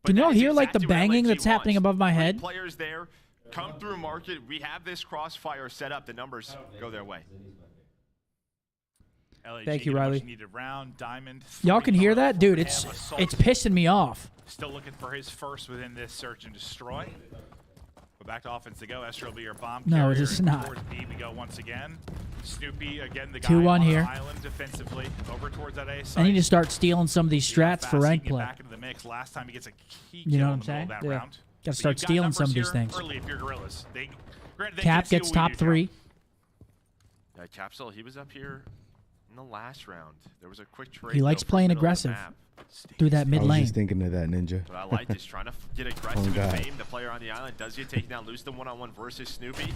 Can y'all hear like the banging that's happening above my head? Players there come through market. We have this crossfire set up. The numbers go their way. Thank you, Riley. Needed round, Diamond. Y'all can hear that? Dude, it's pissing me off. Still looking for his first within this search and destroy. But back to offense to go. Esther will be your bomb No, carrier. it is not. Towards B we go once again. Snoopy, again, the guy 2-1 on here. the island defensively. Over towards that A I site. need to start stealing some of these strats for rank play. Back into the mix. Last time he gets a key You know kill what in I'm the middle saying? of that Yeah. round. Got to start stealing some of these things. Early if you're Gorillas. Granted, they Cap can't see gets what we top do, 3. Yeah, Capsule, he was up here in the last round. There was a quick trade. He likes though, for playing middle of the aggressive map. through that mid I was lane. just thinking of that, Ninja. But I like this, trying to get aggressive God. and fame. The player on the island does get taken down, lose the one-on-one versus Snoopy.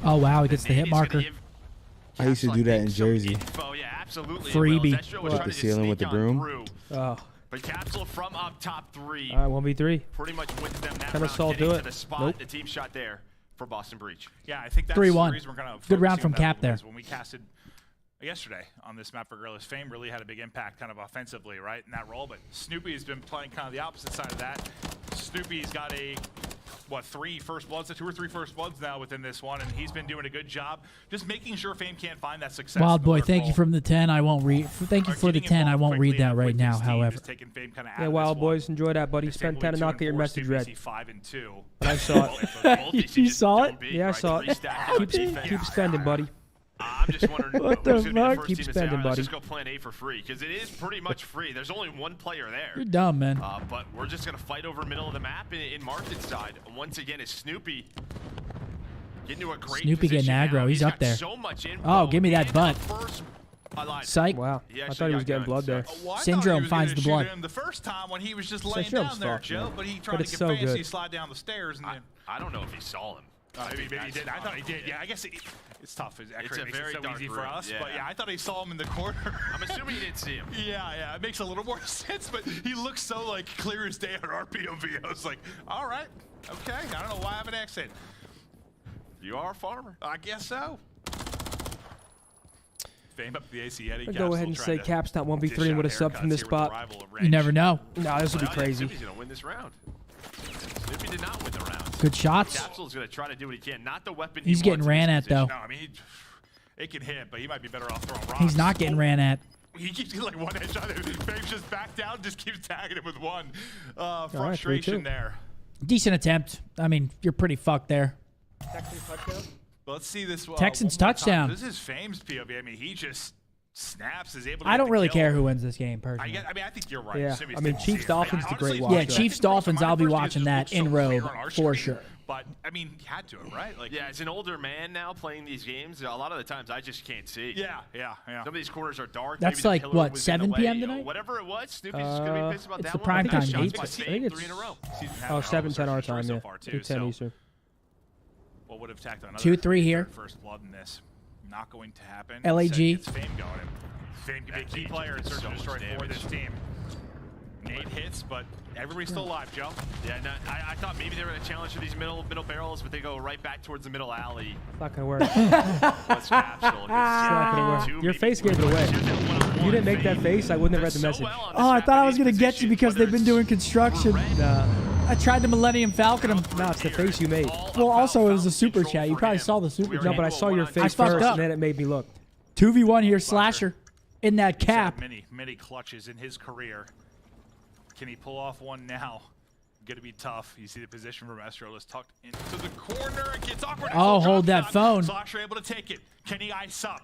Oh, wow. He gets the hit Nate is gonna marker. give I used to do that in Jersey. info. Yeah, absolutely. Freebie. Zestro was Hit trying the to ceiling with sneak the on broom. through. Oh. But Capsule from up top 3 All right, 1v3. pretty much wins them that Can round, Assault getting do to it? the spot. Nope. The team shot there for Boston Breach. Yeah, I think that's 3-1. the reason we're kind of Good round focusing from on that Cap there. is when we casted yesterday on this map for Gorillas, Fame really had a big impact kind of offensively, right, in that role. But Snoopy's been playing kind of the opposite side of that. Snoopy's got a, 2 or 3 first bloods now within this one, and he's been doing a good job just making sure Fame can't find that success. Wild in the boy, lurk thank you role. from the 10. I won't read. Thank you for the 10. I won't read that right now, however. Yeah, Wild boys, enjoy that, buddy. Spend 10 and not get your message read. But I saw it. You saw it? Yeah, I saw it. Keep spending, buddy. I'm just wondering What who's the going to be the fuck? first Keep team to say, spending, all right, let's buddy. just go plan A for free, because it is pretty much free. There's only one player there. You're dumb, man. But we're just going to fight over middle of the map in market side. Once again, is Snoopy getting to a great Snoopy getting position aggro. now. He's up got there. So much info. Oh, give me that And butt. the first- I lied. Psych. Wow. He I actually thought he was got getting guns, blood so- there. Well, I thought Syndrome he was finds gonna the shoot blood. him the first time when he was just laying Syndrome's down there, soft, Joe, man. but he But tried to it's get so fancy, good. slide down the stairs, and then I don't know if he saw him. maybe he did. I thought he did. Yeah, I guess it's tough. It actually a makes very it so dark easy for room, us. yeah. But yeah, I thought he saw him in the corner. I'm assuming he didn't see him. Yeah, it makes a little more sense, but he looks so like clear as day on our POV. I was like, all right, okay. I don't know why I have an accent. You are a farmer. I guess so. Fame up the AC Eddie. I'll go ahead and say Cap's not 1v3 with a sub from this spot. You never know. Nah, this would be crazy. Snoopy's going to win this round. Snoopy did not win the round. Good shots. Capsule's going to try to do what he can. Not the weapon He's he getting wants in ran this at, though. No, I mean, it can hit, but he might be better off throwing rocks. He's not getting ran at. He keeps getting like one headshot. Fame's just back down, just keeps tagging him with one. right, Frustration 3-2. there. Decent attempt. I mean, you're pretty fucked there. But let's see this. Texans one more time. touchdown. This is Fame's POV. I mean, he just snaps, is able to I get don't the really kill. care who wins this game, personally. I think you're right. Yeah, Assuming I mean, Snoopy Chiefs sees it. Dolphins is a great Honestly, watch. Yeah, though. Chiefs Dolphins, I'll be First, it watching just that looks so in road clear on our for screen. sure. But I mean, he had to, right? Like, yeah, as an older man now playing these games, a lot of the times I just can't see. Yeah. Some of these corners are dark. That's Maybe the like pillar what, was in 7 the way. p.m. You know, tonight? whatever it was, Snoopy's just gonna be pissed about it's that the one. prime time Shots game. by I Fame, think it's 3 in a row. 7:10 our time. so Yeah, far, too, 8:10 Eastern. What would have tacked on 2-3 here. First blood in this. Not going to happen. LAG. It's Fame going. Fame can be a key player in search and destroy for this team. 8 hits, but everybody's still alive, Joe. Yeah, no, I thought maybe they were going to challenge for these middle barrels, but they go right back towards the middle alley. It's not gonna work. What's Capsule? It's not gonna work. Your face gave it away. If you didn't make that face, I wouldn't have read the message. Oh, I thought I was gonna get you because they've been doing construction. I tried the Millennium Falcon him. No, it's the face you made. Well, also it was a super chat. You probably saw the super chat. No, but I saw your face fucked first, up. and then it made me look. 2v1 here, Slasher in that He's had cap. many clutches in his career. Can he pull off one now? Gonna be tough. You see the position from Estro is tucked into the corner. It gets awkward. Oh, hold that phone. Slasher able to take it. Can he ice up?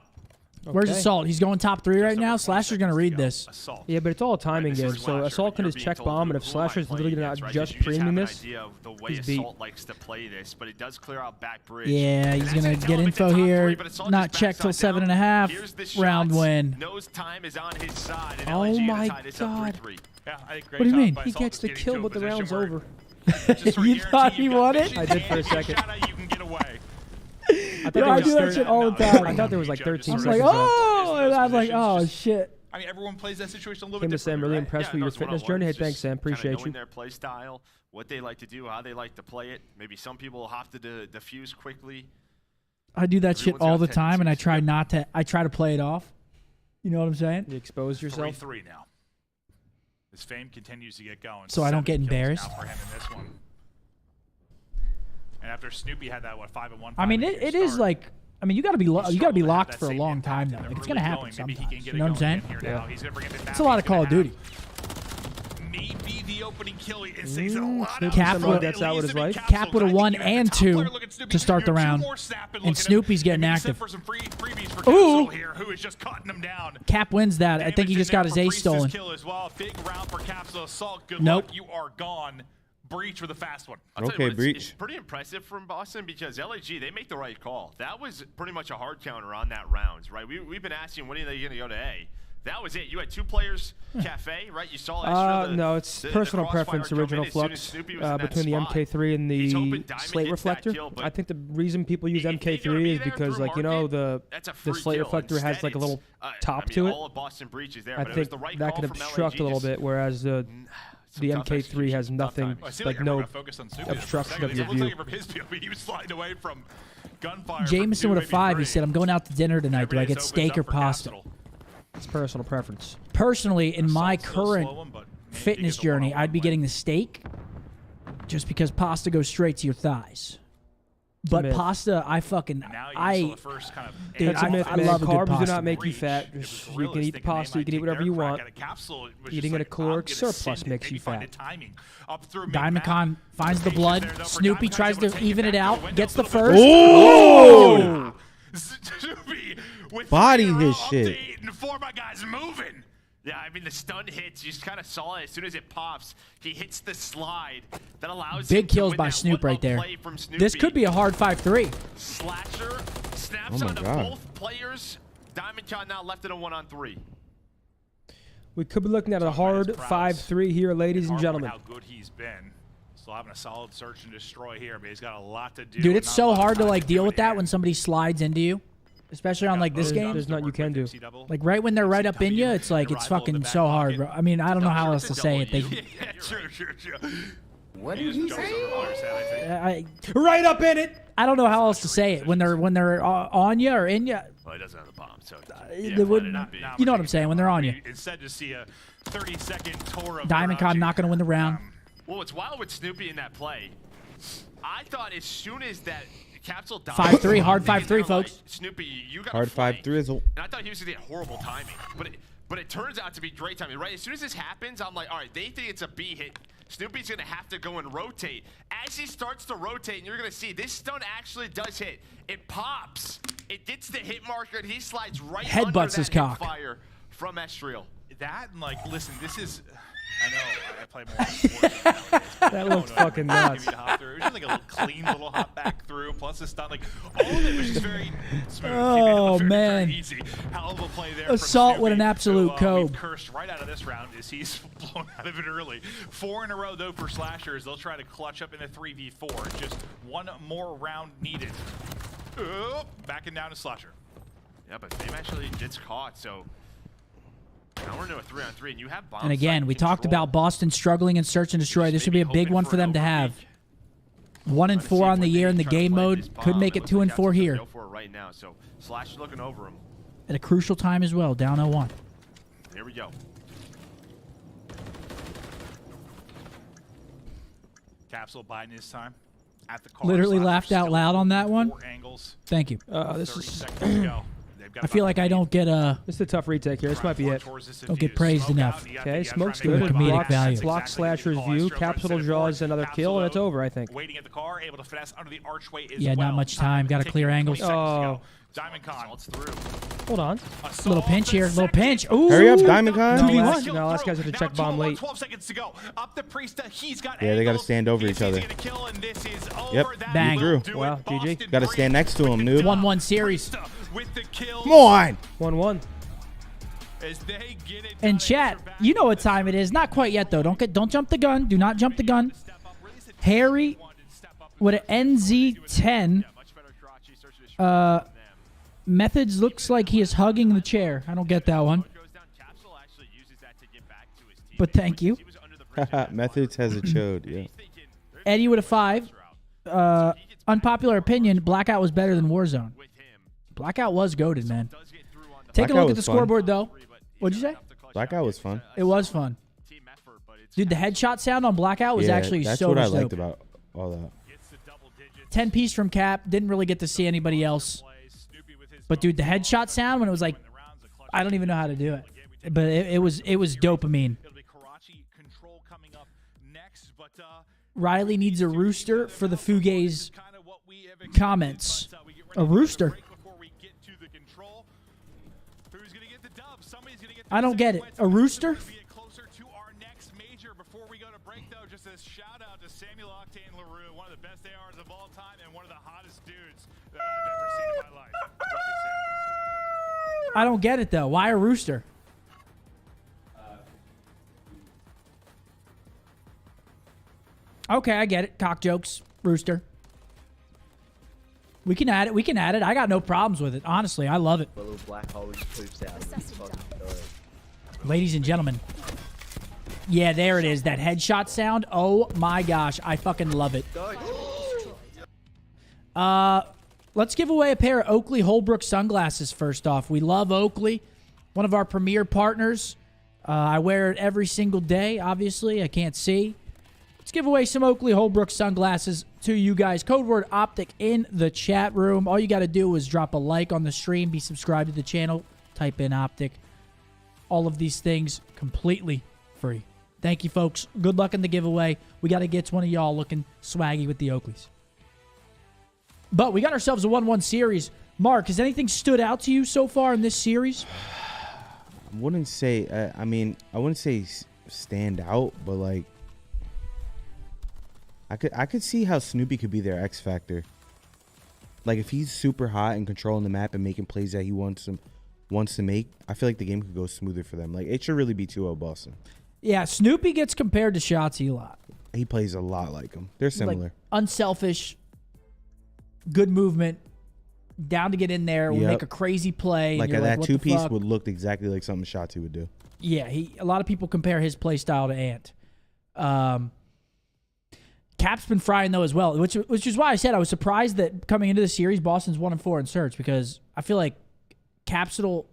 Where's Assault? He's going top 3 right now. Slasher's gonna read this. Yeah, but it's all a timing game. So Assault can just check bomb, and if Slasher's literally not just premium this, he's beat. Assault likes to play this, but it does clear out back bridge. Yeah, he's gonna get info here. Not check till 7.5. Round win. Knows time is on his side. And Oh LAG my tie this up God. 3-3. Yeah, I think What do you mean? He gets the kill, but the round's over. You thought he won it? I did for a second. You can get away. I Yo, I do that shit all the time. I thought there was like 13 I was seconds like, left. oh, and I was like, oh shit. I mean, everyone plays that situation a little Came bit to Sam, differently, really right? impressed with no, your it's fitness one-on-one. journey. Hey, It's thanks, just Sam. kinda Appreciate knowing you. their play style, what they like to do, how they like to play it. Maybe some people have to diffuse quickly. I do that shit Everyone's all got the time, and I try not to. I try to play it off. You know what I'm saying? You exposed yourself. 3-3 now. His Fame continues to get going. So I don't get 7 kills embarrassed. now for him in this one. And after Snoopy had that 5-1. I mean, it is like. I mean, you gotta be locked for a long time though. Like, it's gonna happen sometimes. You know what I'm saying? Yeah. He's gonna bring it to It's a lot of Call of Duty. Maybe the opening kill. It saves a lot of Cap would Cap would have 1 and 2 to start the round, and Snoopy's getting active. Ooh! Who is just cutting him down. Cap wins that. I think he just got his ace stolen. Kill as well. Big round for Capsule Assault. Good Nope. luck. You are gone. Breach with a fast one. I'll tell you what, Breach. it's pretty impressive from Boston because LAG, they make the right call. That was pretty much a hard counter on that round, right? We've been asking when are they going to go to A. That was it. You had 2 players, Cafe, right? You saw Estro, No, it's personal preference, original flux between the MK3 and the Slate Reflector. I think the reason people use MK3 is because, like, you know, the Slate Reflector has like a little top to it. All of Boston Breach is there, I but it think was the right that call could from obstruct LAG, a little just- bit, whereas the MK3 has nothing, like no obstruction of your view. He was sliding away from gunfire. Jameson with a 5. He said, "I'm going out to dinner tonight. Do I get steak or pasta?" It's personal preference. Personally, in my current fitness journey, I'd be getting the steak, just because pasta goes straight to your thighs. But myth. pasta, I fucking dude, That's a I myth, love a good Carbs do pasta. not make you fat. You can eat the pasta. You can eat whatever you want. Eating at a caloric surplus makes you fat. Diamondcon finds the blood. Snoopy tries to even it out. Gets the first. Oh! Snoopy with Bodied his shit. And 4 my guys moving. Yeah, I mean, the stun hits, you just kind of saw it. As soon as it pops, he hits the slide. That allows him Big to kills win by that Snoop right there. play from Snoopy. This could be a hard 5-3. Slasher snaps Oh my onto God. both players. Diamondcon now left in a 1-on-3. We could be looking at a hard 5-3 here, ladies and gentlemen. How good he's been. Still having a solid search and destroy here, but he's got a lot to do. Dude, it's so hard to like deal with that when somebody slides into you, especially on like this game. There's nothing you can do. Like right when they're right up in you, it's like it's fucking so hard, bro. I mean, I don't know how else to say it. They, What did he say? right up in it. I don't know how else to say it when they're on you or in you. Well, he doesn't have the bomb, so They wouldn't, you know what I'm saying when they're on you. Instead, just see a 30-second tour of Diamondcon not going to win the round. Well, it's wild with Snoopy in that play. I thought as soon as that capsule died, 5-3, hard 5-3, folks. Snoopy, you got Hard 5-3 and I thought he was gonna get horrible timing, but it turns out to be great timing. Right, as soon as this happens, I'm like, all right, they think it's a B hit. Snoopy's gonna have to go and rotate. As he starts to rotate, and you're gonna see this stun actually does hit. It pops. It gets the hit marker, and he slides right under Headbutts that his cock. fire from Estriel. That and like, listen, this is I know. I play more sports nowadays. That looked fucking nuts. It was just like a clean little hop back through. Plus the stun, like all of it was just very smooth. Oh, man. Very easy. Hell of a play there. Assault with an absolute code. Cursed right out of this round as he's blown out of it early. 4 in a row though for Slashers. They'll try to clutch up in a 3v4. Just one more round needed. Backing down to Slasher. Yeah, but Fame actually gets caught, so now we're into a 3-on-3, and you have bomb. And again, we talked about Boston struggling in Search and Destroy. This would be a big one for them to have. 1-4 on the year in the game mode. Could make it 2-4 here. Right now, so Slash is looking over him. At a crucial time as well, down 0-1. Here we go. Capsule biding his time. At the car. Literally laughed out loud on that one. Thank you. This is. I feel like I don't get This is a tough retake here. This might be it. Don't get praised enough. Okay, smoke's good. Comedic value. Block Slasher's view. Capsule draws another kill, and it's over, I think. Waiting at the car, able to finesse under the archway as Yeah, not much time. Got to clear angles. Oh. Diamond Con. Hold on. Little pinch here. Little pinch. Ooh. Hurry up, Diamond Con. 2v1. No, last guy's have to check bomb late. 12 seconds to go. Up the Priest. He's got Yeah, they got to stand over each other. Yep. Bang. Drew. Well, GG. Got to stand next to him, dude. 1-1 series. Come on. 1-1. And chat, you know what time it is. Not quite yet though. Don't jump the gun. Do not jump the gun. Harry with an NZ10. Methods looks like he is hugging the chair. I don't get that one. But thank you. Methods has a chode, yeah. Eddie with a 5. Unpopular opinion, Blackout was better than Warzone. Blackout was goated, man. Take a look at the scoreboard, though. What'd you say? Blackout was fun. It was fun. Dude, the headshot sound on Blackout was actually that's so what I dope. liked about all that. 10 piece from Cap. Didn't really get to see anybody else. But, dude, the headshot sound when it was like, I don't even know how to do it. But it was dopamine. Riley needs a rooster for the Fugaze comments. A rooster? I don't get it. A rooster? I don't get it, though. Why a rooster? Okay, I get it. Cock jokes. Rooster. We can add it. We can add it. I got no problems with it. Honestly, I love it. Ladies and gentlemen. Yeah, there it is. That headshot sound. Oh, my gosh. I fucking love it. Let's give away a pair of Oakley Holbrook sunglasses first off. We love Oakley. One of our premier partners. I wear it every single day, obviously. I can't see. Let's give away some Oakley Holbrook sunglasses to you guys. Code word Optic in the chat room. All you got to do is drop a like on the stream, be subscribed to the channel, type in Optic. All of these things completely free. Thank you, folks. Good luck in the giveaway. We got to get one of y'all looking swaggy with the Oakleys. But we got ourselves a 1-1 series. Mark, has anything stood out to you so far in this series? I wouldn't say, I wouldn't say stand out, but like, I could see how Snoopy could be their X factor. Like if he's super hot and controlling the map and making plays that he wants to make, I feel like the game could go smoother for them. Like it should really be 2-0 Boston. Yeah, Snoopy gets compared to Shotzi a lot. He plays a lot like him. They're similar. Like, unselfish, good movement, down to get in there, will make a crazy play. Like that two-piece would look exactly like something Shotzi would do. Yeah, a lot of people compare his play style to Ant. Cap's been frying though as well, which is why I said I was surprised that coming into the series, Boston's 1-4 in search, because I feel like Capsule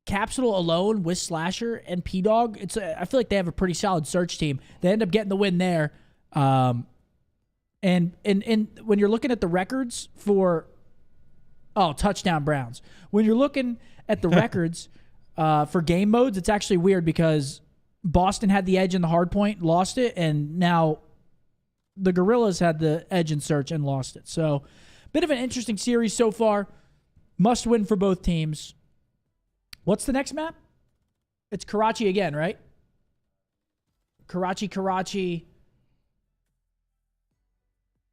alone with Slasher and P-Dog, I feel like they have a pretty solid search team. They end up getting the win there. And when you're looking at the records for touchdown Browns. When you're looking at the records for game modes, it's actually weird because Boston had the edge in the hard point, lost it, and now the Gorillas had the edge in search and lost it. So, bit of an interesting series so far. Must win for both teams. What's the next map? It's Karachi again, right? Karachi.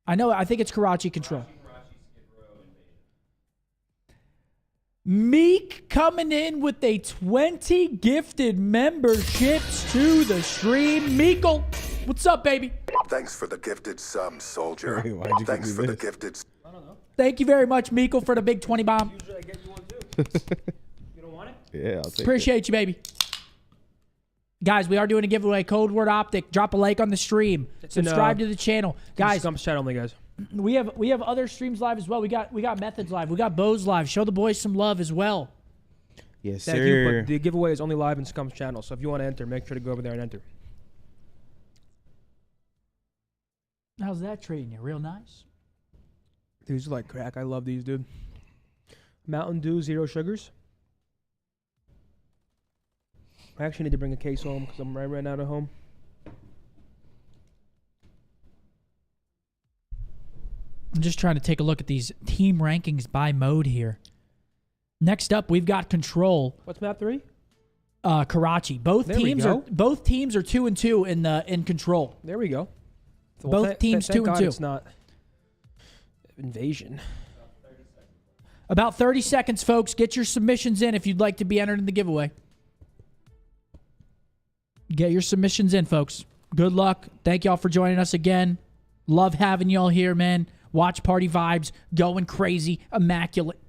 I think it's Karachi Control. Meek coming in with a 20 gifted memberships to the stream. Meekle, what's up, baby? Thanks for the gifted sub, soldier. Wait, why'd you Thanks give for me the this? gifted. Thank you very much, Meekle, for the big 20 bomb. Usually I get you one too. You don't want it? Yeah, I'll take Appreciate you, baby. Guys, we are doing a giveaway. Code word Optic. Drop a like on the stream. Subscribe to the channel, guys. Scump's chat only, guys. We have other streams live as well. We got Methods live. We got BoZe live. Show the boys some love as well. Yes, Thank sir. you, but the giveaway is only live in Scump's channel, so if you want to enter, make sure to go over there and enter. How's that treating you? Real nice. These are like crack. I love these, dude. Mountain Dew, 0 sugars. I actually need to bring a case home because I'm right out of home. I'm just trying to take a look at these team rankings by mode here. Next up, we've got Control. What's map 3? Karachi. Both There we teams go. are 2-2 in Control. There we go. Both teams thank 2-2. God it's not invasion. About 30 seconds, folks. Get your submissions in if you'd like to be entered in the giveaway. Get your submissions in, folks. Good luck. Thank y'all for joining us again. Love having y'all here, man. Watch party vibes. Going crazy. Immaculate.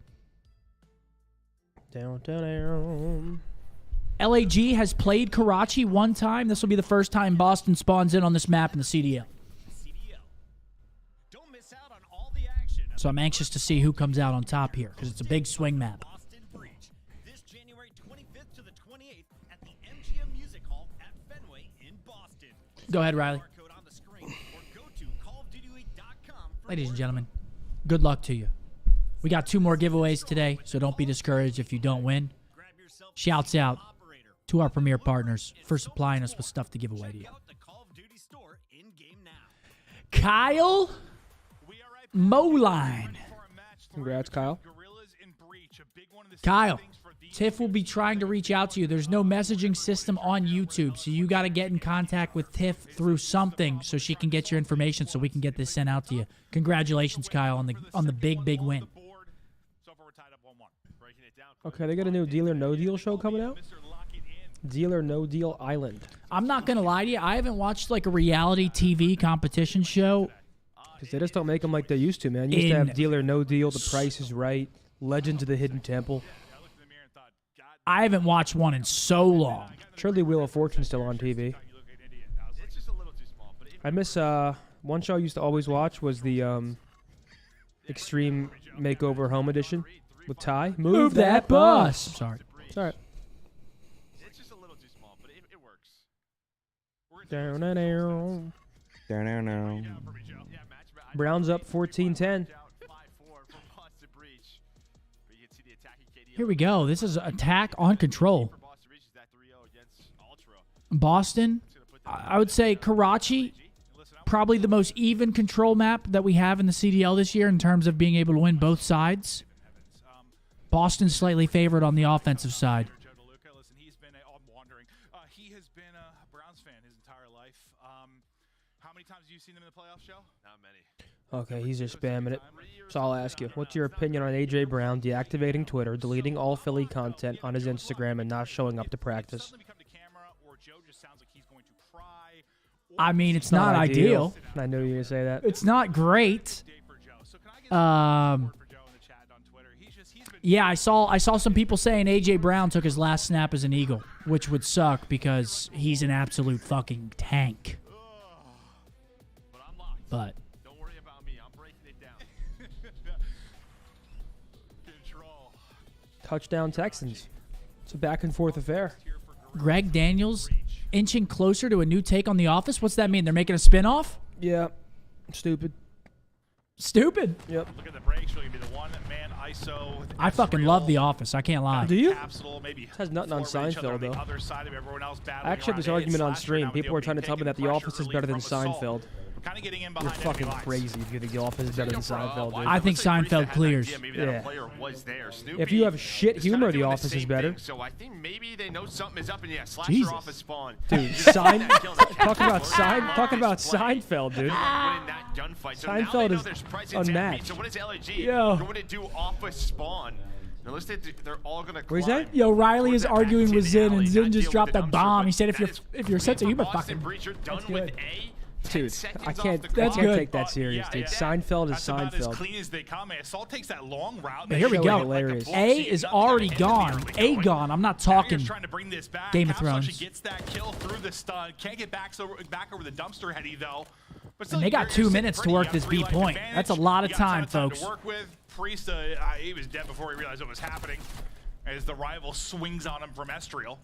Down. LAG has played Karachi one time. This will be the first time Boston spawns in on this map in the CDL. So I'm anxious to see who comes out on top here because it's a big swing map. This January 25th to the 28th at the MGM Music Hall at Fenway in Boston. Go ahead, Riley. Ladies and gentlemen, good luck to you. We got 2 more giveaways today, so don't be discouraged if you don't win. Shouts out to our premier partners for supplying us with stuff to give away to you. Kyle Moline. Congrats, Kyle. Kyle, Tiff will be trying to reach out to you. There's no messaging system on YouTube, so you got to get in contact with Tiff through something so she can get your information so we can get this sent out to you. Congratulations, Kyle, on the big win. Okay, they got a new Deal or No Deal show coming out. Deal or No Deal Island. I'm not going to lie to you. I haven't watched like a reality TV competition show. Because they just don't make them like they used to, man. You used to have Deal or No Deal, The Price is Right, Legends of the Hidden Temple. I haven't watched one in so long. Surely Wheel of Fortune's still on TV. I miss one show I used to always watch was the Extreme Makeover Home Edition with Ty. Move that bus. Sorry. It's all right. It's just a little too small, but it works. Down. Browns up 14-10. Here we go. This is attack on Control. Boston, I would say Karachi, probably the most even Control map that we have in the CDL this year in terms of being able to win both sides. Boston slightly favored on the offensive side. He has been a Browns fan his entire life. How many times have you seen him in the playoff show? Not many. Okay, he's just spamming it. So I'll ask you, what's your opinion on A.J. Brown deactivating Twitter, deleting all Philly content on his Instagram, and not showing up to practice? I mean, it's not ideal. I knew you were going to say that. It's not great. Yeah, I saw some people saying A.J. Brown took his last snap as an Eagle, which would suck because he's an absolute fucking tank. But Touchdown Texans. It's a back and forth affair. Greg Daniels inching closer to a new take on The Office? What's that mean? They're making a spinoff? Yeah. Stupid. Stupid? Yep. Look at the break. She'll be the one-man ISO. I fucking love The Office. I can't lie. Do you? Capsule, maybe It has nothing on Seinfeld, though. other side of everyone else I actually had this argument on stream. People were trying to tell me that The Office is better than Seinfeld. kind of getting in You're behind fucking enemy lines. crazy if you think the office is better than Seinfeld, dude. I think Seinfeld clears. Maybe that a player was there. Snoopy If you have shit is kinda humor, the doing office is same better. thing, so I think maybe they know something is up, and yeah, Slasher Jesus. office spawn. Dude, talking about Seinfeld, dude. Seinfeld is unmatched. So what is LAG Yo. going to do office spawn? Now let's say they're all going to Where's that? Yo, Riley is arguing with Zin, and Zin just dropped a bomb. He said, "If you're sense of humor, fucking." That's good. Dude, I can't That's good. take that serious, dude. Seinfeld is That's about as Seinfeld. clean as they come. And Assault takes that long route. But here we go. A is already gone. A gone. I'm not talking Trying to bring this back. Game of Caps actually Thrones. gets that kill through the stun. Can't get back over the dumpster heady though. But And they got 2 minutes to work this B point. That's a lot of time, folks. To work with Priest, he was dead before he realized what was happening as the rival swings on him from Estriel.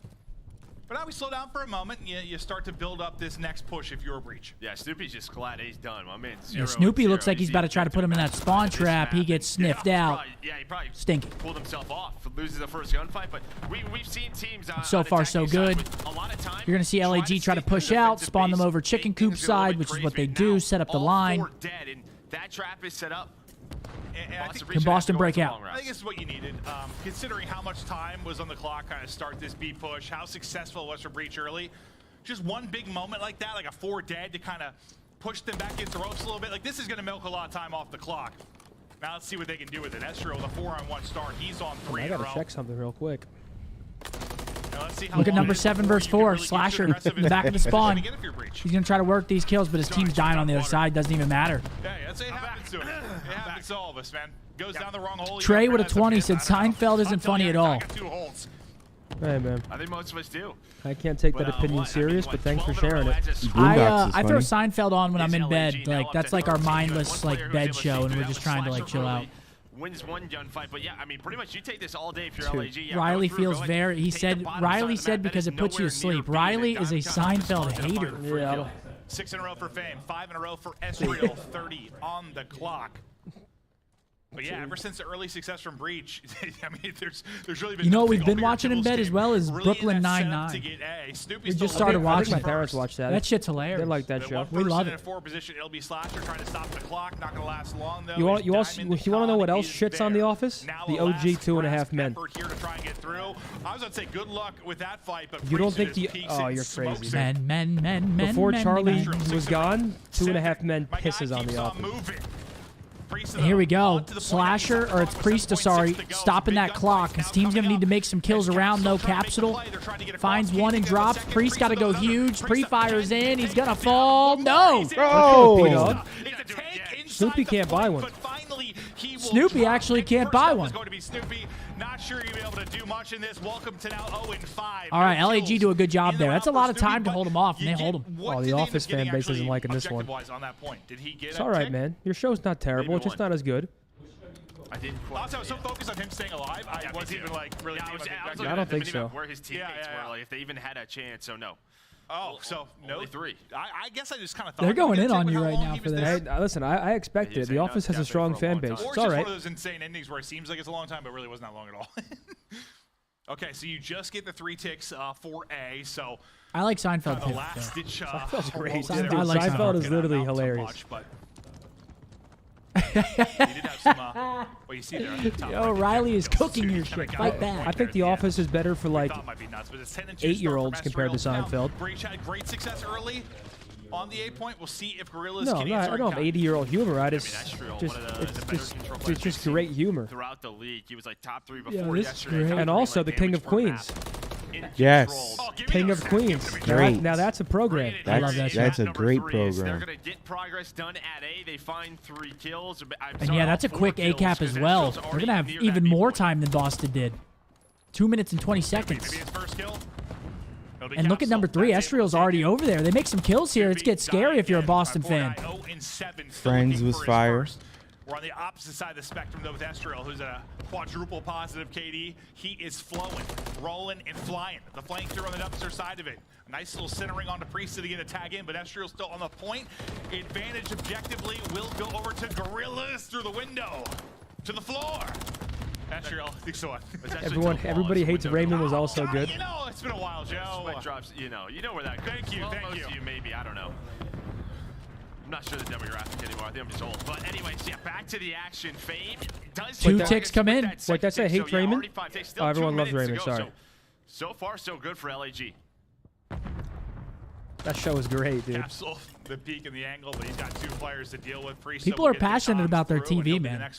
But now we slow down for a moment, and you start to build up this next push if you're a breach. Yeah, Snoopy's just glad he's done. My man. Yeah, Snoopy looks like he's about to try to put him in that spawn trap. He gets sniffed out. He probably Stinky. pulled himself off, loses the first gunfight. But we've seen teams So far, so good. You're going to see LAG try to push out, spawn them over chicken coop side, which is what they do, set up the line. Dead, and that trap is set up. Can Boston break out? I think this is what you needed, considering how much time was on the clock kind of start this B push, how successful it was for Breach early. Just one big moment like that, like a 4 dead to kind of push them back into the ropes a little bit. Like, this is going to milk a lot of time off the clock. Now let's see what they can do with it. Estriel with a 4-on-1 start. He's on 3 in a row. I gotta check something real quick. Now let's see how Look at long number it is 7 before versus you can 4. really get Slasher aggressive in the and back of the begin spawn. if you're Breach. He's going to try to work these kills, but his team's dying on the other side. Doesn't even matter. Yeah, that's it happens to him. It happens to all of us, man. Goes down the wrong hole. Trey with a 20 said Seinfeld isn't funny at all. Hey, man. I think most of us do. I can't take that opinion serious, but thanks for sharing it. I throw Seinfeld on when I'm in bed. Like, that's like our mindless like bed show, and we're just trying to like chill out. Wins one gunfight, but yeah, I mean, pretty much you take this all day if you're LAG. Yeah, Riley feels very. He said. Riley said because it puts you to sleep. Riley is a Seinfeld hater. Yeah. 6 in a row for Fame, 5 in a row for Estriel, 30 on the clock. But yeah, ever since the early success from Breach, I mean, there's really been. You know what nothing we've been over watching in bed as well as really Brooklyn in that setup Nine-Nine. to get A. Snoopy's We still just started looking I watching think it. my parents watched that. That shit's hilarious. They like that show. We love in it. a 4 position, it'll be Slasher trying to stop the clock. Not gonna last long though. You want His also diamond you want to know what con else is shits on there. The Office? Now The a OG last 2.5 men. effort here to try and get through. I was gonna say good luck with that fight, but You don't Priest think just the peeks oh and you're smokes crazy. it. Men. Before Charlie men. was gone, 2.5 men pisses on The Office. And here we go. Slasher, or it's Priest, sorry, stopping that clock. His team's going to need to make some kills around, no capsule. Finds one and drops. Priest got to go huge. Pre-fires in. He's going to fall. No! Oh! Snoopy can't buy one. Snoopy actually can't buy one. Not sure you'll be able to do much in this. Welcome to now 0-5. All right, LAG do a good job there. That's a lot of time to hold him off, and they hold him. Oh, the Office fan base isn't liking this one. On that point, did he get It's all right, man. Your show's not terrible. It's just not as good. I didn't. Also, I was so focused on him staying alive, I wasn't even like really. I don't think so. Where his teammates were, like if they even had a chance. So no. Oh, so no 3. I guess I just kind of thought They're going in on you right now for this. Hey, listen, I expect it. The Office has a strong fan base. Or It's all just right. one of those insane endings where it seems like it's a long time, but really wasn't that long at all. Okay, so you just get the 3 ticks for A. So I like Seinfeld the too. last ditch. Seinfeld's great. Seinfeld- Dude, I like Seinfeld Seinfeld. is literally hilarious. Much, but he did have some. Well, you see there. At the top, Yo, right, Riley is you know, cooking your shit. Fight back. I think The Office is better for like Thought might be nuts, but it's 10 and 2 8-year-olds start from compared to Estriel. Seinfeld. Now, Breach had great success early on the A point. We'll see if Gorillas No, can no, I answer. don't have 80-year-old humor. I just, Estriel, just one of the better control it's players just we've great seen humor. throughout the league. He was like top 3 Yeah, before this is yesterday. great. And also the King of Queens. Yes. King of Queens. Great. Now that's a program. I love that That's shit. a great They're program. gonna get progress done at A. They find 3 kills. And yeah, that's a quick A cap as well. They're going to have even more time than Boston did. 2 minutes and 20 seconds. And look at number 3. Estriel's already over there. They make some kills here. It's get scary if you're a Boston fan. Friends was fire. We're on the opposite side of the spectrum, though, with Estriel, who's a quadruple positive KD. He is flowing, rolling, and flying. The flanker on the dumpster side of it. Nice little centering onto Priest to get a tag in, but Estriel's still on the point. Advantage objectively will go over to Gorillas through the window. To the floor. Estriel, thanks so much. Everybody hates Raymond was also good. You know, it's been a while, Joe. Sweat drops, you know where that goes. Thank you, Well, thank most you. of you maybe, I don't know. I'm not sure the demographic anymore. I think I'm just old. But anyways, yeah, back to the action. Fame does Two ticks come in. Wait, that's a hate Raymond? Oh, everyone loves Raymond, sorry. So far, so good for LAG. That show is great, dude. Capsule, the peak and the angle, but he's got 2 players to deal with. People are passionate about their TV, man.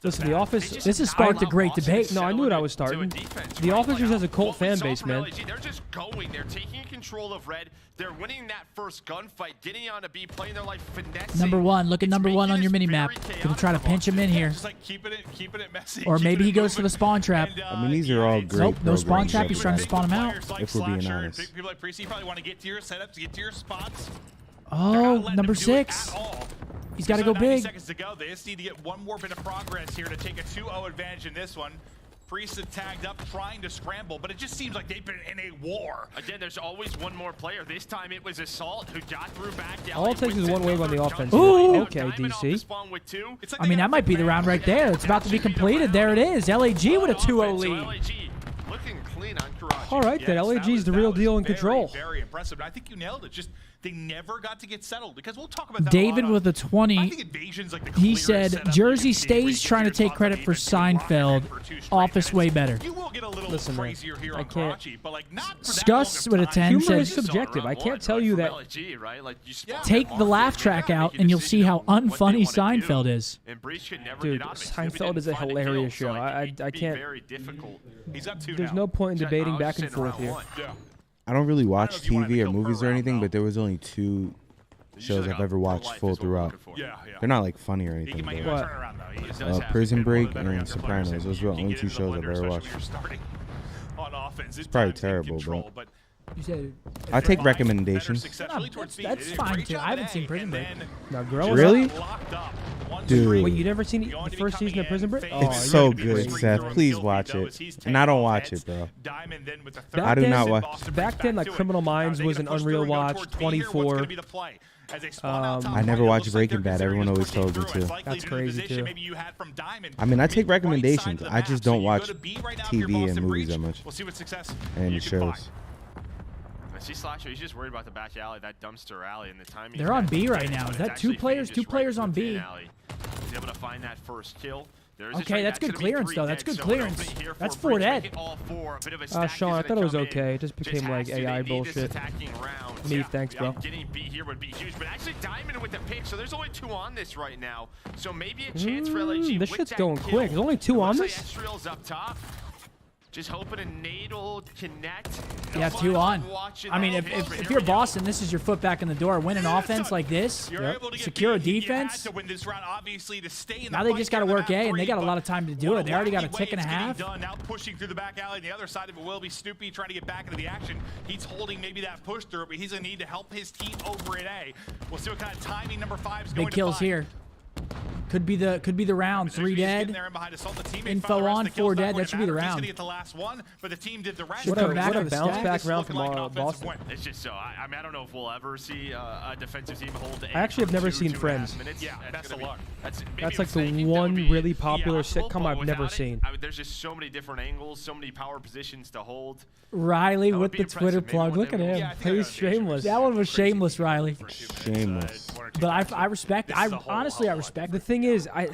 Listen, The Office, this has sparked a great debate. No, I knew what I was starting. The Office just has a cult fan base, man. They're just going. They're taking control of Red. They're winning that first gunfight, getting on to B, playing their life, finessing. Number 1. Look at number 1 on your mini map. Gonna try to pinch him in here. Just like keeping it messy. Or maybe he goes for the spawn trap. I mean, these are all great. Nope, no spawn trap. He's trying to spawn him out. If we're being honest. People like Priesty probably want to get to your setups, to get to your spots. Oh, number 6. He's got to go big. Seconds to go. They just need to get one more bit of progress here to take a 2-0 advantage in this one. Priest tagged up, trying to scramble, but it just seems like they've been in a war. Again, there's always one more player. This time it was Assault who got through back. All it takes is one wave on the offense. Ooh. Okay, DC. I mean, that might be the round right there. It's about to be completed. There it is. LAG with a 2-0 lead. Looking clean on Karachi. All right, then LAG's the real deal in control. Very impressive. I think you nailed it. Just they never got to get settled because we'll talk about that. David with a 20. He said Jersey stays trying to take credit for Seinfeld. Office way better. Listen, man, I can't. Scus with a 10 Humor is said subjective. I can't tell you that. take the laugh track out and you'll see how unfunny Seinfeld is. Dude, Seinfeld is a hilarious show. I can't. There's no point in debating back and forth here. I don't really watch TV or movies or anything, but there was only 2 shows I've ever watched full throughout. They're not like funny or anything. Prison Break and Sopranos. Those were the only 2 shows I've ever watched. It's probably terrible, but I take recommendations. That's fine too. I haven't seen Prison Break. Now, growing Really? Dude. Wait, you never seen the first season of Prison Break? It's so good, Seth. Please watch it. And I don't watch it, bro. I do not watch. Back then, like Criminal Minds was an unreal watch. 24. I never watched Breaking Bad. Everyone always told me to. That's crazy too. I mean, I take recommendations. I just don't watch TV and movies that much. And shows. I see Slasher. He's just worried about the back alley, that dumpster alley, and the timing. They're on B right now. Is that 2 players? 2 players on B. He's able to find that first kill. Okay, that's good clearance, though. That's good clearance. That's 4 dead. Sean, I thought it was okay. It just became like AI bullshit. Me, thanks, bro. Getting B here would be huge, but actually Diamond with the pick, so there's only 2 on this right now. So maybe a chance for LAG. This shit's going quick. There's only 2 on this? Ezreal's up top. Just hoping a nade will connect. Yeah, 2 on. I mean, if you're Boston, this is your foot back in the door. Win an offense like this, secure a defense. Now they just got to work A, and they got a lot of time to do it. They already got a tick and a half. Now pushing through the back alley. The other side of it will be Snoopy trying to get back into the action. He's holding maybe that push through, but he's going to need to help his team over at A. We'll see what kind of timing number 5 is going to Big kills here. Could be the round. 3 dead. Info on 4 dead. That should be the round. But the team did the rest. What a bounce back round from Boston. It's just so. I mean, I don't know if we'll ever see a defensive team hold. I actually have never seen Friends. Yeah, best of luck. That's like the one really popular sitcom I've never seen. I mean, there's just so many different angles, so many power positions to hold. Riley with the Twitter plug. Look at him. He's shameless. That one was shameless, Riley. Shameless. But I respect. Honestly, I respect. The thing is, I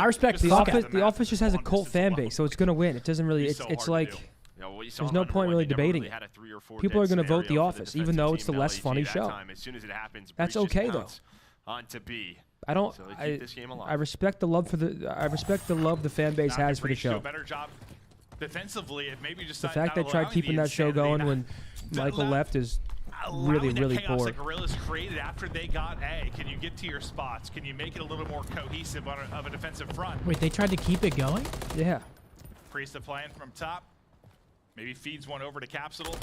respect the Office. The Office just has a cult fan base, so it's gonna win. It doesn't really. It's like there's no point really debating it. People are gonna vote the Office, even though it's the less funny show. That's okay though. I don't. I respect the love for the. I respect the love the fan base has for the show. Defensively, it maybe just the fact they tried keeping that show going when Michael left is really, really poor. Like Guerrillas created after they got A. Can you get to your spots? Can you make it a little more cohesive of a defensive front? Wait, they tried to keep it going? Yeah. Priest playing from top. Maybe feeds one over to Capsule.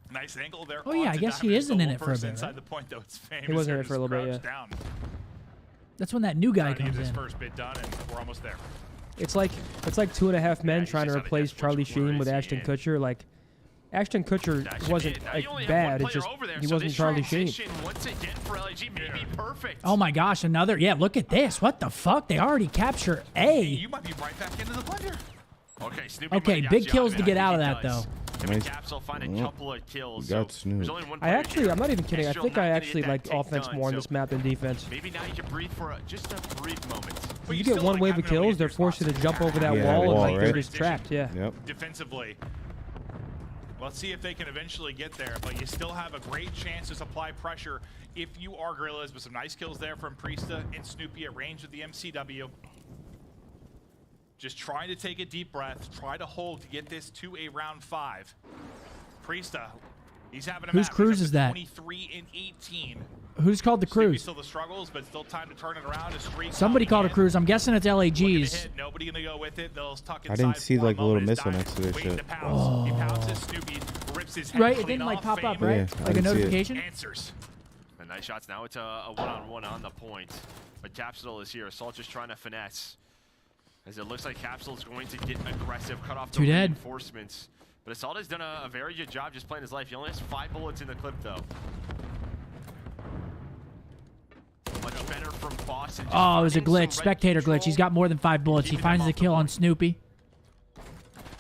Nice angle there. Oh yeah, I guess he isn't in it for a bit. Inside the point though, it's famous. He wasn't in it for a little bit, yeah. Down. That's when that new guy comes in. His first bit done, and we're almost there. It's like 2.5 Men trying to replace Charlie Sheen with Ashton Kutcher. Like, Ashton Kutcher wasn't like bad. It's just he wasn't Charlie Sheen. Oh my gosh, another. Yeah, look at this. What the fuck? They already capture A. You might be right back into the blender. Okay, big kills to get out of that though. Him and Capsule find a couple of kills. We got so Snoop. there's only one I'm player not even kidding. I Astral think not I gonna actually get that like take offense done, more in so this map than defense. Maybe now you can breathe for just a brief moment. If you get one wave of kills, they're forced to jump over that wall and like they're just trapped. Yeah. Yep. Defensively. Let's see if they can eventually get there, but you still have a great chance to supply pressure if you are Gorillas, with some nice kills there from Priesta and Snoopy at range with the MCW. Just trying to take a deep breath, try to hold to get this to a round 5. Priesta, he's having a Whose map. cruise He's up is to that? 23 and 18. Who's called the Snoopy cruise? still the struggles, but still time to turn it around. A streak Somebody called a coming cruise. I'm guessing it's in. LAG's. Nobody gonna go with it. They'll tuck I inside didn't see for like a little moment. missile Dying, next to this waiting shit. to pounce. He pounces. Snoopy rips his head Right, it clean didn't like off. pop up, Fame right? Yeah, I Like a didn't see it. notification? Answers. And nice shots. Now it's a one-on-one on the point. But Capsule is here. Assault just trying to finesse. As it looks like Capsule is going to get aggressive, cut off the Two dead. reinforcements. But Assault has done a very good job just playing his life. He only has 5 bullets in the clip, though. Much better from Boston. Oh, it was a glitch. Spectator glitch. He's got more than 5 bullets. He finds the kill on Snoopy.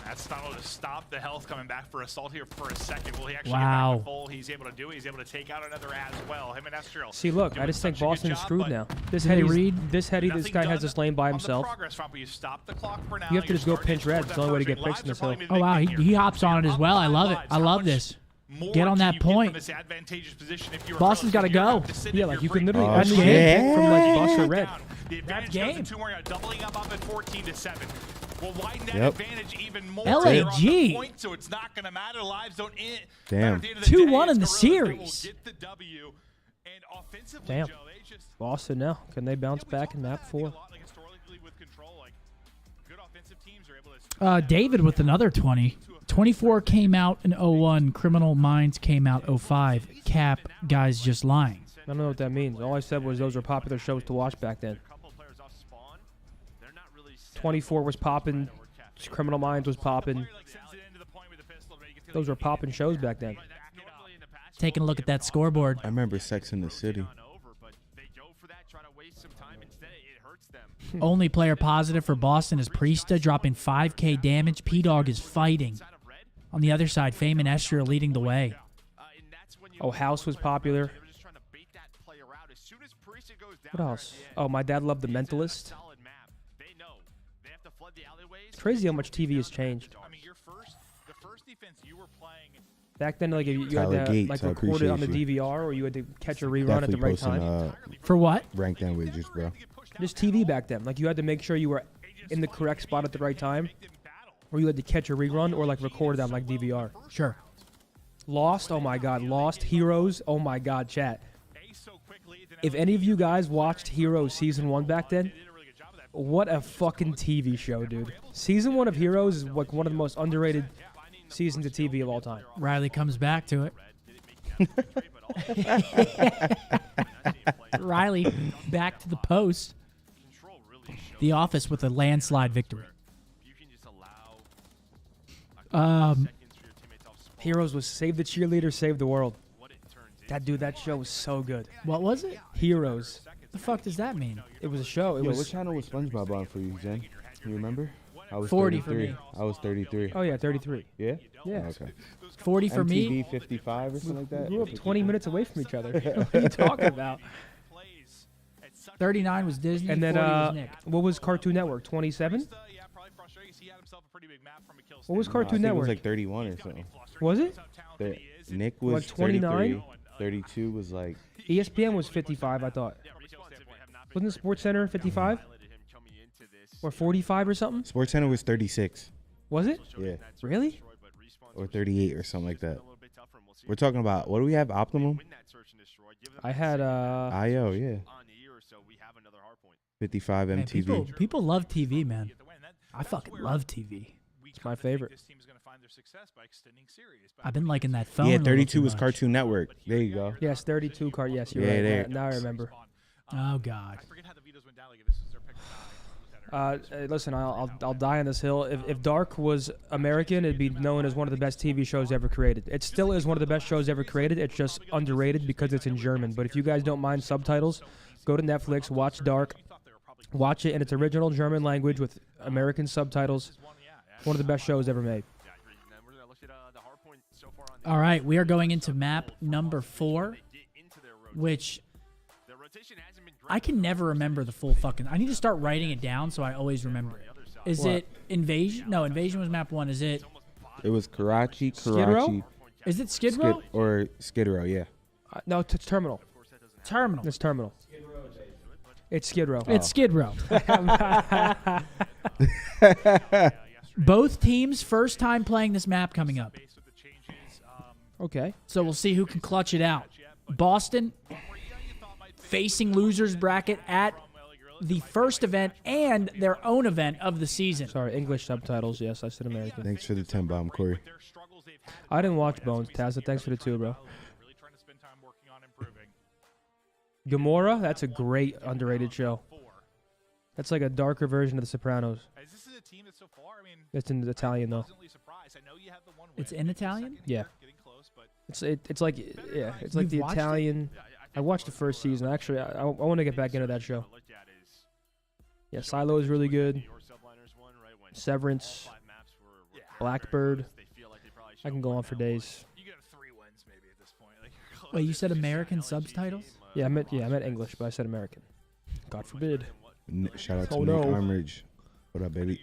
That's not able to stop the health coming back for Assault here for a second. Will he actually Wow. get back to full? He's able to do it. He's able to take out another as well. Him and Estriel. See, look, I doing just think such a good Boston's job, screwed but now. This Hey, heady, Reed. this heady, this nothing guy has done this lane by on the himself. progress front, but you stop the clock for now. You have to just go start pinch towards red. It's the only way to that get picks in first this ring. hill. Lives are Oh, wow. probably He the big thing hops on it as well. I love it. I love this. Get on that point. Boston's got to go. Yeah, like you can literally Oh, end the shit. game from like bus or red. The advantage game. goes to 2 more, doubling up at 14-7. Will widen that Yep. advantage even more. LAG. They're on the point, so it's not going to matter. Lives don't end. Damn. At the end of the 2-1 day, in the it's Gorillas that will series. get the W. And offensively, Damn. Joe, they just Boston now. Can they bounce back in map 4? historically with control, like good offensive teams are able to David with another 20. 24 came out in 01. Criminal Minds came out 05. Cap, guys just lying. I don't know what that means. All I said was those were popular shows to watch back then. 24 was popping. Criminal Minds was popping. Those were popping shows back then. Taking a look at that scoreboard. I remember Sex in the City. Only player positive for Boston is Priesta, dropping 5k damage. P-Dog is fighting. On the other side, Fame and Esther are leading the way. Oh, House was popular. What else? Oh, my dad loved The Mentalist. It's crazy how much TV has changed. Back then, like you had Tyler to Gates, like I record it on the appreciate DVR, or you had to catch a rerun at the Definitely right posting time. For what? rank down wages, bro. Just TV back then. Like you had to make sure you were in the correct spot at the right time, or you had to catch a rerun or like record it on like DVR. Sure. Lost, oh my god. Lost, Heroes, oh my god, chat. If any of you guys watched Heroes Season 1 back then, what a fucking TV show, dude. Season 1 of Heroes is like one of the most underrated seasons of TV of all time. Riley comes back to it. Riley back to the post. The Office with a landslide victory. Heroes was Save the Cheerleader, Save the World. That show was so good. What was it? Heroes. The fuck does that mean? It was a show. It Yo, was. what channel was SpongeBob on for you, Jen? You remember? I was 40 for 33. me. I was 33. Oh yeah, 33. Yeah? Yeah. Okay. 40 for me. MTV 55 or something like that? We grew up 20 minutes away from each other. What are you talking about? 39 was Disney. And then 40 was Nick. what was Cartoon Network? 27? What was Cartoon I think Network? It was like 31 or something. Was it? Nick was Like 29? 32 was like... ESPN was 55, I thought. Wasn't Sports Center 55? Or 45 or something? Sports Center was 36. Was it? Yeah. Really? Or 38 or something like that. We're talking about... What do we have? Optimum? I had... IO, yeah. 55 Man, MTV. people love TV, man. I fucking love TV. It's my favorite. I've been liking that phone. Yeah, a little 32 too was much. Cartoon Network. There you go. Yes, 32 card. Yes, you're Yeah, right. there. Now I remember. Oh God. Listen, I'll die on this hill. If Dark was American, it'd be known as one of the best TV shows ever created. It still is one of the best shows ever created. It's just underrated because it's in German. But if you guys don't mind subtitles, go to Netflix, watch Dark, watch it in its original German language with American subtitles. One of the best shows ever made. All right, we are going into map number 4, which I can never remember the full fucking. I need to start writing it down so I always remember it. Is it Invasion? No, Invasion was map 1. Is it? It was Karachi. Skid Row? Is it Skid Row? Or Skid Row, yeah. No, it's Terminal. Terminal. It's Terminal. It's Skid Row. It's Skid Row. Both teams first time playing this map coming up. Okay. So we'll see who can clutch it out. Boston facing losers bracket at the first event and their own event of the season. Sorry, English subtitles. Yes, I said American. Thanks for the 10 bomb, Corey. I didn't watch Bones. Tazza, thanks for the 2, bro. Gamora, that's a great underrated show. That's like a darker version of The Sopranos. It's in Italian though. It's in Italian? Yeah. It's like it's like the Italian. I watched the first season. Actually, I want to get back into that show. Yeah, Silo is really good. Severance, Blackbird. I can go on for days. Wait, you said American subtitles? Yeah, I meant English, but I said American. God forbid. Shout out to Nick Armridge. What up, baby?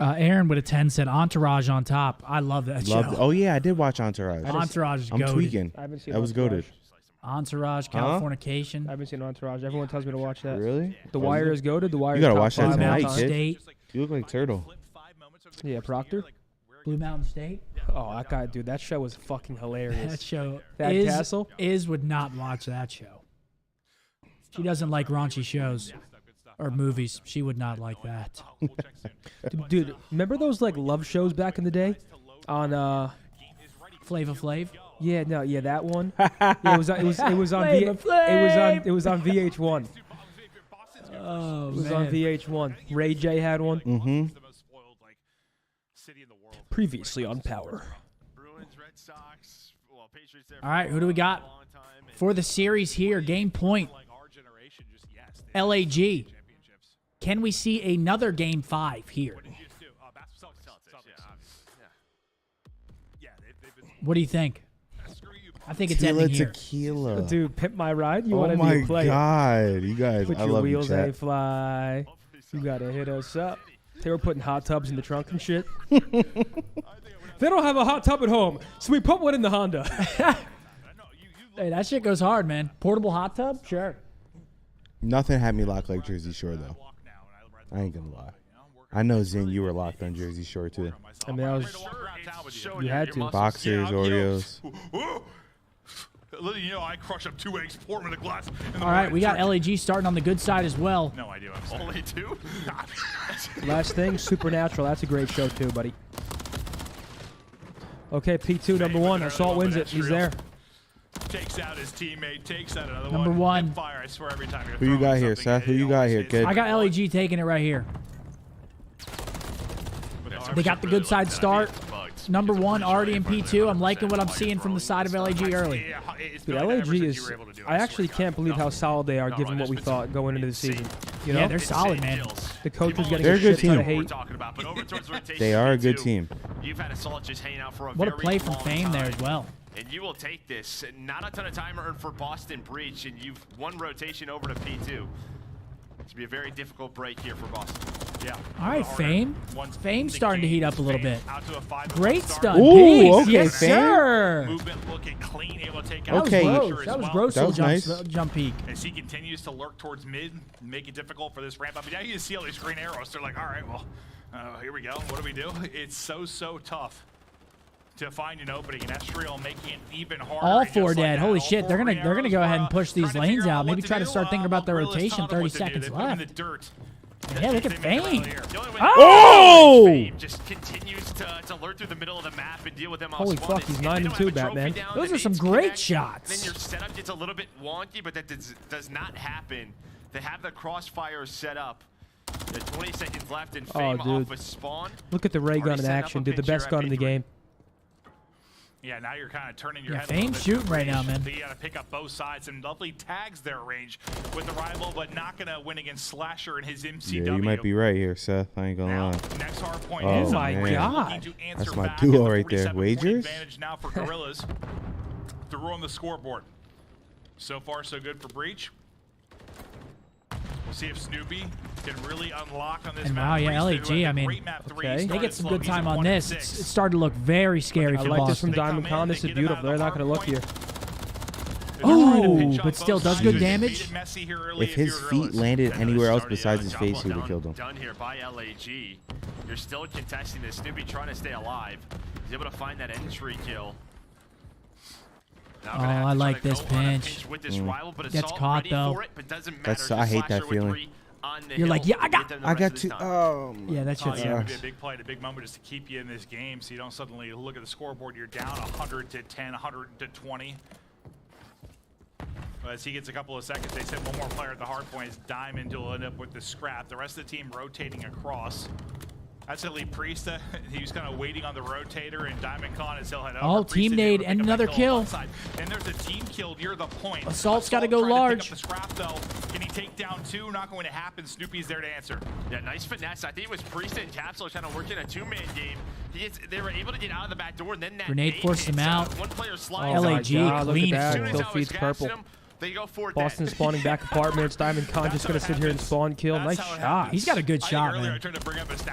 Aaron with a 10 said Entourage on top. I love that show. Oh yeah, I did watch Entourage. Entourage is I'm goated. tweaking. I haven't seen That was Entourage. goated. Entourage, Californication. I haven't seen Entourage. Everyone tells me to watch that. Really? The Wire is goated. The Wire. You gotta top watch that 5 tonight, all time. kid. State. You look like Turtle. Yeah, Proctor. Blue Mountain State. Oh, that guy, dude, that show was fucking hilarious. That show. Thad Castle. Iz would not watch that show. She doesn't like raunchy shows or movies. She would not like that. Dude, remember those like love shows back in the day on Flava Flav? Yeah, no, yeah, that one. Yeah, it was on it was on VH1. Oh, it was man. on VH1. Ray J had one. Mm-hmm. Previously on Power. All right, who do we got for the series here? Game point. LAG. Can we see another Game 5 here? What do you think? I think it's ending here. Tequila. Dude, Pimp My Ride? You Oh want my to play God, you guys! Put I your love wheels you, ain't chat. fly. You gotta hit us up. They were putting hot tubs in the trunk and shit. They don't have a hot tub at home, so we put one in the Honda. Hey, that shit goes hard, man. Portable hot tub? Sure. Nothing had me locked like Jersey Shore though. I ain't gonna lie. I know Zin, you were locked on Jersey Shore too. I mean, you had to. Boxers, Oreos. You know, I crush up 2 eggs, pour them in a glass. All right, we got LAG starting on the good side as well. No idea. Only 2? Last thing, Supernatural. That's a great show too, buddy. Okay, P2 number 1. Assault wins it. He's there. Takes out his teammate, takes out another Number one. Fire, I swear every time Who you got here, Seth? Who you got here, kid? I got LAG taking it right here. They got the good side start. Number 1 already in P2. I'm liking what I'm seeing from the side of LAG early. Dude, LAG is. I actually can't believe how solid they are, given what we thought going into the season. You know? Yeah, they're solid, man. The coach was getting They're a a good shit ton of team. hate. They are a good team. You've had Assault just hanging out for a What a very play from long Fame there time. as well. And you will take this. Not a ton of time earned for Boston Breach, and you've one rotation over to P2. It's be a very difficult break here for Boston. Yeah. All right, Fame. Fame's starting to heat up a little bit. Great stun. Ooh, Peace. okay, Yes, Fame. sir. Movement looking clean, able to take That out was Okay. gross. That was gross. That was nice. Jump peak. As he continues to lurk towards mid, make it difficult for this ramp up. Now you see all these green arrows. They're like, all right, well, here we go. What do we do? It's so tough to find an opening, and Estriel making it even harder. All and just 4 like dead. that, Holy all shit. They're 4 gonna arrows go ahead were, and push trying these to lanes figure out. what Maybe to try to do. start thinking about their Realist rotation. taught them 30 what to do. seconds They put them in left. the dirt. Yeah, look at Fame. The only way Oh! Fame just continues to lurk through the middle of the map and deal with them on Holy spawn. fuck, he's If they don't 9 and have 2, a trophy Batman. down, Those the are some mates great connect, shots. Then your setup gets a little bit wonky, but that does not happen. They have the crossfire set up. There's 20 seconds left, and Fame Oh, dude. off a spawn. Look at the ray gun Already in setting up action, a dude. The pincher best at gun in the P3. game. Yeah, now you're kind of turning your Yeah, head. a little Fame's bit shooting to right now, range. man. So you got to pick up both sides, and lovely tags their range with the rival, but not going to win against Slasher and his MCW. Yeah, you might be right here, Seth. I ain't gonna lie. Next hard point Oh is my God. That's my duo right there. Wagers? Advantage now for Gorillas. Through on the scoreboard. So far, so good for Breach. We'll see if Snoopy can really unlock on this And map. wow, yeah, Breach, who LAG, had I a mean, great map 3, they started get some slow. good He's time at on 1 this. and It's 6. starting to look very scary I for like this from Boston. Diamond Con. This is beautiful. They're not going to look here. Oh, but still does good damage. If his feet landed anywhere else besides his face, he would have killed him. Done here by LAG. You're still contesting this. Snoopy trying to stay alive. He's able to find that entry kill. Oh, I like this pinch. Gets caught though. I hate that feeling. You're like, yeah, I got to. Oh, yeah, that shit Yeah, it'd sucks. be a big play, a big moment just to keep you in this game, so you don't suddenly look at the scoreboard. You're down 100 to 10, 100 to 20. But as he gets a couple of seconds, they send one more player at the hard point. His Diamond will end up with the scrap. The rest of the team rotating across. That's Elite Priesta. He was kind of waiting on the rotator, and Diamond Con is he'll head over. Oh, team Priesta nade able to and pick up another that kill. on side. And there's a team kill near the point. Assault's got to go trying to large. pick up the scrap though. Can he take down 2? Not going to happen. Snoopy's there to answer. Yeah, nice finesse. I think it was Priesta and Capsule trying to work in a 2-man game. They were able to get out of the back door, and then that Grenade forced him out. One player slides. LAG clean. As soon as Kill I was feeds gassing purple. him, they go for Boston spawning back apartments. Diamond Con just going to sit here and spawn kill. Nice shot. He's got a good shot, man.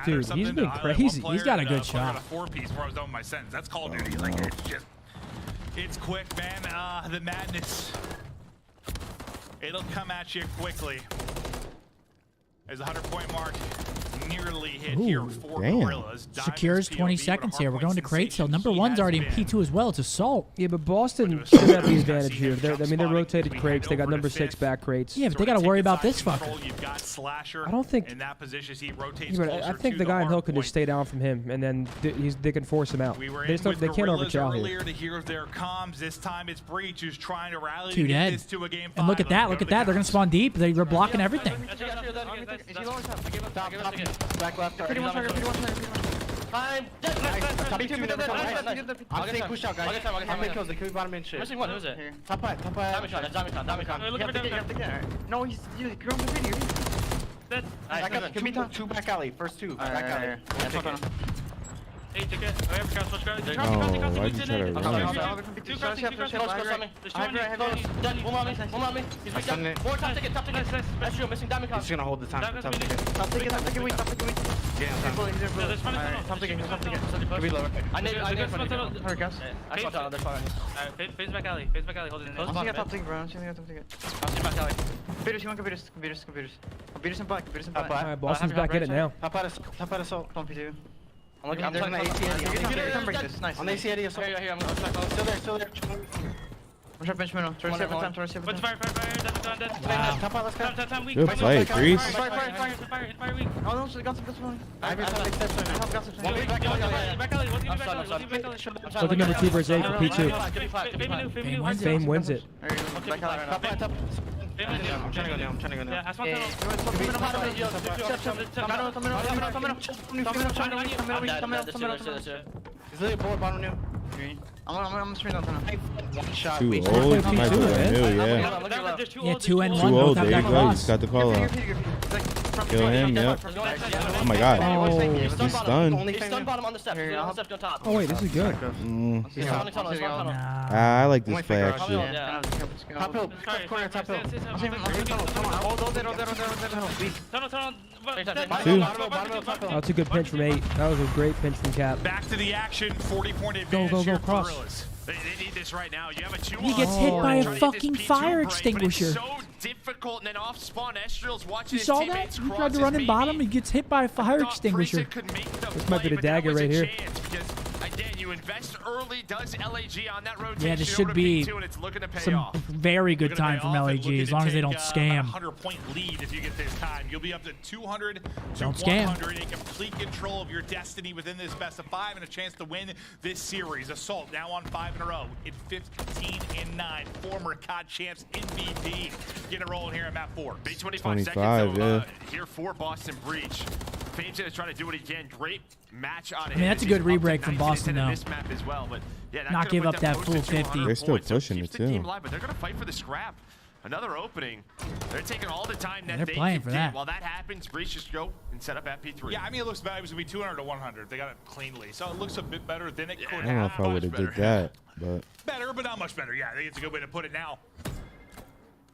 Dude, he's been crazy. He's got a good shot. A 4-piece before I was done with my sentence. That's Call of Duty. Like it's just, it's quick, man. The madness. It'll come at you quickly. There's a 100-point mark nearly hit here for Gorillas. Secures 20 seconds here. We're going to crate sale. Number 1's already in P2 as well. It's Assault. Yeah, but Boston should have the advantage here. They're rotated crates. They got number 6 back crates. Yeah, but they got to worry about this fucker. You've got Slasher I don't think. in that position. He rotates Yeah, but I think the guy in Hill can just stay down from him, and then they can force him out. They can't overchow earlier here. to hear their comms. This time it's Breach who's trying to rally 2 to get dead. this to a game 5. And look at that. Look at that. They're going to spawn deep. They're blocking everything. Back left. Time. I'm saying push out, guys. How many kills? They could be bottom in shit. Missing one. Who's it? Top right. Diamond shot. Look at the No, he's girl in the video. Back up. Give me 2 back alley. First 2. Back alley. Hey, take it. I have cross. Why'd you try to run? Two crossing. He's weak down. More top ticket. That's true. Missing diamond He's gonna hold the time. Top ticket weak. Top ticket. Could be lower. I need Hurry, guys. I spot on. Face back alley. Hold it. I'm seeing a top ticket, bro. I'm seeing a top ticket. I'll see back alley. Computers, you want computers. Computers in black. Alright, Boston's back in it now. Top out assault. Don't be too. I'm trying to AC. I'm break this. Nice. On the AC assault. Here. I'm gonna Still there. I'm trying to bench middle. Try to save time. Fire. Wow. Top out, let's go. Time weak. Good play, Grease. Fire weak. Oh, no, got some. I have your top steps. One weak back alley. I'm Look at number 2 versus 8 for P2. Fame wins it. Top. I'm trying to go down. Yeah, I He's literally board bottom new. I'm straight on tunnel. One shot. Too old. Might be like new, yeah. Yeah, 2 and 1. Too old. Both have There you that go. You cross. just got the call out. Kill him, yep. Oh my god. Oh, He's stunned. He's stun bottom on the steps. On the steps, top. Oh wait, this is good. I like this play actually. Top hill. Corner, top hill. That's a good pinch from 8. That was a great pinch from Cap. Back to the action. 40-point advantage. Go, cross. Gorillas. They need this right now. You have a 2-on. He gets hit by a fucking fire extinguisher. So difficult, and then off spawn, Estriel's watching You his saw that? teammates He cross tried to his run in baby. bottom. He gets hit by a fire extinguisher. This might be the dagger right here. Again, you invest early. Does LAG on that rotation? Yeah, this should be some very good time from LAG as long as they don't scam. 100-point lead if you get this time. You'll be up to 200 to Don't scam. 100 in complete control of your destiny within this best of 5 and a chance to win this series. Assault now on 5 in a row in 15-9. Former COD champs MVP. Get it rolling here at map 4. Big 25 25, seconds though, yeah. here for Boston Breach. Fame's gonna try to do what he can. Great match out of I mean, that's a good re-break from Boston, though. This map as well, but yeah, Not give up that full 50. They're still pushing it, too. But they're gonna fight for the scrap. Another opening. They're taking all the time that They're they playing can for get. that. While that happens, Breach just go and set up at P3. Yeah, I mean, it looks bad. It was going to be 200 to 100. They got it cleanly. So it looks a bit better than it could have. I don't know if I would have did that, but Better, but not much better. Yeah, I think it's a good way to put it now.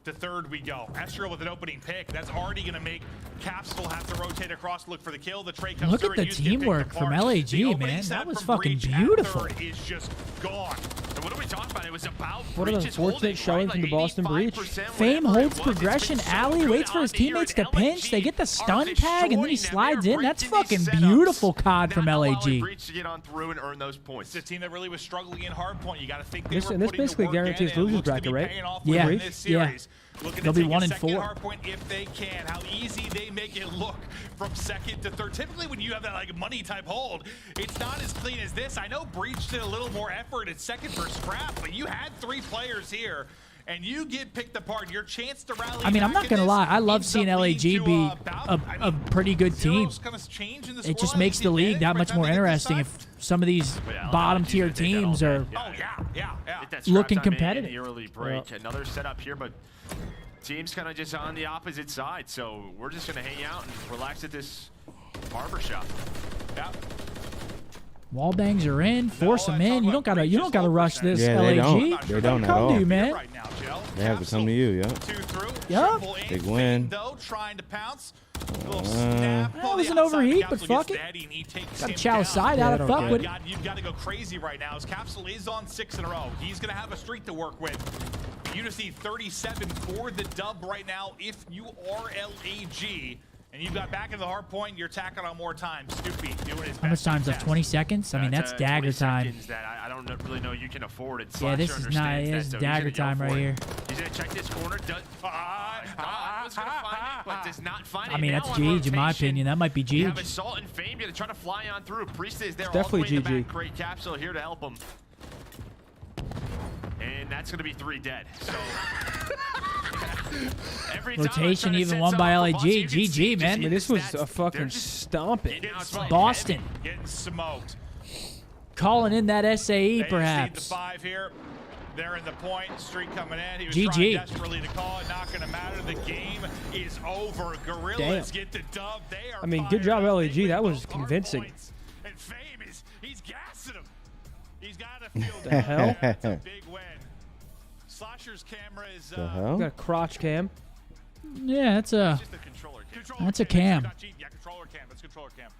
To third we go. Astro with an opening pick. That's already going to make Capsule have to rotate across, look for the kill. The trade comes Look through at the and Yusuke picked teamwork from apart. LAG, The opening man. set That was from fucking Breach at beautiful. third is just gone. And what are we talking about? It was about What an Breach's holding, unfortunate showing right? from the Like Boston Breach. 85%, Fame whatever it holds was. progression. It's been so Alley good waits for his on here, teammates to and pinch. They get the LAG stun are tag, and then he destroying them. slides They're in. That's breaking these fucking setups. beautiful COD from Not allowing LAG. Breach to get on through and earn those points. It's a team that really was struggling in hardpoint. You got to think This they were putting basically the work guarantees in, and it losers looks to bracket, be right? paying off Yeah, within this yeah. series. Looking They'll to be take 1 a and second 4. hardpoint if they can. How easy they make it look from second to third. Typically, when you have that like money type hold, it's not as clean as this. I know Breach did a little more effort at second for scrap, but you had 3 players here. And you get picked apart. Your chance to rally. I mean, I'm back not in going to this lie. I love ends seeing up leading LAG to be bout. a pretty good team. Zero's kinda changed in the It just scoreline. makes the league that By much the time more they get this interesting time. if some of these bottom tier teams are Oh, yeah. Get that looking scrap time in competitive. the early break. Another setup here, but teams kind of just on the opposite side. So we're just going to hang out and relax at this barber shop. Yeah. Wall bangs are in. Force them in. You don't gotta rush this yeah, LAG. they don't. They don't at Come all. to you, man. They have to come to you, yeah. Yup. Big win. Trying to pounce. That was an overheat, but fuck it. Got to chow side out of fuck with it. You've got to go crazy right now. As Capsule is on 6 in a row. He's going to have a streak to work with. You just need 37 for the dub right now if you are LAG. And you've got back in the hard point, you're tacking on more time. Snoopy doing his best. How much time's left? 20 seconds? I mean, that's dagger 20 time. seconds that I don't really know you can afford it. Yeah, this Slasher is not. understands It's that, so he's dagger gonna go time right for it. here. He's going to check this corner. Thought was going to find it, but does not find it. I mean, Now that's on GG in my rotation, opinion. That might be You have GG. Assault and Fame going to try to fly on through. Priest is there It's all the way definitely in the GG. back. Great Capsule here to help him. And that's going to be 3 dead. So every time I'm Rotation trying to even set won by something LAG. up, you can see GG, just man. I mean, this was stats. a fucking They're just stomping. Boston. Getting smoked. Calling in that SAE, They perhaps. just need the 5 here. They're in the point. Streak coming in. He was GG. trying desperately to call it. Not going to matter. The game is over. Gorillas Damn. get the dub. They are I mean, good job, LAG. That was convincing. And Fame he's gassing him. He's got to feel The hell? That's a big win. Slasher's camera is The hell? Got a crotch cam. Yeah, that's a. That's a cam. Yeah, controller cam. That's controller cam.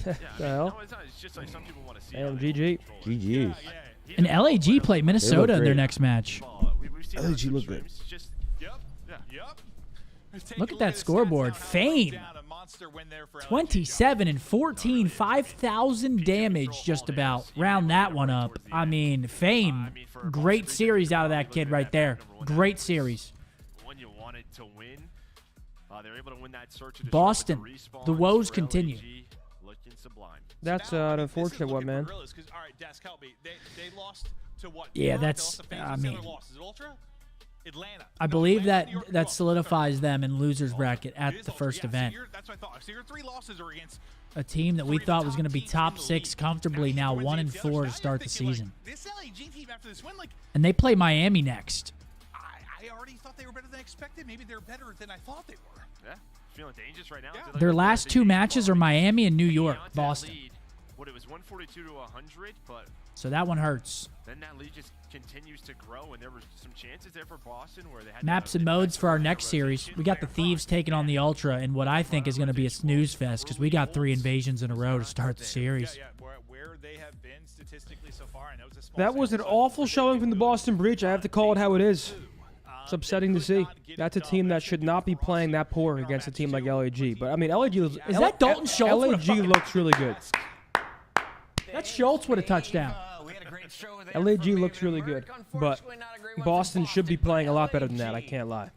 The hell? No, it's not. It's just like some people want to see. Damn, GG. GG. And LAG played Minnesota in their great. next match. We've seen LAG look good. Just Look at that scoreboard. Fame. 27 and 14, 5,000 damage just about. Round that one up. I mean, Fame. Great series out of that kid right there. Great series. When you wanted to win, they're able to win that search and Boston. destroy with The respawns woes for continue. LAG, looking sublime. That's an unfortunate one, man. All right, Desk, help me. They lost to what? Yeah, They that's. lost to FaZe. I Who's the mean, other loss? Is it Ultra? Atlanta. I believe that solidifies them in losers bracket at the first event. That's what I thought. So your 3 losses are against A team that we thought was going to be top 6 comfortably, now 1 and 4 to start the season. this LAG team after this win, like And they play Miami next. I already thought they were better than expected. Maybe they're better than I thought they were. Yeah, feeling dangerous right now. Their last 2 matches are Miami and New York, Boston. What it was 142 to 100, but So that one hurts. then that lead just continues to grow, and there were some chances there for Boston where they had Maps and modes for our next series. We got the Thieves taking on the Ultra, and what I think is going to be a snooze fest because we got 3 invasions in a row to start the series. Yeah, where they have been statistically so far. I know it's a small That was an awful showing from the Boston Breach. I have to call it how it is. It's upsetting to see. That's a team that should not be playing that poor against a team like LAG. But I mean, LAG is that Dalton Schultz with a LAG fucking- looks really good. That's Schultz with a touchdown. LAG looks really good, but Boston should be playing a lot better than that. I can't lie.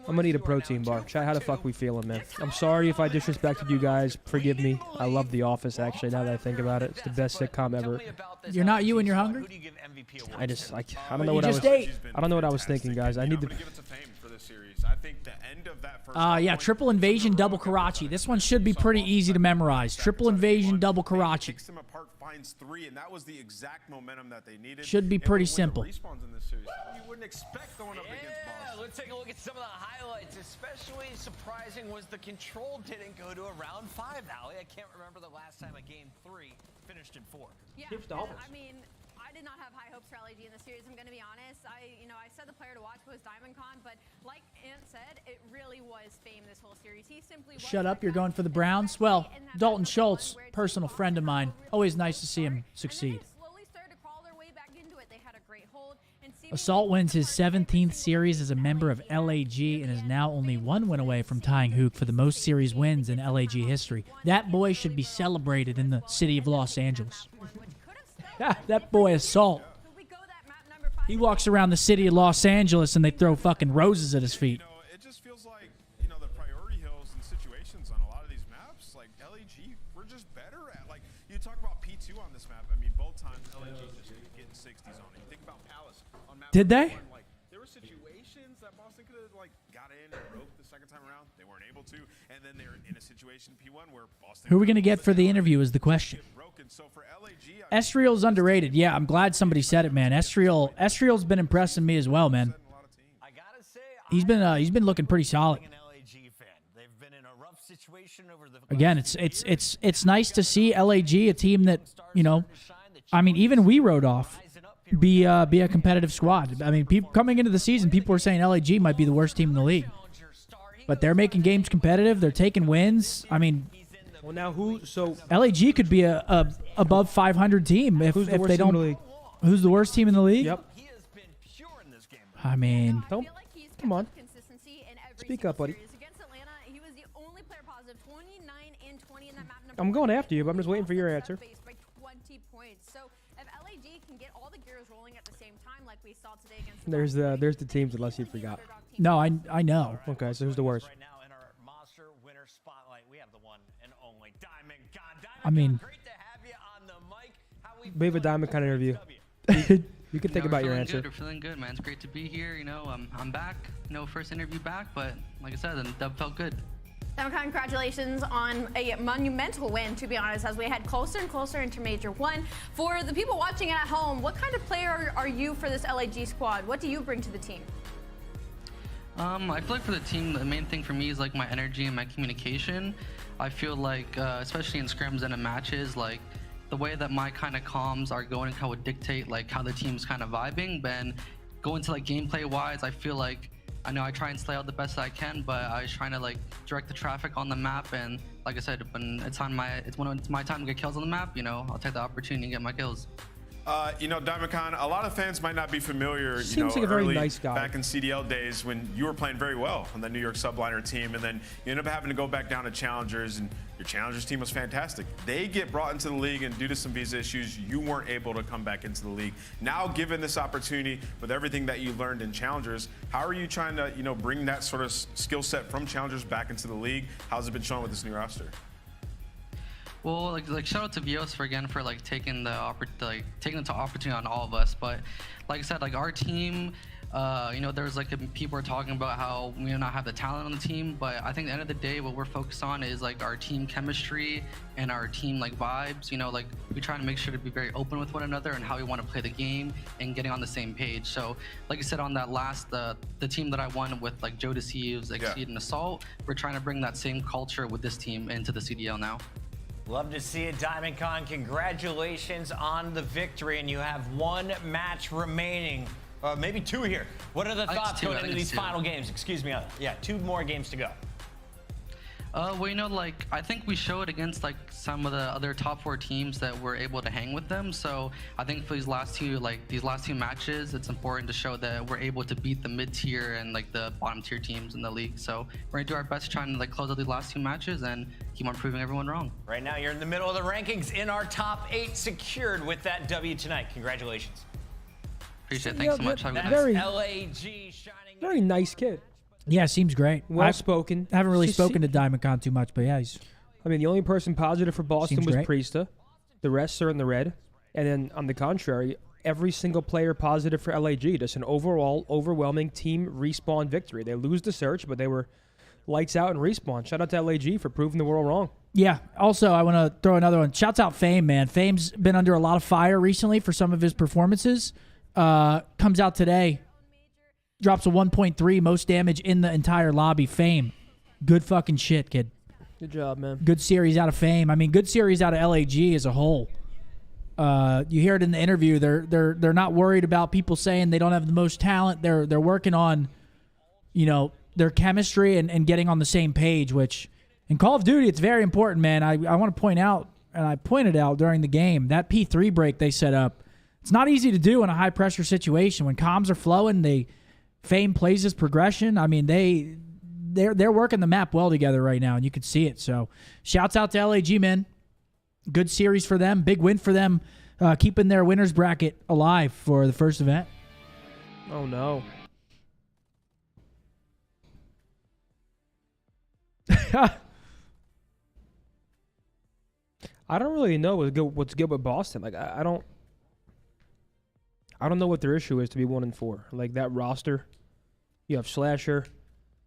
I'm gonna need a protein bar. Chat, how the fuck we feeling, man? I'm sorry if I disrespected you guys. Forgive me. I love The Office. Actually, now that I think about it, it's the best sitcom ever. You're not you and you're hungry? I don't know what I was. just ate. I don't know what I was thinking, guys. I need to. the series. I think the end of that first. Yeah, triple invasion, double Karachi. This one should be pretty easy to memorize. Triple invasion, double Karachi. Picks them apart, finds 3, and that was the exact momentum that they needed. Should be pretty simple. Respawns in this series. You wouldn't expect going up against Boss. Let's take a look at some of the highlights. Especially surprising was the control didn't go to a round 5, Allie. I can't remember the last time a game 3 finished in 4. Yeah, I mean, I did not have high hopes for LAG in the series. I'm going to be honest. I said the player to watch was DiamondCon, but like Ant said, it really was Fame this whole series. He simply Shut up, you're going for the Browns? Well, Dalton Schultz, personal friend of mine. Always nice to see him succeed. Assault wins his 17th series as a member of LAG and is now only 1 win away from tying Hook for the most series wins in LAG history. That boy should be celebrated in the city of Los Angeles. That boy Assault. He walks around the city of Los Angeles and they throw fucking roses at his feet. It just feels like, the priority hills and situations on a lot of these maps, like LAG, we're just better at. Like, you talk about P2 on this map. I mean, both times LAG just getting 60s on it. You think about Palace on map. Did they? Like, there were situations that Boston could have, got in and roped the second time around. They weren't able to. And then they're in a situation P1 where Boston. Who are we going to get for the interview is the question. Esriel's underrated. Yeah, I'm glad somebody said it, man. Esriel's been impressing me as well, man. He's been looking pretty solid. Again, it's nice to see LAG, a team that, I mean, even we wrote off, be a competitive squad. I mean, coming into the season, people were saying LAG might be the worst team in the league. But they're making games competitive. They're taking wins. I mean, well, now who? So LAG could be a above 500 team if they don't. The league? Who's the worst team in the league? Yep. I mean, come on. Speak up, buddy. I'm going after you, but I'm just waiting for your answer. There's the teams, unless you forgot. No, I know. Okay, so who's the worst? I mean, we have a DiamondCon interview. You can think about your answer. We're feeling good, man. It's great to be here. I'm back. First interview back, but like I said, the dub felt good. Congratulations on a monumental win, to be honest, as we head closer and closer into Major 1. For the people watching at home, what kind of player are you for this LAG squad? What do you bring to the team? I feel like for the team, the main thing for me is my energy and my communication. I feel like, especially in scrims and in matches, the way that my kind of comms are going kind of would dictate how the team's kind of vibing. Then going to gameplay wise, I feel like I know I try and slay out the best that I can, but I was trying to direct the traffic on the map. And like I said, when it's my time to get kills on the map, I'll take the opportunity and get my kills. DiamondCon, a lot of fans might not be familiar, Seems like a very nice guy. Back in CDL days when you were playing very well on the New York subliner team, and then you end up having to go back down to Challengers, and your Challengers team was fantastic. They get brought into the league, and due to some visa issues, you weren't able to come back into the league. Now, given this opportunity with everything that you learned in Challengers, how are you trying to, bring that sort of skill set from Challengers back into the league? How's it been shown with this new roster? Well, shout out to Vios for taking the opportunity on all of us. But like I said, our team, there's people are talking about how we do not have the talent on the team. But I think at the end of the day, what we're focused on is our team chemistry and our team vibes. We try to make sure to be very open with one another and how we want to play the game and getting on the same page. So like I said, on that last the team that I won with Joe to Thieves, Exceed and Assault, we're trying to bring that same culture with this team into the CDL now. Love to see it, DiamondCon. Congratulations on the victory, and you have 1 match remaining. Maybe 2 here. What are the thoughts going into these final games? Excuse me. Yeah, 2 more games to go. Well, I think we showed against some of the other top 4 teams that we're able to hang with them. So I think for these last two matches, it's important to show that we're able to beat the mid-tier and the bottom-tier teams in the league. So we're gonna do our best trying to close out these last 2 matches and keep on proving everyone wrong. Right now, you're in the middle of the rankings in our top 8, secured with that W tonight. Congratulations. Appreciate it. Thanks so much. That's LAG shining. Very nice kid. Yeah, seems great. Well spoken. I haven't really spoken to DiamondCon too much, but yeah, the only person positive for Boston was great. Priesta. The rest are in the red. And then on the contrary, every single player positive for LAG. Just an overall overwhelming team respawn victory. They lose the search, but they were lights out and respawn. Shout out to LAG for proving the world wrong. Yeah. Also, I want to throw another one. Shouts out Fame, man. Fame's been under a lot of fire recently for some of his performances. Comes out today. Drops a 1.3 most damage in the entire lobby. Fame. Good fucking shit, kid. Good job, man. Good series out of Fame. I mean, good series out of LAG as a whole. You hear it in the interview. They're not worried about people saying they don't have the most talent. They're working on, their chemistry and getting on the same page, which in Call of Duty, it's very important, man. I want to point out, and I pointed out during the game, that P3 break they set up, it's not easy to do in a high-pressure situation. When comms are flowing, Fame plays his progression. I mean, they're working the map well together right now, and you can see it. So shouts out to LAG, man. Good series for them. Big win for them, keeping their winners bracket alive for the first event. Oh, no. I don't really know what's good with Boston. Like I don't know what their issue is to be 1-4. Like that roster, you have Slasher,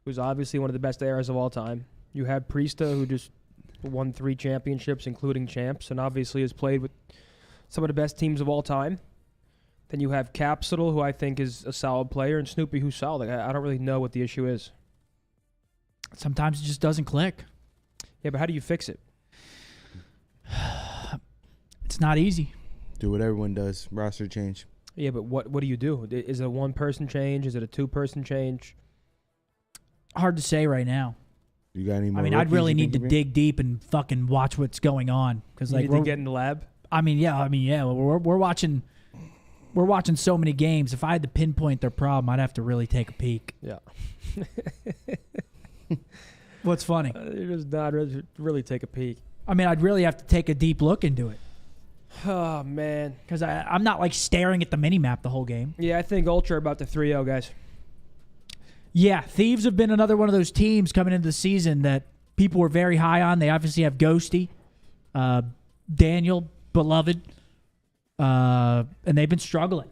who's obviously one of the best ARs of all time. You have Priesta, who just won 3 championships, including champs, and obviously has played with some of the best teams of all time. Then you have Capsule, who I think is a solid player, and Snoopy, who's solid. Like, I don't really know what the issue is. Sometimes it just doesn't click. Yeah, but how do you fix it? It's not easy. Do what everyone does. Roster change. Yeah, but what do you do? Is it a one-person change? Is it a two-person change? Hard to say right now. You got any more? I mean, I'd really need to dig deep and fucking watch what's going on because like you need to get in the lab. I mean, yeah. We're watching so many games. If I had to pinpoint their problem, I'd have to really take a peek. Yeah. What's funny? You just not really take a peek. I mean, I'd really have to take a deep look into it. Oh, man. Because I'm not, like, staring at the mini-map the whole game. Yeah, I think Ultra are about to 3-0, guys. Yeah, Thieves have been another one of those teams coming into the season that people were very high on. They obviously have Ghosty, Daniel, Beloved, and they've been struggling.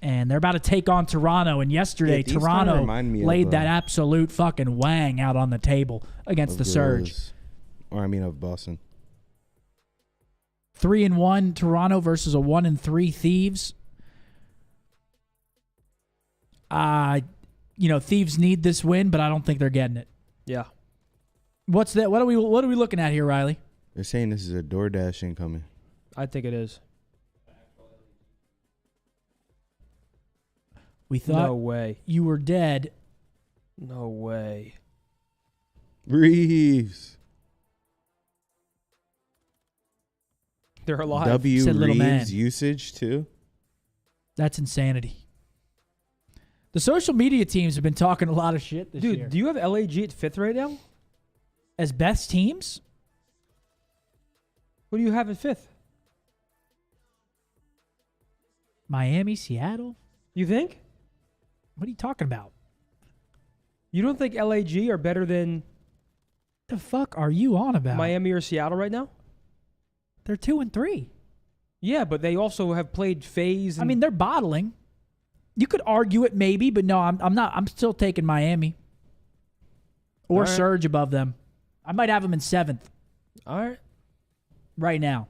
And they're about to take on Toronto. And yesterday, Toronto laid that absolute fucking wang out on the table against the Surge. Of Boston. 3-1 Toronto versus a 1-3 Thieves. Thieves need this win, but I don't think they're getting it. Yeah. What's that? What are we looking at here, Riley? They're saying this is a DoorDash incoming. I think it is. We thought no way. You were dead. No way. Reeves. They're alive. W. Said little man. Reeves usage too. That's insanity. The social media teams have been talking a lot of shit this year. Dude, do you have LAG at 5th right now? As best teams? What do you have at 5th? Miami, Seattle? You think? What are you talking about? You don't think LAG are better than... The fuck are you on about? Miami or Seattle right now? They're 2-3. Yeah, but they also have played FaZe. I mean, they're bottling. You could argue it maybe, but no, I'm not. I'm still taking Miami or Surge above them. I might have them in 7th. All right. Right now.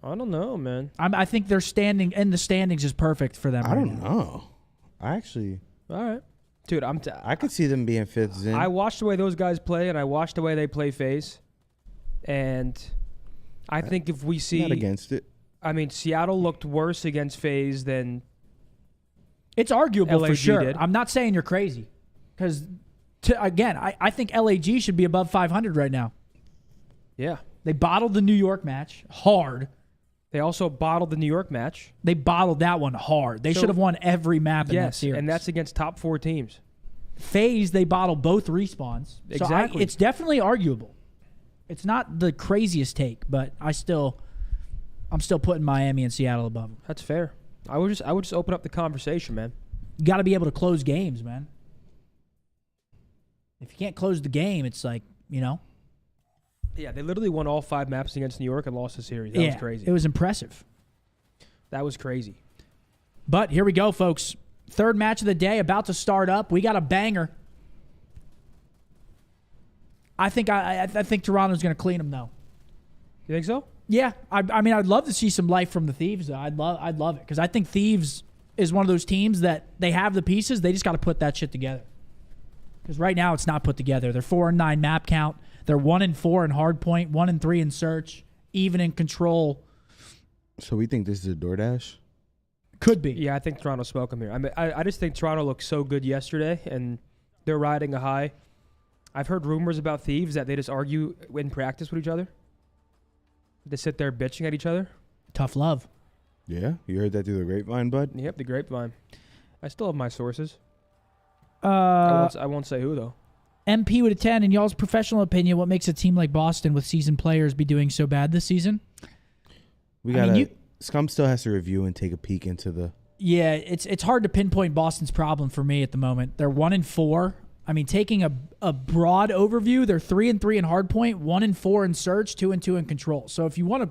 I don't know, man. I think their standing in the standings is perfect for them. I don't know. I actually. All right. Dude, I could see them being 5th Zen. I watched the way those guys play, and I watched the way they play FaZe. And I think if we see... Not against it. I mean, Seattle looked worse against FaZe than... It's arguable LAG for sure. did. I'm not saying you're crazy. Because, again, I think LAG should be above 500 right now. Yeah. They bottled the New York match hard. They also bottled the New York match. They bottled that one hard. They should have won every map in that series. And that's against top 4 teams. FaZe, they bottled both respawns. Exactly. So it's definitely arguable. It's not the craziest take, but I'm still putting Miami and Seattle above them. That's fair. I would just open up the conversation, man. You got to be able to close games, man. If you can't close the game, it's like, Yeah, they literally won all 5 maps against New York and lost the series. That was crazy. It was impressive. That was crazy. But here we go, folks. Third match of the day about to start up. We got a banger. I think Toronto's going to clean them, though. You think so? Yeah. I mean, I'd love to see some life from the Thieves, though. I'd love it because I think Thieves is one of those teams that they have the pieces. They just got to put that shit together. Because right now it's not put together. They're 4-9 map count. They're 1-4 in hardpoint, 1-3 in search, even in control. So we think this is a DoorDash? Could be. Yeah, I think Toronto smoke them here. I mean, I just think Toronto looked so good yesterday, and they're riding a high. I've heard rumors about Thieves that they just argue in practice with each other. They sit there bitching at each other. Tough love. Yeah? You heard that through the grapevine, bud? Yep, the grapevine. I still have my sources. I won't say who, though. MP with a 10. In y'all's professional opinion, what makes a team like Boston with seasoned players be doing so bad this season? Scump still has to review and take a peek into the... Yeah, it's hard to pinpoint Boston's problem for me at the moment. They're 1-4. I mean, taking a broad overview, they're 3-3 in hardpoint, 1-4 in search, 2-2 in control. So if you want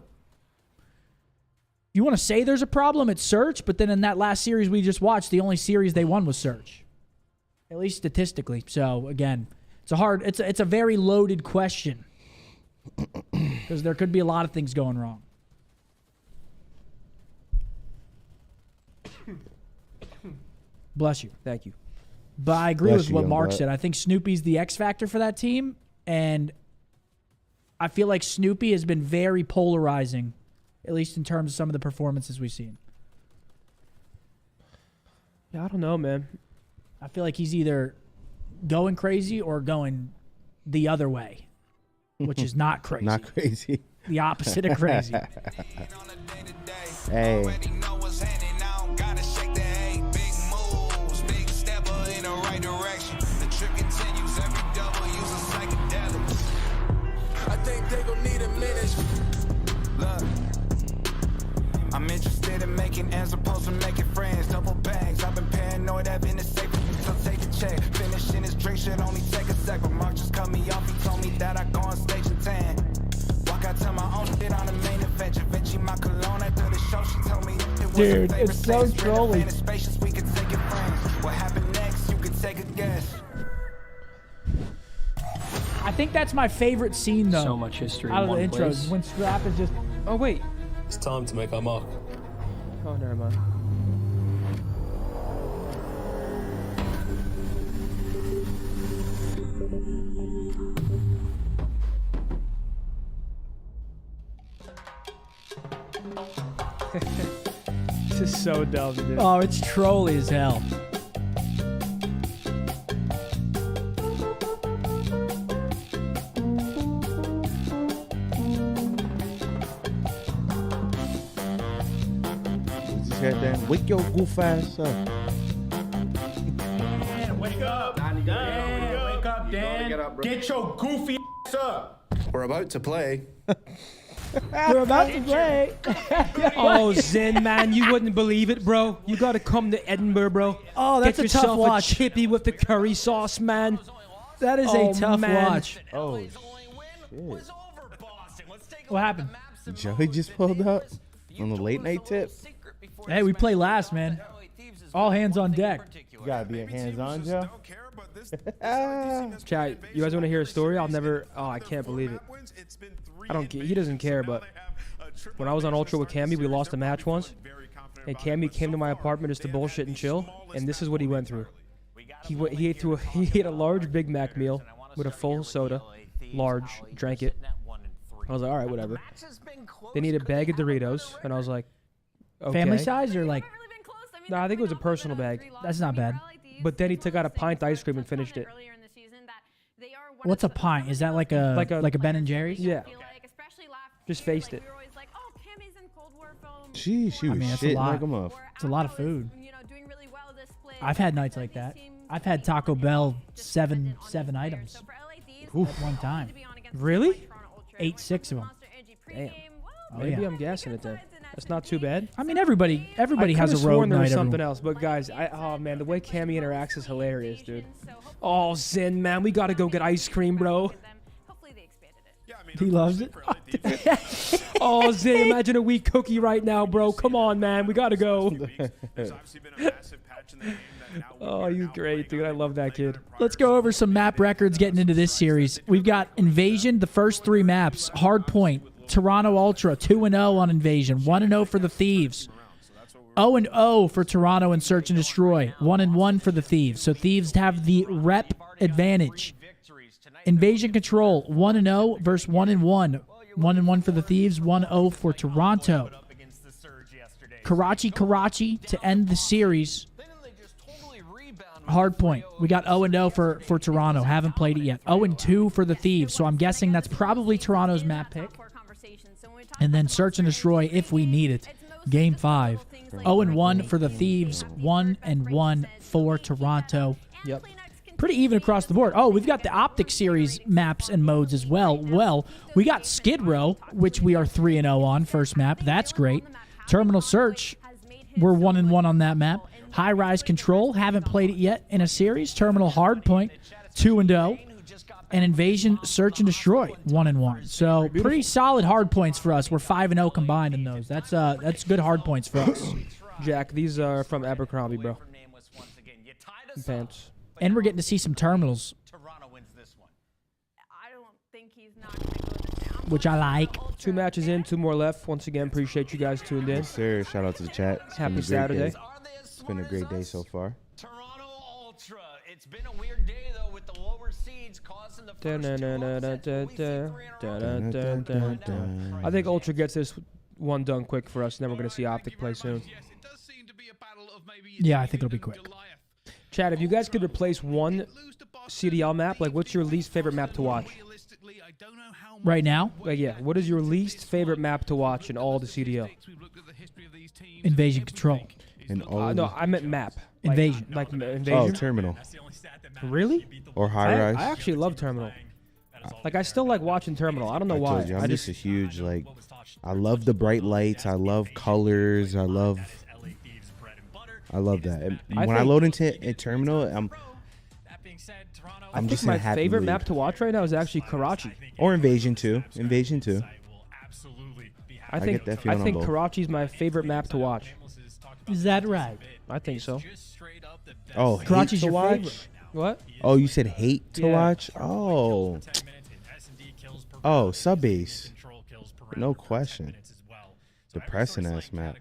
to say there's a problem, it's search. But then in that last series we just watched, the only series they won was search, at least statistically. So again, it's a very loaded question because there could be a lot of things going wrong. Bless you. Thank you. But I agree with what Mark said. I think Snoopy's the X factor for that team, and I feel like Snoopy has been very polarizing, at least in terms of some of the performances we've seen. Yeah, I don't know, man. I feel like he's either going crazy or going the other way, which is not crazy. Not crazy. The opposite of crazy. Hey. I'm interested in making as opposed to making friends. Double bags, I've been paranoid, having it safe. So take a check. Finishing his drink should only take a sec. But Mark just cut me off, he told me that I go on stage and tan. Walk out to my own shit on the main event. Vinci my cologne after the show, she told me it was dude, it's so trolly. We could take it friends. What happened next, you could take a guess. I think that's my favorite scene, though. So much history out of the in one intros place. when Strap is just. Oh wait. It's time to make our mark. Oh, never mind. This is so dumb, dude. Oh, it's trolly as hell. Then wake your goof ass up. Dan, wake up. Dan, wake up, Dan. Get your goofy ass up. We're about to play. We're about to play. Oh, Zen, man, you wouldn't believe it, bro. You got to come to Edinburgh, bro. Oh, that's Get a tough yourself watch. a chippy with the curry sauce, man. That is a tough man. watch. Oh, shit. What happened? Joey just pulled up on the late night tip. Hey, we play last, man. All hands on deck. You gotta be a hands-on, Joe. Chat, you guys want to hear a story? I'll never. Oh, I can't believe it. I don't. He doesn't care, but when I was on Ultra with Cammy, we lost a match once, and Cammy came to my apartment just to bullshit and chill, and this is what he went through. He ate a large Big Mac meal with a full soda, large, drank it. I was like, all right, whatever. Then he ate a bag of Doritos, and I was like, okay. Family size or like? No, I think it was a personal bag. That's not bad. But then he took out a pint of ice cream and finished it. What's a pint? Is that like a Ben and Jerry's? Yeah. Just faced it. Gee, she was that's a shitting lot. like a muff. It's a lot of food. I've had nights like that. I've had Taco Bell seven items at one time. Really? 8, 6 of them. Damn. Oh, Maybe yeah. I'm gassing it then. That's not too bad. I mean, everybody I has a could've road sworn there night. was something else, but guys, oh man, the way Cammy interacts is hilarious, dude. Oh, Zen, man, we gotta go get ice cream, bro. He loves it. Oh, Zay, imagine a weak cookie right now, bro. Come on, man. We got to go. Oh, you great, dude. I love that kid. Let's go over some map records getting into this series. We've got Invasion, the first 3 maps. Hardpoint, Toronto Ultra, 2-0 on Invasion. 1-0 for the Thieves. 0-0 for Toronto and Search and Destroy. 1-1 for the Thieves. So Thieves have the rep advantage. Invasion Control, 1-0 versus 1-1. 1-1 for the Thieves, 1-0 for Toronto. Karachi to end the series. Hardpoint. We got 0-0 for Toronto. Haven't played it yet. 0-2 for the Thieves. So I'm guessing that's probably Toronto's map pick. And then Search and Destroy if we need it. Game 5. 0-1 for the Thieves. 1-1 for Toronto. Yep. Pretty even across the board. Oh, we've got the Optic series maps and modes as well. Well, we got Skid Row, which we are 3-0 on. First map. That's great. Terminal Search. We're 1-1 on that map. High Rise Control, haven't played it yet in a series. Terminal Hardpoint, 2-0. And Invasion, Search and Destroy, 1-1. So pretty solid hard points for us. We're 5-0 combined in those. That's good hard points for us. Jack, these are from Abercrombie, bro. Pants. And we're getting to see some terminals, which I like. 2 matches in, 2 more left. Once again, appreciate you guys tuned in. Yes, sir. Shout out to the chat. Happy Saturday. It's been a great day so far. Toronto Ultra. It's been a weird day though with the lower seeds causing the I think Ultra gets this one done quick for us, and then we're going to see Optic play soon. Yeah, I think it'll be quick. Chad, if you guys could replace one CDL map, like what's your least favorite map to watch? Right now? Like, yeah, what is your least favorite map to watch in all the CDL? Invasion Control. No, I meant map. Invasion. Like Invasion? Oh, Terminal. Really? Or High Rise. I actually love Terminal. Like, I still like watching Terminal. I don't know why. I'm just a huge, like, I love the bright lights. I love colors. I love that. And when I load into Terminal, I'm just in a happy my favorite mood. map to watch right now is actually Karachi. Or Invasion 2. Invasion 2. I think get that feeling on both. Karachi's my favorite map to watch. Is that right? I think so. Oh, Karachi's hate to your watch? favorite. What? Oh, you said hate to watch? Oh. Oh, Subbase. No question. Depressing ass map.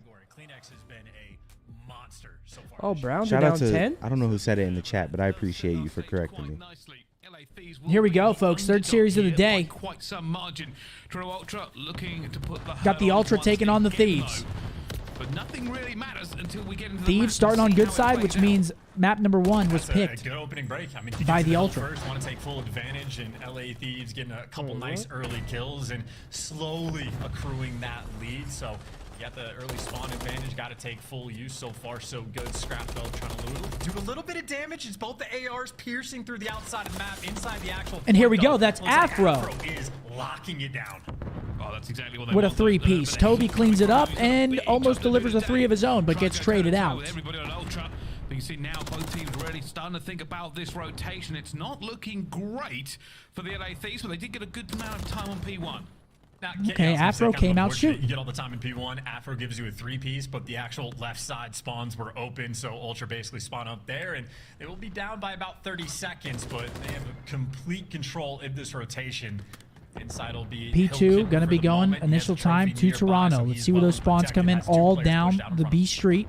Oh, Browns Shout are out down to 10? I don't know who said it in the chat, but I appreciate you for correcting me. Here we go, folks. Third series of the day. Quite some margin. Ultra looking to put the Got the Ultra taking on the Thieves. But nothing really matters until we get into the Thieves starting on good side, which means map number 1 was picked Good opening break. I mean, by the Ultra. First, want to take full advantage, and LA Thieves getting a couple nice early kills and slowly accruing that lead. So you got the early spawn advantage. Got to take full use. So far, so good. Scrapfell trying to do a little bit of damage. It's both the ARs piercing through the outside of the map, inside the actual. And here we go. Looks That's like Afro. Afro is locking it down. Oh, that's exactly what they with a want. 3-piece. Toby cleans it up and almost delivers a 3 of his own, but gets traded out. Everybody on Ultra. But you see now both teams really starting to think about this rotation. It's not looking great for the LA Thieves, but they did get a good amount of time on P1. Now, Okay, Afro came out shooting. You get all the time in P1. Afro gives you a 3-piece, but the actual left side spawns were open, so Ultra basically spawn up there, and they will be down by about 30 seconds, but they have complete control of this rotation. Inside will be P2 going to be going initial time to Toronto. Let's see where those spawns come in all down the B street.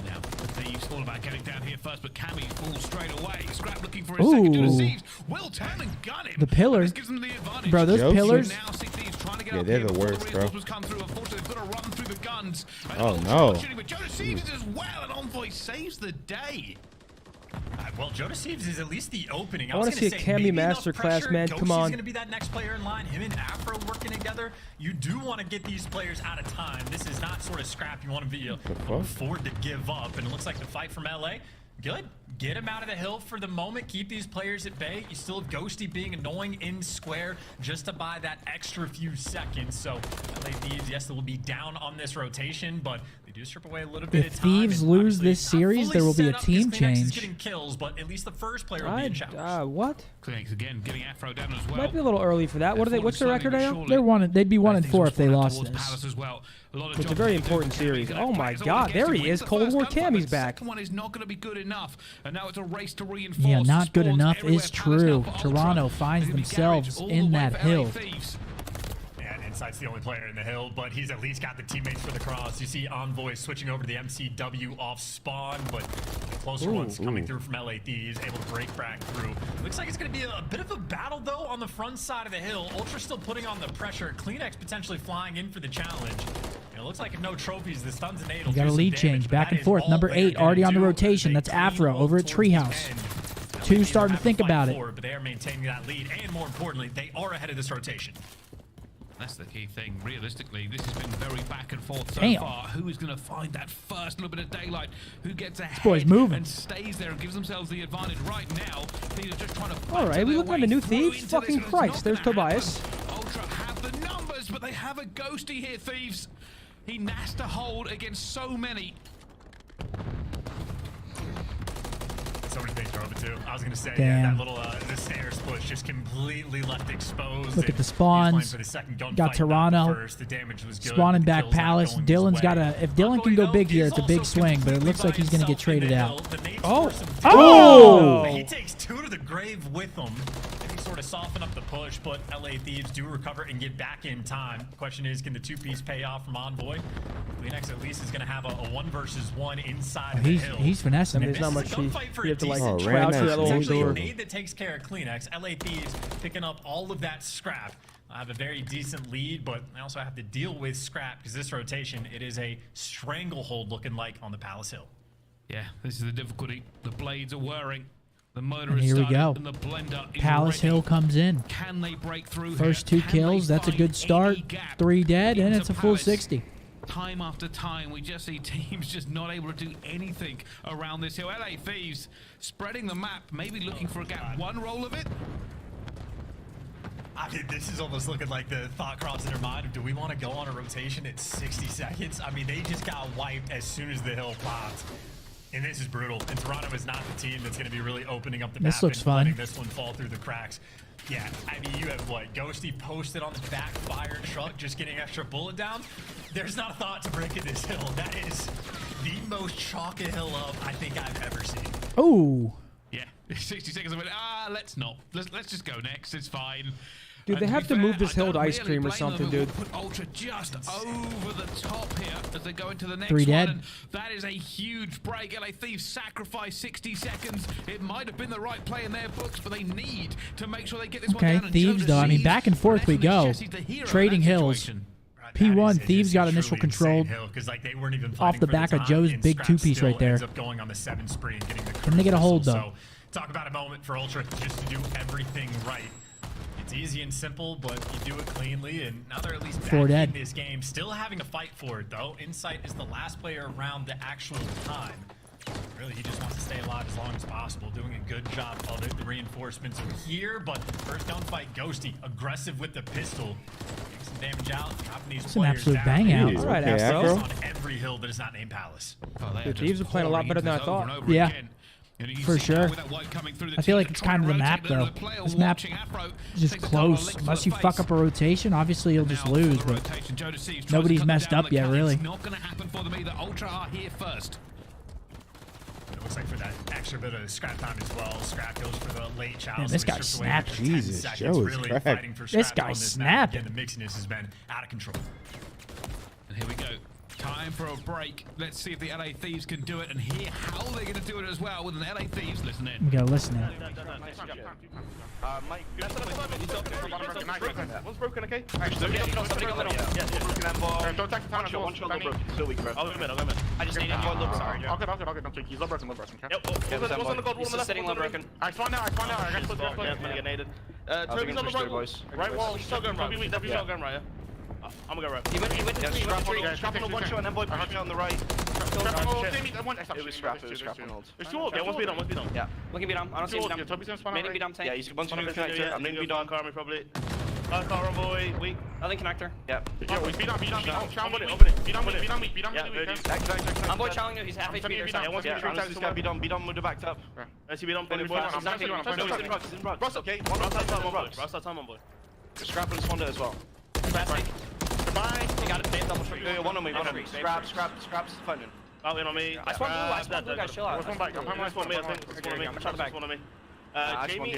Now, the Thieves all about getting down here first, but Cammy falls straight away. Scrap looking for a second to deceive. Will turn and gun him. The pillar. This gives them the advantage. Bro, those pillars. Now see Thieves trying to get Yeah, up they're here the before worst, bro. reinforcements come through. Unfortunately, they've got to run through the guns. And Oh, Ultra no. shooting, but Joe Deceives as well, and Envoy saves the day. Well, Joe Deceives is at least the opening. I want to see a Cammy masterclass, man. Come on. He's going to be that next player in line. Him and Afro working together. You do want to get these players out of time. This is not sort of scrap you want to be afford to give up. And it looks like the fight from LA. Good. Get him out of the hill for the moment. Keep these players at bay. You still have Ghosty being annoying in square just to buy that extra few seconds. So LA Thieves, yes, they will be down on this rotation, but they do strip away a little bit If of time. Thieves and lose obviously this series, not there will be a fully set up team 'cause Kleenex is change. getting kills, but at least the first player will be in challenge. What? Kleenex again getting Afro down as well. Might be a little early for that. What are they? What's their record now? They'd be 1-4 if they lost this. Palace as well. It's a very important series. Oh my God, there he is. Cold War Cammy's back. Second one is not going to be good enough, and now it's a race to reinforce. Yeah, not good Spawns enough everywhere. is Palace true. now for Ultra. Toronto finds It's gonna be themselves Garage all in the way that for LA hill. Thieves. And Insight's the only player in the hill, but he's at least got the teammates for the cross. You see Envoy switching over to the MCW off spawn, but the closer ones coming through from LA Thieves, able to break back through. Looks like it's going to be a bit of a battle, though, on the front side of the hill. Ultra still putting on the pressure. Kleenex potentially flying in for the challenge. And it looks like if no trophies, the stuns and 8 will You got a do some lead damage, change but back that and is forth. all Number they're 8 gonna already on the do. rotation. They That's clean Afro up over at towards the Treehouse. end. 2 Thieves starting to have think fight about it. forward, but they are maintaining that lead, and more importantly, they are ahead of this rotation. That's the key thing. Realistically, this has been very back and forth so Damn. far. Who is going to find that first little bit of daylight? Who gets ahead boy's moving. and stays there and gives themselves the advantage right now? They're just trying to All right, we looking at the new Thieves? Fucking Christ, there's Tobias. Ultra have the numbers, but they have a ghosty here, Thieves. He has to hold against so many. So many things drove it too. I was gonna say, Damn. yeah, that little the stairs push just completely left exposed. Look and at the he was playing spawns. for the second gunfight, Got not the Toronto. first. The damage was good. Spawning The back kills not Palace. going his Dylan's way. got a. If Dylan can go big here, it's a big swing, but it looks like he's gonna get traded out. Oh! Oh! He takes 2 to the grave with him. Maybe sort of soften up the push, but LA Thieves do recover and get back in time. Question is, can the 2-piece pay off from Envoy? Kleenex at least is going to have a 1 versus 1 inside the hill. He's finessing I mean, it. there's not This is much a you gunfight for have to a like decent crouch trade. through that It's little actually a door. nade that takes care of Kleenex. LA Thieves picking up all of that scrap. I have a very decent lead, but I also have to deal with scrap because this rotation, it is a stranglehold looking like on the Palace Hill. Yeah, this is the difficulty. The blades are whirring. The motor And is here we started, go. and the blender is Palace ready. Hill comes in. Can they break through First here? 2 Can kills. they That's a find good start. any gap 3 dead, and into it's a full Palace? 60. Time after time, we just see teams just not able to do anything around this hill. LA Thieves spreading the map, maybe looking for a gap. 1 roll of it. I mean, this is almost looking like the thought crossing their mind of, do we want to go on a rotation at 60 seconds? I mean, they just got wiped as soon as the hill popped. And this is brutal. And Toronto is not the team that's going to be really opening up the map This looks and fun. letting this one fall through the cracks. Yeah, I mean, you have what? Ghosty posted on the backfired truck, just getting extra bullet down. There's not a thought to break in this hill. That is the most chalk a hill up I think I've ever seen. Oh. Yeah, 60 seconds. I went, let's not. Let's just go next. It's fine. Dude, they And have be to move fair, this I hill don't to ice really cream or blame something, them. It dude. will put Ultra just over the top here as they go into the next 3 one. dead. And that is a huge break. LA Thieves sacrifice 60 seconds. It might have been the right play in their books, but they need to make sure they get this one Okay, down. And Thieves Joe though. I mean, Deceased, back and forth we go. Jesse's the hero in Trading that hills. situation. P1, Thieves got initial control Because like they weren't even off the back of Joe's big 2-piece right there. Ends up going on the 7 spree and getting the Can they get a hold, though? So talk about a moment for Ultra just to do everything right. It's easy and simple, but you do it cleanly, and now they're at least back 4 dead. in this game. Still having to fight for it, though. Insight is the last player around the actual time. Really, he just wants to stay alive as long as possible, doing a good job of it. The reinforcements are here, but first gunfight, Ghosty, aggressive with the pistol. Getting some damage out, dropping these It's an players absolute down. bang out. It's All right, Afro. on every hill that is not named Palace. Dude, Thieves are playing a lot better than I thought. Yeah. For sure. I feel like it's kind of the map, though. This map is just close. Unless you fuck up a rotation, obviously you'll just lose, but nobody's messed up yet, really. It's not going to happen for them either. Ultra are here first. It looks like for that extra bit of scrap time as well. Scrap goes for the late challenge. Man, this so guy we stripped away snapped. for 10 Jesus, seconds, Joe is really cracked. fighting for This scrap guy on this snapped. map. Again, the mixiness has been out of control. And here we go. Time for a break. Let's see if the LA Thieves can do it and hear how they're going to do it as well with an LA Thieves. Listen in. We gotta listen in. Mike, one's broken, okay? Actually, somebody got middle. Yeah. Don't attack the town. One shot, broken. Still weak, bro. I'll go mid. I just need him. Sorry, okay. He's low broken, okay? Yep. What's on the gold wall on the left? Sitting low broken. I spawn now. I guess I'm gonna get naded. Toby's on the right wall. He's still going right. He's still going right, yeah. I'm gonna go right. He went to three. Scrap on the one shot and then boy pushing on the right. It was scrap on hold. There's 2 yeah, one's beat on. Yeah. Look at beat on. I don't see him. Toby's gonna spawn out. Maybe beat on tank. Yeah, he's a bunch of connector. I'm gonna beat on Carmi probably. Car boy, weak. Nothing connector. Yep. Yo, we beat on, Chow with it, open it. Beat on me, beat on me. I'm boy challenging you, he's half HP. Yeah, once you beat on, move it back up. Let's see, beat on, he's in front. Ross, okay? One Ross, time on boy. Scrap and spawned it as well. Goodbye. You got it, Dave, double tree. Yeah, one on me. Scrap's funding. Out in on me. I spawned blue, guys, chill out. One back, I spawned me, I think. I'm trying to back. One on me. Jamie,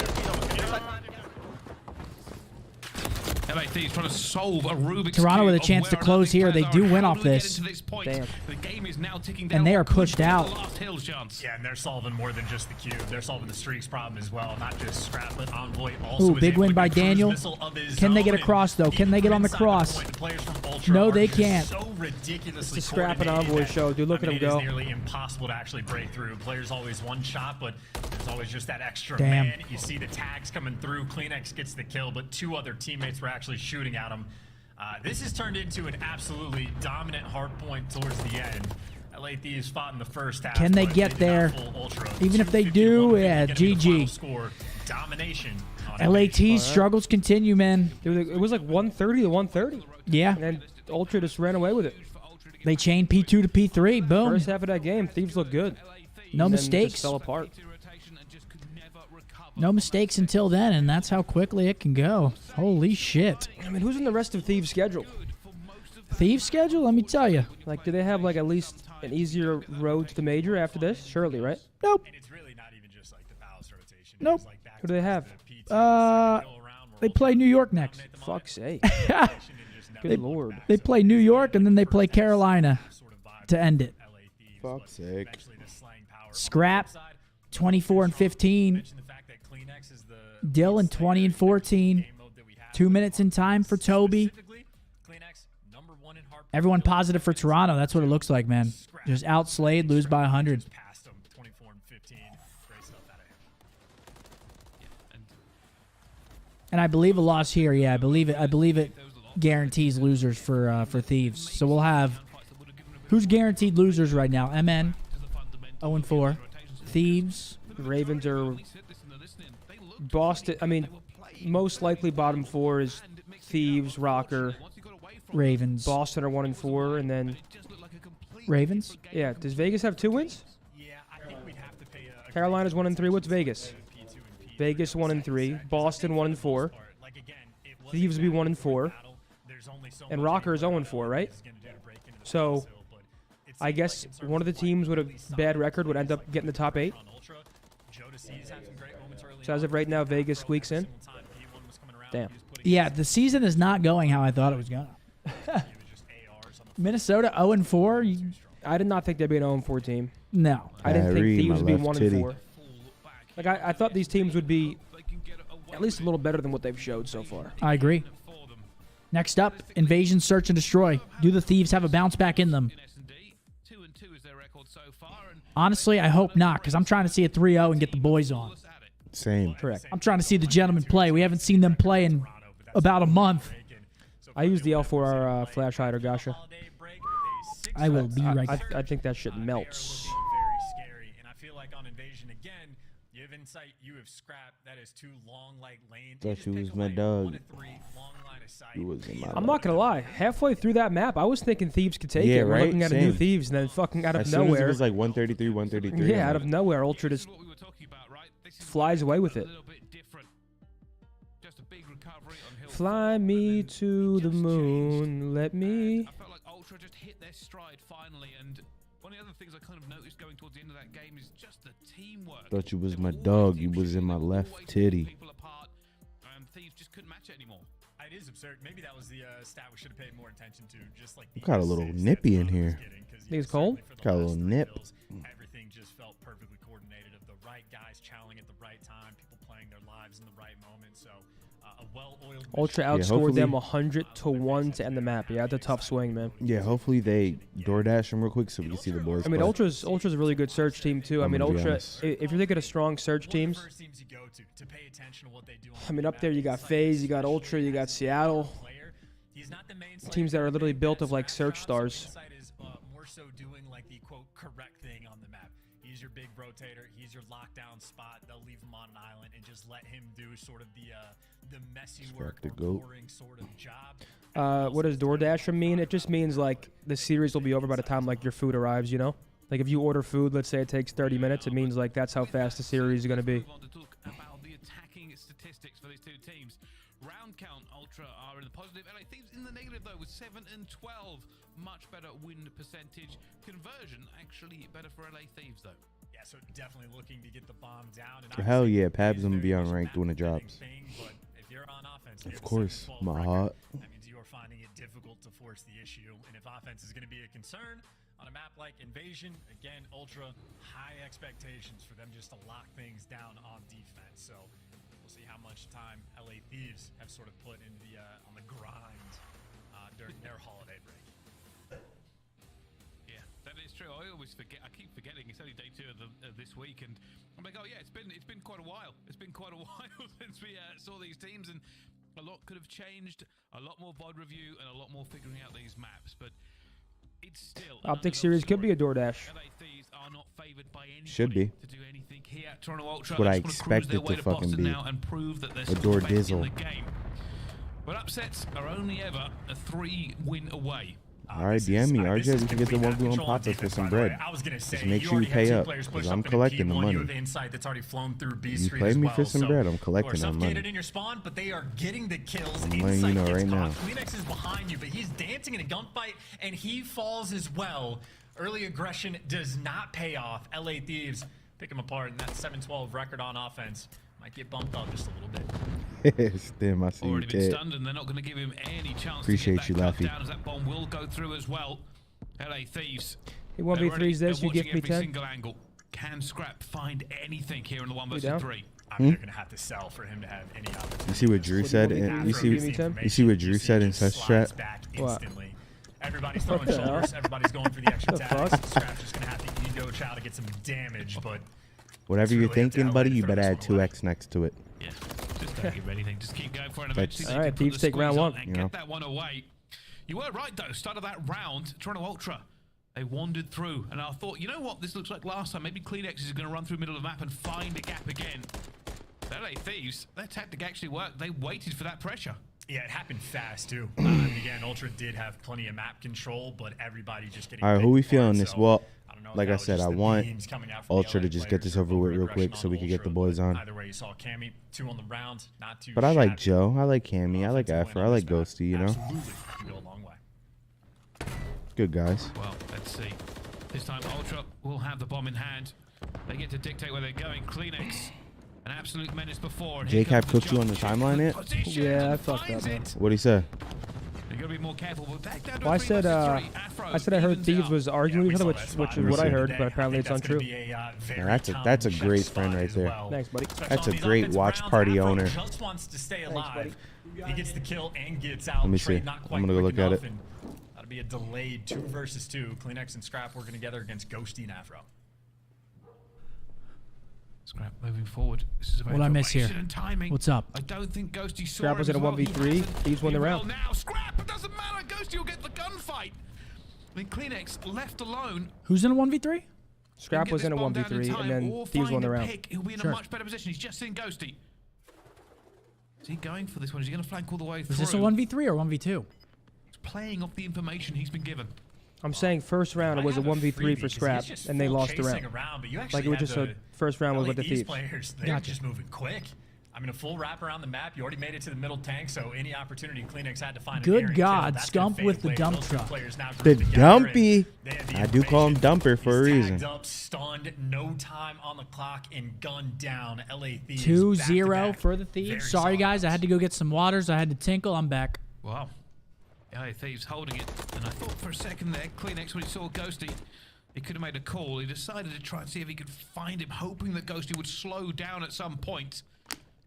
LA Thieves trying to solve a Rubik's Toronto with a Cube of chance to where close here. They do win How off do we get this. into this point? Damn. The game is now ticking down. And they are What could pushed be the out. last Hills chance. Yeah, and they're solving more than just the cube. They're solving the streaks problem as well. Not just Scrap, but Envoy also. Ooh, is big able win to by cruise Daniel. missile of his Can they get own, across, though? and Can they get on the inside cross? point, the players from Ultra No, are they just can't. So ridiculously It's a Scrap and coordinated Envoy that, show. Dude, look at him It go. is nearly impossible to actually break through. Players always one shot, but there's always just that extra Damn. man. You see the tags coming through. Kleenex gets the kill, but two other teammates were actually shooting at him. This has turned into an absolutely dominant hard point towards the end. LA Thieves fought in the first half. Can they but get did there? not full Ultra. Even if they 251 do, to yeah, get the final GG. Score. Domination. LAT's struggles continue, man. It was like 130 to 130. Yeah. And then Ultra just ran away with it. They chained P2 to P3. Boom. First half of that game, Thieves looked good. No And then mistakes. just fell apart. No mistakes until then, and that's how quickly it can go. Holy shit. I mean, who's in the rest of Thieves' schedule? Thieves' schedule? Let me tell you. Like, do they have like at least an easier road to the major after this? Surely, right? Nope. Nope. Who do they have? They play New York next. Fuck's sake. Good lord. They play New York, and then they play Carolina to end it. Fuck's sake. Scrap, 24 and 15. Dylan, 20 and 14. 2 minutes in time for Toby. Everyone positive for Toronto. That's what it looks like, man. Just outslayed, lose by 100. And I believe a loss here. Yeah, I believe it. I believe it guarantees losers for Thieves. So we'll have who's guaranteed losers right now? MN 0-4. Thieves. Ravens are Boston. I mean, most likely bottom four is Thieves, Rocker, Ravens. Boston are 1-4, and then Ravens. Yeah. Does Vegas have 2 wins? Carolina's 1-3. What's Vegas? Vegas 1-3. Boston 1-4. Thieves would be 1-4. And Rocker is 0-4, right? So I guess one of the teams with a bad record would end up getting the top 8. So as of right now, Vegas squeaks in. Damn. Yeah, the season is not going how I thought it was going. Minnesota 0-4. I did not think they'd be an 0-4 team. No. I didn't think Thieves would be 1-4. Like I thought these teams would be at least a little better than what they've showed so far. I agree. Next up, Invasion, Search, and Destroy. Do the Thieves have a bounce back in them? Honestly, I hope not, because I'm trying to see a 3-0 and get the boys on. Same. Correct. I'm trying to see the gentlemen play. We haven't seen them play in about a month. I use the L4R flash hider, Gasha. I will be right there. I think that shit melts. You have scrapped. That is too long, like lane. Thought you was my dog. You was in my I'm not gonna lie. Halfway through that map, I was thinking Thieves could take it. We're right? looking at a new Thieves, and then fucking out of as soon nowhere, as it was like 133, 133. yeah, out of nowhere, Ultra just flies away with it. Fly me to the moon, let me. I felt like Ultra just hit their stride finally, and one of the other things I kind of noticed going towards the end of that game is just the teamwork. Thought you was my dog. You was in my left titty. Thieves just couldn't match it anymore. It is absurd. Maybe that was the stat we should have paid more attention to. Just like Got a little nippy in here. Think it's cold? Got a little nip. Everything just felt perfectly coordinated of the right guys chowing at the right time, people playing their lives in the right moment. So a well-oiled Ultra outscored them 100-1 to end the map. Yeah, that's a tough swing, man. Yeah, hopefully they DoorDash them real quick so we can see the boys. I mean, play. Ultra's a really good search team too. I mean, gonna be Ultra. honest. If you're thinking of strong search teams, I mean, up there you got FaZe, you got Ultra, you got Seattle. Teams that are literally built of like search stars. He's your big rotator. He's your lockdown spot. They'll leave him on an island and just let him do sort of the messy work or boring sort of job. What does DoorDash mean? It just means like the series will be over by the time like your food arrives, you know? Like if you order food, let's say it takes 30 minutes, it means like that's how fast the series is going to be. About the attacking statistics for these two teams. Round count, Ultra are in the positive. LA Thieves in the negative though with 7 and 12. Much better win percentage. Conversion actually better for LA Thieves though. Yeah, so definitely looking to get the bomb down. And Hell yeah, Pab's gonna be on ranked when it drops. But if you're on offense, Of course, my heart. That means you are finding it difficult to force the issue. And if offense is going to be a concern on a map like Invasion, again, Ultra, high expectations for them just to lock things down on defense. So we'll see how much time LA Thieves have sort of put in the on the grind during their holiday break. Yeah, that is true. I always forget. I keep forgetting it's only day 2 of this week, and I'm like, oh yeah, it's been quite a while. It's been quite a while since we saw these teams, and a lot could have changed. A lot more VOD review and a lot more figuring out these maps, but it's still Optic series could be a DoorDash. Should be. To do anything here. Toronto Ultra, That's what I just wanna cruise expect their it way to to Boston fucking be. now and prove that they're A still door the best in dizzle. the game. But upsets are only ever a 3-win away. All right, DM me, RJ. We can get the 1v1 pop-up for some bread. I was gonna say, Just make you sure you already have pay two up, players because pushed I'm up in collecting the P1. You money. have insight that's already flown through B You Street play as me well. for some So bread, I'm you collecting are that suffocated money. in your spawn, but they are getting the kills. I'm letting you Insight know gets right caught. now. Kleenex is behind you, but he's dancing in a gunfight, and he falls as well. Early aggression does not pay off. LA Thieves pick him apart, and that 7-12 record on offense might get bumped up just a little bit. Stim, I see you, Already been Ted. stunned, and they're not going to give him any chance Appreciate to you, get that Laffy. down, as that bomb will go through as well. LA Thieves. He 1v3s this, you give me 10. Single angle. Can Scrap find anything here in the 1 versus down? 3? I mean, they're going to have to sell for him to have any opportunity. You see what Drew said? You see what Drew said in such chat? What? Everybody's throwing What the shoulders. hell? Everybody's going for the extra The tags. fuck? Scrap's just going to have to ego chow to get some damage, but Whatever you're really up to thinking, LA buddy, to you throw better this add 2x next to it. Yeah, just don't give anything. Just keep going for it. And That's- eventually All right, they can put Thieves the take round squeeze on one. and You get know. that one away. You were right, though. Start of that round, Toronto Ultra. They wandered through, and I thought, you know what? This looks like last time. Maybe Kleenex is going to run through the middle of the map and find a gap again. LA Thieves, their tactic actually worked. They waited for that pressure. yeah, it happened fast, too. And again, Ultra did have plenty of map control, but everybody just getting All right, who picked we apart, feeling this? so Well, I don't know if like that I was said, just I the want beams coming out from the Ultra LA to just get this players over with or real aggression quick so on we can get the Ultra, boys but on. Either way, you saw Cammy 2 on the round, not too But I like shabby. Joe. I like Cammy. I like Afro. I like Ghosty, you know? Absolutely, you go a long way. Good guys. Well, let's see. This time, Ultra will have the bomb in hand. They get to dictate where they're going. Kleenex, an absolute menace before. And here J-Cap comes the cooked you on the jump timeline yet? position Yeah, I and fucked up, finds man. it. What'd he say? You gotta be more careful. But back down to Well, a I 3 said, versus 3. Afro I heard evens Thieves out. was arguing Yeah, with each we other, saw that which spot is what I earlier heard, today. but apparently I it's think that's gonna untrue. be a, very Now, that's a tough great spot friend right as there. well. Thanks, buddy. Especially That's on a these great offensive watch rounds, party Afro owner. just wants to stay buddy. alive. He gets the kill and gets out. Let me see. Trade not I'm quite gonna go quick look at enough, it. and that'll be a delayed 2 versus 2. Kleenex and Scrap working together against Ghosty and Afro. Scrap moving forward. This is about What'd I miss here? information and timing. What's up? I don't think Ghosty saw Scrap was him in a as well. He 1v3. hasn't. Thieves won the He will round. now. Scrap, it doesn't matter. Ghosty will get the gunfight. I mean, Kleenex left alone. Who's in a 1v3? Scrap Get was this in a bomb down 1v3, time and then or Thieves won find the a round. pick. He'll be in Sure. a much better position. He's just seen Ghosty. Is he going for this one? Is he going to flank all the way through? Is this a 1v3 or 1v2? He's playing off the information he's been given. I'm saying first round it was a 1v3 for Scrap, and they lost the round. Like it was just a first round was with the These Thieves. players, they're just moving quick. I mean, a full wrap around the map. You already made it to the middle tank, so any opportunity Kleenex had to find. Good God, Scump with the dump truck. The dumpy. I do call him Dumper for a reason. Up, stunned, no time on the clock, and gunned down. LA Thieves 2-0 back-to-back. for the Thieves. Sorry, guys. I had to go get some waters. I had to tinkle. I'm back. Wow. LA Thieves holding it. And I thought for a second there, Kleenex, when he saw Ghosty, he could have made a call. He decided to try and see if he could find him, hoping that Ghosty would slow down at some point.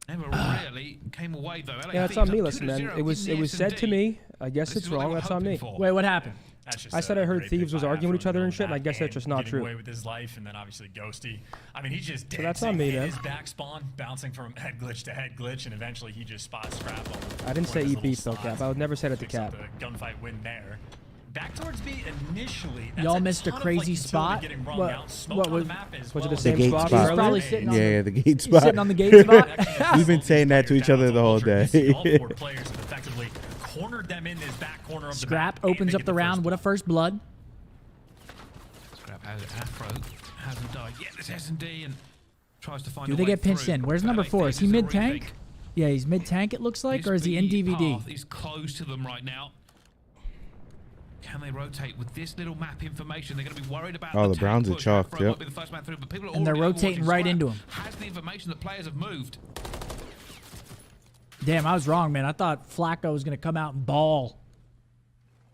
Never really came away, though. LA Yeah, that's Thieves on me. up Listen, 2-0 man. in It was the said to S&D. me. I guess This it's is what they wrong. were That's on me. hoping for. Wait, what happened? That's just I said I heard great Thieves pick was by arguing with each Afro other and to shit, go and I guess back that's just not getting true. away with his life, and then obviously Ghosty. I mean, he's just dancing So that's on me, in man. his back spawn, bouncing from head glitch to head glitch, and eventually he just spots Scrap on I didn't one say of his eat beef little though, Cap. slots I would never say that to picks up Cap. the gunfight win there. back towards B initially. Y'all missed a crazy spot. What was it? The The same gate spot? spot. He's probably sitting on Yeah, the gate He's spot. sitting on the gate spot. We've been saying that to each other the whole day. All 4 players have effectively cornered them in this back corner of the Scrap map, opens up the round with a first blood. Scrap has it. Afro hasn't died yet. This S&D and tries to find Do a they way get pinched through. in? Where's But number I 4? think Is he this a mid-tank? retake. Yeah, he's mid-tank, it looks like, or is he in This DVD? path is close to them right now. Can they rotate with this little map information? They're going to be worried about Oh, the tank Browns are push. chalked, Afro yep. might be the first man through, but people are And they're already rotating overwatching. right Scrap into him. Has the information that players have moved. Damn, I was wrong, man. I thought Flacco was going to come out and ball.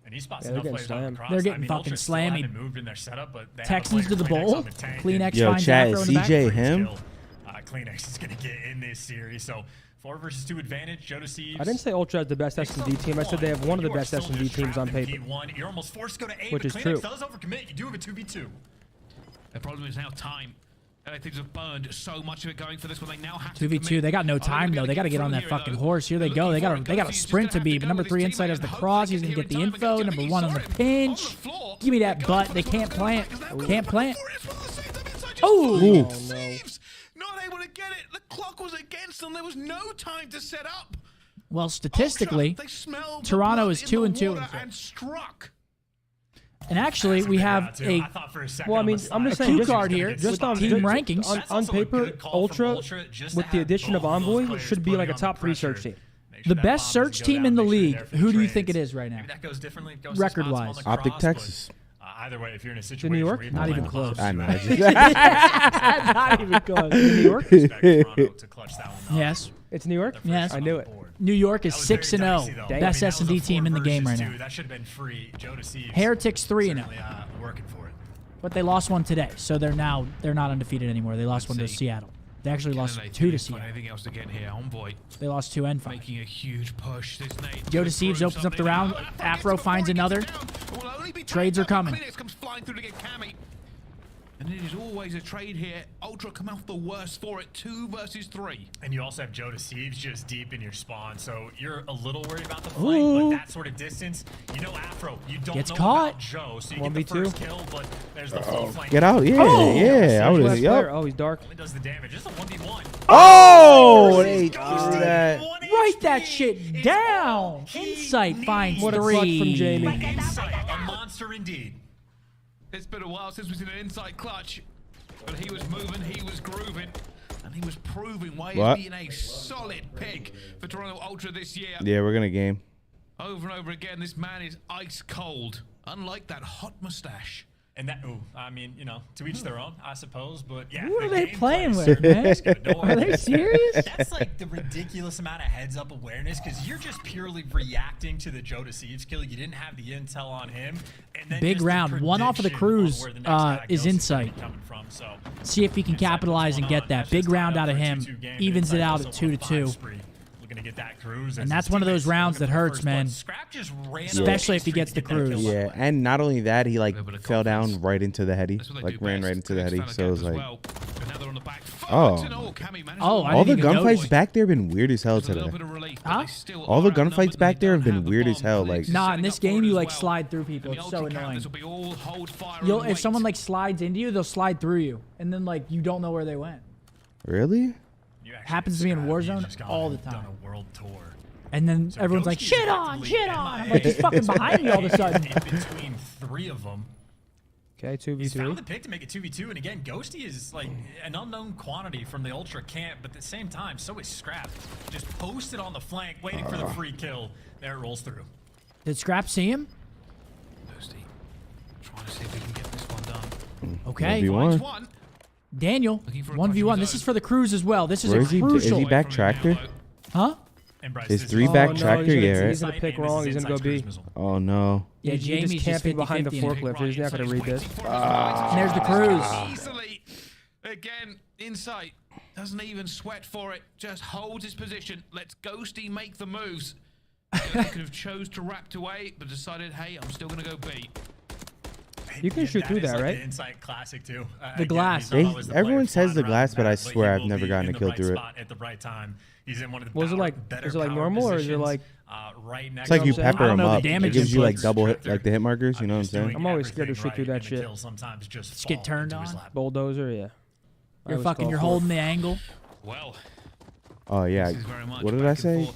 And he spots Yeah, enough they're players getting out slammed. across. They're getting I mean, fucking Ultra still slammed. haven't moved in their setup, but they have a Texans player, to the Kleenex bowl. on the tank, Kleenex and Yo, finds Chad, Afro in the back. CJ him? Kleenex is going to get in this series. So 4 versus 2 advantage. Joe Deceives. I didn't say Ultra has the best S&D team. I said they have one of the best S&D teams on paper. You're almost forced to go to A, Which but is Kleenex true. does overcommit. You do have a 2v2. The problem is now time. Things have burned so much of it going for this one. They now have to 2v2. commit. They got no Are they time gonna though. They got to get on that through fucking here, horse. Here they go. They got to sprint to B. But number 3 inside has the cross. He's gonna get the info. Number 1 on the pinch. Give me that butt. They can't plant. Can't plant. Oh. No. Not able to get it. The clock was against them. There was no time to set up. Well, statistically, They smelled the Toronto blood is in 2 the and 2. water and struck. And actually, we have a Well, I mean, I'm just a saying, cue card here. just on team rankings. On paper, Ultra, with the addition of Envoy, should be like a top 3 search team. The best search team in the league. Who do you think it is right now? Maybe that goes differently. It goes Record-wise. Optic Texas. Either way, if you're in a To situation New York? where you Not don't even like close. I know. Not even close. New York? Expect Toronto to clutch that one up. Yes. It's New York? Yes. I knew it. New York is That was very 6-0. dicey, though. Best I mean, that was S&D a team in the 4 game right versus now. 2. That should have been free. Joe Deceives. Heretics 3-0. certainly, working for it. But they lost one today, so they're not undefeated anymore. They lost one to Seattle. They actually lost 2 to Seattle. Anything else to get here? Envoy They lost 2 and 5. making a huge push. This Nate Joe Deceives opens up the round. Afro finds another. Trades are coming. Kleenex comes flying through to get Cammy. And it is always a trade here. Ultra come off the worst for it. 2 versus 3. And you also have Joe Deceives just deep in your spawn, so you're a little worried about the flank, Ooh. but that sort of distance, you know Afro, you don't Gets know caught. about Joe, so you get 1v2. the first kill, but there's the full flank. Get out. Yeah, Oh. yeah. I would have. Last Yup. player. Oh, he's dark. Only does the damage. Just a 1v1. Oh, they threw that. Write that shit down. Insight finds What a clutch 3. from Jamie. Insight, a monster indeed. It's been a while since we've seen an inside clutch. But he was moving, he was grooving, and he was proving why What? he's being a solid pick for Toronto Ultra this year. Yeah, we're gonna game. Over and over again, this man is ice cold, unlike that hot mustache. And that, I mean, you know, to each their own, I suppose. But yeah, Who are the they gameplay playing is with, certainly man? just good. No Are they worries. serious? That's like the ridiculous amount of heads-up awareness because you're just purely reacting to the Joe Deceives kill. You didn't have the intel on him. And then Big just the round. One off of the prediction on cruise where the next guy is goes insight. coming from. So See if he can capitalize and get that. Big round out of him. Evens it out at 2-2. Looking to get that cruise. And that's one of those rounds that hurts, man. Scrap just ran Especially if he gets the cruise. Yeah, and not only that, he like fell down right into the heady, like ran right into the heady. So it was like, oh, all the gunfights back there have been weird as hell today. Huh? All the gunfights back there have been weird as hell. Like, Nah, in this game you like slide through people. It's so annoying. If someone like slides into you, they'll slide through you, and then like you don't know where they went. really? Happens to me in Warzone all the time. Done a world tour. And then everyone's like, shit on, shit on. I'm like, he's fucking behind me all of a sudden. In between 3 of them. Okay, He's found 2v3. the pick to make it 2v2, and again, Ghosty is like an unknown quantity from the Ultra camp, but at the same time, so is Scrap. Just posted on the flank, waiting for the free kill. There it rolls through. Did Scrap see him? Ghosty, trying to see if we can get this one done. Okay. 1v1. Daniel, 1v1. This is for the cruise as well. This is Where a is he? crucial. Is he back tractor? Huh? Is 3 back tractor? Yeah, right? He's gonna pick wrong. He's gonna go B. Oh no. Yeah, He's Jamie's just just camping behind the 50-50. forklift. He's not gonna read this. And there's the cruise. Easily. Again, Insight doesn't even sweat for it. Just holds his position. Lets Ghosty make the moves. He could have chose to wrapped away, but decided, hey, I'm still gonna go B. You can shoot through that, like right? The Insight classic too. The glass. Everyone says the glass, but I swear I've never gotten a kill through it. At the right time. He's in one of the Was it like normal or is it like? Right next? It's like you pepper them up. damage It gives you like inputs. double hit, like the hit markers. You know what I'm saying? I'm always scared to shoot through that shit. Sometimes just get turned on. Bulldozer, yeah. You're holding the angle. Well. Oh yeah. What did I say?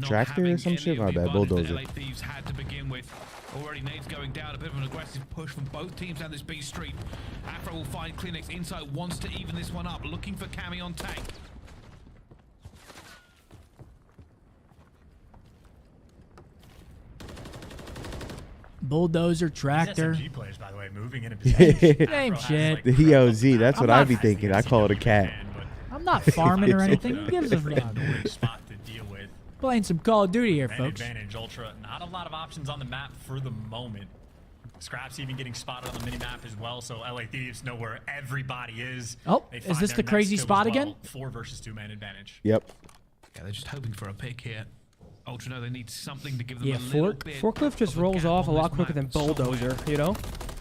Tractor or some shit? My bad. Bulldozer. LA Thieves had to begin with. Already nades going down, a bit of an aggressive push from both teams down this B street. Afro will find Clinics. Insight wants to even this one up, looking for Cammy on tank. Bulldozer, tractor. SMG players, by the way, moving in a position. Same shit. The EOZ. That's what I'd be thinking. I call it a cat. I'm not farming or anything. Who gives a fuck? Spot to deal with. Playing some Call of Duty here, Man folks. advantage, Ultra. Not a lot of options on the map for the moment. Scraps even getting spotted on the mini-map as well, so LA Thieves know where everybody is. Oh, They is find this their the next crazy kill as spot well. again? 4 versus 2 man advantage. Yep. Yeah, they're just hoping for a pick here. Ultra know they need something to give them Yeah, a little bit. Forklift just rolls off a lot quicker than Bulldozer, you know?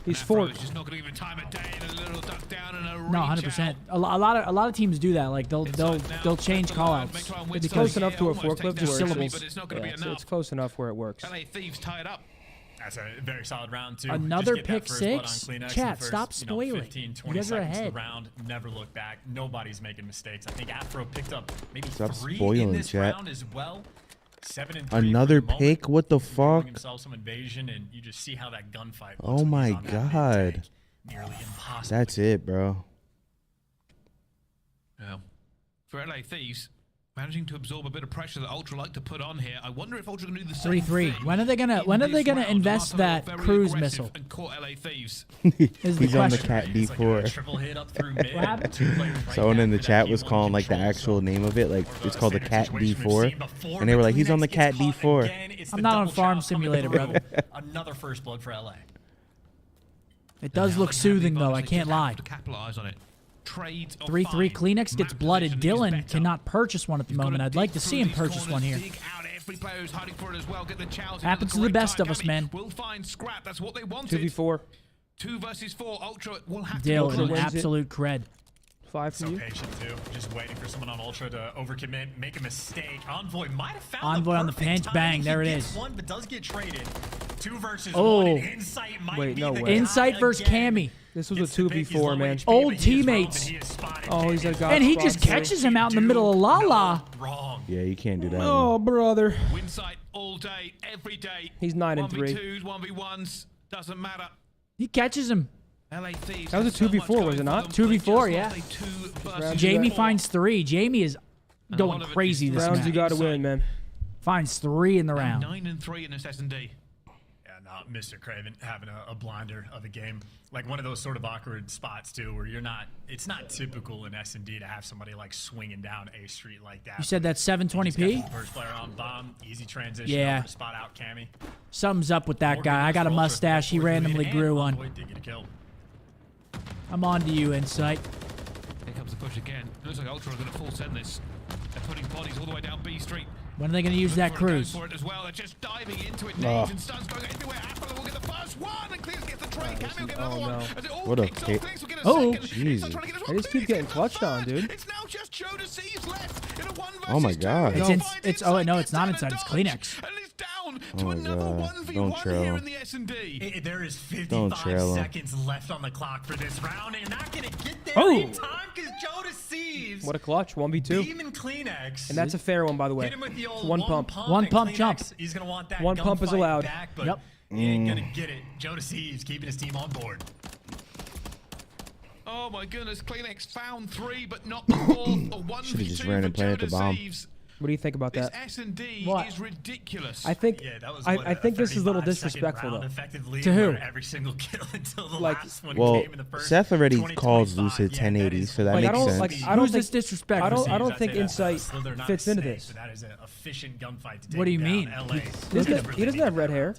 He's Afro forked. is just not going to even time a day and a little duck down and a No, reach 100%. out. A lot of teams do that. Like they'll change callouts. It's close enough to a forklift Just where syllables. But it's not going to be it's enough. close enough where it works. LA Thieves tied up. That's a very solid round, too. Another Just get that pick first blood on six? Kleenex in the Chat, first, stop spoiling. 15, You 20 guys are seconds of ahead. the round. Never look back. Nobody's making mistakes. I think Afro picked up maybe Stop 3 in spoiling, this chat. round as well. 7 and 3 Another for the moment. pick? What the fuck? Himself some invasion, and you just see how that gunfight looks Oh when he's my on that god. mid-tank. Nearly impossible. That's it, bro. Yeah. For LA Thieves, managing to absorb a bit of pressure that Ultra like to put on here. I wonder if Ultra can do the same 3-3. thing. When are they gonna invest that cruise missile? And caught LA Thieves. Is the He's on the question. Cat D4. Triple hit up through mid. What happened? Someone in the chat was calling like the actual name of it, like it's called the Cat D4, and they were like, "He's on the Cat D4." I'm not on Farm Simulator, brother. Another first blood for LA. It does look soothing though. I can't lie. To capitalize on it. Trades 3-3. Kleenex gets blooded. Dylan cannot purchase one at the moment. I'd like to see him purchase one here. Happens to the best of us, man. We'll find scrap. That's what they wanted. 2v4. 2 versus 4. Ultra will have to Dylan, go. absolute cred. 5 for So you. patient too, just waiting for someone on Ultra to overcommit, make a mistake. Envoy might have found Envoy on the perfect pinch, timing. bang, there He it gets is. One, but does get traded. 2 versus Oh. 1. And Insight might Wait, be no the way. guy Insight versus again. Cammy. This was Gets a the pick, he's 2v4, low man. HP, Old but he is wrong, teammates. but he is spotted. Oh, he's a god. And he just sponsor. catches him out in the middle of La-La. Wrong. Yeah, you can't do that. Oh, brother. Winsight all day, every day. He's 9 and 3. 1v2s, 1v1s, doesn't matter. He catches him. LA Thieves That was a have so 2v4, much going was it for not? them. 2v4, They yeah. just lost a 2 versus Jamie 4. finds 3. Jamie is And a going lot of it crazy is this Rounds you match. got to win, man. Finds 3 in the round. 9 and 3 in this S&D. Yeah, no, Mr. Craven having a blinder of a game. Like one of those sort of awkward spots too, where you're not. It's not typical in S&D to have somebody like swinging down A Street like that. You said that's 720p? First player on bomb, easy transition. Yeah. Over to spot out Cammy. Something's up with that guy. I got a mustache. He randomly grew one. Envoy did get a kill. I'm on to you, Insight. Here comes the push again. It looks like Ultra are going to full send this. They're putting bodies all the way down B Street. When are they going to use that cruise? For it as well. They're just diving into it. Nades and stuns going everywhere. Apple will get the first one, and Clears gets the trade. Cammy will get another one. As it all What a kicks off, pick. Clears will get a Oh, second. Jesus. I just keep getting clutched on, dude. It's now just Joe Deceives left in a 1 versus Oh my 2. god. It's oh no, it's not Inside. It's Kleenex. And it's down Oh to my another God. 1v1 Don't here trail. in the S&D. There is Don't 55 trail him. seconds left on the clock for this round, and you're not going to get there Oh. in time because Joe Deceives. What a clutch. 1v2. Demon Kleenex. And that's a fair one, by the way. Hit him with the old One pump. One and pump Kleenex, jump. He's going to want that One pump is gunfight allowed. back, but Yep. he ain't going to get it. Joe Deceives keeping his team on board. Oh my goodness, Kleenex found 3, but not the 4th. A 1v2 Should've just ran and for Joe planted the bomb. Deceives. What do you think about This that? S&D What? is ridiculous. I think Yeah, that was I think this is a little 35-second disrespectful, round though. effectively To who? where every single kill until the Like- last one Well, came in the first Seth already 20, calls 25. Lucid Yeah, 1080, is so that Like, I makes don't sense. like. I don't Who's think. this disrespectful? I don't I'd think say that's Insight Slither, not fits into Snake, this. but that is an efficient gunfight to take What do you down mean? LA. He doesn't have red hair.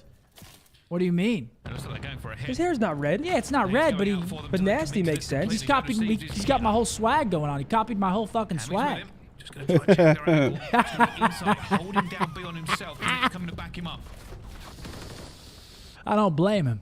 What do you mean? It looks like they're going for a hit. His hair's not red. Yeah, it's not red, but he But nasty makes sense. he's copied me. He's got my whole swag going on. He copied my whole fucking swag. Just going to try and check their angle. Just gonna Insight hold him down B on himself. He's coming to back him up. I don't blame him.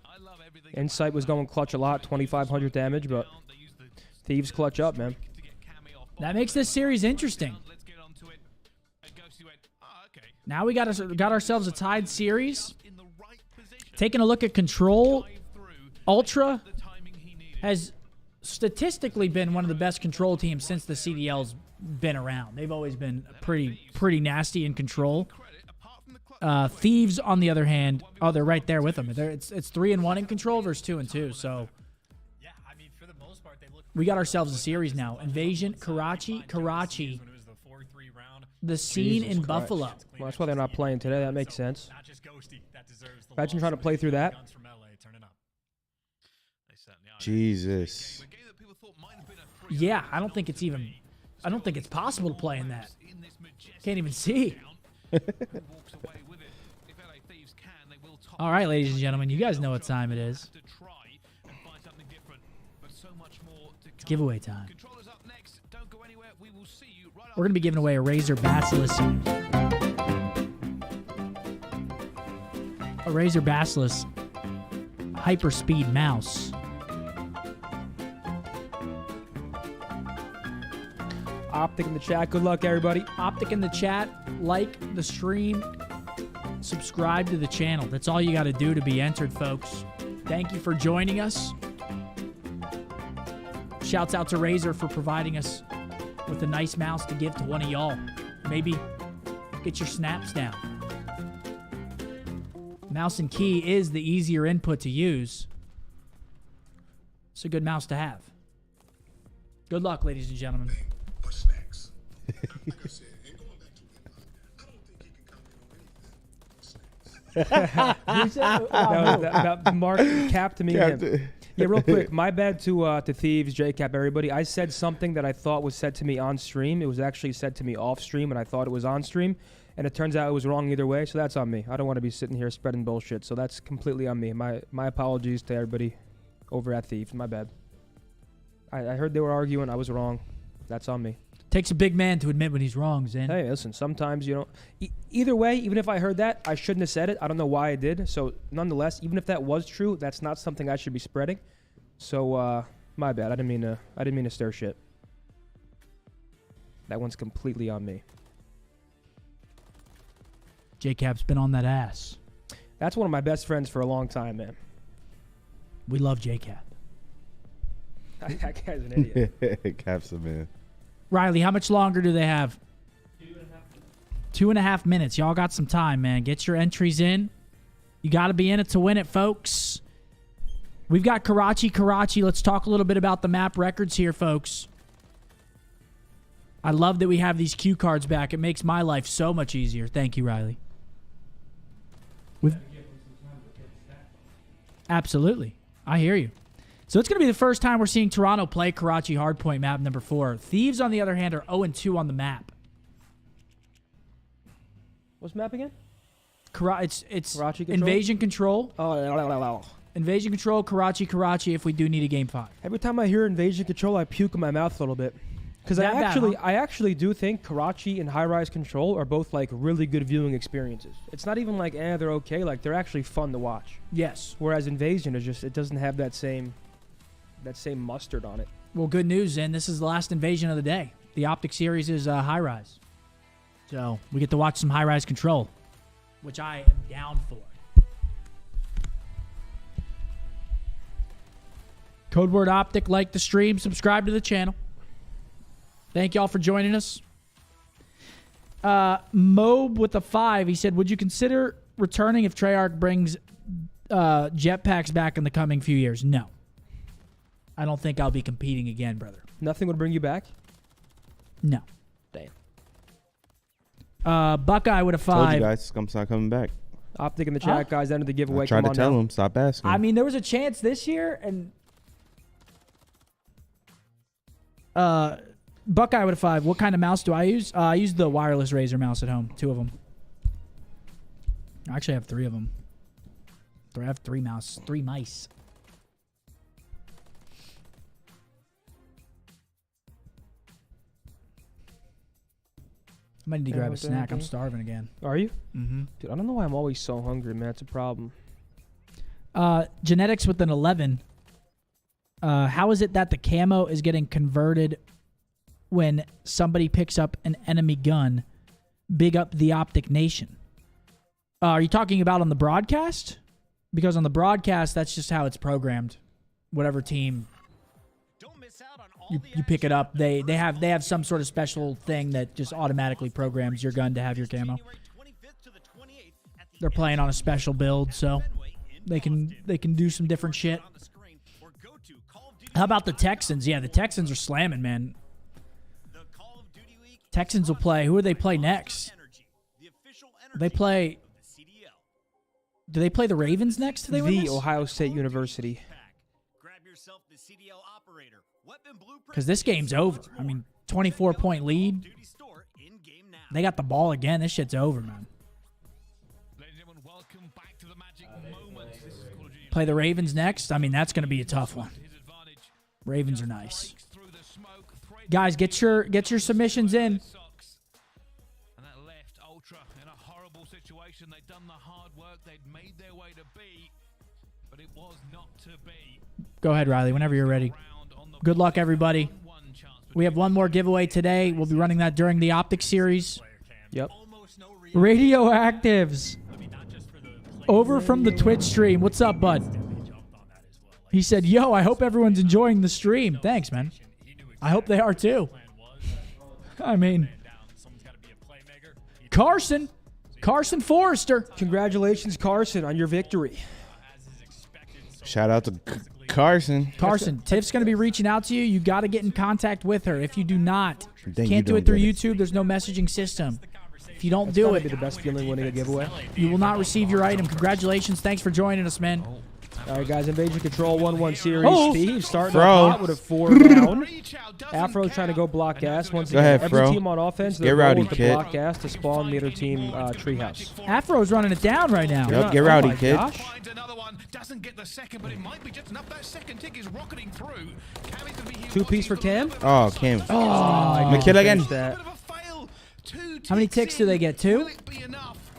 I love every Insight was going clutch a lot, 2,500 damage, but Thieves clutch up, man. That makes this series interesting. Now we got ourselves a tied series. Taking a look at Control, Ultra has statistically been one of the best Control teams since the CDL's been around. They've always been pretty nasty in Control. Thieves, on the other hand, oh, they're right there with them. It's 3-1 in Control versus 2-2. So we got ourselves a series now. Invasion, Karachi. The scene in Buffalo. Well, that's why they're not playing today. That makes sense. Imagine trying to play through that. Jesus. Yeah, I don't think it's possible to play in that. Can't even see. All right, ladies and gentlemen, you guys know what time it is. It's giveaway time. We're going to be giving away a Razer Basilisk. A Razer Basilisk Hyperspeed mouse. Optic in the chat. Good luck, everybody. Optic in the chat. Like the stream. Subscribe to the channel. That's all you got to do to be entered, folks. Thank you for joining us. Shouts out to Razer for providing us with a nice mouse to give to one of y'all. Maybe get your snaps down. Mouse and key is the easier input to use. It's a good mouse to have. Good luck, ladies and gentlemen. that Mark Cap to me. Yeah, real quick. My bad to Thieves, J-Cap, everybody. I said something that I thought was said to me on stream. It was actually said to me off stream, and I thought it was on stream. And it turns out it was wrong either way, so that's on me. I don't want to be sitting here spreading bullshit, so that's completely on me. My apologies to everybody over at Thieves. My bad. I heard they were arguing. I was wrong. That's on me. Takes a big man to admit when he's wrong, Zen. Hey, listen, sometimes you don't... Either way, even if I heard that, I shouldn't have said it. I don't know why I did. So, nonetheless, even if that was true, that's not something I should be spreading. So, my bad. I didn't mean to stir shit. That one's completely on me. J-Cap's been on that ass. That's one of my best friends for a long time, man. We love J-Cap. That guy's an idiot. Cap's a man. Riley, how much longer do they have? 2.5 minutes. Y'all got some time, man. Get your entries in. You got to be in it to win it, folks. We've got Karachi. Let's talk a little bit about the map records here, folks. I love that we have these cue cards back. It makes my life so much easier. Thank you, Riley. Absolutely. I hear you. So it's going to be the first time we're seeing Toronto play Karachi Hardpoint map number 4. Thieves, on the other hand, are 0-2 on the map. What's map again? It's Karachi Control? Invasion Control. Oh, Invasion Control, Karachi if we do need a Game 5. Every time I hear Invasion Control, I puke in my mouth a little bit. Because I actually do think Karachi and High-Rise Control are both like really good viewing experiences. It's not even like, they're okay. Like, they're actually fun to watch. Yes. Whereas Invasion is just, it doesn't have that same mustard on it. Well, good news, Zen. This is the last Invasion of the day. The Optic series is High-Rise. So we get to watch some High-Rise Control, which I am down for. Code word Optic, like the stream, subscribe to the channel. Thank y'all for joining us. Mobe with a 5, he said, would you consider returning if Treyarch brings jetpacks back in the coming few years? No. I don't think I'll be competing again, brother. Nothing would bring you back? No. Damn. Buckeye with a 5. Told you guys, Scump's not coming back. Optic in the chat, guys, entered the giveaway. I tried to tell him, stop asking. I mean, there was a chance this year, and Buckeye with a 5. What kind of mouse do I use? I use the wireless Razer mouse at home. 2 of them. I actually have 3 of them. I have 3 mice. I might need to grab a snack. I'm starving again. Are you? Mm-hmm. Dude, I don't know why I'm always so hungry, man. It's a problem. Genetics with an 11. How is it that the camo is getting converted when somebody picks up an enemy gun? Big up the Optic Nation. Are you talking about on the broadcast? Because on the broadcast, that's just how it's programmed. Whatever team you pick it up, they have some sort of special thing that just automatically programs your gun to have your camo. They're playing on a special build, so they can do some different shit. How about the Texans? Yeah, the Texans are slamming, man. Texans will play. Who do they play next? They play. Do they play the Ravens next? Do they win The this? Ohio State University. Because this game's over. I mean, 24-point lead. They got the ball again. This shit's over, man. Play the Ravens next. I mean, that's going to be a tough one. Ravens are nice. Guys, get your submissions in. And that left Ultra in a horrible situation. They'd done the hard work. They'd made their way to B, but it was not to be. Go ahead, Riley, whenever you're ready. Good luck, everybody. We have one more giveaway today. We'll be running that during the Optic series. Yep. Radioactives. Over from the Twitch stream. What's up, bud? He said, yo, I hope everyone's enjoying the stream. Thanks, man. I hope they are, too. I mean, Carson Forrester. Congratulations, Carson, on your victory. Shout out to Carson. Tiff's going to be reaching out to you. You got to get in contact with her. If you do not, Then can't you do it don't through get YouTube. There's no messaging system. If you don't That's do gotta it, be the best feeling winning a giveaway. you will not receive your item. Congratulations. Thanks for joining us, man. All right, guys, Invasion Control 1-1 series. Oh. Steve starting Fro. off hot with a 4 down. Afro's trying to go block gas. Once Go again, ahead, every Fro. team on offense, Get they're rowdy, rolling to kid. block gas to spawn the other team treehouse. Afro's running it down right now. Yep, get rowdy, my kid. gosh. Finds another one, doesn't get the second, but it might be just enough. That second tick is rocketing through. Cammy's gonna be here. 2 piece for Cam. Oh, Cam. I My kid again. finished that. How many ticks do they get? 2?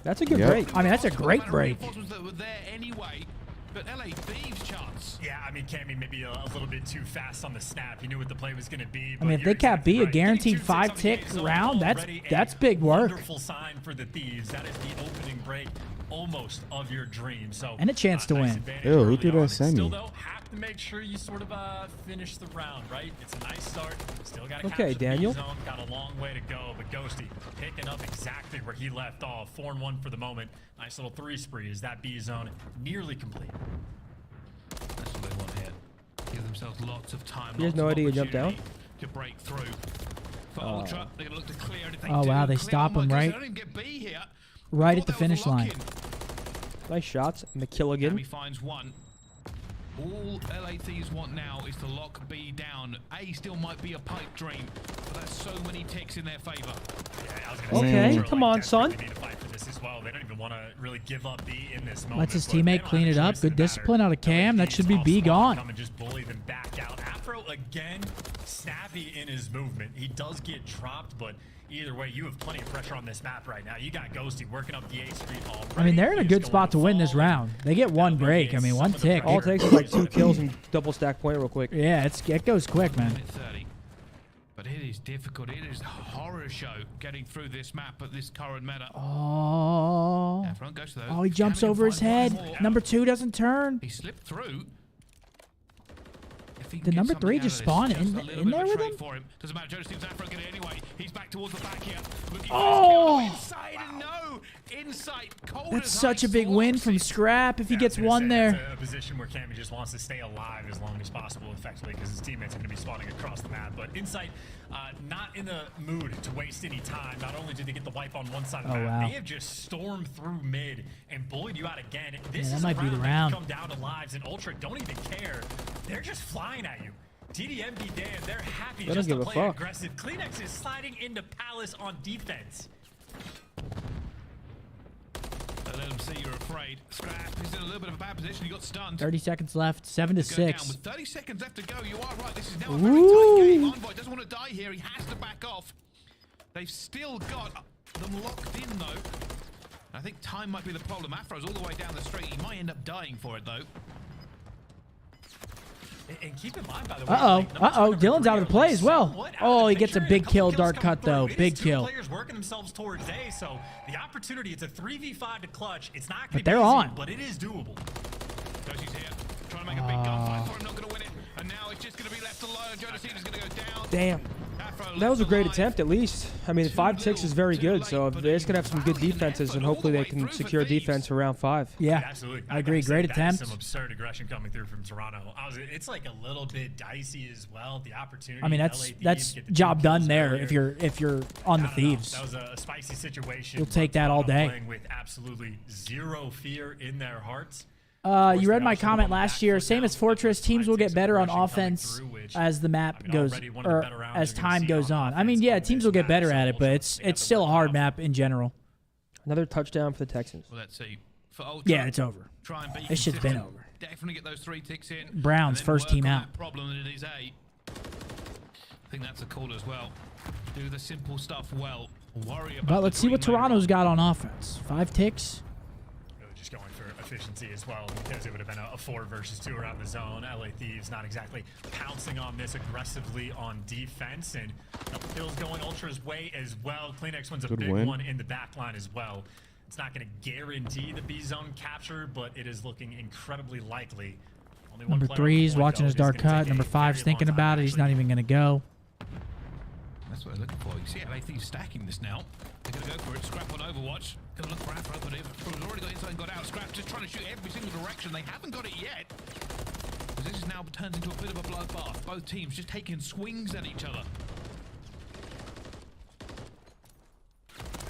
That's a good Yep. break. I mean, that's a great break. That were there anyway, but LA Thieves chance. Yeah, I mean, Cammy maybe a little bit too fast on the snap. He knew what the play was going to be. I mean, if they cap B, a guaranteed 5-tick round, that's big work. Wonderful sign for the Thieves. That is the opening break almost of your dream. So And a chance to win. Ew, who threw that Still, semi? though, have to make sure you sort of finish the round, right? It's a nice start. Still got to Okay, Daniel. zone. Got a long way to go, but Ghosty picking up exactly where he left off. 4-1 for the moment. Nice little 3 spree as that B zone nearly complete. That's what they want here. Give themselves lots of time. He has lots no of idea he jumped down. opportunity to break through. For Ultra, they're gonna look to clear it if they Oh, do. wow, they Clear. stop Oh my him, goodness, right? They don't even get B here. Right Thought at the that was a finish line. lock-in. Nice shots. McKilligan. Cammy finds one. All LA Thieves want now is to lock B down. A still might be a pipe dream, but that's so many ticks in their favor. Okay, come on, son. They need to fight for this as well. They don't even want to really give up B in this moment. Lets his but they teammate don't clean have it a up. choice Good in the discipline matter. out of Cam. That should be Tough B spot, gone. Come and just bully them back out. Afro again, snappy in his movement. He does get dropped, but either way, you have plenty of pressure on this map right now. You got Ghosty working up the A Street already. I mean, they're in a He's good going spot to win this fall. round. They get one break. I mean, one tick. All it takes is like 2 kills and double stack point real quick. Yeah, it goes quick, man. Minute 30. But it is difficult. It is a horror show getting through this map at this current meta. Oh. Yeah, front goes to those. Oh, he jumps Cammy over his finds head. one more. Number 2 doesn't turn. He slipped through. If he can Did get number something 3 out just of this, spawn just a in little there bit of with trade him? for him. Doesn't matter. Jonas Steve's Afro get it anyway. He's back towards the back here. Looking for Oh! his kill. Inside and no. Inside. Cold That's as such a ice. big win from Scrap if he gets one there. It's a position where Cammy just wants to stay alive as long as possible, effectively, because his teammates are going to be spawning across the map. But Insight, not in the mood to waste any time. Not only did they get the wipe on one side of the Oh, map, wow. they have just stormed through mid and bullied you out again. This that is might a be the round that round. can come down to lives, and Ultra don't even care. They're just flying at you. TDM be damned. They're happy They don't just to give a play fuck. aggressive. Kleenex is sliding into Palace on defense. Don't let him see you're afraid. Scrap is in a little bit of a bad position. He got stunned. 30 seconds left. 7 to Go down 6. with 30 seconds left to go. You are right. This is now a very tight game. Envoy doesn't want to die here. He has to back off. They've still got them locked in, though. I think time might be the problem. Afro's all the way down the street. He might end up dying for it, though. And keep in mind, by the way, Dylan's out of the play as well. Oh, he gets a big kill, dark cut though. Big kill. Players working themselves towards A, so the opportunity, it's a 3v5 to clutch. It's not But going to be they're easy, on. but it is doable. Dosey's here, trying to make a big gunfight for him, not going to win it. And now it's just going to be left alone. Jonasina's going to go down. Damn. That was a great attempt, at least. I mean, 5-6 is very good, so they're just going to have some good defenses, and hopefully they can secure defense for round 5. Yeah, absolutely. I agree. Great attempt. Some absurd aggression coming through from Toronto. It's like a little bit dicey as well. The opportunity. I mean, that's job done there. If you're on the Thieves, that was a spicy situation. You'll take that all day. Playing with absolutely zero fear in their hearts. You read my comment last year. Same as Fortress, teams will get better on offense as the map goes, or as time goes on. I mean, yeah, teams will get better at it, but it's still a hard map in general. Another touchdown for the Texans. Well, let's see. For Ultra, Yeah, it's over. Try and be This shit's been consistent. over. Definitely get those 3 ticks in. Brown's and then first work team on out. that problem that it is A. I think that's a call as well. Do the simple stuff well. Worry about. But let's see what Toronto's got on offense. 5 ticks. Just going for efficiency as well, because it would have been a 4 versus 2 around the zone. LA Thieves not exactly pouncing on this aggressively on defense, and Bill's going Ultra's way as well. Kleenex wins a Good big win. one in the back line as well. It's not going to guarantee the B zone capture, but it is looking incredibly likely. Only one Number player on the 3's board, watching though, his is dark gonna cut. take Number a 5's very thinking long time, about it. He's not even going to go. That's what they're looking for. You see LA Thieves stacking this now. They're going to go for it. Scrap on Overwatch. Going to look for Afro, but Afro's already got inside and got out. Scrap just trying to shoot every single direction. They haven't got it yet. But this is now turns into a bit of a bloodbath. Both teams just taking swings at each other.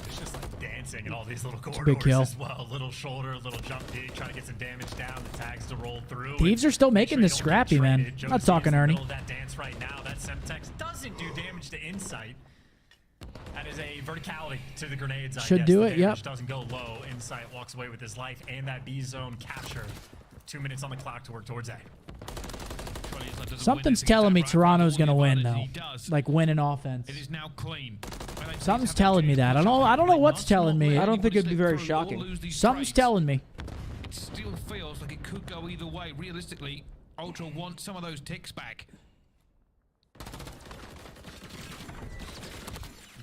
It's just like dancing in all these little a big corridors kill. as well. Little shoulder, little jump peek, trying to get some damage down. The tags to roll through. Thieves are still making this scrappy, man. Not talking, Ernie. That dance right now. That Semtex doesn't do damage to Insight. That is a verticality to the grenades. I Should guess. do The it, yep. damage doesn't go low. Insight walks away with his life and that B zone capture. 2 minutes on the clock to work towards A. Something's telling me Toronto's going to win, though. Like, win in offense. It is now clean. Something's telling me that. I don't know what's telling me. I don't think it'd be very shocking. Something's telling me. It still feels like it could go either way. Realistically, Ultra wants some of those ticks back.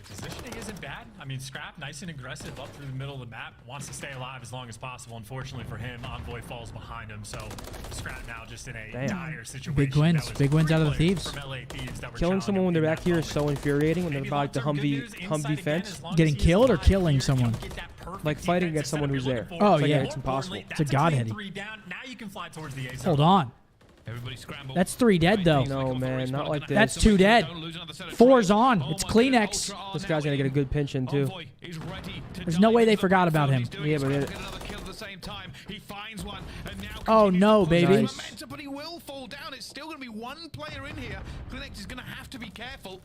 Positioning isn't bad. I mean, Scrap, nice and aggressive up through the middle of the map. Wants to stay alive as long as possible. Unfortunately for him, Envoy falls behind him. So Scrap now just in a dire situation. Big wins. Big wins out of the Thieves. Killing someone when they're back here is so infuriating when they're by like the Humvee fence. Getting killed or killing someone? Like fighting against someone who's there. Oh, It's like, yeah. It's impossible. It's a godheady. Now you can fly towards the A zone. Hold on. Everybody scramble. That's 3 dead, though. No, man, not like this. That's 2 dead. 4's on. It's Kleenex. This guy's gonna get a good pinch in too. There's no way they forgot about him. Yeah, but Oh, no, baby. Nice. But he will fall down. It's still going to be one player in here. Kleenex is going to have to be careful.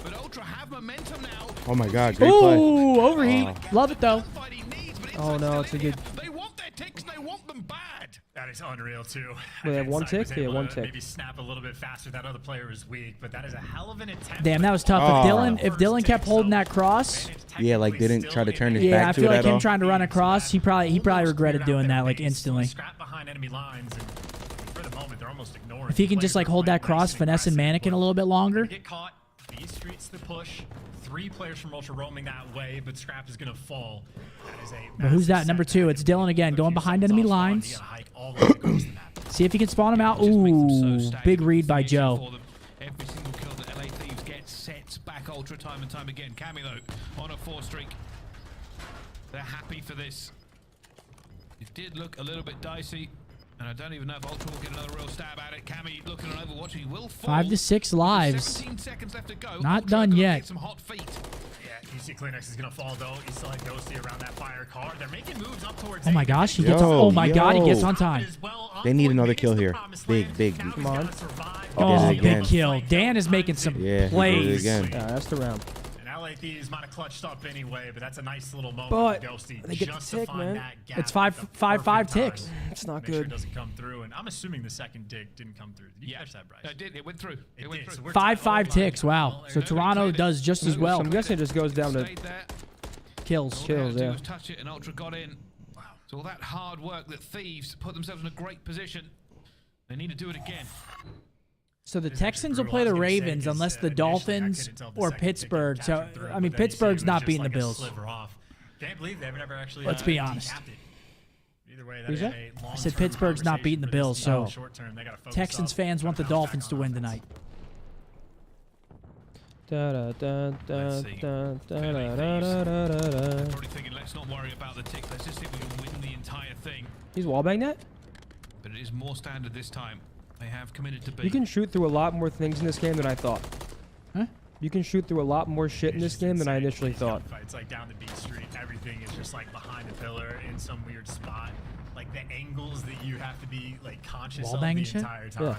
But Ultra have momentum now. Oh my God, great play. Ooh, overheat. Love it, though. Oh, no, it's a good... They want their ticks and they want them bad. That is unreal, too. They have 1 tick? Yeah, 1 tick. Maybe snap a little bit faster. That other player is weak, but that is a hell of an attempt. Damn, that was tough. If Dylan kept holding that cross... Yeah, like didn't try to turn his Yeah, I back to feel it like at him all. trying to run across, he probably regretted doing that like instantly. Scrap behind enemy lines, and for the moment, they're almost ignoring. If he can just like hold that cross, finesse and mannequin a little bit longer. Get caught. B streets the push. 3 players from Ultra roaming that way, but Scrap is gonna fall. That is a But who's that? Number 2. It's Dylan again, going behind enemy lines. See if he can spawn him out. Ooh, big read by Joe. Every single kill that LA Thieves get sets back Ultra time and time again. Cammy though on a 4 streak. They're happy for this. It did look a little bit dicey, and I don't even know if Ultra will get another real stab at it. Cammy looking on Overwatch, he will fall. 5 to 6 lives. 17 seconds left to go. Not Ultra done gonna yet. get some hot feet. Yeah, you see Kleenex is gonna fall though. You still like Ghosty around that fire car. They're making moves up towards. Oh my gosh, he gets on. Oh my God, he gets on time. They need another kill here. Big. Come on. Oh, big kill. Dan is making some plays. Yeah, that's the round. And LA Thieves might have clutched up anyway, but that's a nice little moment But for Ghosty they get just the to tick, find man. that gap. It's at the 5 perfect ticks. time. It's not Make sure it good. doesn't come through, and I'm assuming the second dig didn't come through. Did you catch that, Bryce? It did. It went through. It went did, through. so we're 5 tied. Oh my ticks. Wow. God. So Toronto does just as well. I'm guessing it just goes down to kills. Kills, yeah. Was touch it and Ultra got in. Wow. So all that hard work that Thieves put themselves in a great position. They need to do it again. So the Texans will play the Ravens unless the Dolphins or Pittsburgh. So I mean, Pittsburgh's not beating the Bills. Can't believe they've never actually. Let's be honest. Either way, Who's that? I said Pittsburgh's not beating the Bills, so Texans fans want the Dolphins to win tonight. Da, da, da, da, da, da, da, da, da. Probably thinking, let's not worry about the tick. Let's just see if we can win the entire thing. He's wallbanged that? But it is more standard this time. They have committed to B. You can shoot through a lot more things in this game than I thought. Huh? You can shoot through a lot more shit in this game than I initially thought. It's like down the B Street. Everything is just like behind a pillar in some weird spot. Like the angles that you have to be like conscious of the entire time.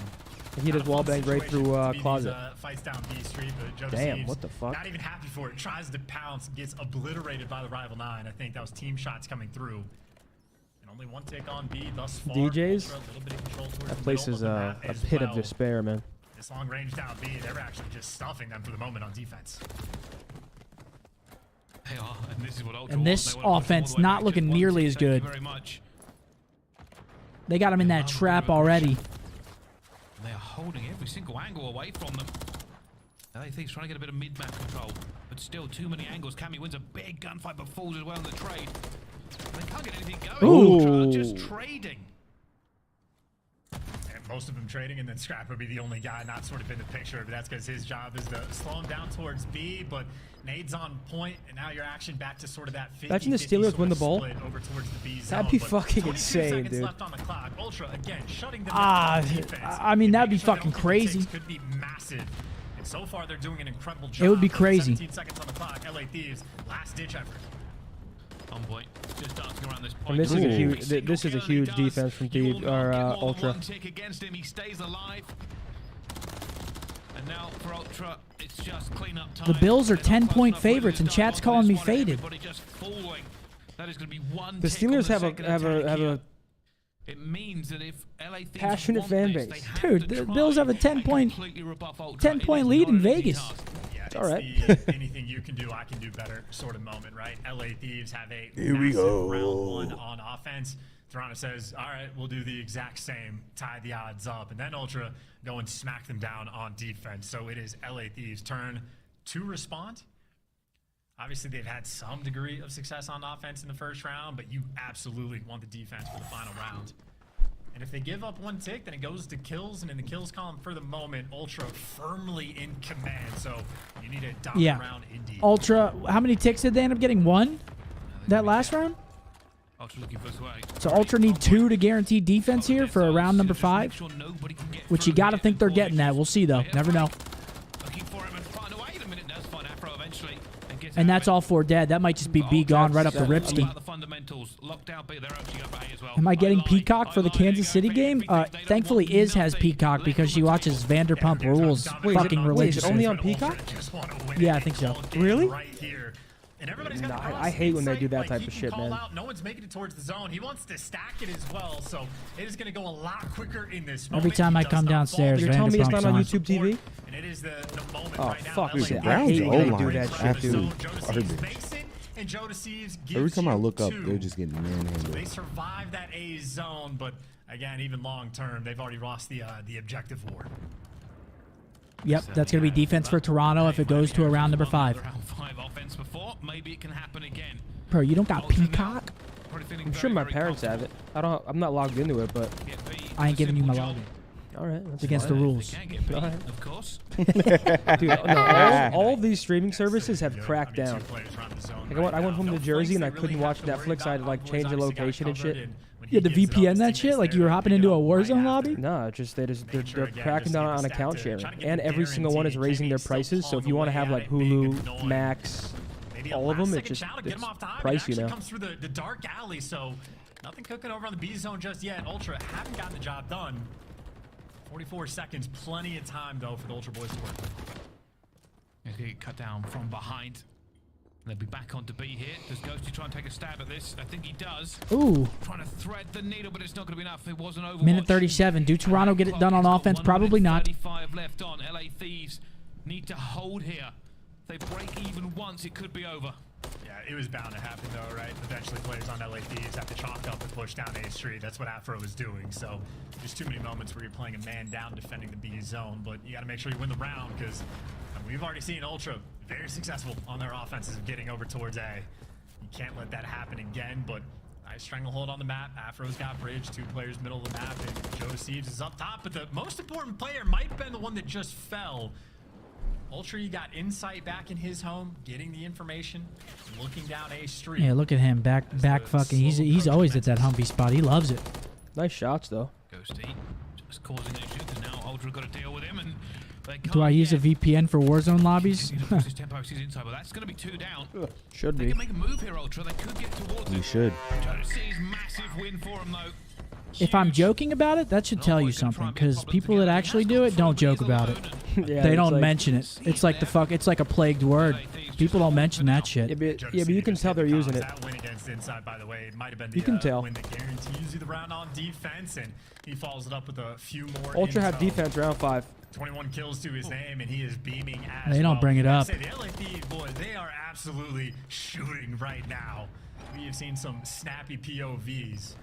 Yeah. He does wallbang right through closet. Fights down B Street, but Joe Damn, Thieves, what the fuck? not even happy for it. Tries to pounce, gets obliterated by the rival 9. I think that was team shots coming through. And only one tick on B thus far. DJs? Ultra, a little bit of control towards That the place middle is of the a map as pit of well. despair, man. This long range down B, they're actually just stuffing them for the moment on defense. They are, and this is what Ultra And this want. They want to push them offense all the way not back. looking Just one nearly tick, as thank you good. very much. They got him in that trap already. And they are holding every single angle away from them. LA Thieves trying to get a bit of mid-map control, but still too many angles. Cammy wins a big gunfight, but falls as well in the trade. They can't get anything going. Ooh. Just trading. And most of them trading, and then Scrap would be the only guy not sort of in the picture, but that's because his job is to slow him down towards B, but Nade's on point, and now your action back to sort of that 50-50 Imagine the Steelers win the ball. split over towards the B zone. That'd be But fucking 22 insane, seconds dude. left on the clock. Ultra, again, shutting them down on defense. I mean, that'd be Making sure fucking that open crazy. ticks could be massive. And so far, they're doing an incredible job. It would be With crazy. 17 seconds on the clock. LA Thieves, last-ditch effort. On point. Just dancing around this point. And this is a huge. This is a huge defense from Thieves or Ultra. One tick against him, he stays alive. And now for Ultra, it's just clean up time. The Bills are They're not 10-point close enough favorites, and to dive chat's onto calling this me one. faded. Everybody just falling. That is going to be one The tick on Steelers the have second a attack here. a It means that if LA Thieves passionate want fan this, base. they have Dude, to the try Bills have a and 10-point completely rebuff Ultra. It is lead not in an easy Vegas. task. Yeah, All right. the anything you can do, I can do better sort of moment, right? LA Thieves have a massive round 1 on offense. Toronto says, all right, we'll do the exact same, tie the odds up. And then Ultra go and smack them down on defense. So it is LA Thieves' turn to respond. Obviously, they've had some degree of success on offense in the first round, but you absolutely want the defense for the final round. And if they give up one tick, then it goes to kills, and in the kills column for the moment, Ultra firmly in command. So you need a dominant round indeed. Ultra, how many ticks did they end up getting? 1? That last round? Ultra looking for his way. So Ultra need 2 to guarantee defense here for a round number 5, which you got to think they're getting that. We'll see, though. Never know. Looking for him and find a way. In a minute, does find Afro eventually. And that's all 4 dead. That might just be B gone right up the ripski. The fundamentals locked out B. They're opening up A as well. Am I getting Peacock for the Kansas City game? Thankfully, Iz has Peacock because she watches Vanderpump Rules fucking Wait, is it religiously. only on Peacock? Yeah, I think so. Really? Right here. And everybody's Nah, got the I hate when they do that like, type he of can shit, call man. Out. No one's making it towards the zone. He wants to stack it as well, so it is going to go a lot quicker in this Every moment. time He I does come not downstairs, fall. You're telling me it's not on Vanderpump's YouTube TV? And it is the moment Oh, right now. fuck LA shit. I hate when they do that shit, dude. Garbage. And Joe Deceives Every time I gives look you up, 2. they're just getting They manhandled. survive that A zone, but again, even long term, they've already lost the objective war. Yep, that's going to be defense for Toronto if it goes to a round number 5. Round 5 offense before. Maybe it can happen again. Bro, you don't got Peacock? I'm sure my parents have it. I'm not logged into it, but I ain't giving you my login. all right, that's It's against the fine. rules. All right. Of course. Dude, no, all of these streaming services have cracked down. Like I went home to Jersey and I couldn't watch Netflix. I had to like change the location and shit. You had to VPN that shit like you were hopping into a Warzone lobby? No, just they're cracking down on account sharing, and every single one is raising their prices. So if you want to have like Hulu, Max, all of them, it's just it's pricey now. Comes through the dark alley, so nothing cooking over on the B zone just yet. Ultra haven't gotten the job done. 44 seconds, plenty of time though for the Ultra boys to work. He's going to get cut down from behind. They'll be back onto B here. Does Ghosty try and take a stab at this? I think he does. Ooh. Trying to thread the needle, but it's not going to be enough. It wasn't over. Minute 37. Do Toronto get it done on offense? Probably not. 35 left on. LA Thieves need to hold here. If they break even once, it could be over. Yeah, It was bound to happen though, right? Eventually players on LA Thieves have to chalk up and push down A Street. That's what Afro was doing. So there's too many moments where you're playing a man down defending the B zone, but you got to make sure you win the round because we've already seen Ultra very successful on their offenses of getting over towards A. You can't let that happen again, but nice stranglehold on the map. Afro's got bridge, 2 players middle of the map, and Joe Thieves is up top, but the most important player might have been the one that just fell. Ultra, you got insight back in his home, getting the information, looking down A Street. Yeah, look at him back fucking. He's always at that Humvee spot. He loves it. Nice shots though. Ghosty just causing an issue because now Ultra got to deal with him, and they can't. Do I use a VPN for Warzone lobbies? His tempo, he's inside, but that's going to be 2 down. Should They be. can make a move here, Ultra. They could get towards We it. should. Jose's massive win for him though. If I'm joking about it, that should tell you something, because people that actually do it don't joke about it. Yeah, They it's don't like- mention it. It's like it's like a plagued word. People don't mention that shit. Yeah, but you can tell they're using it. That win against Inside, by the way, it might have been the You can tell. win that guarantees you the round on defense, and he follows it up with a few more. Ultra have intel. defense round 5. 21 kills to his name, and he is beaming as They don't well. bring it I up. say the LA Thieves, boys, they are absolutely shooting right now. We have seen some snappy POVs.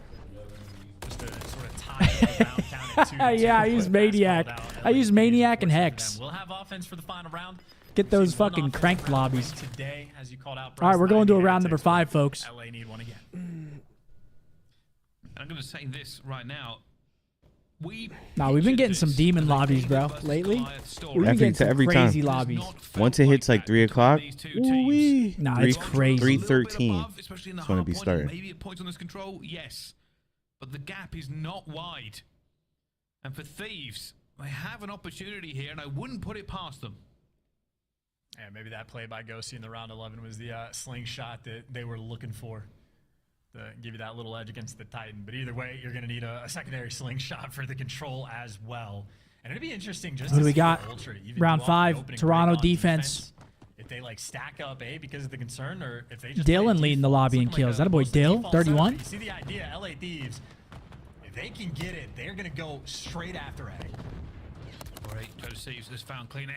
Just to sort of tie the round count at 2 to 2. Yeah, I use Maniac. I use Maniac and Hex. We'll have offense for the final round. Get those fucking cranked lobbies. Today, as you called out. All right, we're going to a round number 5, folks. LA need one again. And I'm going to say this right now. We've been getting some demon lobbies, bro, lately. We've been getting some every crazy time. lobbies. Once it hits like 3 o'clock, Nah, it's crazy. 3:13. That's when it be starting. Maybe a point on this control, yes. But the gap is not wide. And for Thieves, they have an opportunity here, and I wouldn't put it past them. Yeah, maybe that play by Ghosty in the round 11 was the slingshot that they were looking for to give you that little edge against the Titan. But either way, you're going to need a secondary slingshot for the control as well. And it'd be interesting just Who to do we see got? for Ultra, even Round do off the 5, opening Toronto break on defense. If they like stack up A because of the concern, or if they just Dylan leading the lobby in kills. That boy Dill, 31. You see the idea, LA Thieves, if they can get it, they're going to go straight after A.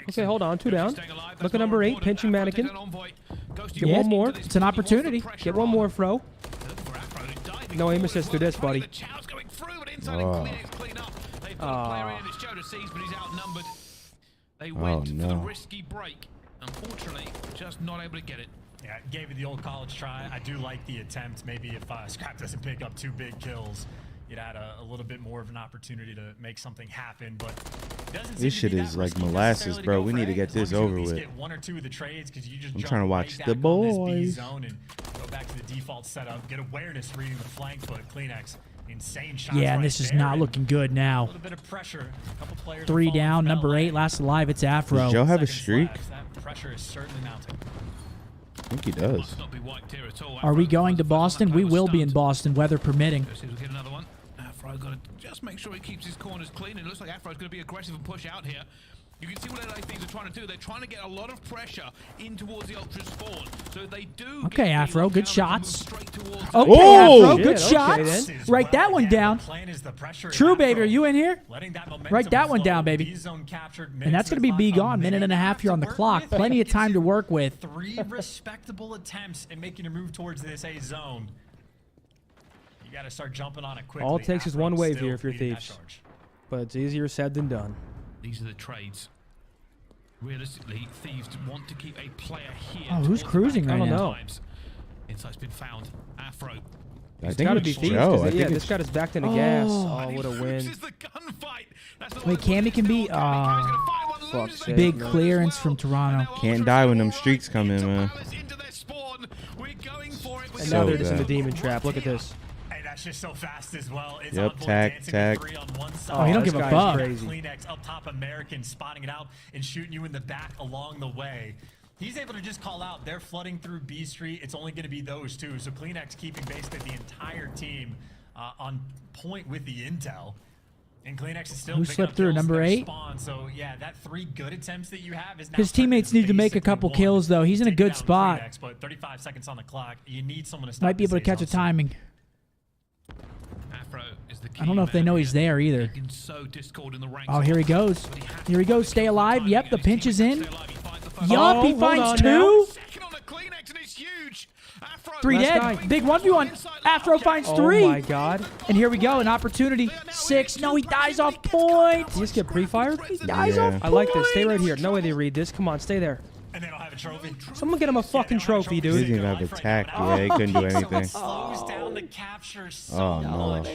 Okay, hold on. 2 down. Look at number 8, pinching mannequin. Get one more. It's an opportunity. Get one more, Fro. No aim assist to this, buddy. They Oh, went for the no. risky break. Unfortunately, just not able to get it. Yeah, gave it the old college try. I do like the attempt. Maybe if Scrap doesn't pick up 2 big kills, you'd had a little bit more of an opportunity to make something happen. But it doesn't seem This to shit be that is like risky molasses, necessarily to bro. go We for need to A, get as long this as you at over least with. Get 1 or 2 of the trades, because you just I'm jump trying to right watch back the on this B boys. zone and go back to the default setup. Get awareness reading the flank foot. Kleenex, insane shots. Yeah, and right this is there, not and looking good a now. little bit of pressure. A couple players 3 falling down, from number LA. 8, last alive. It's Afro. Does Joe have a Seconds streak? left. That pressure is certainly mounting. I think he does. Are we going to Boston? We will be in Boston, weather permitting. We'll get another one. Afro got to just make sure he keeps his corners clean. It looks like Afro's going to be aggressive and push out here. You can see what LA Thieves are trying to do. They're trying to get a lot of pressure in towards the Ultra spawn. So if they do. Okay, Afro, good shots. Okay, Oh! Afro, good Shit, shots. okay, Write that one down. True, baby, are you in here? Write that one down, baby. And that's going to be B gone. Minute and a half here on the clock. Plenty of time to work with. 3 respectable attempts in making a move towards this A zone. You got to start jumping on it quickly. All it takes is Afro one wave still here if you're leading that Thieves. charge. But it's easier said than done. These are the trades. Realistically, Thieves want to keep a player here. Oh, who's towards the cruising back right at all now? times. Insight's been found. Afro. I It's think got to it's be Thieves. Joe. 'Cause I yeah, think this it's got us backed into gas. Oh. Oh, what a win. Wait, Cammy can be Fuck's sake, big man. clearance from Toronto. can't die when them streaks come in, man. And So now they're just in the bad. demon trap. Look at this. Hey, that's just so fast as well. It's Yep, on point, tack, dancing tack. with 3 on one Oh, side. he don't this give a guy's fuck. crazy. Kleenex up top, American spotting it out and shooting you in the back along the way. He's able to just call out. They're flooding through B Street. It's only going to be those 2. So Kleenex keeping basically the entire team on point with the intel. And Kleenex is still Who picking slipped up through, kills number in their 8? Spawn. So yeah, that 3 good attempts that you have is now His turning teammates need to make a basically couple 1. kills, though. He's in a Take good down spot. Kleenex, but 35 seconds on the clock. You need someone to stop Might be able to this catch a A zone. timing. Afro is the I don't know if they know he's there either. He can sow discord in the ranks. Oh, here he goes. Here he goes. Stay alive. Yep, the pinch is in. Oh, Yup, he hold finds on 2. now. Second on the Kleenex, and it's huge. 3 Last dead. guy. Big 1v1. Afro finds 3. Oh my god. And here we go. An opportunity. 6. No, he dies off point. Did he just get pre-fired? He dies off point. I like this. Stay right here. No way they read this. Come on, stay there. And they don't have a trophy. Someone get him a fucking trophy, He dude. didn't even have attack. Yeah, he couldn't do anything. Slows down the capture so Oh, no. much.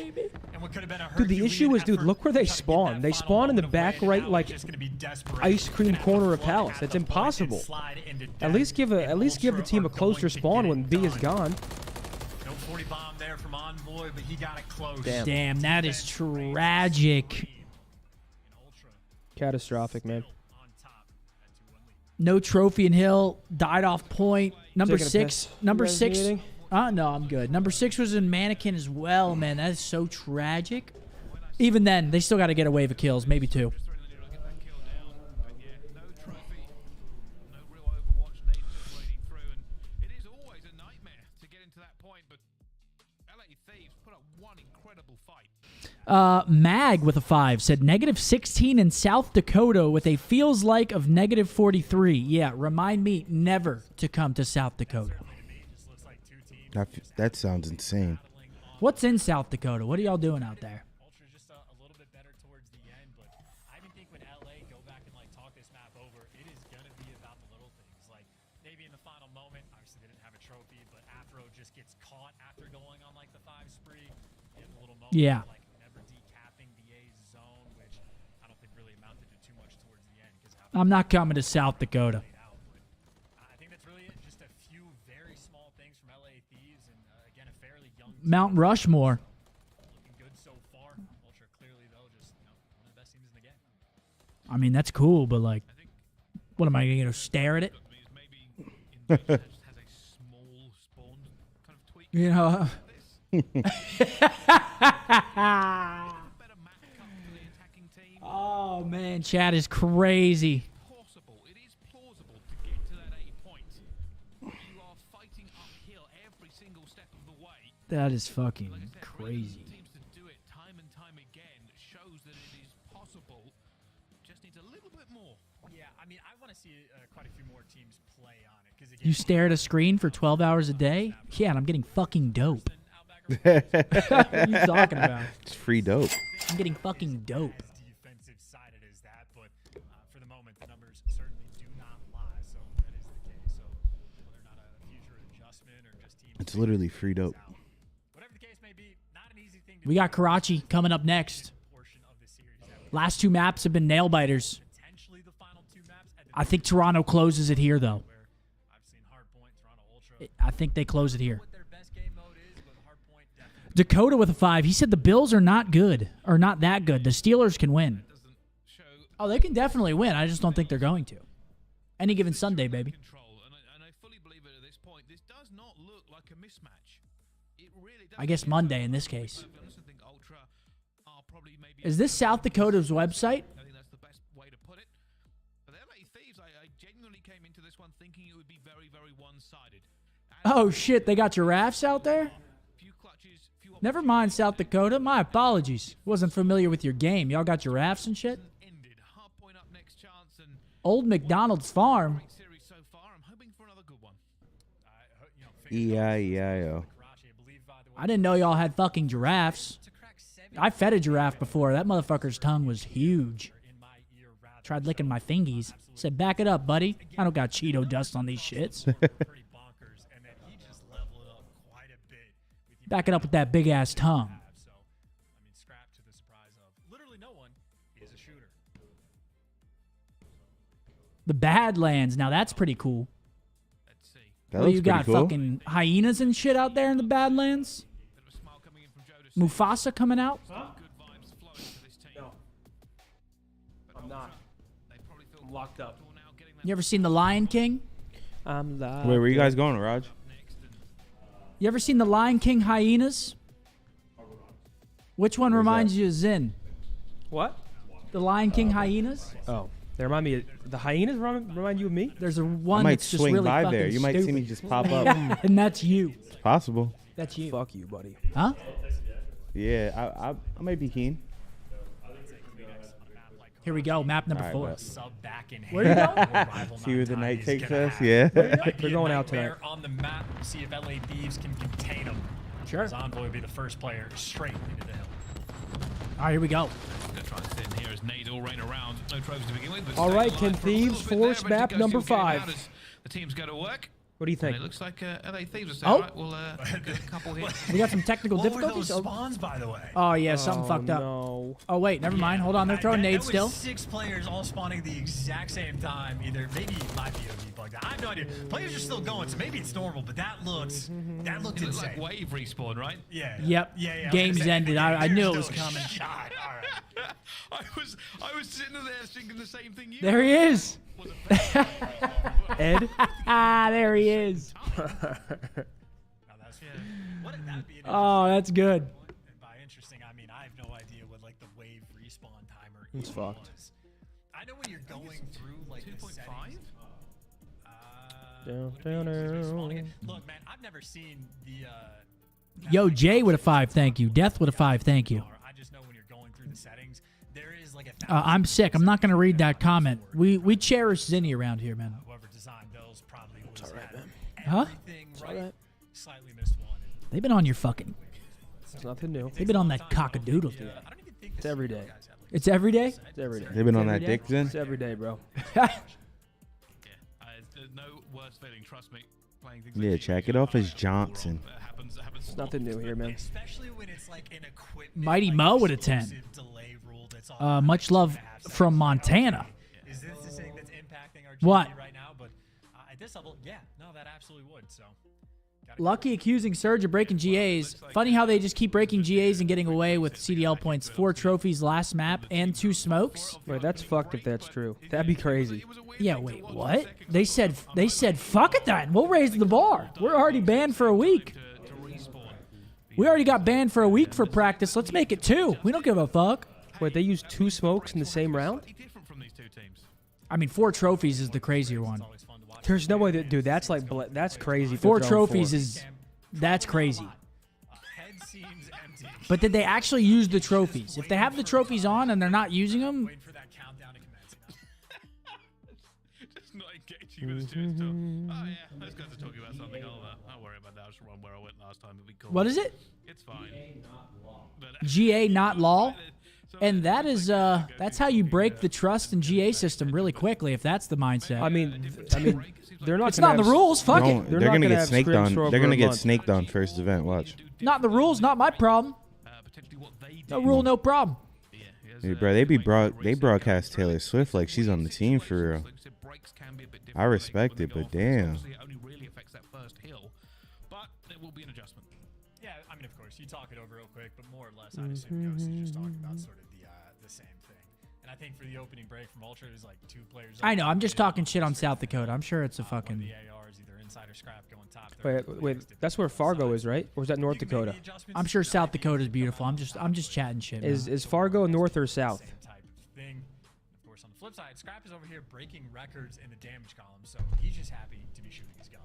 And what could have been a Dude, the issue is, dude, look where they spawn. They spawn in the back right, like, ice cream corner of Palace. It's impossible. At least give the team a closer spawn when B is gone. No 40 bomb there from Envoy, but he got it close. Damn, that is tragic. Catastrophic, man. No trophy, and Hill died off point. Number Taking a 6. piss. Number You guys 6. eating? No, I'm good. Number 6 was in Mannequin as well, man. That is so tragic. Even then, they still got to get a wave of kills, maybe 2. Mag with a 5 said -16 in South Dakota with a feels like of -43. Yeah, remind me never to come to South Dakota. That sounds insane. What's in South Dakota? What are y'all doing out there? Yeah. I'm not coming to South Dakota. I think that's really it. Just a few very small things from LA Thieves, and again, a fairly young Mount Rushmore. looking good so far. Ultra clearly, though, just one of the best teams in the game. I mean, that's cool, but like, what am I going to stare at it? You know. Oh man, chat is crazy. That is fucking crazy. Yeah, I mean, I want to see quite a few more teams play on it. Because You stare at a screen for 12 hours a day? Yeah, and I'm getting fucking dope. What are you talking about? It's free dope. I'm getting fucking dope. defensive sided as that, but for the moment, the numbers certainly do not lie. So that is the case. So whether or not a future adjustment or just teams. It's literally free dope. Whatever the case may be, not an easy thing We got Karachi coming up next. Last 2 maps have been nail biters. I think Toronto closes it here, though. I think they close it here. Dakota with a 5. He said the Bills are not good, or not that good. The Steelers can win. Oh, they can definitely win. I just don't think they're going to. Any given Sunday, baby. I guess Monday in this case. Is this South Dakota's website? Oh, shit. They got giraffes out there? Never mind, South Dakota. My apologies. Wasn't familiar with your game. Y'all got giraffes and shit? Old McDonald's Farm. E-I-E-I-O. I didn't know y'all had fucking giraffes. I fed a giraffe before. That motherfucker's tongue was huge. Tried licking my fingies. Said, back it up, buddy. I don't got Cheeto dust on these shits. Back it up with that big-ass tongue. The Badlands. Now, that's pretty cool. That Well, looks you pretty got cool. fucking hyenas and shit out there in the Badlands? Mufasa coming out? No. I'm not. I'm locked up. You ever seen The Lion King? I'm locked. Where were you guys going, Raj? You ever seen The Lion King hyenas? Which one reminds you of Zin? What? The Lion King hyenas? Oh. They remind me the hyenas remind you of me? There's a I one might that's just swing really by fucking there. You might see stupid. me just pop up. And that's you. It's possible. That's you. Fuck you, buddy. Huh? Yeah, I might be keen. Here we go. Map number All right, 4. bet. Sub back in Where you hand. going? See where the night is takes gonna us. happen. Yeah. Might be We're a going out nightmare tonight. on the map. See if LA Thieves can contain them. Sure. As Envoy will be the first player straight into the hill. All right, here we go. Gonna try and sit in here as nades all rain around. No trophies to begin with. But All staying right, alive can for a little Thieves bit there, force but it map goes number still getting 5? out as the teams go to work. What do you think? And it looks like LA Thieves are saying, Oh. all right, we'll get a couple here. We got some technical What were difficulties. those spawns, by the way? Oh, yeah, something fucked up. No. Oh, wait, never mind. Hold on. They're throwing That nades was still. 6 players all spawning at the exact same time. Either maybe my POV bugged out. I have no idea. Players are still going, so maybe it's normal. But that looks It looks insane. like wave respawn, right? Yeah. Yep. Yeah. Game's ended. I knew it There's was still a coming. shot. All right. I was sitting there thinking the same thing you There he is. Ed? There he is. Oh, that's good. And by interesting, I mean I have no idea what like the wave respawn timer It's even fucked. was. I know when you're going through like 2.5. Look, man, I've never seen the. Yo, Jay with a 5, thank you. Death with a 5, thank you. I just know when you're going through the settings, there is like a. I'm sick. I'm not going to read that comment. We cherish Zinni around here, man. Whoever designed those probably was had Huh? everything right. Slightly missed one. They've been on your fucking... It's nothing new. They've been on that cockadoodle, dude. It's every day. It's every day? It's every day. They've been It's on every that day. dick, Zen? It's every day, bro. There's no worse feeling, trust me. Playing things Yeah, check it off as Johnson. It's nothing new here, man. Especially when it's like an equipment. Mighty Mo with a 10. Delay rule that's all Much love from Montana. Is this the thing that's impacting our What? GP right now? But at this level, yeah, no, that absolutely would. So. Lucky accusing Surge of breaking GAs. Funny how they just keep breaking GAs and getting away with CDL points. 4 trophies last map and 2 smokes. Wait, that's fucked if that's true. That'd be crazy. Yeah, wait, what? They said fuck it then. We'll raise the bar. We're already banned for a week. We already got banned for a week for practice. Let's make it 2. We don't give a fuck. Wait, they used 2 smokes in the same round? I mean, 4 trophies is the crazier one. There's no way that, dude. That's like that's crazy. if 4 they're throwing trophies 4. is that's crazy. But did they actually use the trophies? If they have the trophies on and they're not using them, Just not engaging with the students still. Oh yeah, those guys are talking about something. I'll worry about that. I'll just run where I went last time. It'll be cool. what is it? It's fine. GA not law. And that is that's how you break the trust in GA system really quickly if that's the mindset. I mean, they're not. It's gonna not in the have- rules. Fuck No, it. they're not gonna get have snaked scrims on. for over They're gonna a get month. snaked on first event. Watch. Not in the rules, not my problem. No rule, no problem. Hey, bro, they broadcast Taylor Swift like she's on the team for real. I respect it, but damn. It only really affects that first hill, but there will be an adjustment. Yeah, I mean, of course, you talk it over real quick, but more or less, I'd assume Ghost is just talking about sort of the same thing. And I think for the opening break from Ultra, there's like 2 players. I know, I'm just talking shit on South Dakota. I'm sure it's a fucking... The ARs, either inside or scrap going top. Wait, that's where Fargo is, right? Or is that North Dakota? I'm sure South Dakota is beautiful. I'm just chatting shit. man. Is Fargo north or south? Type of thing. Of course, on the flip side, Scrap is over here breaking records in the damage column, so he's just happy to be shooting his gun.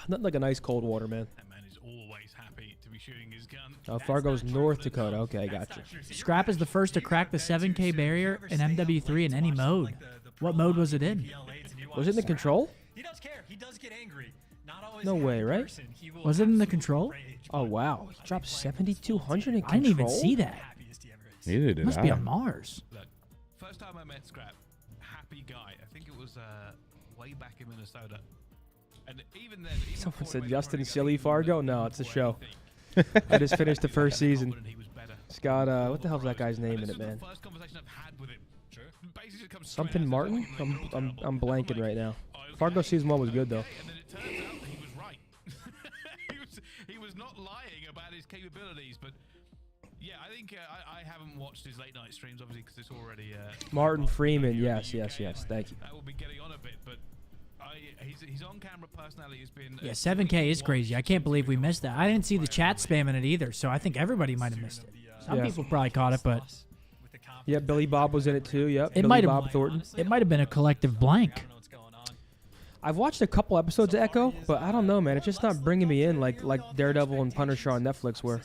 Nothing like a nice cold water, man. That man is always happy to be shooting his gun. Oh, Fargo's North Dakota. Okay, I got you. Scrap is the first to crack the 7K barrier in MW3 in any mode. What mode was it in? Was it in the control? He does care. He does get angry. Not always No way, right? Was it in the control? Oh wow, he dropped 7,200 in control. I didn't even see that. Neither did Must I. be on Mars. Look, first time I met Scrap, happy guy. I think it was way back in Minnesota. And even then, Someone said Justin Silly Fargo. No, it's a show. I just finished the first season. It's got what the hell's that guy's name in it, man? Something Martin? I'm blanking right now. Fargo season 1 was good though. And then it turns out that he was right. he was not lying about his capabilities, but yeah, I think I haven't watched his late night streams obviously because it's already Martin Freeman, yes. Thank you. I will be getting on a bit, but his on-camera personality has been. Yeah, 7K is crazy. I can't believe we missed that. I didn't see the chat spamming it either, so I think everybody might have missed it. Some Yeah. people probably caught it, but Yep, Billy Bob was in it too. Yep, it Billy might Bob have Thornton. it might have been a collective blank. I've watched a couple episodes of Echo, but I don't know, man. It's just not bringing me in like Daredevil and Punisher on Netflix were.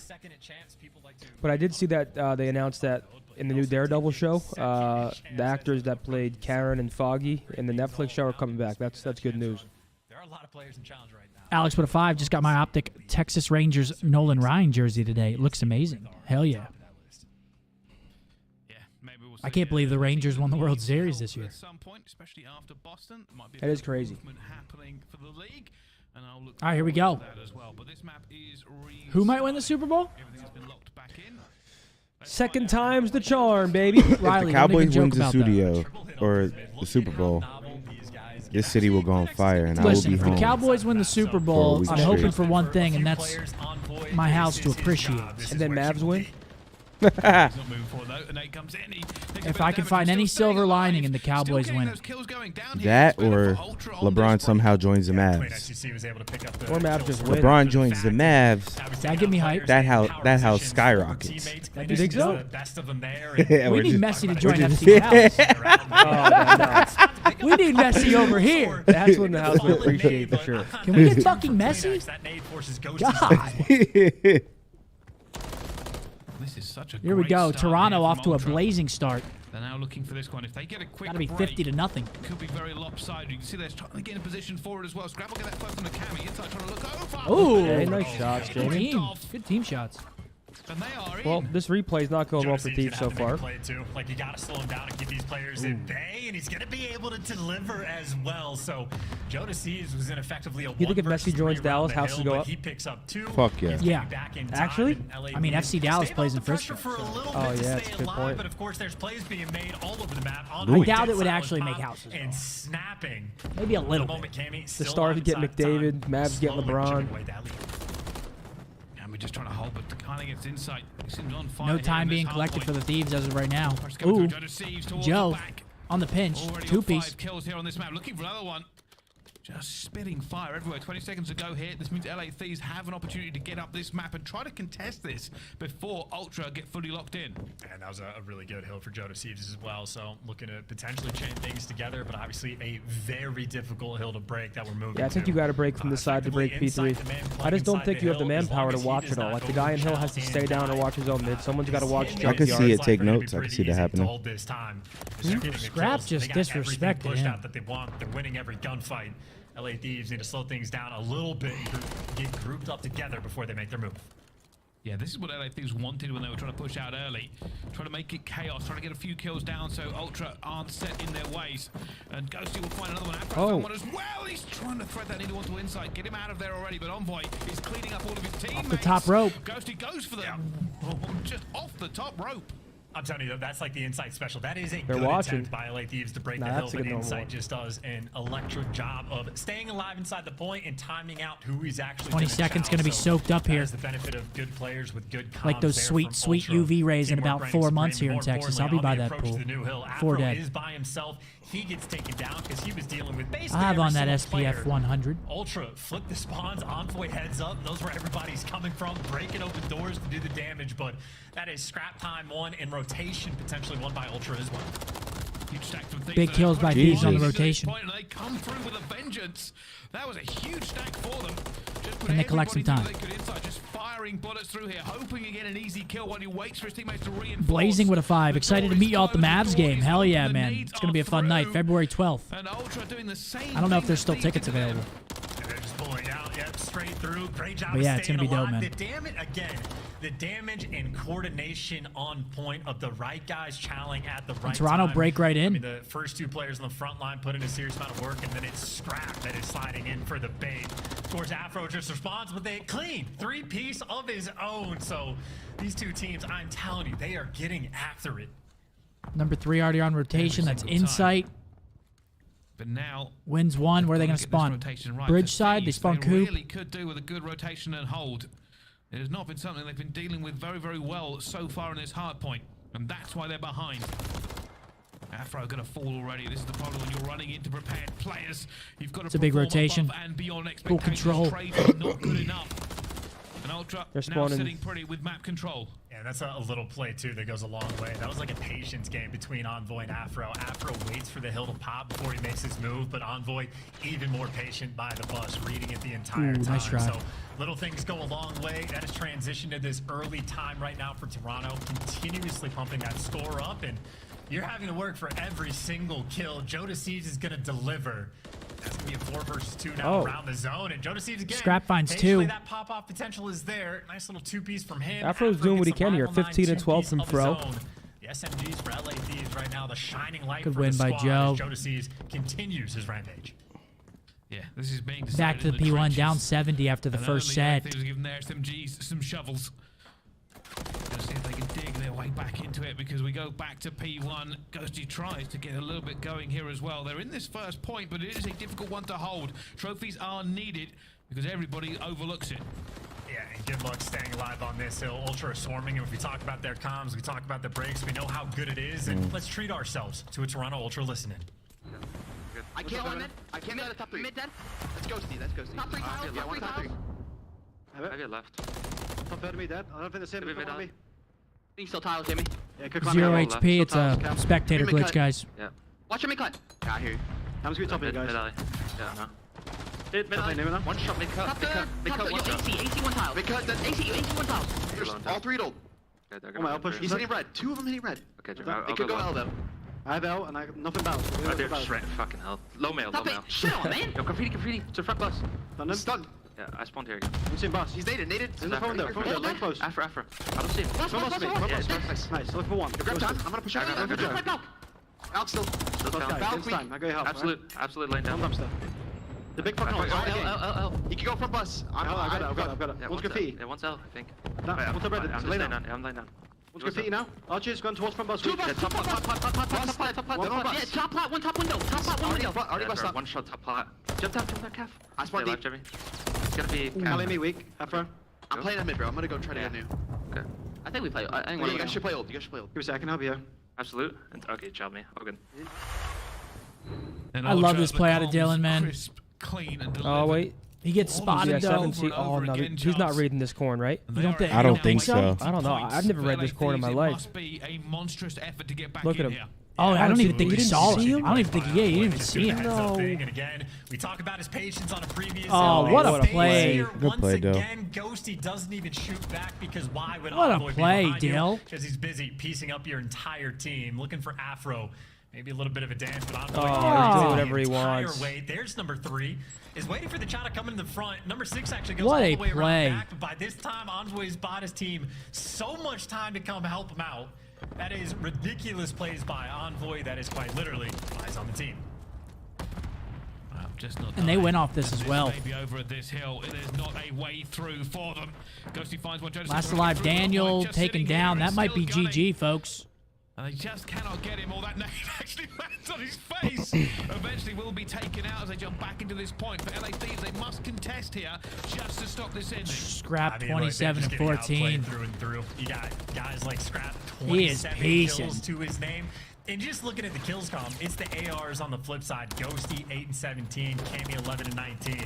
But I did see that they announced that in the new Daredevil show. The actors that played Karen and Foggy in the Netflix show are coming back. That's good news. There are a lot of players in challenge right now. Alex with a 5 just got my Optic Texas Rangers Nolan Ryan jersey today. It looks amazing. Hell yeah. I can't believe the Rangers won the World Series this year. At some point, especially after Boston, might be That is crazy. happening for the league, and I'll look All right, here we go. forward to that as well. But this map is Who might win the Super Bowl? everything's been locked back in. Second time's the charm, baby. If Riley, the don't Cowboys even joke wins the about that. studio or the Super Bowl, this city will go on fire, and Listen, I if will be the home. Cowboys win the Super For a Bowl, week I'm straight. hoping for one thing, and that's my house to appreciate. And then Mavs win. If I can find any silver lining in the Cowboys winning. That or LeBron somehow joins the Mavs. Or Mavs just win. LeBron joins the Mavs. That give me hype. That house skyrockets. You think so? Yeah, We we're need just- Messi to we're join just- FC Dallas. We need Messi over here. That's when the house would appreciate for sure. Can we get fucking Messi? God. This is such a Here we great go. start Toronto here off from to a Ultra. blazing start. They're now looking for this one. If they get a quick Gotta be break, 50 to nothing. it could be very lopsided. You can see they're trying to get in position for it as well. Scrabble get that first on the Cammy. Inside trying to look over. Ooh, Hey, nice shots, good Jamie. team. Good team shots. And they are Well, in. this replay's not going well for Thieves so far. Play too. Like, you got to slow him down and keep these players at bay, and he's going to be able to deliver as well. So, Thieves was in effectively a You think if Messi joins Dallas, houses go up? He picks up 2. Fuck yeah. He's Yeah. back in time, Actually? and LA I mean, needs FC to Dallas stay plays above in the first pressure for a little Oh, bit to yeah, that's stay a good alive, point. But of course, there's plays being made all over the map. I doubt it would actually make houses. And snapping. Maybe a little The bit. moment Cammy The still star to get inside time, McDavid, Mavs get slowly LeBron. chipping away that lead. And we're just trying to hold, but kind of gets insight. He seems on fire No here time in this being hard collected for point. the Thieves as of right now. First coming Ooh, through, Thieves towards Joe the back. on the pinch. Already got Two-piece. 5 kills here on this map. Looking for another one. Just spitting fire everywhere. 20 seconds to go here. This means LA Thieves have an opportunity to get up this map and try to contest this before Ultra get fully locked in. And that was a really good hill for Thieves as well. So looking to potentially chain things together, but obviously a very difficult hill to break that we're moving Yeah, I think you got to break from the side to break P3. I just don't think you have the manpower to watch it all. Like, the guy in Hill has to stay down and watch his own mid. Someone's got to watch I can see junkyard. it. Take notes. I can see that happening. Scrap just disrespected him. That they want. They're winning every gunfight. LA Thieves need to slow things down a little bit and get grouped up together before they make their move. Yeah, this is what LA Thieves wanted when they were trying to push out early. Trying to make it chaos, trying to get a few kills down so Ultra aren't set in their ways. And Ghosty will find another one. Afro found one as well. He's trying to thread that needle onto inside. Get him out of there already, but Envoy is cleaning up all of his teammates. Off the top rope. Ghosty goes for them. Just off the top rope. I'm telling you, that's like the Insight special. That is a They're good watching. attempt by LA Thieves to break Nah, the hill, that's a but good normal Insight one. just does an electric job of staying alive inside the point and timing out who he's actually 20 gonna seconds chow. going to be So soaked up that here. is the benefit of good players with good comms Like those there sweet, from sweet Ultra. UV rays in Teamwork about reigns 4 supreme. months here in More Texas. importantly, I'll be by on the that approach pool. to the new hill, 4 Afro dead. is by himself. He gets taken down because he was dealing with basically I have every on that single SPF player. 100. Ultra flip the spawns, Envoy heads up. Those where everybody's coming from, breaking open doors to do the damage. But that is scrap time 1 and rotation potentially won by Ultra as well. Huge stack from Thieves. Big kills by Thieves on the Jesus. rotation. And they come through with a vengeance. That was a huge stack for them. Just put Can they collect some everybody time? through they could inside, just firing bullets through here, hoping to get an easy kill while he waits for his teammates to reinforce. Blazing with a 5. Excited to meet y'all at the Mavs game. Hell yeah, man. It's going to be a fun night. February 12th. And Ultra doing the same I don't know if thing there's that still Thieves tickets did to them. available. And they're just pulling out, yep, straight through. Great job But of yeah, it's staying gonna be dope, alive. man. The damage, again, the damage and coordination on point of the right guys challenging at the right Toronto time. break right in. I mean, the first 2 players on the front line put in a serious amount of work, and then it's Scrap that is sliding in for the bait. Of course, Afro just responds with a clean 3-piece of his own. So these 2 teams, I'm telling you, they are getting after it. Number 3 already on rotation. That's single time. Insight. But now Wins 1. Where are they going to get this spawn? rotation right. Bridge The side. They Thieves, spawn they Coop. really could do with a good rotation and hold. It has not been something they've been dealing with very, very well so far in this hard point. And that's why they're behind. Afro gonna fall already. This is the problem when you're running into prepared players. You've got to It's a big perform rotation. above and beyond Full expectations. control. Trades are not good enough. And Ultra They're now spawning. sitting pretty with map control. Yeah, that's a little play, too, that goes a long way. That was like a patience game between Envoy and Afro. Afro waits for the hill to pop before he makes his move, but Envoy even more patient by the bus, reading it the entire time. Nice drive. So little things go a long way. That has transitioned to this early time right now for Toronto, continuously pumping that score up, and you're having to work for every single kill. Jodasies is going to deliver. That's going to be a 4 versus 2 now around the zone. And Jodasies again. Scrap finds patiently, 2. That pop-off potential is there. Nice little 2-piece from him. Afro's doing what he can here. 15 and 12 from Fro. The SMGs for LA Thieves right now, the shining light Good for win the by squad Joe. as Jodasies continues his rampage. Yeah, this is being Back to the P1, down 70 after the first set. They've given their SMGs some shovels. Let's see if they can dig their way back into it, because we go back to P1. Ghosty tries to get a little bit going here as well. They're in this first point, but it is a difficult one to hold. Trophies are needed because everybody overlooks it. Yeah, and good luck staying alive on this hill. Ultra swarming, and if we talk about their comms, we talk about the breaks, we know how good it is, and let's treat ourselves to a Toronto Ultra listening. I can't one mid. I can't get a top 3. Mid dead. Let's ghosty. Let's ghosty. Top 3 tiles. Yeah, one top 3. I get left. Top enemy dead. I don't think the same. Come on me. He's still tiles, Jimmy. Yeah, 0 HP. It's a spectator glitch, guys. Yeah. Watch him cut. Yeah, I hear you. I'm just gonna top you guys. Yeah, no. Mid, one shot, mid cut, mid cut, one shot. AC, one tile. Mid cut, then AC, one tile. All 3 ult. I'll push. He's hitting red. 2 of them hitting red. Okay, They could go L though. I have L and I have nothing bounce. Oh, they're shred. Fucking hell. Low mail, low mail. Shit on, man. Yo, graffiti. To the front bus. Done him. Stunned. Yeah, I spawned here again. I'm seeing boss. He's naded. In the phone there. Lane close. Afro. I don't see him. Nice. Look for one. Grab time. I'm gonna push out. Out still. Time. I go help. Absolute lane down. One dumpster. The big fucking L. He can go from bus. I've got it. One's graffiti. Yeah, one's L, I think. One's red. I'm laying down. I'm laying down. What's graffiti now? Archer's gone towards front bus. Yeah, top plat. Yeah, top plat, one top window. Top plat, one window. Already bust up. One shot, top plat. Jump down, Calf. I spawned deep. Jimmy. It's gonna be. Play me weak, Afro. I'm playing that mid, bro. I'm gonna go try to get new. Okay. I think we play. I think you guys should play old. Give me a second, help you. Absolute. Okay, job me. All good. I love this play out of Dylan, man. Crisp, clean, and Oh, wait. He gets spotted, yeah, though. 17. Oh, no. He's not reading this corn, right? You don't think, I don't think so. I don't know. I've never read this corn in my life. Must be a monstrous effort to get back Look in at him. here. Oh, I don't even think You he didn't saw see him. him? I don't even think he didn't even see him. No. And again, we talk about his patience on a previous. Oh, what a play. Good play, Dill. Again, Ghosty doesn't even shoot back because why would What a Envoy play, be behind you? Dill. Because he's busy piecing up your entire team, looking for Afro. Maybe a little bit of a dance, but Envoy he's doing whatever he wants. Way. There's number 3. Is waiting for the shot to come in the front. Number 6 actually goes What all a the way play. around back. But by this time, Envoy's bought his team so much time to come help him out. That is ridiculous plays by Envoy. That is quite literally eyes on the team. Just not And they went off this as well. Maybe over at this hill, it is not a way through for them. Ghosty finds one. Last alive, Daniel taken down. That might be GG, folks. And they just cannot get him, or that nade actually lands on his face. Eventually will be taken out as they jump back into this point. For LA Thieves, they must contest here just to stop this ending. Scrap 27 just and getting 14. outplayed through and through. You got guys like Scrap, He is 27 patient. kills to his name. And just looking at the kills column, it's the ARs on the flip side. Ghosty 8 and 17, Cammy 11 and 19.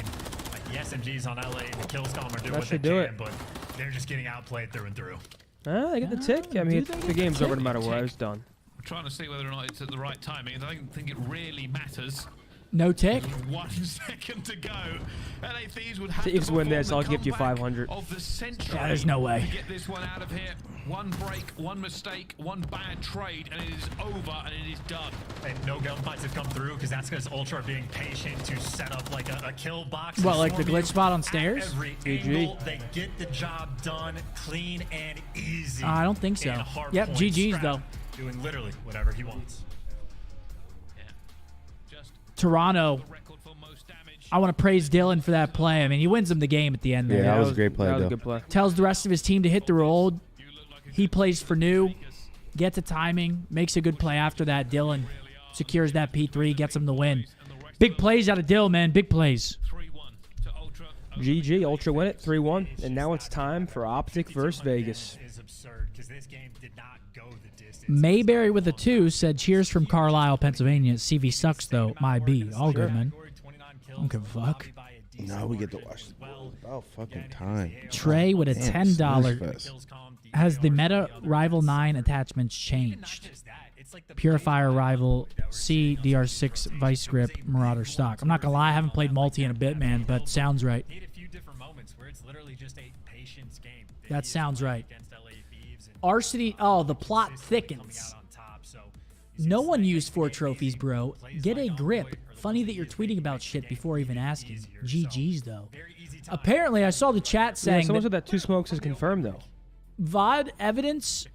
Like the SMGs on LA and the kills column are doing what they can, but they're just getting outplayed through and through. They get the tick. I mean, the game's over no matter what. It's done. I'm trying to see whether or not it's at the right timing. I don't think it really matters. No tick. 1 second to go. LA Thieves would have Thieves to win this. perform I'll the give you comeback 500. of the century. Yeah, there's no way. To get this one out of here. One break, one mistake, one bad trade, and it is over and it is done. And no gunfights have come through because that's because Ultra are being patient to set up like a kill box. What, like the swarm glitch you spot on at stairs? Every angle, they get the job done clean and easy. I don't think so. And hard Yep, point. GG's Scrap though. Doing literally whatever he wants. Toronto. I want to praise Dylan for that play. I mean, he wins them the game at the end there. Yeah, that was a great play, That was though. a good play. Tells the rest of his team to hit the roll. He plays for new, gets the timing, makes a good play after that. Dylan secures that P3, gets him the win. Big plays out of Dill, man. Big plays. GG, Ultra win it, 3-1. And now it's time for Optic versus Vegas. Is absurd because this game did not go the distance. Mayberry with a 2 said, cheers from Carlisle, Pennsylvania. CV sucks, though. My B. All good, man. I don't give a fuck. By a No, we get to watch the Bulls. About fucking time. Trey with a Damn, $10 snooze fest. has the meta rival 9 attachments changed. Purifier rival C DR6 Vice Grip Marauder stock. I'm not gonna lie, I haven't played multi in a bit, man, but sounds right. That sounds right. Varsity. Oh, the plot thickens. No one used 4 trophies, bro. Get a grip. Funny that you're tweeting about shit before even asking. GG's, though. Apparently, I saw the chat saying someone said that 2 smokes is confirmed, though. VOD evidence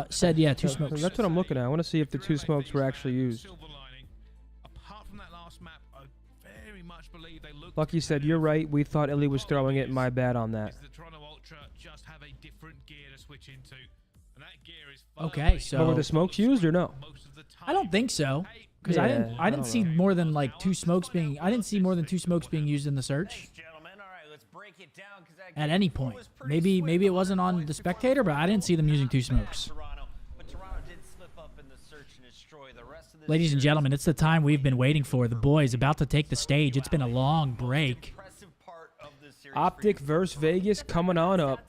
said, yeah, 2 smokes. That's what I'm looking at. I want to see if the 2 smokes were actually used. Lucky said, you're right. We thought Illy was throwing it. My bad on that. Okay, so But were the smokes used or no? I don't think so, because I didn't see more than like 2 smokes being. I didn't see more than 2 smokes being used in the search. At any point, maybe it wasn't on the spectator, but I didn't see them using 2 smokes. Ladies and gentlemen, it's the time we've been waiting for. The boys about to take the stage. It's been a long break. Optic versus Vegas coming on up.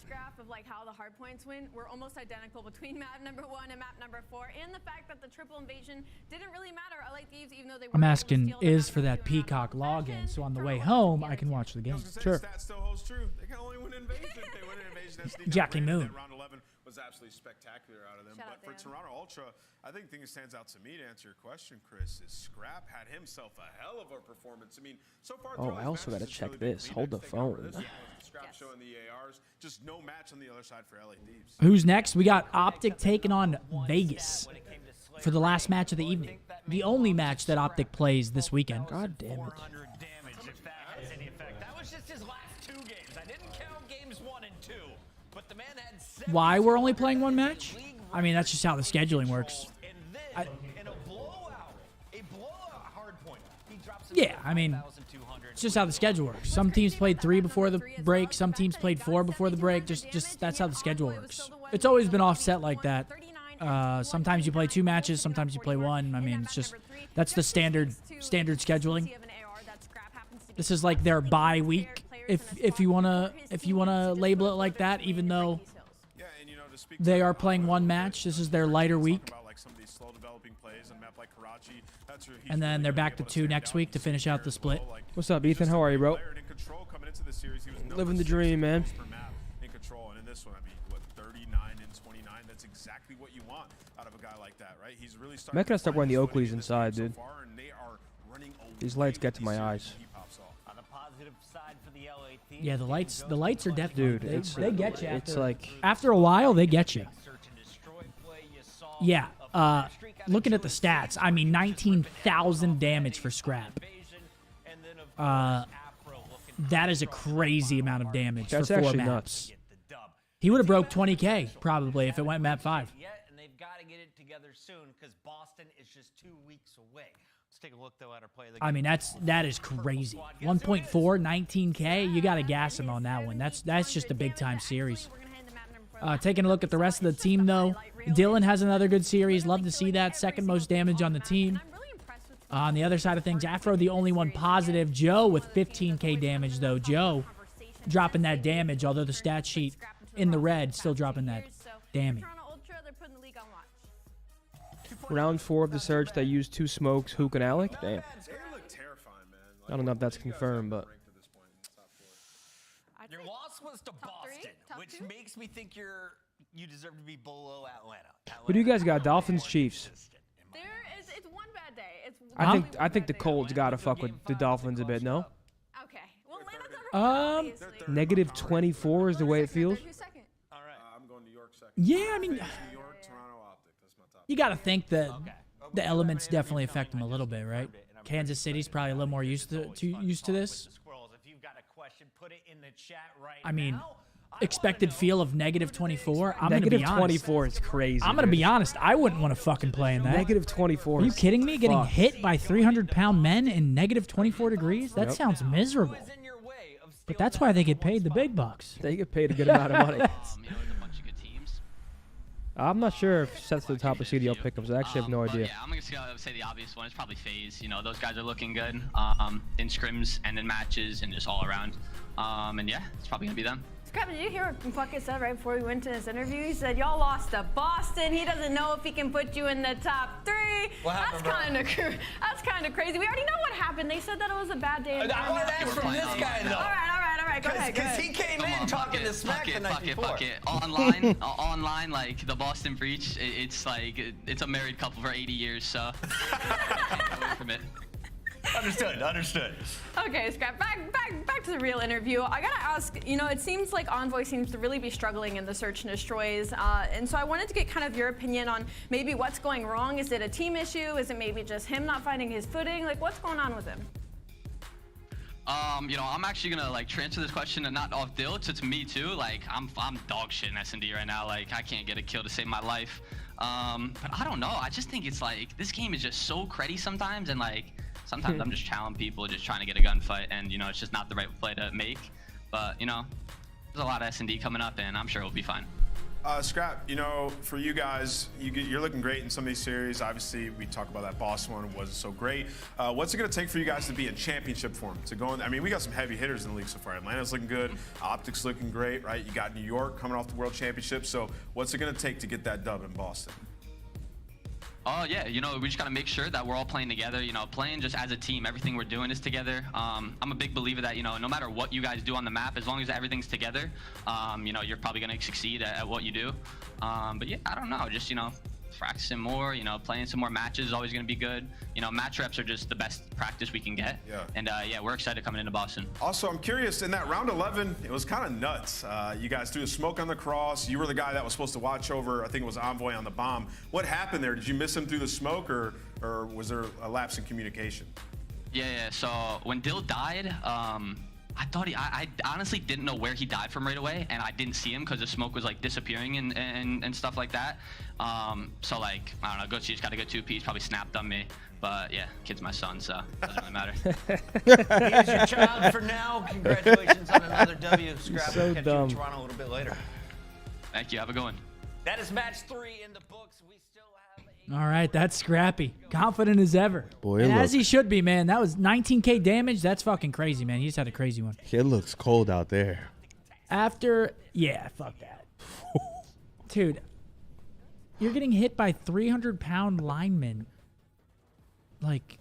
Win were almost identical between map number 1 and map number 4, and the fact that the triple invasion didn't really matter. I like Thieves, even though they were I'm asking is for that Peacock login, so on the way home I can watch the game. Sure. That still holds true. They can only win invasion. They win invasion. Jackie Moon. Round 11 was absolutely spectacular out of them. But for Toronto Ultra, I think the thing that stands out to me to answer your question, Chris, is Scrap had himself a hell of a performance. I mean, so far. Oh, I also got to check this. Hold the phone. Scrap showing the ARs. Just no match on the other side for LA Thieves. Who's next? We got Optic taking on Vegas for the last match of the evening. The only match that Optic plays this weekend. God damn it. That was just his last 2 games. I didn't count games 1 and 2, but the man had 7. Why we're only playing 1 match? I mean, that's just how the scheduling works. Yeah, I mean, it's just how the schedule works. Some teams played 3 before the break. Some teams played 4 before the break. Just that's how the schedule works. It's always been offset like that. Sometimes you play 2 matches. Sometimes you play 1. I mean, it's just that's the standard scheduling. This is like their bye week, if you wanna label it like that. Even though they are playing 1 match, this is their lighter week. And then they're back to 2 next week to finish out the split. What's up, Ethan? How are you, bro? Living the dream, man. In control, and in this one, I mean, what, 39 and 29? That's exactly what you want out of a guy like that, right? He's really starting. I'm gonna start wearing the Oakleys inside, dude. These lights get to my eyes. Yeah, the lights are definitely. Dude, they get you. It's like after a while they get you. Yeah. Looking at the stats, I mean, 19,000 damage for Scrap. That is a crazy amount of damage That's for 4 actually maps. nuts. He would have broke 20K probably if it went map 5. And they've got to get it together soon because Boston is just 2 weeks away. Let's take a look though at our play of the game. I mean, that is crazy. 1.4, 19K. You got to gas him on that one. That's just a big time series. Taking a look at the rest of the team though, Dylan has another good series. Love to see that. 2nd most damage on the team. On the other side of things, Afro the only one positive. Joe with 15K damage though. Joe dropping that damage, although the stat sheet in the red still dropping that damage. Round 4 of the search, they used 2 smokes, Hook and Alec. Damn. I don't know if that's confirmed, but Your loss was to Boston, which makes me think you deserve to be below Atlanta. what do you guys got? Dolphins, Chiefs. It's one bad day. It's I think the Colts gotta fuck with the Dolphins a bit. No. Okay. Well, Negative 24 is the way it feels. I'm going New York second. Yeah, I mean, New York, Toronto, Optic. That's my top. you got to think that the elements definitely affect them a little bit, right? Kansas City's probably a little more used to this. I mean, expected feel of negative 24. I'm Negative gonna be honest. 24 is crazy. I'm gonna be honest. I wouldn't want to fucking play in that. Negative 24. Are you is kidding me? Getting fucked. hit by 300-pound men in negative 24 degrees? That Yep. sounds miserable. But that's why they get paid the big bucks. They get paid a good amount of money. I'm not sure if Seth's the top of CDL pickups. I actually have no idea. Yeah, I'm going to say the obvious one. It's probably FaZe. You know, those guys are looking good in scrims and in matches and just all around. And yeah, it's probably going to be them. Scump, did you hear what Puckett said right before we went to this interview? He said, y'all lost to Boston. He doesn't know if he can put you in the top 3. What happened, that's kind of crazy. We already know what happened. They said that it was a bad day. I want to ask from this guy, though. All right. Go ahead. Because he came in talking to smack the night before. Bucket. Online, like the Boston Breach, it's like, it's a married couple for 80 years, so I can't get away from it. Understood. Okay, Scrap, back to the real interview. I gotta ask, you know, it seems like Envoy seems to really be struggling in the search and destroys, and so I wanted to get kind of your opinion on maybe what's going wrong. Is it a team issue? Is it maybe just him not finding his footing? Like, what's going on with him? You know, I'm actually gonna like transfer this question and not off Dill to me too. Like, I'm dog shit in S&D right now. Like, I can't get a kill to save my life. But I don't know. I just think it's like this game is just so cruddy sometimes, and like. Sometimes I'm just challenging people, just trying to get a gunfight, and you know it's just not the right play to make. But you know, there's a lot of S&D coming up, and I'm sure it'll be fine. Scrap, you know, for you guys, you're looking great in some of these series. Obviously, we talk about that Boston one wasn't so great. What's it going to take for you guys to be in championship form? To go in, I mean, we got some heavy hitters in the league so far. Atlanta's looking good. Optic's looking great, right? You got New York coming off the World Championship. So what's it going to take to get that dub in Boston? Oh yeah, you know, we just gotta make sure that we're all playing together, you know, playing just as a team. Everything we're doing is together. I'm a big believer that, you know, no matter what you guys do on the map, as long as everything's together, you know, you're probably gonna succeed at what you do. But yeah, I don't know, just, you know, practicing more, you know, playing some more matches is always gonna be good. You know, match reps are just the best practice we can get. Yeah. And yeah, we're excited coming into Boston. Also, I'm curious, in that round 11, it was kind of nuts. You guys threw a smoke on the cross. You were the guy that was supposed to watch over, I think it was Envoy on the bomb. What happened there? Did you miss him through the smoke, or was there a lapse in communication? Yeah, so when Dill died, I thought I honestly didn't know where he died from right away, and I didn't see him because the smoke was like disappearing and stuff like that. So like, I don't know, Gochi just got a good 2-piece, probably snapped on me. But yeah, kid's my son, so it doesn't really matter. Here's your child for now. Congratulations on another W. Scrap. So We'll catch dumb. you in Toronto a little bit later. Thank you, have a good one. That is match 3 in the books. We still have All right, that's Scrappy. Confident as ever. Boy, and it as he looks- should be, man. That was 19K damage. That's fucking crazy, man. He just had a crazy one. It looks cold out there. Yeah, fuck that. Dude, you're getting hit by 300-pound linemen. Like,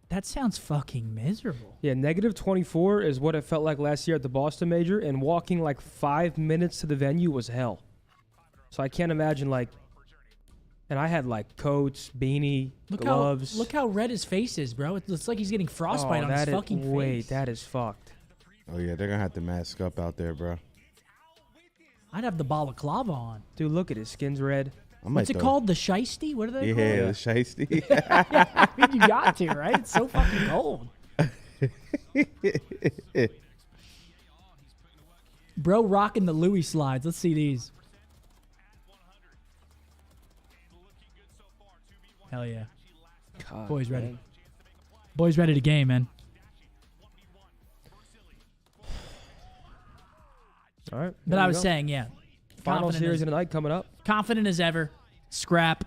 that sounds fucking miserable. Yeah, -24 is what it felt like last year at the Boston Major, and walking like 5 minutes to the venue was hell. So I can't imagine, like, and I had like coats, beanie, gloves. Look how red his face is, bro. It looks like he's getting frostbite on his fucking face. Wait, that is fucked. Oh yeah, they're gonna have to mask up out there, bro. I'd have the balaclava on. Dude, look at his skin's red. What's it called? The shiesty? What are they called? Yeah, the shiesty. I mean, you got to, right? It's so fucking cold. Bro rocking the Louis slides. Let's see these. Hell yeah. God, Boys ready. man. Boys ready to game, man. All right. But there I we was go. saying, yeah. Final Confident series as- of the night coming up. Confident as ever. Scrap.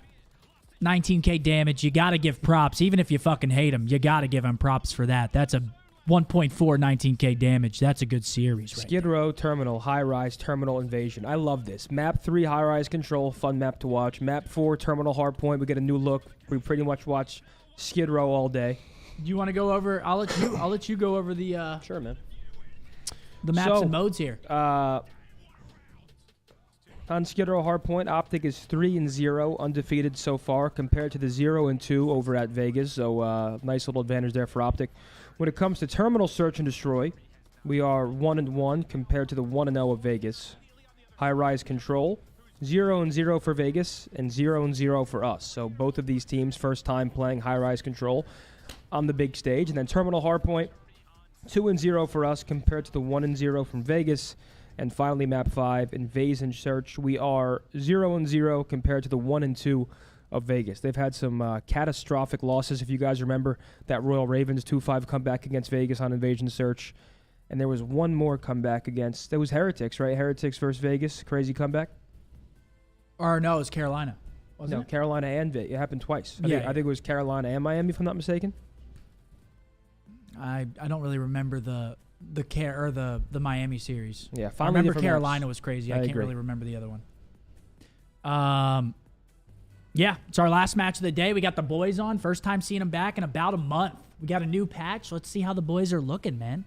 19K damage. You got to give props. Even if you fucking hate him, you got to give him props for that. That's a 1.4 19K damage. That's a good series, right? Skid Row, Terminal, High Rise, Terminal, Invasion. I love this. Map 3, High Rise Control, fun map to watch. Map 4, Terminal, Hardpoint. We get a new look. We pretty much watch Skid Row all day. You want to go over? I'll let you go over the sure, man. The maps and modes here. On Skid Row Hardpoint, Optic is 3-0 undefeated so far compared to the 0-2 over at Vegas. So nice little advantage there for Optic. When it comes to Terminal Search and Destroy, we are 1-1 compared to the 1-0 of Vegas. High Rise Control, 0-0 for Vegas and 0-0 for us. So both of these teams first time playing High Rise Control on the big stage. And then Terminal Hardpoint, 2-0 for us compared to the 1-0 from Vegas. And finally, Map 5, Invasion Search, we are 0-0 compared to the 1-2 of Vegas. They've had some catastrophic losses. If you guys remember that Royal Ravens 2-5 comeback against Vegas on Invasion Search. And there was one more comeback against, there was Heretics, right? Heretics versus Vegas, crazy comeback. Or no, it was Carolina. Wasn't No, it? Carolina and It happened twice. I Yeah, think it was Carolina and Miami, if I'm not mistaken. I don't really remember the Miami series. Yeah, I finally remember different Carolina maps. was crazy. I I can't agree. really remember the other one. Yeah, it's our last match of the day. We got the boys on. First time seeing them back in about a month. We got a new patch. Let's see how the boys are looking, man.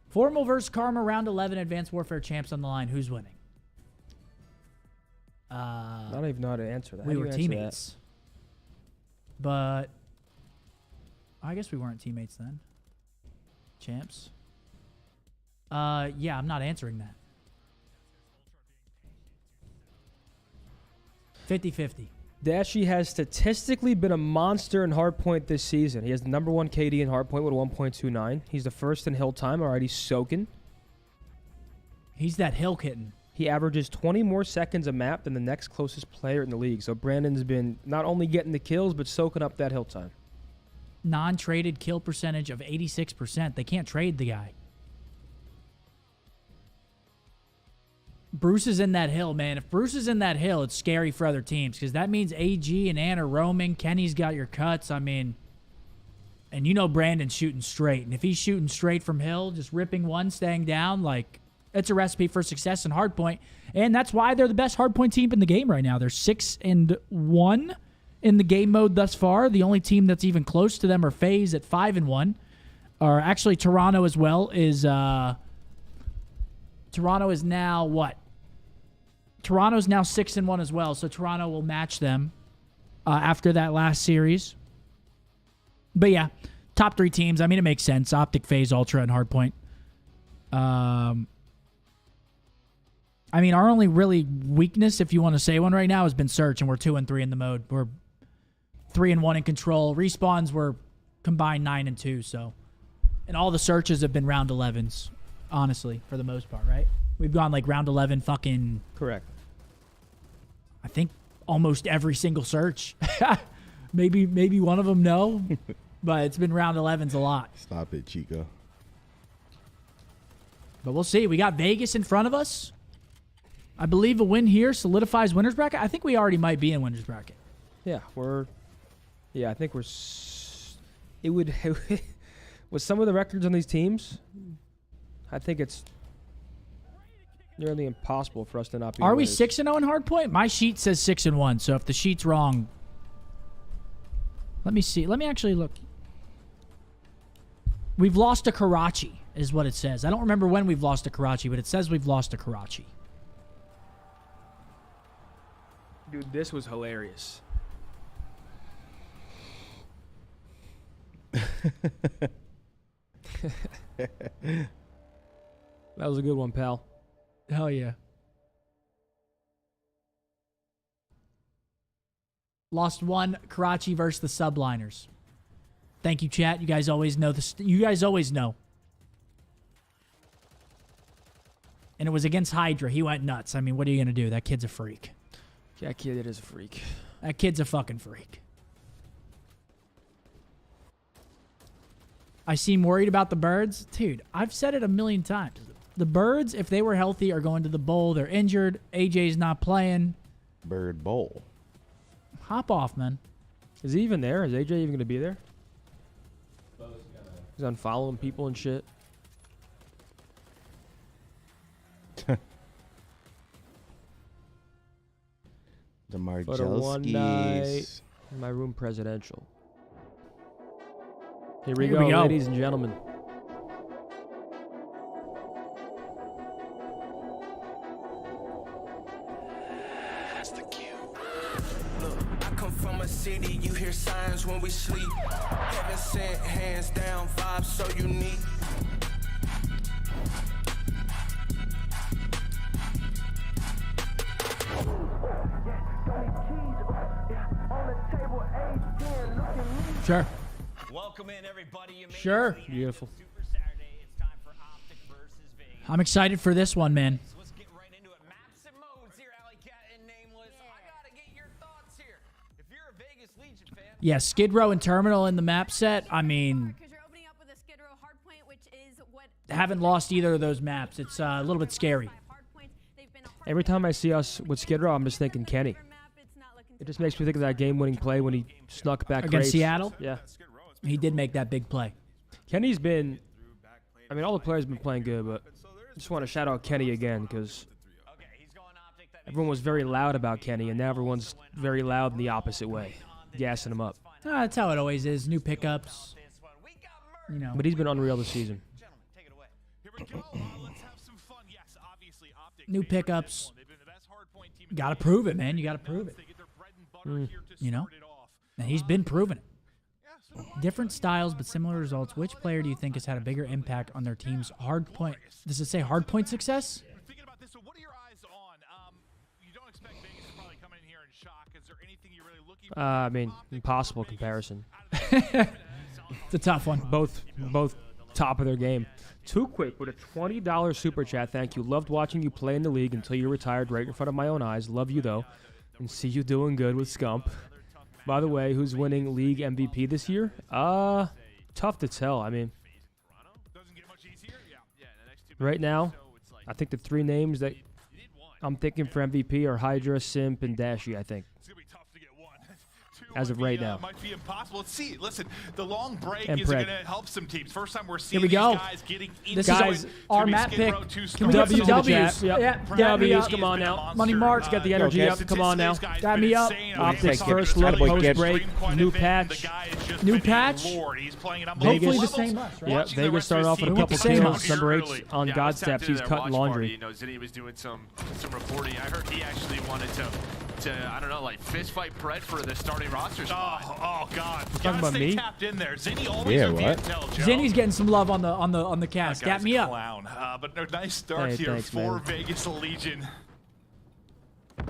Formal versus Karma, round 11, Advanced Warfare champs on the line. Who's winning? I don't even know how to answer that. We How do were you answer that? teammates. But I guess we weren't teammates then. Champs. Yeah, I'm not answering that. 50-50. Dashy has statistically been a monster in hardpoint this season. He has the #1 KD in hardpoint with a 1.29. He's the first in hill time, already soaking. He's that hill kitten. He averages 20 more seconds a map than the next closest player in the league. So Brandon's been not only getting the kills, but soaking up that hill time. Non-traded kill percentage of 86%. They can't trade the guy. Bruce is in that hill, man. If Bruce is in that hill, it's scary for other teams because that means AG and Ann are roaming. Kenny's got your cuts. I mean, and you know Brandon's shooting straight. And if he's shooting straight from hill, just ripping one, staying down, like, it's a recipe for success in hardpoint. And that's why they're the best hardpoint team in the game right now. They're 6-1 in the game mode thus far. The only team that's even close to them are FaZe at 5-1. Or actually, Toronto as well is... Toronto is now what? Toronto's now 6-1 as well, so Toronto will match them after that last series. But yeah, top 3 teams. I mean, it makes sense. Optic, FaZe, Ultra, and Hardpoint. I mean, our only really weakness, if you want to say one right now, has been Search, and we're 2-3 in the mode. We're 3-1 in Control. Respawns were combined 9-2, so. And all the searches have been round 11s. Honestly, for the most part, right? We've gone like round 11 fucking... Correct. I think almost every single search. maybe one of them, no. But it's been round 11s a lot. Stop it, Chico. But we'll see. We got Vegas in front of us. I believe a win here solidifies winner's bracket. I think we already might be in winner's bracket. Yeah, I think we're... It would... With some of the records on these teams... I think it's nearly impossible for us to not be. Are we 6-0 in hardpoint? My sheet says 6-1. So if the sheet's wrong, let me see. Let me actually look. We've lost to Karachi, is what it says. I don't remember when we've lost to Karachi, but it says we've lost to Karachi. Dude, this was hilarious. That was a good one, pal. Hell yeah. Lost 1, Karachi versus the Subliners. Thank you, chat. You guys always know this. You guys always know. And it was against Hydra. He went nuts. I mean, what are you going to do? That kid's a freak. That kid is a freak. That kid's a fucking freak. I seem worried about the birds. Dude, I've said it a million times. The birds, if they were healthy, are going to the bowl. They're injured. AJ's not playing. Bird bowl. Hop off, man. Is he even there? Is AJ even going to be there? He's unfollowing people and shit. The Photo one night Margelskis. in my room presidential. Here we go, ladies and gentlemen. I come from a city, you hear signs when we sleep. Heaven sent, hands down, vibes so unique. Sure. Welcome in, everybody. You made Sure. Beautiful. Super Saturday. It's time for OpTicBoZe Vegas. I'm excited for this one, man. Let's get right into it. Maps and modes here, Alley Cat and Nameless. I gotta get your thoughts here. If you're a Vegas Legion fan, Yeah, Skid Row and Terminal in the map set. I mean, haven't lost either of those maps. It's a little bit scary. Every time I see us with Skid Row, I'm just thinking Kenny. It just makes me think of that game-winning play when he snuck back against Graves. Seattle. Yeah, he did make that big play. Kenny's been. I mean, all the players have been playing good, but I just want to shout out Kenny again because everyone was very loud about Kenny, and now everyone's very loud in the opposite way, gassing him up. That's how it always is. New pickups. You know. But he's been unreal this season. New pickups. Got to prove it, man. You got to prove it. You know? And he's been proving it. Different styles, but similar results. Which player do you think has had a bigger impact on their team's hard point? Does it say hard point success? I mean, impossible comparison. It's a tough one. Both top of their game. Too Quick with a $20 super chat. Thank you. Loved watching you play in the league until you retired right in front of my own eyes. Love you though, and see you doing good with Scump. By the way, who's winning league MVP this year? Tough to tell. I mean, right now, I think the three names that I'm thinking for MVP are Hydra, Simp, and Dashy, I think. As of right now. Might be impossible. Let's see. Listen, the long break And is going Preg. to help some teams. First time we're seeing Here we these go. guys getting into This it. is our map pick. Can we get some W's? Yep. Yep. W's. Come on now. Money marks. Get the energy up. Come on now. Got me up. Optics Get- first look, Attaboy, post get- break, new patch. New patch. Hopefully the same us, right? Yep, Vegas started off with a We want couple the same kills. us. Number 8 on Yeah, I God was tapped Steps. He's into their cutting watch laundry. party. You know, Zinni was doing some reporting. I heard he actually wanted to I don't know, like fist fight Pred for the starting roster spot. Oh God! talking about me? Tapped in there. Zinni always Yeah, with the what? intel, Joe. Zinni's getting some love on the cast. That Got guy's me a up. clown. But a nice start Hey, here thanks, for man. Vegas Legion.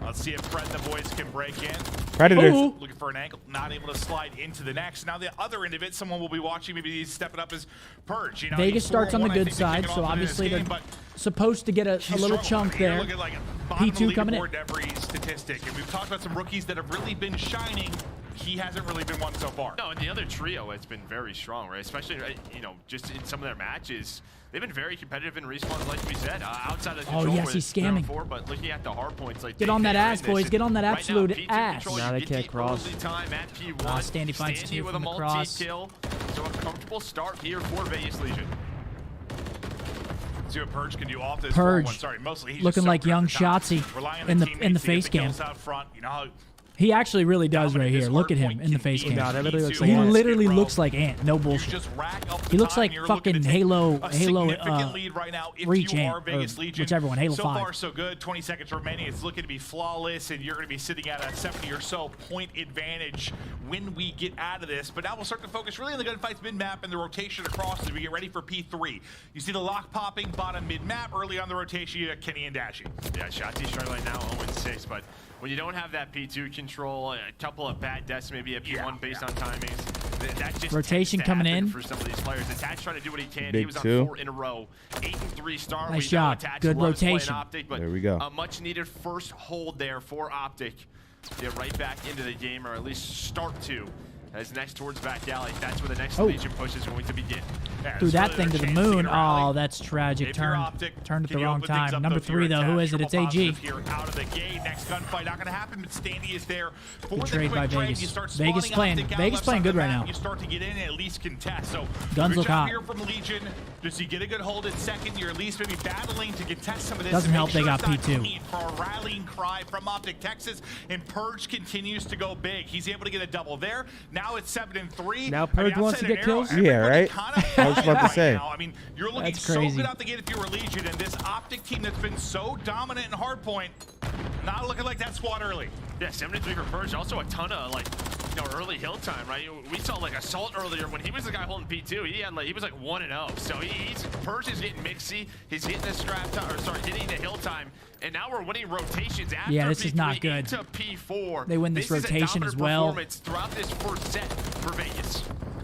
Let's see if Fred and the boys can break in. Predators. Ooh. Looking for an angle, not able to slide into the next. Now the other end of it, someone will be watching. Maybe he's stepping up as Purge. You know, Vegas he's starts on the 4-1, I good think they're side, kicking so off in this obviously game, they're but supposed to get a he's little struggling. chunk You're there. looking like bottom of P2 the coming in. leaderboard every statistic, and we've talked about some rookies that have really been shining. He hasn't really been one so far. No, and the other trio has been very strong, right? Especially, you know, just in some of their matches. They've been very competitive in respawns, like we said, outside of control. yes, he's scamming. But looking at the hard points, like Get on that ass, boys. Get on that absolute ass. Now they can't cross. Time at P1. Standy finds two with from a the cross. multi-kill. So a comfortable start here for Vegas Legion. See what Purge can do off this Purge. 4-1. Sorry, mostly he's Looking just so like good at young the top. Shotzi Rely on in the teammates to face get the cam. kills out front. You know how He actually really does right here. Look at him in the face cam. He literally looks like Ant. No bullshit. He looks like fucking Halo Reach Ant, or whichever one, Halo so 5. far, so good. 20 seconds remaining. It's looking to be flawless, and you're going to be sitting at a 70 or so point advantage when we get out of this. But now we'll start to focus really on the gunfights mid-map and the rotation across as we get ready for P3. You see the lock popping bottom mid-map. Early on the rotation, you got Kenny and Dashy. Yeah, Shotzi struggling now 0-6, but when you don't have that P2 control, a couple of bad deaths maybe at P1 based on timings, that just Rotation tends to coming happen in. for some of these players. Attach trying to do what he can. He Big was on two. 4 in a row. 8-3 start. Nice We know job. Attach Good loves playing rotation. Optic, but There we go. a much needed first hold there for Optic. Get right back into the game, or at least start to. As next towards back alley, that's where the next Oh. Legion push is going to begin. Yeah, Threw it's that really thing to their the chance moon. get a rally. Oh, that's tragic. If you're Turned Optic, at can the you wrong open things time. up, Number though, if 3, you're though. Who Attach? is it? It's Triple AG. positive here out of the gate. Next gunfight not going to happen, but Standy is there for Good the trade quick by trade. Vegas. You start Vegas spawning playing- Optic out Vegas left playing side good of the right map. now. You start to get in and at least contest. So Guns good look job hot. here from Legion. Does he get a good hold at second? You're at least maybe battling to contest some of this. Doesn't and help make they sure got it's not P2. clean for a rallying cry from Optic Texas, and Purge continues to go big. He's able to get a double there. Now it's 7-3. Now Purge wants to get kills? Yeah, right? I was about to say. I mean, you're looking That's so crazy. good out the gate if you were Legion, and this Optic team that's been so dominant in hardpoint, not looking like that squad early. Yeah, 7-3 for Purge. Also a ton of early hill time, right? We saw like Assault earlier when he was the guy holding P2. He was like 1-0. So Purge is getting mixy. He's hitting the strap time, or sorry, hitting the hill time. And now we're winning rotations after Yeah, this P3 is not good. into P4. They win this is a rotation dominant as well. performance throughout this first set for Vegas.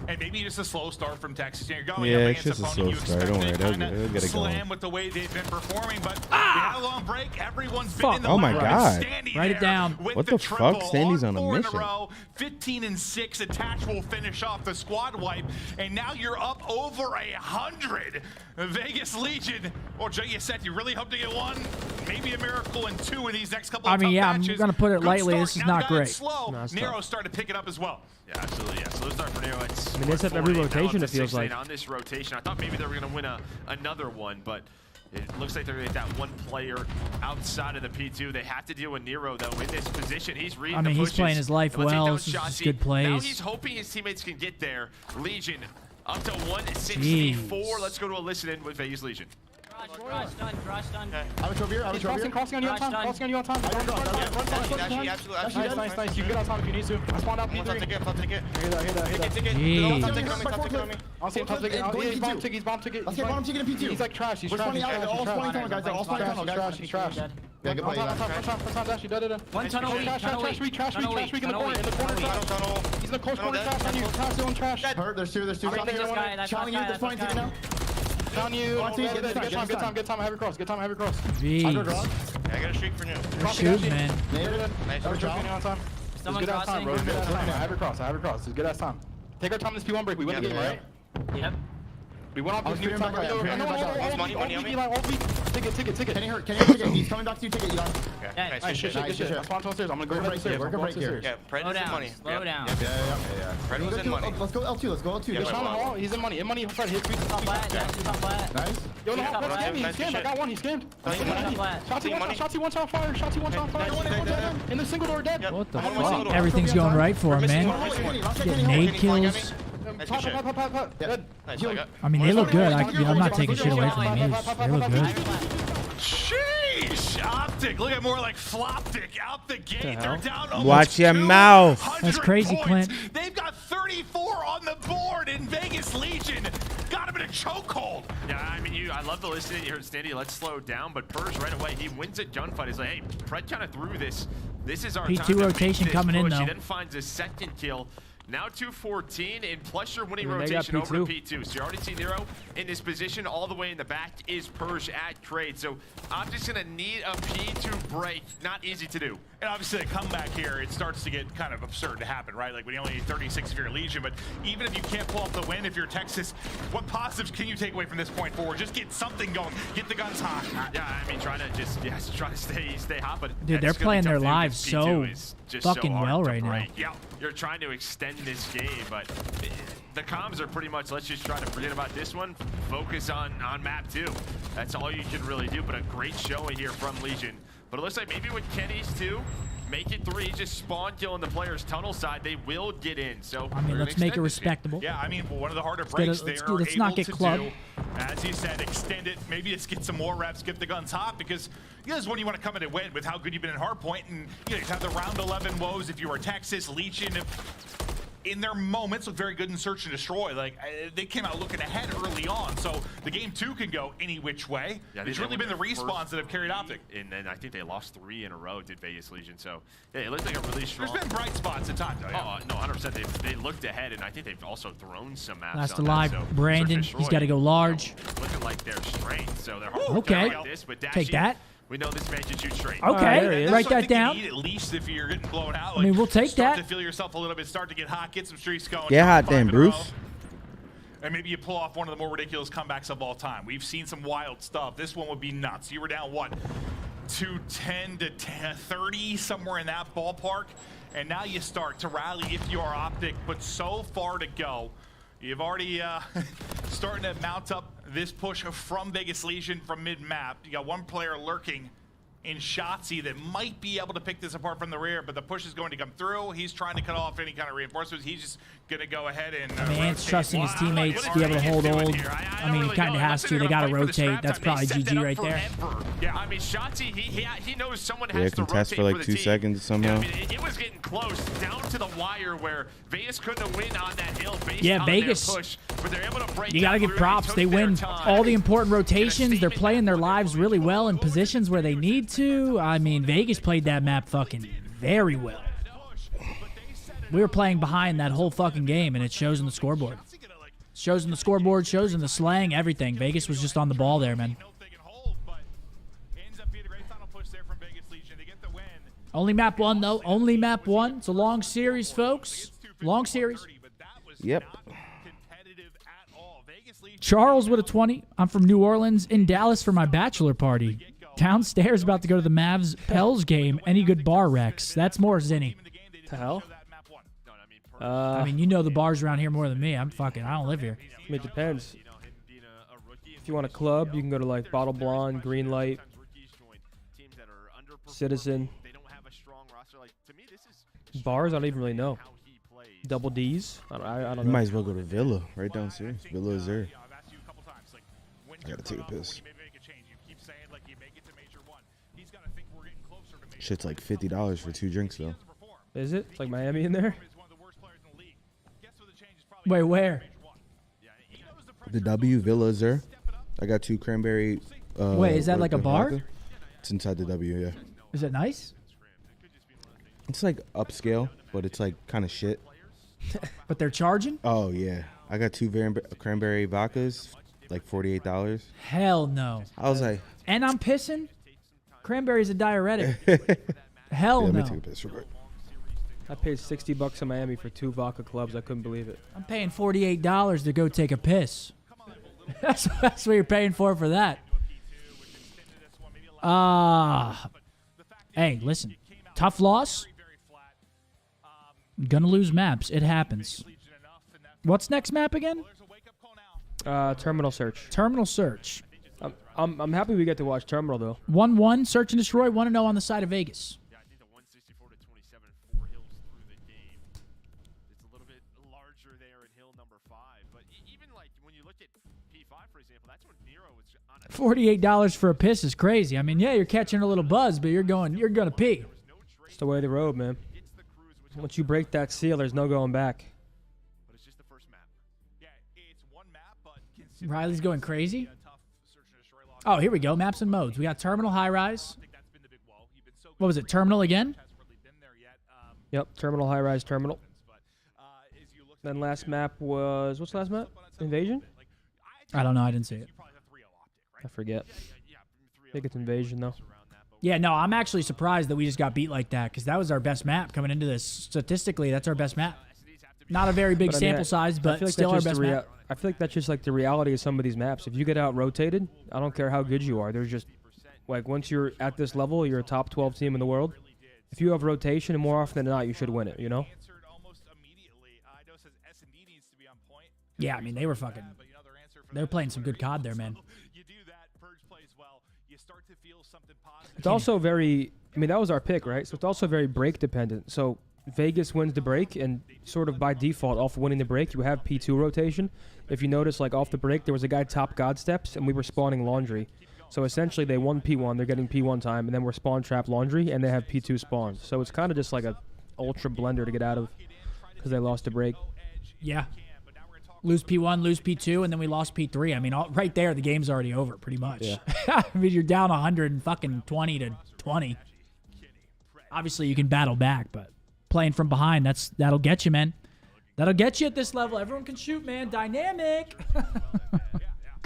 and maybe just a slow start from Texas. You're going Yeah, up it's against just a opponent. slow start. Don't worry, they'll get it Slam going. with the way they've been performing, but we had a long break. Everyone's been in the Oh my lab. God. Standy Write it there down. with What the fuck? triple Standy's on a 4 in mission. row. 15 and 6. Attach will finish off the squad wipe, and now you're up over 100. Vegas Legion. Well, Jay, you said you really hope to get one, maybe a miracle in 2 of these next couple of tough matches. I'm gonna put it Good lightly. start. This is Now not the guy great. Slow. No, it's Nero's tough. starting to pick it up as well. Yeah, absolutely. Yeah, slow start for Nero. It's I mean, it's up every 4-4-8, now rotation, up to it feels 6-8 like. on this rotation. I thought maybe they were going to win another one, but it looks like they're going to get that one player outside of the P2. They have to deal with Nero, though, in this position. He's reading the he's pushes. playing his life Let's take well. down This is just Shotzi. good plays. Now he's hoping his teammates can get there. Legion up to 164. Jeez. Let's go to a listen-in with Vegas Legion. Garage done. I would over here. I would over here. Crossing on you on time. Crossing on you on time. Nice. You can get on time if you need to. I spawned out P3. Hit Jeez. I'll see him top ticket. He's bomb ticket. Let's get bottom ticket in P2. He's like trash. He's We're trash. spawning out. All spawning tunnel, guys. All spawning tunnel, guys. He's trash. Yeah, good play. One time, dash. One tunnel weak. Trash weak in the corner. He's in the close corner. Trash on you. Trash on trash. Hurt. There's two. Challenging you. That's spawning ticket now. Down you. Good time. Heavy cross. Jeez. I got a streak for new. They're shooting, man. Nice. On time. Someone Good ass time, bro. crossing. Good ass time. Heavy cross. It's good ass time. Take our time this P1 break. We win the game, right? Yep. We went off this new time. Money on me. Ticket. Can he hurt? Ticket? He's coming back to you. Ticket, Elon. Okay, Nice shit. I spawned downstairs. I'm gonna go break here. We're gonna break here. Yeah, Pred was in money. Slow down. Yeah. Pred was in money. Let's go L2. He's on the wall. He's in money. Fred, hit three. Top flat. Top flat. Nice. Yo, no, he's scammed. I got one. He's scammed. Shotzi one shot fire. In the single door dead. What the fuck? Everything's going right for him, man. Getting nade kills. Pop. Dead. I mean, they look good. I'm not taking shit away from them. They look good. Sheesh! Optic, look at more like Floptic out the gate. They're down almost Watch your mouth. That's crazy, points. Clint. They've got 34 on the board in Vegas Legion. Got him in a chokehold. Yeah, I mean, I love the listening. You heard Standy, let's slow down, but Purge right away, he wins a gunfight. He's like, hey, Pred kind of threw this. This is our P2 time to rotation make this coming in, push. though. He then finds his second kill. Now 214, and plus your winning I mean, they got rotation over to P2. P2. So you already see Nero in this position. All the way in the back is Purge at Crate. So I'm just going to need a P2 break. Not easy to do. And obviously, a comeback here, it starts to get kind of absurd to happen, right? Like when you only need 36 if you're a Legion, but even if you can't pull off the win, if you're Texas, what positives can you take away from this point forward? Just get something going. Get the guns hot. Yeah, I mean, try to stay hot, but Dude, they're playing their lives so fucking well right now. Yeah, you're trying to extend this game, but the comms are pretty much, let's just try to forget about this one, focus on map 2. That's all you can really do, but a great showing here from Legion. But it looks like maybe with Kenny's 2, make it 3, just spawn kill on the player's tunnel side, they will get in. So I mean, let's make it respectable. Yeah, I mean, one of the harder breaks they are let's able not get to clubbed. do, as you said, extend it. Maybe it's get some more reps, get the guns hot, because this is when you want to come in and win with how good you've been in hardpoint, and you have the round 11 woes if you were Texas. Legion in their moments look very good in search and destroy. Like they came out looking ahead early on, so the game 2 can go any which way. Yeah, it's really been the respawns that have carried Optic. And then I think they lost 3 in a row, did Vegas Legion. So yeah, it looks like a really strong. There's been bright spots at times, though. Yeah. Oh no, 100%. They looked ahead, and I think they've also thrown some maps. Last on alive, that, so Brandon. He's got to go large. Looking like their strength, so they're Okay. like this, but Take that. We know this man can shoot straight. Okay, write that down. At least if you're getting blown out. I mean, we'll take start that. to feel yourself a little bit, start to get hot, get some streaks going. Get hot then, Bruce. And maybe you pull off one of the more ridiculous comebacks of all time. We've seen some wild stuff. This one would be nuts. You were down, what, 210 to 30, somewhere in that ballpark. And now you start to rally if you are Optic, but so far to go. You've already starting to mount up this push from Vegas Legion from mid-map. You got one player lurking in Shotzi that might be able to pick this apart from the rear, but the push is going to come through. He's trying to cut off any kind of reinforcements. He's just going to go ahead and I mean, Ant's trusting his teammates to be able to hold old. I mean, he kind of has to. They got to rotate. That's probably GG right there. Yeah, I mean, Shotzi, he knows someone has to rotate contest for like 2 seconds somehow. I mean, it was getting close, down to the wire where Vegas couldn't win on that hill based on Vegas, their push, but they're able to break. You got to give props. They win all the important rotations. They're playing their lives really well in positions where they need to. I mean, Vegas played that map fucking very well. We were playing behind that whole fucking game, and it shows in the scoreboard. Shows in the scoreboard, shows in the slang, everything. Vegas was just on the ball there, man. Only map one, though. Only map one. It's a long series, folks. Long series. Yep. Charles with a 20. I'm from New Orleans, in Dallas for my bachelor party. Downstairs, about to go to the Mavs Pels game. Any good bar recs? That's more Zinni. The hell? I mean, you know the bars around here more than me. I don't live here. I mean, it depends. If you want a club, you can go to like Bottle Blonde, Green Light, Citizen. Bars, I don't even really know. Double D's? I don't know. You might as well go to Villa right downstairs. Villa is there. I gotta take a piss. Shit's like $50 for 2 drinks though. Is it? It's like Miami in there? Wait, where? The W Villa is there. I got 2 cranberry. Wait, is that like a bar? Vodka. It's inside the W, yeah. Is it nice? It's like upscale, but it's like kind of shit. But they're charging? Oh yeah, I got 2 cranberry vodkas, like $48. Hell no. I was like, and I'm pissing. Cranberry's a diuretic. Hell yeah, no. Let me take a piss real quick. I paid $60 in Miami for 2 vodka clubs. I couldn't believe it. I'm paying $48 to go take a piss. That's what you're paying for that. Hey, listen. Tough loss. Gonna lose maps. It happens. What's next map again? Terminal Search. Terminal Search. I'm happy we get to watch Terminal though. 1-1. Search and destroy. 1-0 on the side of Vegas. Yeah, I think the 164 to 27, 4 hills through the game. It's a little bit larger there at hill number 5, but even like when you look at P5 for example, that's when Nero was on a $48 for a piss is crazy. I mean, yeah, you're catching a little buzz, but you're gonna pee. It's the way of the road, man. Once you break that seal, there's no going back. But it's just the first map. Yeah, it's one map, but Riley's going crazy. Oh, here we go. Maps and modes. We got Terminal High Rise. What was it? Terminal again? Yep, Terminal High Rise Terminal. Then last map was what's the last map? Invasion? I don't know. I didn't see it. I forget. I think it's Invasion though. Yeah, no, I'm actually surprised that we just got beat like that because that was our best map coming into this. Statistically, that's our best map. Not a very big sample size, but like still our best map. I feel like that's just like the reality of some of these maps. If you get out rotated, I don't care how good you are. There's just like once you're at this level, you're a top 12 team in the world. If you have rotation, and more often than not, you should win it. You know? Yeah, I mean they were fucking. They were playing some good COD there, man. It's also very. I mean that was our pick, right? So it's also very break dependent. So Vegas wins the break, and sort of by default, off winning the break, you have P2 rotation. If you notice, like off the break, there was a guy top God steps, and we were spawning Laundry. So essentially, they won P1, they're getting P1 time, and then we're spawn trap Laundry, and they have P2 spawns. So it's kind of just like a ultra blender to get out of, because they lost the break. Yeah. Lose P1, lose P2, and then we lost P3. I mean, right there, the game's already over, pretty much. Yeah. I mean, you're down 120 to 20. Obviously, you can battle back, but playing from behind, that'll get you, man. That'll get you at this level. Everyone can shoot, man. Dynamic.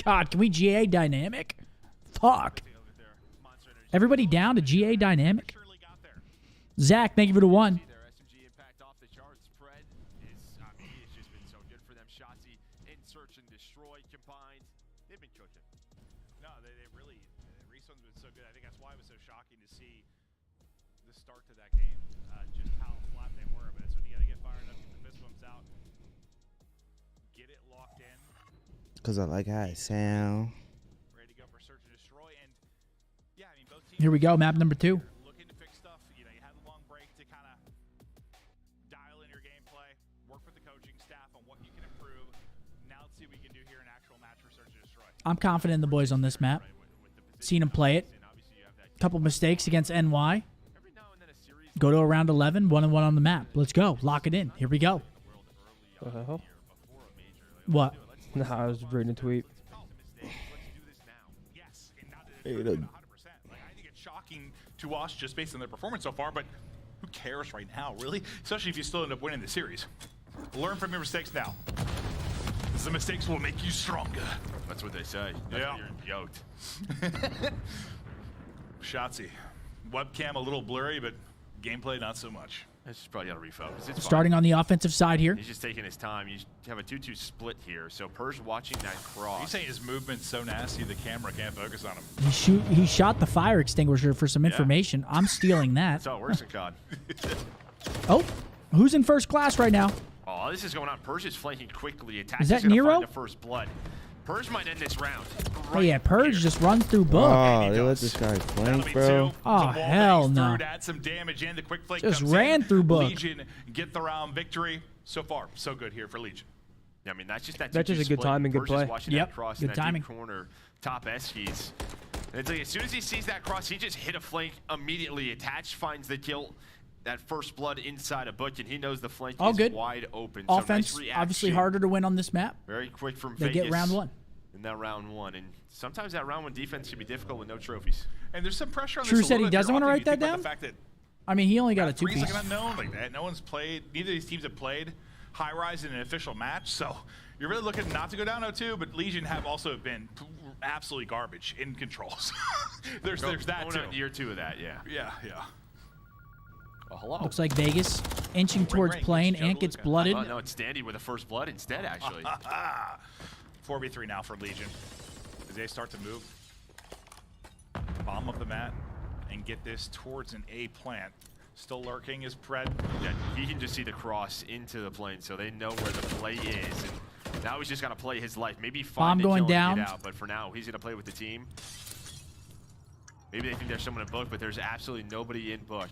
God, can we GA dynamic? Fuck. Everybody down to GA dynamic? Zach, thank you for the 1. Because I like how it sound. Here we go, map number 2. Looking to fix stuff. You know, you had a long break to kind of dial in your gameplay, work with the coaching staff on what you can improve. Now let's see what we can do here in actual match for Search and Destroy. I'm confident in the boys on this map. Seen them play it. Couple mistakes against NY. Go to a round 11, 1-1 on the map. Let's go. Lock it in. Here we go. What? No, I was reading a tweet. I think it's shocking to us just based on their performance so far, but who cares right now, really? Especially if you still end up winning the series. Learn from your mistakes now. The mistakes will make you stronger. That's what they say. That's Yeah. when you're yoked. Shotzzy. Webcam a little blurry, but gameplay not so much. It's just probably got to refocus. It's Starting fine. on the offensive side here. He's just taking his time. You have a 2-2 split here. So Purge watching that cross. He's saying his movement's so nasty the camera can't focus on him. He shot the fire extinguisher for some information. I'm stealing that. That's how it works in COD. Oh, who's in first class right now? Oh, this is going on. Purge is flanking quickly. Attack Is that gonna Nero? find the first blood. Purge might end this round. Oh yeah, Purge just runs through book. Oh, they let this guy flank, bro. Oh hell no! To add some damage in. The quick flank Just comes ran in. through book. Legion get the round victory. So far, so good here for Legion. Yeah, I mean, that's just that. That's just a good timing, good Purge play. is watching Yep, that cross good in that timing. deep corner, top Eskies. And it's like as soon as he sees that cross, he just hit a flank immediately. Attached finds the kill. That first blood inside a book, and he knows the flank All is good. wide open. Offense, so nice reaction. obviously harder to win on this map. Very quick from They Vegas. get round one. In that round one, and sometimes that round one defense can be difficult with no trophies. And there's some pressure on True this. said he doesn't want to write that The down. fact that I mean, he only got a three's two-piece. like an unknown like that. No one's played. Neither of these teams have played high rise in an official match, so you're really looking not to go down 0-2. But Legion have also been absolutely garbage in controls. there's that too. Year 2 of that, yeah. Yeah. Oh, hello. Looks like Vegas inching towards plane. Ant gets blooded. Oh, no, it's Standy with the first blood instead, actually. 4v3 now for Legion. As they start to move, bomb up the mat, and get this towards an A plant. Still lurking is Pred. Yeah, he can just see the cross into the plane, so they know where the play is. And now he's just got to play his life. Maybe Bomb find going the kill and down. get out, but for now, he's going to play with the team. Maybe they think there's someone in book, but there's absolutely nobody in book.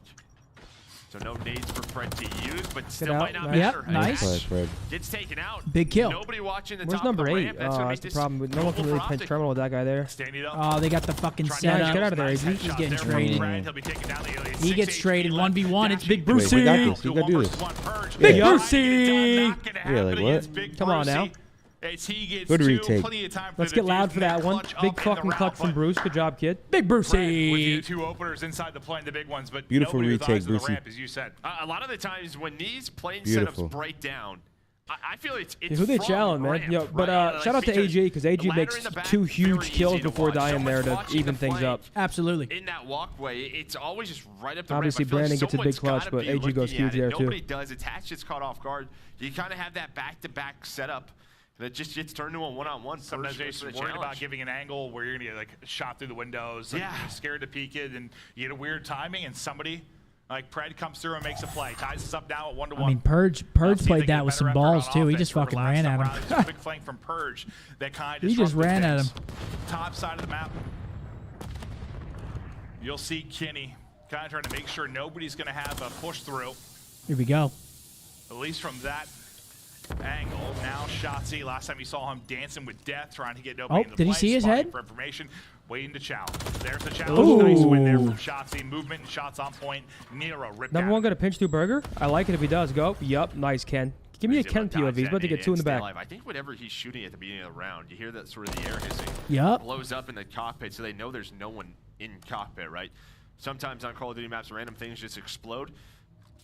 So no nades for Fred to use, but still out. might not Nice. matter. Yep, nice. Play, Fred. Gets taken out. Big kill. Nobody watching the Where's top of the number 8? ramp. That's gonna make That's the this problem. No one can really doable for pinch Optic. terminal with that guy there. Standing up. Oh, they got the fucking Nice, setup. get out of there, AG. He's getting There from traded. Fred. He'll be taken down. He gets traded 1v1. It's Big Wait, we Brucey. got this. We got to do this. Big Yeah. Brucey. Yeah, like what? Come on now. Good retake. Let's get loud for that one. Big fucking clutch from Bruce. Good job, kid. Big With Brucey. the 2 openers inside the plane, the big ones, but Beautiful nobody with retake, eyes on the Brucey. ramp, as you said. A lot of the times when these plane Beautiful. setups break down, I feel it's Who they from challenge, man? ramp, Yo, but right? shout out to because AJ because AJ the ladder makes in the back, 2 very huge easy kills to before watch. dying there Someone's to watching even the things flank up. Absolutely. in that walkway. It's always just right up the Obviously, ramp. I feel Brandon like gets a big someone's clutch, gotta but be AG goes looking at huge it. there, too. Nobody does. Attach gets caught off guard. You kind of have that back-to-back setup that just gets turned to a one-on-one. Sometimes First you're goes for just the worried about challenge. giving an angle where you're going to get like shot through the windows. Like, Yeah. You're scared to peek it, and you get a weird timing, and somebody like Pred comes through and makes a play. Ties us up now at 1-1. I mean, Purge See if they played get that a with better some effort balls on too. He offense. just Remember fucking last ran time at around, him. there's a quick flank from Purge that kind of He just ran at him. Top side of the map. You'll see Kenny kind of trying to make sure nobody's going to have a push through, Here we go. at least from that angle. Now Shotzzy, last time you saw him dancing with death, trying to get nobody in the did he play, see his spotting head? for information, waiting to challenge. There's the challenge. Ooh. Nice win there from Shotzzy. Movement and shots on point. Nero ripped Number out. 1 got a pinch through burger. I like it if he does. Go. Yup. Nice, Ken. Give me a Ken POV. He's about to get 2 in the back. I think whatever he's shooting at the beginning of the round, you hear that sort of the air hissing. Yup. Blows up in the cockpit, so they know there's no one in cockpit, right? Sometimes on Call of Duty maps, random things just explode.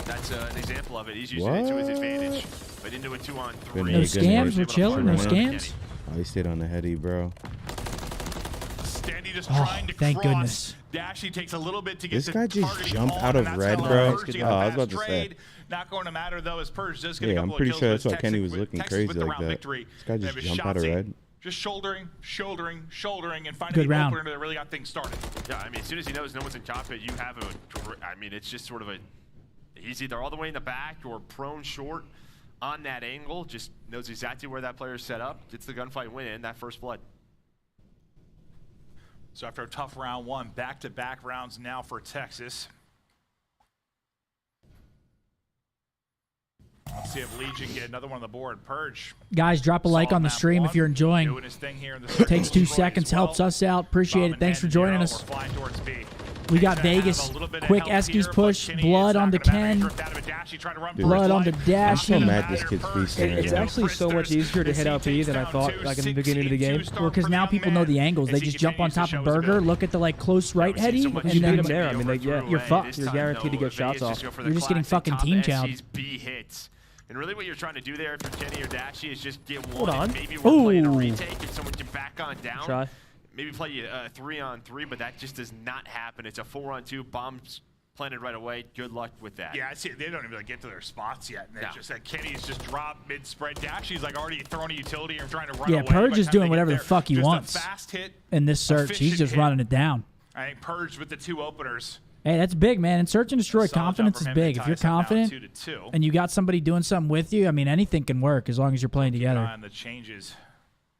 That's an example of it. He's using it to his advantage. But into a 2-on-3. No scams. We're chilling. No scams. Oh, he stayed on the heady, bro. Standy just Oh, trying to thank cross. goodness. Dashy takes a little bit to get This the guy just targeting jumped on, out and of that's red, how bro. Purge to get Oh, the I was fast about to say. trade. Not going to matter though, as Purge does get a Yeah, couple I'm pretty of kills, sure but that's why Kenny was Texas looking with crazy the like round that. victory. This guy just Maybe jumped out of Shotzzy red. Just shouldering, and finding Good the round. opener that really got things started. Yeah, I mean, as soon as he knows no one's in cockpit, you have I mean, it's just sort of he's either all the way in the back or prone short on that angle. Just knows exactly where that player's set up. Gets the gunfight win and that first blood. So after a tough round 1, back-to-back rounds now for Texas. Let's see if Legion get another one on the board. Purge. Guys, drop a like on the Map stream 1, if you're enjoying. doing his thing here in the Takes 2 Destroy as seconds, well. helps us out. Appreciate Bomb it. in Thanks hand for to joining Nero. us. We're flying towards B. We got Vegas. Quick Eskies push. Blood onto Ken. Blood onto I'm so Dashy. mad this kid's beast. It's actually so much easier to hit out B than I thought, like in the beginning of the game. Well, because now people know the angles. They just jump on top of Burger, look at the like close right heady, and You beat then him there. I mean, like, yeah, you're fucked. You're guaranteed to get shots off. You're just getting fucking team chowed. B hits. And really what you're trying to do there, if you're Kenny or Dashy, is just get one. Hold on. And maybe we're playing a Ooh. retake if someone can back on down. Try. Maybe play you 3-on-3, but that just does not happen. It's a 4-on-2. Bombs planted right away. Good luck with that. Yeah, I see. They don't even like, get to their spots yet. And it's just that Kenny's just dropped mid-spread. Dashy's like already throwing a utility and trying to run Yeah, away. Purge By is the time doing they whatever get the fuck he there, wants. Just a fast hit, In this search, he's efficient just hit. running it down. I think Purge with the 2 openers. Hey, that's big, man. In Search and Destroy, Solid job confidence from is him. big. They If you're tie us up now confident 2-2. and you got somebody doing something with you, I mean, anything can work as long as you're playing together. On the changes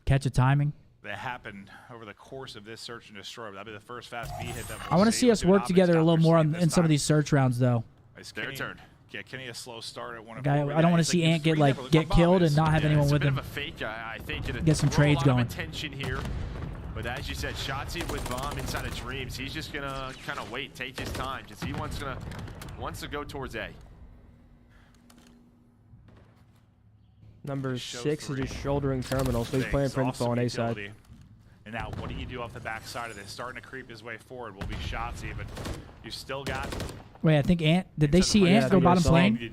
Catch a timing. that happened over the course of this Search and Destroy. That'll be the first fast B hit that we'll I want to see us work together a little more in some of these. these search rounds, though. It's their turn. Yeah, Kenny a slow start at 1 Guy, I don't want to see Ant get killed and not have anyone with him. It's a bit of a fake, I think. Get some trades going. Attention here. But as you said, Shotzzy with Bomb inside of Dreams, he's just going to kind of wait, take his time, because he wants to go towards A. Number 6 is just shouldering terminal, so he's playing for info on A side. And now, what do you do off the back side of this? Starting to creep his way forward will be Shotzzy, but you still got. Wait, I think Ant. Did they see Ant go bottom plane? They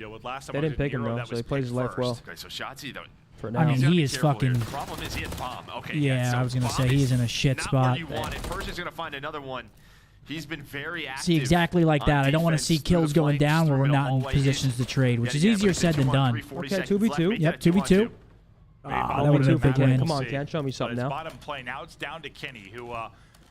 didn't pick him though, so he plays his life well. Okay, so Shotzzy, though. For now. I mean, he is fucking. The problem is he has Bomb. Okay, Yeah, so I was gonna say Bomb he's is in a shit not spot. Where you want it. Persia's gonna find another one. He's been very active. See, exactly like that. I don't want to see kills going down where we're not in hallway. positions to trade, which is easier said than done. Okay, 2v2. Yep, 2v2. Ah, that would have been a big win. Come on, Ken, show me something But it's now. bottom play. Now it's down to Kenny, who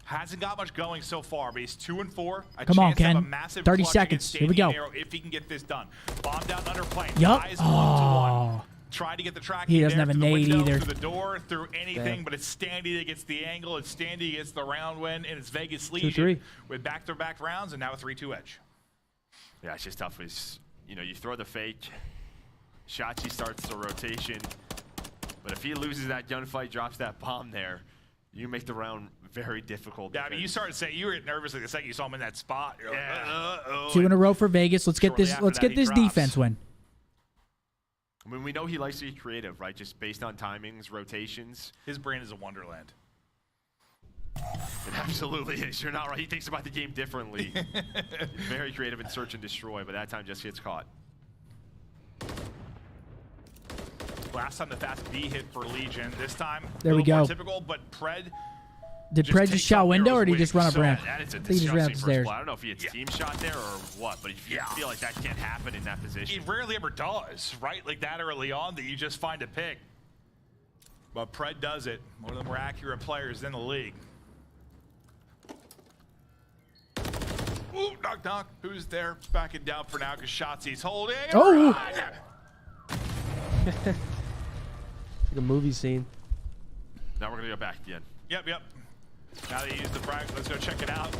hasn't got much going so far, but he's 2-4. A Come on, chance to have Ken. a massive 30 clutch seconds. against Here we go. Standing Arrow if he can get this done. Bomb down under plane. Yup. Eyes Oh. 1-to-1. Try to get the tracking He doesn't there have a through the nade window, either. through the door, through anything, Damn. but it's Standy that gets the angle. It's Standy that gets the round win, and it's Vegas 2-3. Legion with back-to-back rounds and now a 3-2 edge. Yeah, it's just tough. You throw the fake. Shotzzy starts the rotation. But if he loses that gunfight, drops that bomb there, you make the round very difficult. Yeah, I mean, you started saying you were nervous like the second you saw him in that spot. You're like, uh-oh. 2 in a row for Vegas. Let's get Shortly this. after Let's that, get he this drops. defense win. I mean, we know he likes to be creative, right? Just based on timings, rotations. His brain is a wonderland. It absolutely is. You're not right. He thinks about the game differently. Very creative in search and destroy, but that time just gets caught. Last time the fast B hit for Legion. This time, There a we little more go. typical, but Pred. Did Pred just takes shout up window or Nero's did he just run wings. a ramp? That is a I think he just ran up disgusting the first stairs. play. I don't know if he had team shot there or what, but if you feel like that can't happen in that position. It rarely ever does, right? Like that early on that you just find a pick. But Pred does it. One of the more accurate players in the league. Ooh, knock, knock. Who's there? Backing down for now because Shotzi's holding. Oh! Like a movie scene. Now we're going to go back again. Yep, yep. Now they use the frag. Let's go check it out.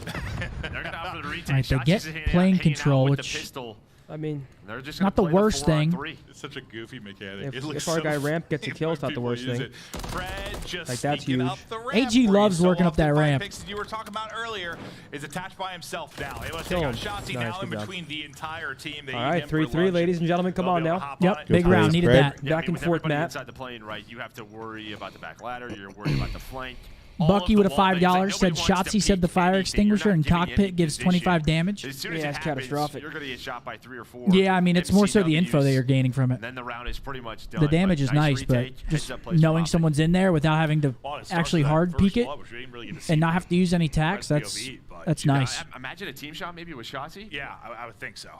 They're going to opt for the retake. All right, they Shots get is plane hanging out control, with which the pistol. I mean, They're just not gonna the play worst thing. 4-on-3. It's such a goofy mechanic. If our guy ramp gets a kill, it's not the worst thing. Fred just Like, that's sneaking huge. up the ramp AG for loves you. working So up that often, ramp. Picks that you were talking about earlier is attached by himself now. He must Kill take out him. Shotzi Nice, now in good job. between the entire team. They All eat right, him for 3-3, lunch. ladies and gentlemen. Come They'll on be able now. to hop Yep, on it. big Good round. plays, Needed Fred. that. Yeah, I Back mean, and with forth everybody map. inside the plane, right? You have to worry about the back ladder. You're worried about the flank. All Bucky of with a the wall things, like, $5 said nobody wants to Shotzi said the peek fire anything. extinguisher You're in not giving cockpit any gives position. 25 damage. As soon as Yeah, it it's happens, catastrophic. you're going to get shot by 3 or 4. Yeah, I mean, it's more so the info MCWs. that you're gaining from it. And then the round is pretty much done. The damage But is nice, but retake, just heads up plays knowing for someone's in there without having to Well, it starts actually with that hard first peek it blood, which we didn't really get to see and not have to use any tacks, First that's POV, but that's you got- nice. Imagine a team shot maybe with Shotzi. Yeah, I would think so.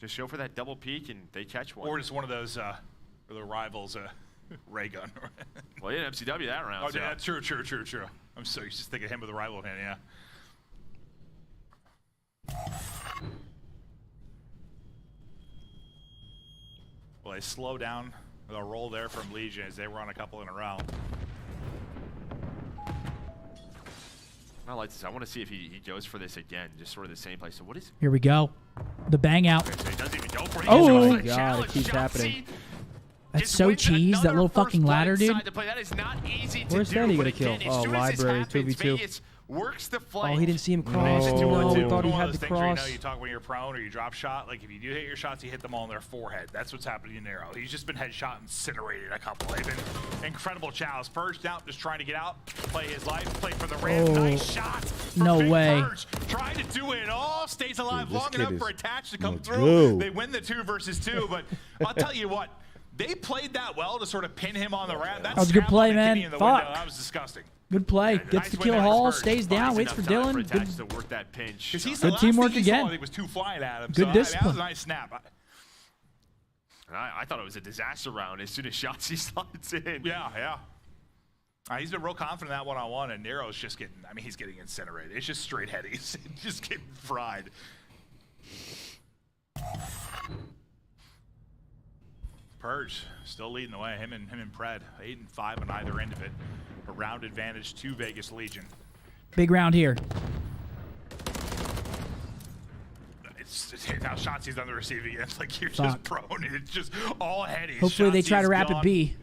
Just show for that double peek and they catch one. Or just one of those the rivals ray gun. Well, yeah, MCW that round. Oh, so. yeah, true. I'm so used to thinking him with a rival hand, yeah. Well, they slow down with a roll there from Legion as they run a couple in a row. I like this. I want to see if he goes for this again, just sort of the same place. So what is? Here we go. The bang out. Okay, so he doesn't even go for it. Oh my God, it keeps happening. That's so cheese, that little fucking ladder, dude. That is not easy Where's to do, Sandy but gonna kill? again, as Oh, soon as this library, happens, 2v2. Vegas works the flank. Oh, he didn't see him cross. Oh, No, we we thought he One had of the those things where, cross. you talk when you're prone or you drop shot. Like if you do hit your shots, you hit them all in their forehead. That's what's happening in Nero. He's just been headshot incinerated a couple. They've been incredible chows. Purged out, just trying to get out, play his life, play for the Rams. Nice shot. No Big way. Purge, trying to do it all. Stays alive Dude, this long kid enough is for Attach to come through. go. They win the 2 versus 2. But I'll tell you what, they played that well to sort of pin him on the ramp. That was a good play, man. In the Fuck. window, that was disgusting. Good play. Yeah, Gets nice the win kill by Hall, Spurs. stays down, waits for Dylan. Good, to work that pinch. Because he's Good the last teamwork thing he again. saw, he was 2 flying at him. Good so discipline. That was a nice snap. I thought it was a disaster round as soon as Shotzi slides in. Yeah. He's been real confident in that one-on-one, and Nero's just getting, I mean, he's getting incinerated. It's just straight headies. Just getting fried. Purge still leading the way. Him and Pred, 8 and 5 on either end of it. A round advantage to Vegas Legion. big round here. It's now Shotzi's on the receiving end. Like you're Fuck. just prone. It's just all headies. Hopefully they try to Shotzi's rapid gone. B.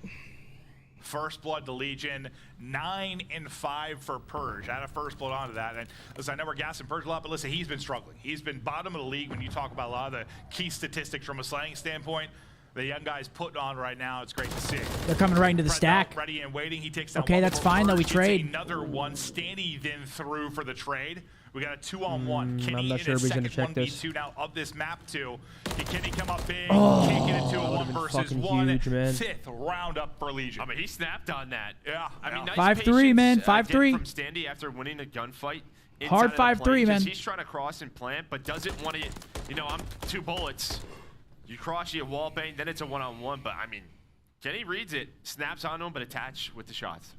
First blood to Legion, 9 and 5 for Purge. Add a first blood onto that. And listen, I know we're gassing Purge a lot, but listen, he's been struggling. He's been bottom of the league when you talk about a lot of the key statistics from a slaying standpoint. The young guy's putting on right now. It's great to see. They're coming right into the Fred stack. out, ready and waiting. He takes down Okay, one that's before fine, though. We Purge gets trade. Another one. Stanny then through for the trade. We got a 2-on-1. Kenny I'm not in sure his if he's gonna second check this. 1v2 now of this map too. Can Kenny come up big? Oh, Can't get into a would've 1 been versus fucking 1. huge, man. 5th round up for Legion. I mean, he snapped on that. Yeah. I mean, nice 5-3, man. patience, 5-3. From Standy after winning a gunfight. Hard inside of the 5-3, plane, man. He's trying to cross and plant, but doesn't want to. You know, I'm 2 bullets. You cross, you wall bang, then it's a 1-on-1. But I mean, Kenny reads it, snaps on him, but attach with the shots.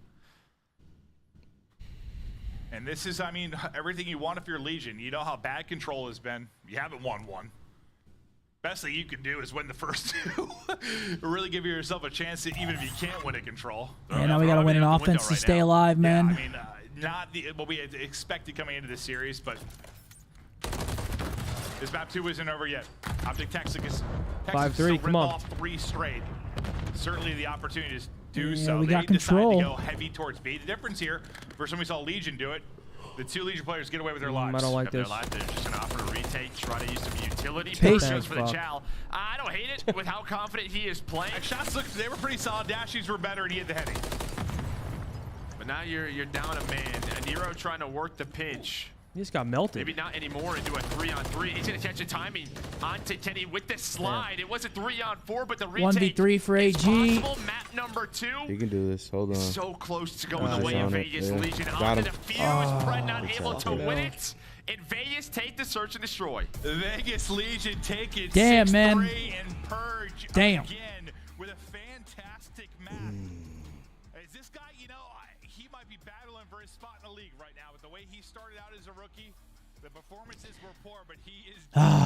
And this is, I mean, everything you want if you're Legion. You know how bad control has been. You haven't won one. Best thing you can do is win the first 2. Really give yourself a chance, to, even if you can't win at control. Yeah, now we got to win an offense to stay alive, man. Yeah, I mean, not what we had expected coming into this series, but this map 2 isn't over yet. Optic Texas 5-3, come on. off 3 straight. Certainly the opportunity to do Yeah, so. we They got decided control. to go heavy towards B. The difference here, first time we saw Legion do it, the 2 Legion players get away with their lives. I don't like If they're this. alive, they're just going to offer to retake, try to use some utility. Pace. Purge goes for the Fuck. chow. I don't hate it with how confident he is playing. Shots looked, they were pretty solid. Dashies were better, and he had the heading. But now you're down a man. Nero trying to work the pinch. He just got melted. Maybe not anymore and do a 3-on-3. He's going to catch a timing onto Kenny with the slide. It was a 3-on-4, but the retake 1v3 for is AG. possible. Map number 2. You can do this. Hold on. So close to going the Just way of on it, Vegas yeah. Legion. Got On the him. defuse. Pred not it's able all to good. win it. And Vegas take the search and destroy. Vegas Legion take it. Damn, 6-3 man. and Purge Damn. again with a fantastic map. Is this guy, you know, he might be battling for his spot in the league right now. With the way he started out as a rookie, the performances were poor, but he is.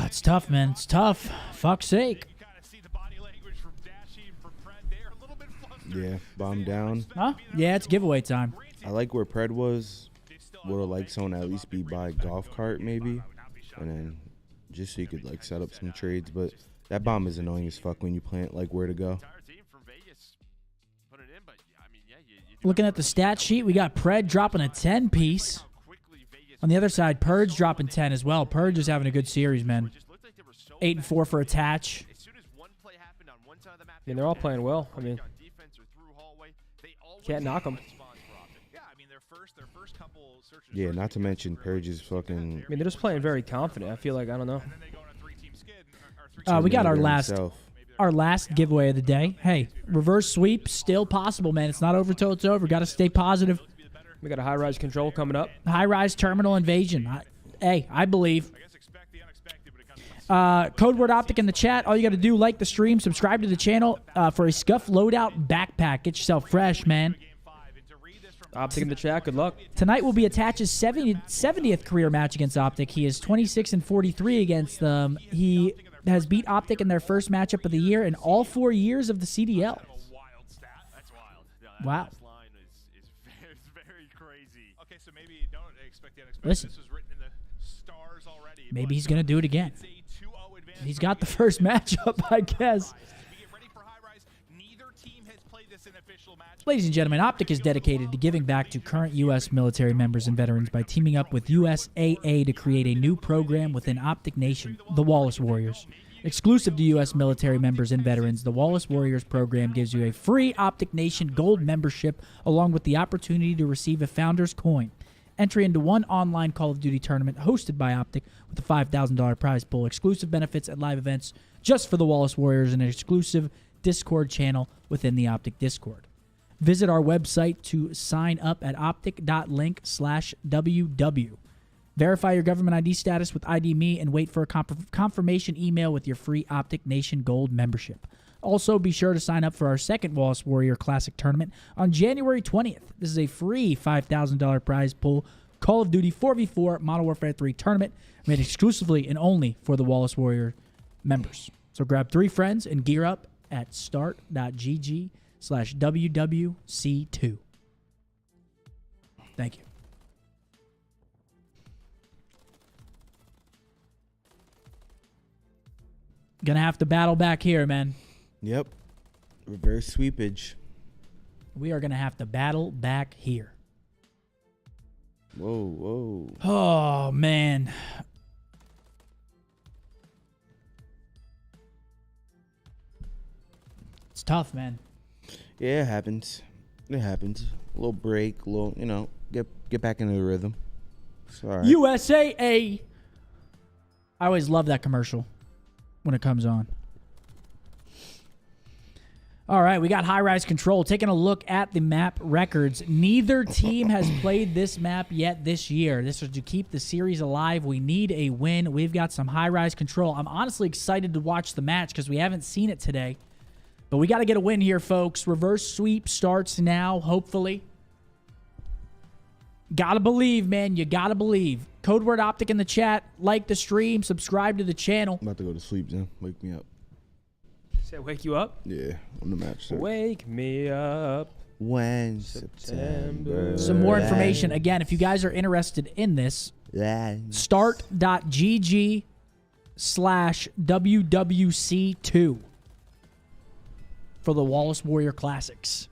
It's tough, man. It's tough. Fuck's sake. You kind of see the body language from Dashy and from Pred. They're a little bit flustered. Yeah, bomb down. Huh? Yeah, it's giveaway time. I like where Pred was. Would have liked someone to at least be by golf cart maybe, and then just so you could like set up some trades. But that bomb is annoying as fuck when you plant like where to go. Entire team from Vegas put it in, but I mean, yeah, you do Looking at the stat sheet, we got Pred dropping a 10 piece. On the other side, Purge dropping 10 as well. Purge is having a good series, man. 8 and 4 for attach. as soon as one play happened on one side of the map, I mean, they're all playing well. I mean, on defense or through hallway, they always can't knock them. Yeah, I mean, their first couple searches. Yeah, not to mention Purge is fucking. I mean, they're just playing very confident. I feel like, I don't know. We got our Terminator last himself. giveaway of the day. Hey, reverse sweep still possible, man. It's not over till it's over. Got to stay positive. We got a high-rise control coming up. High-rise terminal invasion. I believe. Code word Optic in the chat. All you got to do, like the stream, subscribe to the channel for a Scuff loadout backpack. Get yourself fresh, man. Optic in the chat. Good luck. Tonight will be Attach's 70th career match against Optic. He is 26 and 43 against them. He has beat Optic in their first matchup of the year in all 4 years of the CDL. That's wild. Wow. This line is very crazy. Okay, so maybe don't expect the unexpected. Listen. This was written in the stars already. Maybe he's going to do it again. He's got the first matchup, I guess. Ladies and gentlemen, Optic is dedicated to giving back to current U.S. military members and veterans by teaming up with USAA to create a new program within Optic Nation, the Wallace Warriors. Exclusive to U.S. military members and veterans, the Wallace Warriors program gives you a free Optic Nation Gold membership along with the opportunity to receive a Founder's Coin. Entry into one online Call of Duty tournament hosted by Optic with a $5,000 prize pool, exclusive benefits at live events just for the Wallace Warriors, and an exclusive Discord channel within the Optic Discord. Visit our website to sign up at optic.link/WW. Verify your government ID status with ID Me and wait for a confirmation email with your free Optic Nation Gold membership. Also, be sure to sign up for our second Wallace Warrior Classic tournament on January 20th. This is a free $5,000 prize pool Call of Duty 4v4 Modern Warfare 3 tournament made exclusively and only for the Wallace Warrior members. So grab 3 friends and gear up at start.gg/WWC2. Thank you. Gonna have to battle back here, man. Yep. Reverse sweepage. We are gonna have to battle back here. Whoa, whoa. Oh, man. It's tough, man. Yeah, it happens. It happens. A little break, a little, get back into the rhythm. It's all right. USAA. I always love that commercial when it comes on. All right, we got high-rise control. Taking a look at the map records. Neither team has played this map yet this year. This is to keep the series alive. We need a win. We've got some high-rise control. I'm honestly excited to watch the match because we haven't seen it today. But we got to get a win here, folks. Reverse sweep starts now, hopefully. Gotta believe, man. You gotta believe. Code word Optic in the chat. Like the stream. Subscribe to the channel. I'm about to go to sleep, Zen. Wake me up. Say wake you up? Yeah, on the match. Sir. Wake me up when September. Some more information. Again, if you guys are interested in this, start.gg/WWC2 for the Wallace Warrior Classics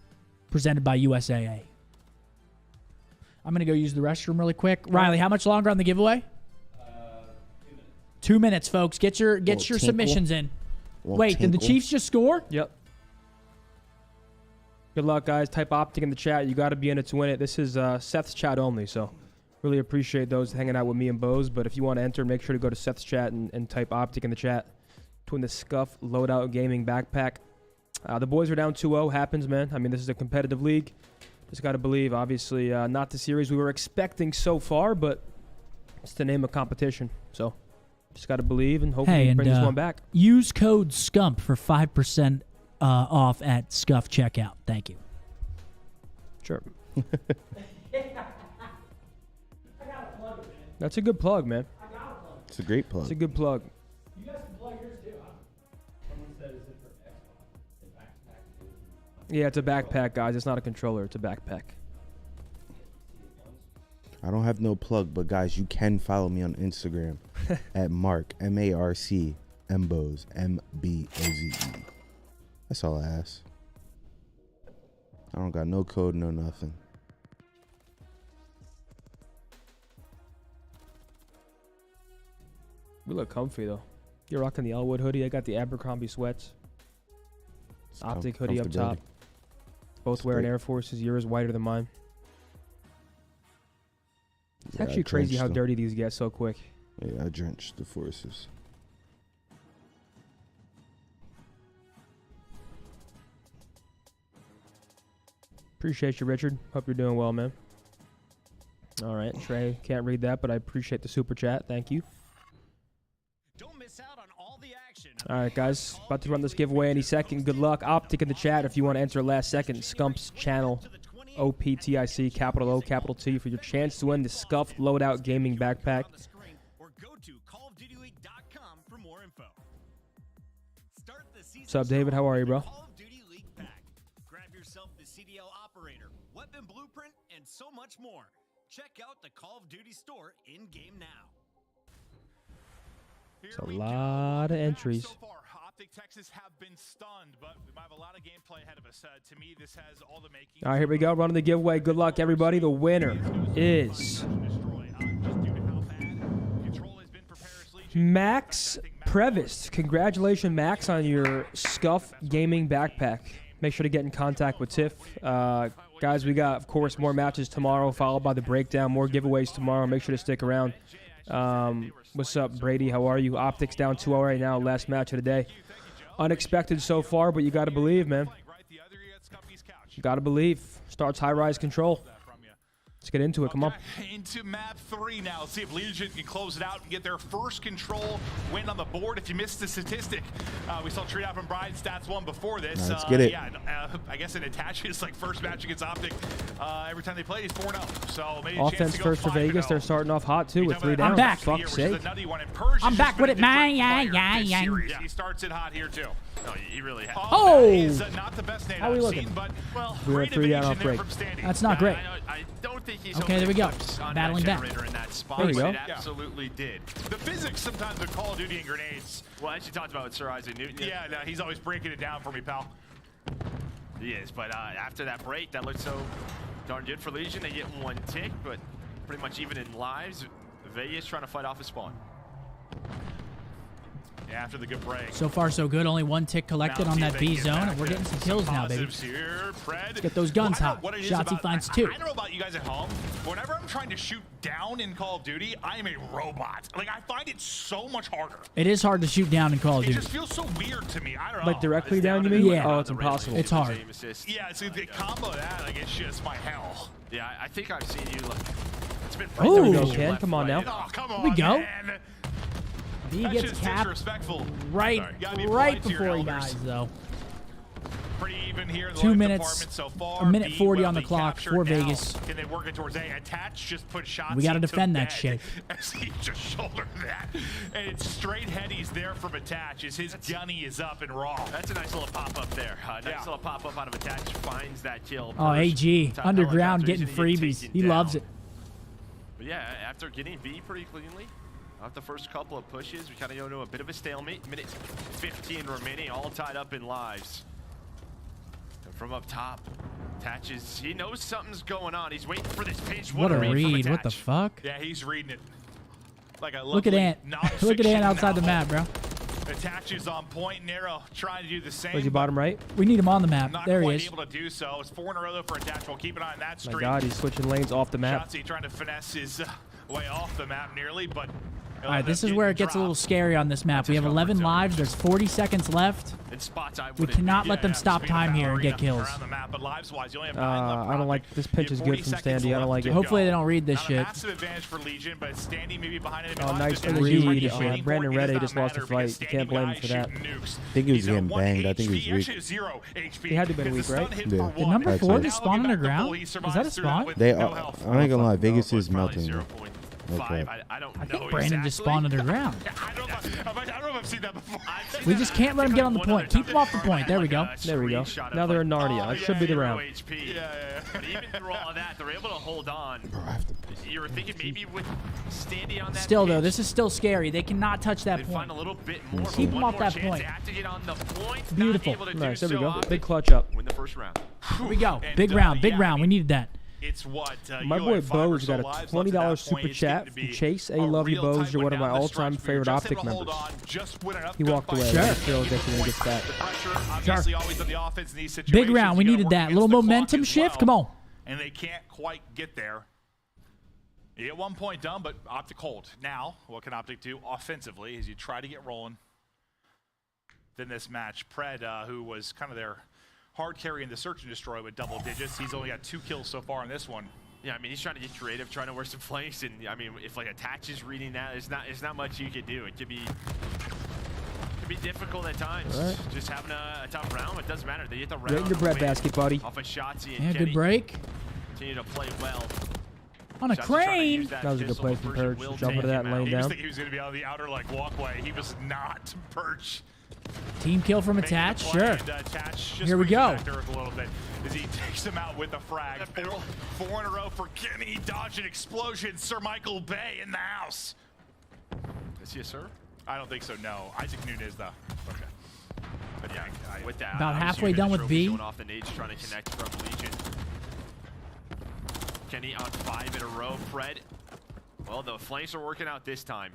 presented by USAA. I'm going to go use the restroom really quick. Riley, how much longer on the giveaway? 2 minutes, folks. Get your submissions in. Wait, did the Chiefs just score? Yep. Good luck, guys. Type Optic in the chat. You got to be in it to win it. This is Seth's chat only, so really appreciate those hanging out with me and Boz. But if you want to enter, make sure to go to Seth's chat and type Optic in the chat to win the Scump Loadout Gaming Backpack. The boys are down 2-0. Happens, man. I mean, this is a competitive league. Just got to believe. Obviously, not the series we were expecting so far, but it's the name of competition. So just got to believe and hopefully bring this one back. Use code SCUMP for 5% off at Scuff checkout. Thank you. Sure. That's a good plug, man. It's a great plug. It's a good plug. You guys can plug yours too, huh? Someone said, is it for Xbox? Yeah, it's a backpack, guys. It's not a controller. It's a backpack. I don't have no plug, but guys, you can follow me on Instagram at Mark, MARC, MBOZE, MBOZE. That's all I ask. I don't got no code, no nothing. We look comfy, though. You're rocking the Elwood hoodie. I got the Abercrombie sweats. Optic hoodie up top. Both wearing Air Forces. Yours whiter than mine. It's actually crazy how dirty these get so quick. Yeah, I drenched the Forces. Appreciate you, Richard. Hope you're doing well, man. All right, Trey. Can't read that, but I appreciate the super chat. Thank you. Don't miss out on all the action. All right, guys. About to run this giveaway any second. Good luck. Optic in the chat if you want to enter last second. Scump's channel. OPTIC, capital O, capital T, for your chance to win the Scump Loadout Gaming Backpack. Or go to callofdutyleague.com for more info. Start the season. What's up, David? How are you, bro? Call of Duty League pack. Grab yourself the CDL operator, weapon blueprint, and so much more. Check out the Call of Duty store in-game now. It's a lot of entries. So far, Optic Texas have been stunned, but we might have a lot of gameplay ahead of us. To me, this has all the making. All right, here we go. Running the giveaway. Good luck, everybody. The winner is Max Previs. Congratulations, Max, on your Scuff Gaming backpack. Make sure to get in contact with Tiff. Guys, we got, of course, more matches tomorrow, followed by the breakdown. More giveaways tomorrow. Make sure to stick around. What's up, Brady? How are you? Optic's down 2-0 right now. Last match of the day. Unexpected so far, but you got to believe, man. You got to believe. Starts high-rise control. Let's get into it. Come on. Into map 3 now. Let's see if Legion can close it out and get their first control win on the board. If you missed the statistic, we saw Treat Out from Bride stats 1 before this. Let's get it. Yeah, I guess it attaches like first match against Optic. Every time they play, he's 4-0. So maybe Offense first for Vegas. They're starting off hot, too, with 3 down. I'm back. Fuck's sake. I'm back with it, man. Yeah. He starts it hot here, too. No, he really has. Oh! He's not the best nade How are we I've looking? seen, but, well, We were great 3 down evasion off there break. from Standy. That's not great. I don't think he's Okay, there we go. Battling back. in that spot, There we go. It absolutely did. The physics sometimes of Call of Duty and grenades. Well, as you talked about with Sir Isaac Newton. Yeah, no, he's always breaking it down for me, pal. He is, but after that break, that looked so darn good for Legion. They get 1 tick, but pretty much even in lives, Vegas trying to fight off a spawn. Yeah, after the good break. So far, so good. Only 1 tick collected on that B zone, and we're getting some kills now, baby. Here, Let's get those guns hot. Shotzzy finds 2. I don't know about you guys at home, but whenever I'm trying to shoot down in Call of Duty, I am a robot. Like, I find it so much harder. It is hard to shoot down in Call of It Duty. just feels so weird to me. I don't know. Like directly down, you mean? Yeah. Oh, it's impossible. It's hard. Yeah, it's the combo of that. Like, it's just my hell. Yeah, I think I've seen you. Like, it's been There we go, right Ken. Come on now. Oh, come on, Here we go. man. He That's gets just capped disrespectful. right Gotta be polite to your before he elders. dies, though. Pretty even here in the 2 life minutes, department so far. a minute B 40 well on the clock captured for now. Vegas. Can they work it towards A? Attach, just put shots. We got to into defend that bed shit. As he just shouldered that. And it's straight headies there from Attach as his gunny is up and raw. That's a nice little pop-up there. Nice little pop-up out of Attach, finds that kill. Oh, AG. Underground getting freebies. He loves it. But yeah, after getting B pretty cleanly, off the first couple of pushes, we kind of go to a bit of a stalemate. Minute 15 remaining, all tied up in lives. And from up top, Attaches, he knows something's going on. He's waiting for this pinch. What a from read. What the Attach. fuck? Yeah, he's reading it. Like a Look at Ant. Look at Ant outside the map, bro. Attaches on point, narrow, trying to do the same. Where's he bottom right? We need him on the map. Not There he quite is. able to do so. It's 4 in a row though for Attach. We'll keep an eye on that streak. My God, he's switching lanes off the map. Shotzzy trying to finesse his way off the map nearly, but All right, this is where it gets a little scary on this map. We have 11 lives. There's 40 seconds left. In spots I We cannot let them stop time here and get kills. around the map, but lives-wise, you only have 9 left. I don't like this pinch is good from Standy. I don't like it. Hopefully they don't read this Not shit. a massive advantage for Legion, but Standy maybe behind enemy Oh, lines, nice but read. Standy's shooting Brandon point, it Reddy does just not lost a matter fight. because You can't Standy blame him guys for that. shooting nukes. I think he was He's at getting 1 banged. I think he HP, was actually weak. 0 HP. He had to have been Because weak, the right? stun hit Yeah. for Did one. number That's 4 it. just spawn Now, underground? he Is survives that a through spawn? with They no are, health. I ain't gonna lie, Vegas is Probably melting. 0.5. I don't I think know Brandon just exactly. spawned underground. I don't know if I've seen that before. We just can't let him get on the point. Keep him off the point. There we go. There we go. Now they're in Narnia. It should be the round. But even through all of that, they're able to hold on. You were thinking maybe with Standy on that Still, though, pitch, this is still scary. They cannot touch that they point. find a little bit more. Keep but him one off more that chance. point. They have to get on the point. Beautiful. Not able to Nice. do There we so. go. Optic Big clutch up. win the first round. Here we go. And, Big round. Big yeah, round. We needed that. It's what My boy Boz got a $20 super chat from Chase. Hey, love you, Boz. You're one of my all-time favorite Optic members. He walked away. Sure. Sure. Gets that. Big round. We needed that. Little momentum shift. Come on. And they can't quite get there. You get 1 point done, but Optic hold. Now, what can Optic do offensively as you try to get rolling? Then this match, Pred, who was kind of their hard carry in the search and destroy with double digits. He's only got 2 kills so far in this one. Yeah, I mean, he's trying to get creative, trying to work some flanks, and I mean, if like Attach is reading that, there's not much you could do. It could be difficult at times. Right. Just having a tough round, it doesn't matter. They get the round. Right in your bread win basket, buddy. Off of Shotzzy and Yeah, Kenny. good break. Continue to play well. On a Shotzzy trying to crane. use That was a good pistol, play but from Perch Purge. will Jump take into that him and out. lay He him was down. thinking he was going to be on the outer like walkway. He was not. Perch. Team kill from Attach. Making the play, Sure. and, Attach just Here we brings it go. back to earth a little bit as he takes him out with a frag. 4 in a row for Kenny. Dodge an explosion. Sir Michael Bay in the house. Is he a sir? I don't think so, no. Isaac Nunez, though. Okay. But yeah, with that, About obviously halfway you're done the with trophy B. Going off the nades, trying to connect from Legion. Kenny on 5 in a row. Fred, well, the flanks are working out this time.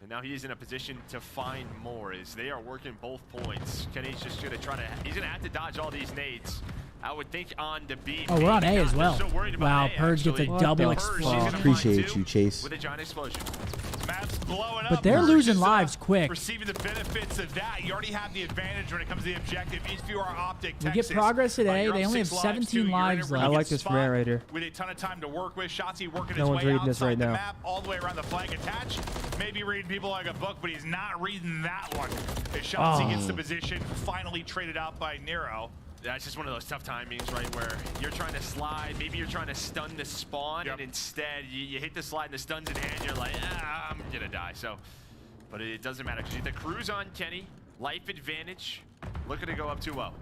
And now he's in a position to find more as they are working both points. Kenny's just going to try to, he's going to have to dodge all these nades. I would think on the B. Oh, we're on A as well. So Wow, Purge gets a double explosion. Appreciate you, Chase. With a giant explosion. Map's blowing up. But they're Purge losing is, lives quick. Receiving the benefits of that. You already have the advantage when it comes to the objective. If you are Optic, We Texas, get progress at A. you're They up only have 6 17 lives left. I like this man right here. With a ton of time to work with. Shotzi working No his one's way reading this outside right the now. map, all the way around the flag attached. Maybe reading people like a book, but he's not reading that one. As Shotzi gets the position, finally traded out by Nero. That's just one of those tough timings, right, where you're trying to slide, maybe you're trying to stun the spawn, and instead you hit the slide and the stun's in hand, you're like, I'm gonna die. So, but it doesn't matter because the crew's on Kenny, life advantage, looking to go up 2-0.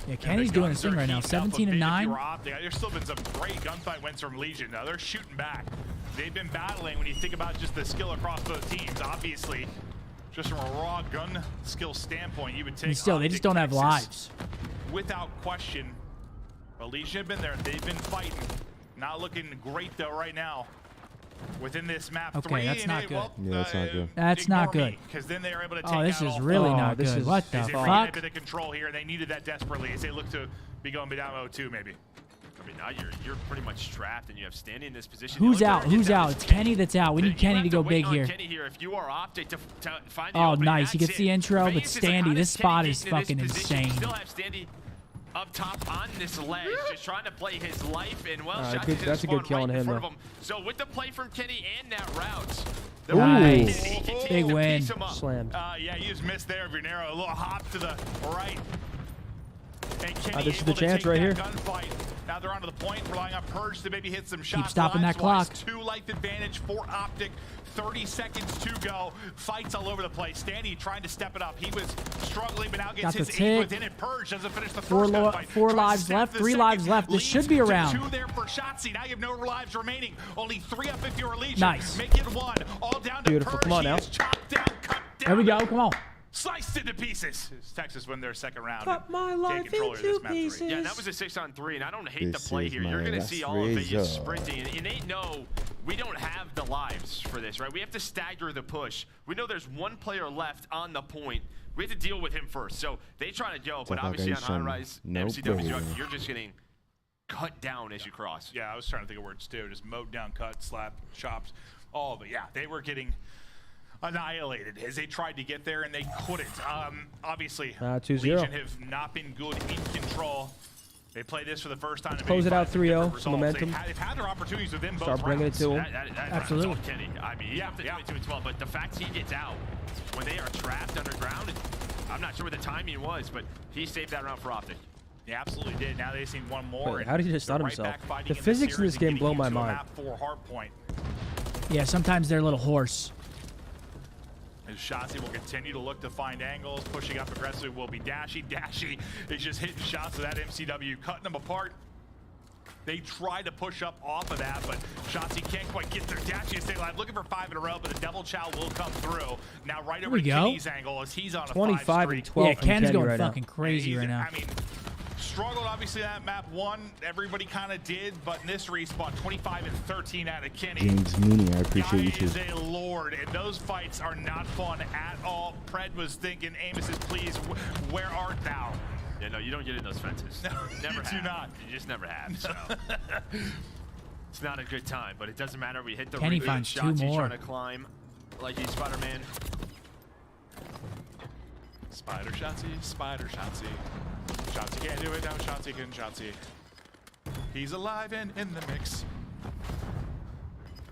Yeah, Kenny's doing his thing right now. 17 and 9. There's still been some great gunfight wins from Legion. Now they're shooting back. They've been battling when you think about just the skill across both teams. Obviously, just from a raw gun skill standpoint, you would take. And still, they just don't have lives. Without question. But Legion have been there. They've been fighting. Not looking great though right now. Within this map, Okay, 3 that's and not 8, good. well, Yeah, that's not good. That's not good. Because then they are able to take Oh, this out is all really four. not good. What the As they regain a fuck? bit of control here. They needed that desperately as they look to be going down 0-2 maybe. I mean, now you're pretty much trapped and you have standing in this position. Who's The only out? player Who's gets out? is It's Kenny that's out. We need You Kenny have to go wait big on here. Kenny here if you are Optic to find the Oh, opening. nice. He That's gets it. the intro, but Vegas is like, how Standy, does this Kenny spot get is into this fucking position? insane. Still have Standy up top on this ledge, just trying to play his life, and well, Alright, shots good- just that's a good spawned kill right on in him, front though. of him. So with the play from Kenny and that route, the Nice. he continues Big to win. piece him up. Slammed. Yeah, you just missed there, Vernero. A little hop to the right. And Kenny this is the able to chance take right that here. Gunfight. Now they're onto the point, relying on Purge to maybe hit some shots. stopping that Lives-wise, clock. 2 life advantage for Optic. 30 seconds to go. Fights all over the place. Standy trying to step it up. He was struggling, but now Got gets the his tick. 8 within it. Purge doesn't finish the Four first gunfight. four Tries to lives save left, the 3 second. lives left. This Leads should be to around. 2 there for Shotzi. Now you have no lives remaining. Only 3 up if you're a Legion. Nice. Make it 1. All down to Beautiful. Purge. Come on He now. is chopped down, cut down. There we go. Come on. Sliced into pieces. Texas win their second round. Cut my life control of into this map 3. pieces. Yeah, and that was a 6-on-3, and I don't hate This the play is here. You're my going to see all of last Vegas razor. sprinting, and they know we don't have the lives for this, right? We have to stagger the push. We know there's one player left on the point. We have to deal with him first. So they try to go, but like obviously I on shouldn't. high-rise, Nope, MCW, baby. you're just getting cut down as you cross. Yeah, I was trying to think of words too. Just mowed down, cut, slap, chops, all of it. Yeah, they were getting annihilated as they tried to get there and they couldn't. Obviously, 2-0. Legion have not been good in control. They played this for the first time. Close it out 3-0. Some momentum. They've had their opportunities within both Start bringing it rounds. to him. Absolutely. That's all Kenny. I mean, yeah, the 22-12, but the fact he gets out when they are trapped underground, I'm not sure what the timing was, but he saved that round for Optic. He absolutely did. Now they've seen one more. Wait, how did he just they're stun right himself? back fighting The in physics in series this game and blow getting my into a mind. map for hard point. Yeah, sometimes they're a little hoarse. As Shotzi will continue to look to find angles, pushing up aggressively will be Dashy. Dashy is just hitting shots of that MCW, cutting them apart. They try to push up off of that, but Shotzi can't quite get there. Dashy is staying alive, looking for 5 in a row, but the double chow will come through. Now right over we go. Kenny's angle as he's on a 25 5 and streak. 12 Yeah, from Ken's Kenny going right now. fucking crazy right now. I mean, struggled obviously that map 1. Everybody kind of did, but in this respawn, 25 and 13 out of Kenny. James Mooney, I appreciate you Guy too. is a lord, and those fights are not fun at all. Pred was thinking, Amos is please, where art thou? Yeah, no, you don't get in those fences. No, never you have. do not. You just never have. So it's not a good time, but it doesn't matter. We hit the Kenny reboot. finds 2 Shots, he's more. trying to climb like he's Spider-Man. Spider Shotzi, Spider Shotzi. Shotzi can't do it, now Shotzi can Shotzi. He's alive and in the mix.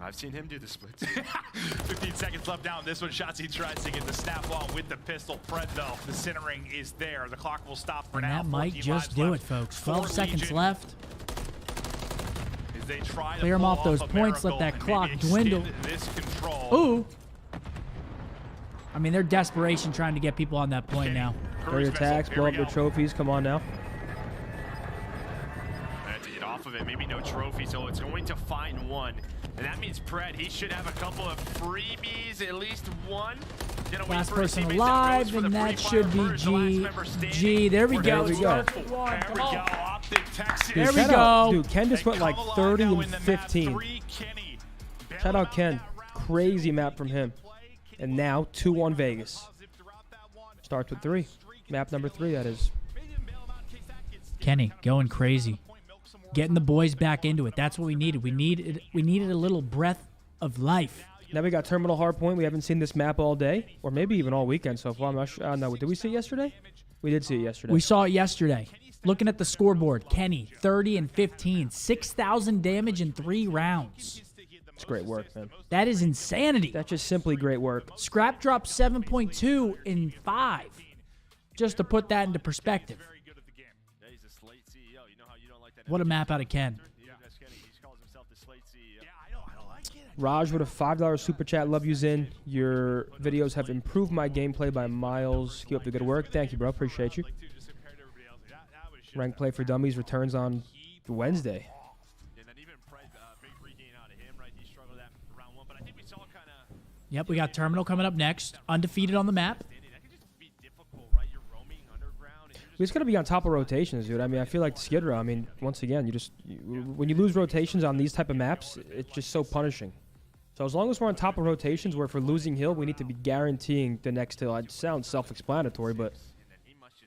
I've seen him do the splits. 15 seconds left down. This one, Shotzi tries to get the snap on with the pistol. Fred, though, the centering is there. The clock will stop for And now. that might 14 just lives do left it, folks. for 12 seconds Legion. left. As they try to Clear 'em pull off those a points, let miracle that and clock maybe dwindle. extend this control. Ooh. I mean, they're desperation trying to get people on that point now. Great attacks, blow up their trophies. Come on now. I have to get off of it. Maybe no trophy, so it's going to find one. And that means Pred, he should have a couple of freebies, at least one. Last person alive, and that should be G. There we go. There we go. There we shout go. out- Dude, Ken just went like 30 and 15. Shout out Ken. Crazy map from him. And now 2-1 Vegas. Starts with 3. Map number 3, that is. Kenny going crazy, getting the boys back into it. That's what we needed. We needed a little breath of life. Now we got Terminal Hardpoint. We haven't seen this map all day, or maybe even all weekend so far. I'm not sure. No, did we see it yesterday? We did see it yesterday. We saw it yesterday. Looking at the scoreboard, Kenny 30 and 15, 6,000 damage in 3 rounds. It's great work, man. That is insanity. That's just simply great work. Scrap dropped 7.2 in 5. Just to put that into perspective. What a map out of Ken. Raj with a $5 super chat. Love you, Zin. Your videos have improved my gameplay by miles. Keep up the good work. Thank you, bro. Appreciate you. Rank Play for Dummies returns on Wednesday. Yep, we got Terminal coming up next. Undefeated on the map. We just got to be on top of rotations, dude. I mean, I feel like Skid Row. I mean, once again, when you lose rotations on these type of maps, it's just so punishing. So as long as we're on top of rotations, where if we're losing hill, we need to be guaranteeing the next hill. It sounds self-explanatory, but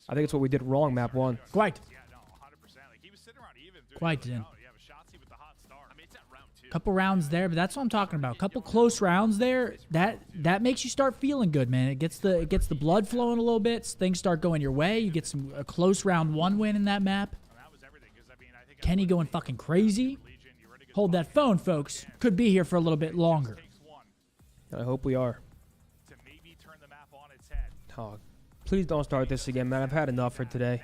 I think it's what we did wrong, map 1. Quite. Quite, Zin. Couple rounds there, but that's what I'm talking about. Couple close rounds there. That makes you start feeling good, man. It gets the blood flowing a little bit. Things start going your way. You get a close round 1 win in that map. Kenny going fucking crazy. Hold that phone, folks. Could be here for a little bit longer. I hope we are. Oh, please don't start this again, man. I've had enough for today.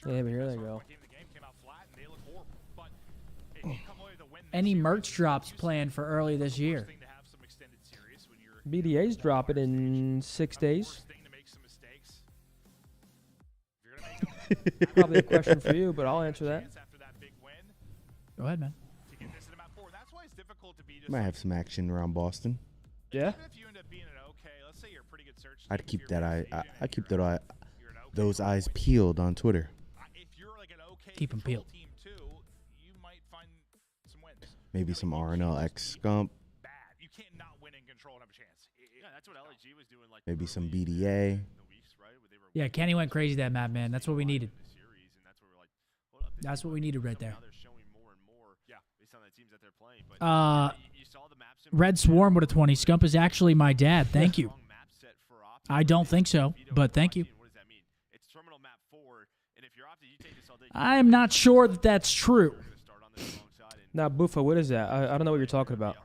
Yeah, but here they go. Any merch drops planned for early this year? BDA's drop it in 6 days. Probably a question for you, but I'll answer that. Go ahead, man. Might have some action around Boston. Yeah. I'd keep those eyes peeled on Twitter. Keep them peeled. Maybe some RNL X Scump. Maybe some BDA. Yeah, Kenny went crazy that map, man. That's what we needed. That's what we needed right there. Red Swarm with a 20. Scump is actually my dad. Thank you. I don't think so, but thank you. I'm not sure that that's true. Now, Buffa, what is that? I don't know what you're talking about.